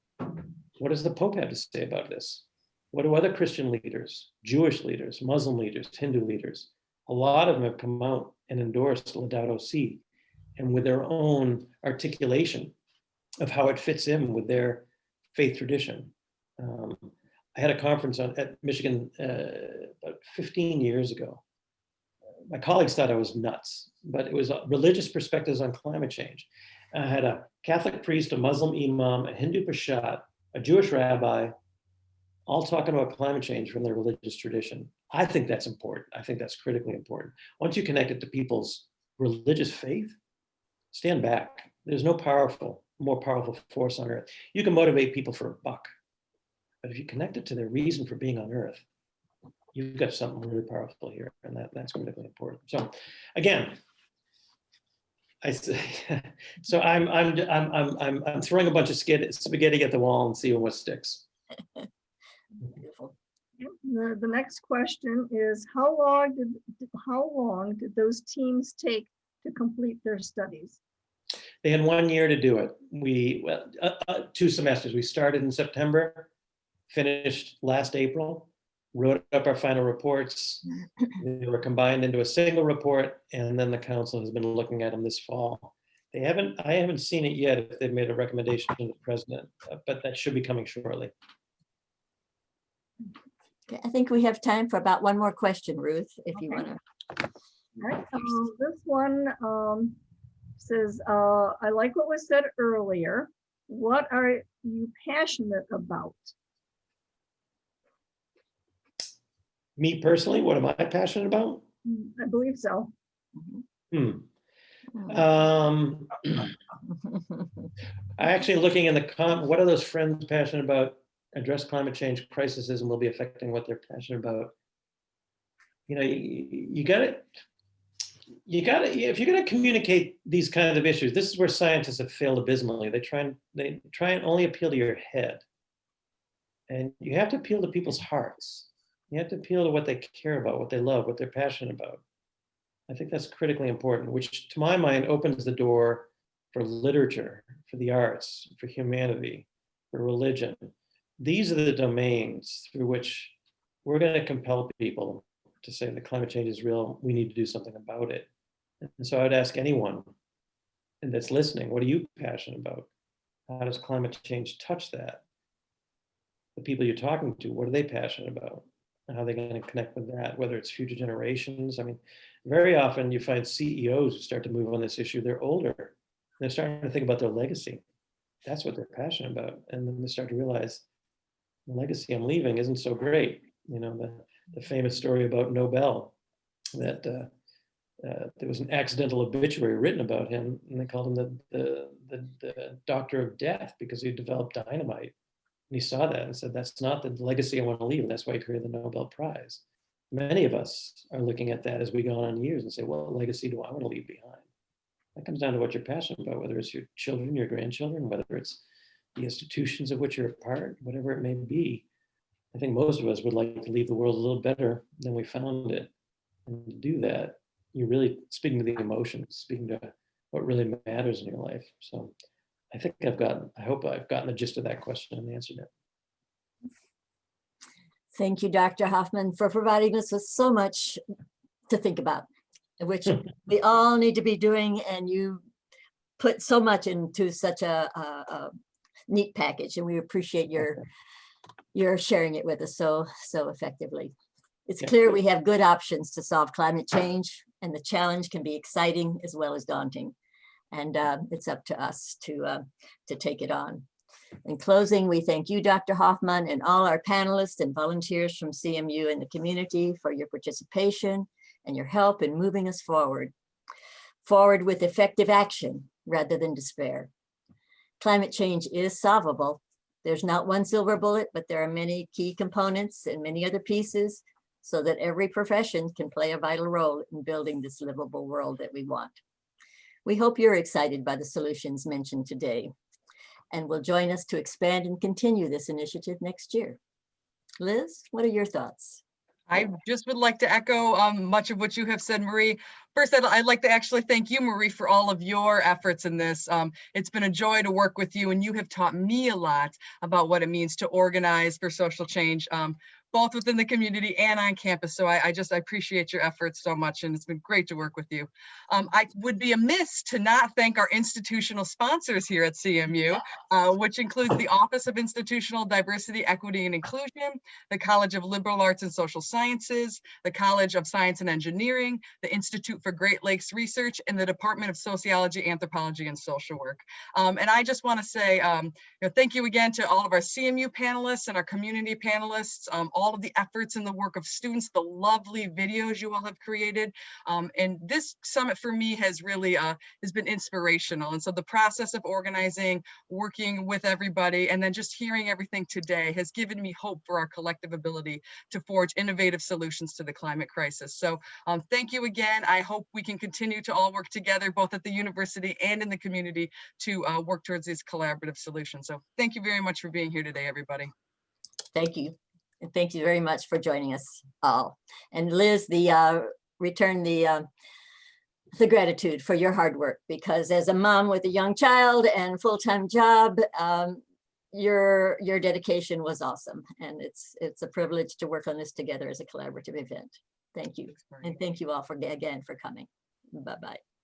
what does the Pope have to say about this? What do other Christian leaders, Jewish leaders, Muslim leaders, Hindu leaders? A lot of them have come out and endorsed Laudato Si, and with their own articulation of how it fits in with their faith tradition. I had a conference at Michigan about 15 years ago. My colleagues thought I was nuts, but it was religious perspectives on climate change. I had a Catholic priest, a Muslim imam, a Hindu pashat, a Jewish rabbi, all talking about climate change from their religious tradition. I think that's important. I think that's critically important. Once you connect it to people's religious faith, stand back. There's no more powerful force on earth. You can motivate people for a buck, but if you connect it to their reason for being on earth, you've got something really powerful here, and that's critically important. So, again, so I'm throwing a bunch of spaghetti at the wall and seeing what sticks. The next question is, how long did those teams take to complete their studies? They had 1 year to do it. 2 semesters. We started in September, finished last April, wrote up our final reports. They were combined into a single report, and then the council has been looking at them this fall. I haven't seen it yet if they've made a recommendation to the president, but that should be coming shortly. Okay, I think we have time for about one more question, Ruth, if you want to. All right. This one says, I like what was said earlier. What are you passionate about? Me personally, what am I passionate about? I believe so. Actually looking in what are those friends passionate about? Address climate change crises and will be affecting what they're passionate about. You know, you got to, if you're going to communicate these kinds of issues, this is where scientists have failed abysmally. They try and only appeal to your head. And you have to appeal to people's hearts. You have to appeal to what they care about, what they love, what they're passionate about. I think that's critically important, which to my mind opens the door for literature, for the arts, for humanity, for religion. These are the domains through which we're going to compel people to say that climate change is real. We need to do something about it. And so I would ask anyone that's listening, what are you passionate about? How does climate change touch that? The people you're talking to, what are they passionate about? How are they going to connect with that, whether it's future generations? I mean, very often you find CEOs who start to move on this issue, they're older. They're starting to think about their legacy. That's what they're passionate about. And then they start to realize the legacy I'm leaving isn't so great. You know, the famous story about Nobel, that there was an accidental obituary written about him, and they called him the doctor of death because he developed dynamite. And he saw that and said, that's not the legacy I want to leave. And that's why he created the Nobel Prize. Many of us are looking at that as we go on in years and say, well, what legacy do I want to leave behind? That comes down to what you're passionate about, whether it's your children, your grandchildren, whether it's the institutions of which you're a part, whatever it may be. I think most of us would like to leave the world a little better than we found it. And to do that, you're really speaking to the emotions, speaking to what really matters in your life. So I think I hope I've gotten the gist of that question and answered it. Thank you, Dr. Hoffman, for providing us with so much to think about, which we all need to be doing. And you put so much into such a neat package, and we appreciate your sharing it with us so effectively. It's clear we have good options to solve climate change, and the challenge can be exciting as well as daunting. And it's up to us to take it on. In closing, we thank you, Dr. Hoffman, and all our panelists and volunteers from CMU and the community for your participation and your help in moving us forward with effective action rather than despair. Climate change is solvable. There's not one silver bullet, but there are many key components and many other pieces so that every profession can play a vital role in building this livable world that we want. We hope you're excited by the solutions mentioned today and will join us to expand and continue this initiative next year. Liz, what are your thoughts? I just would like to echo much of what you have said, Marie. First, I'd like to actually thank you, Marie, for all of your efforts in this. It's been a joy to work with you, and you have taught me a lot about what it means to organize for social change, both within the community and on campus. So I appreciate your efforts so much, and it's been great to work with you. I would be amiss to not thank our institutional sponsors here at CMU, which includes the Office of Institutional Diversity, Equity, and Inclusion, the College of Liberal Arts and Social Sciences, the College of Science and Engineering, the Institute for Great Lakes Research, and the Department of Sociology, Anthropology, and Social Work. And I just want to say thank you again to all of our CMU panelists and our community panelists, all of the efforts and the work of students, the lovely videos you all have created. And this summit for me has really has been inspirational. And so the process of organizing, working with everybody, and then just hearing everything today has given me hope for our collective ability to forge innovative solutions to the climate crisis. So thank you again. I hope we can continue to all work together, both at the university and in the community, to work towards these collaborative solutions. So thank you very much for being here today, everybody. Thank you. And thank you very much for joining us all. And Liz, return the gratitude for your hard work, because as a mom with a young child and full-time job, your dedication was awesome. And it's a privilege to work on this together as a collaborative event. Thank you. And thank you all again for coming. Bye-bye.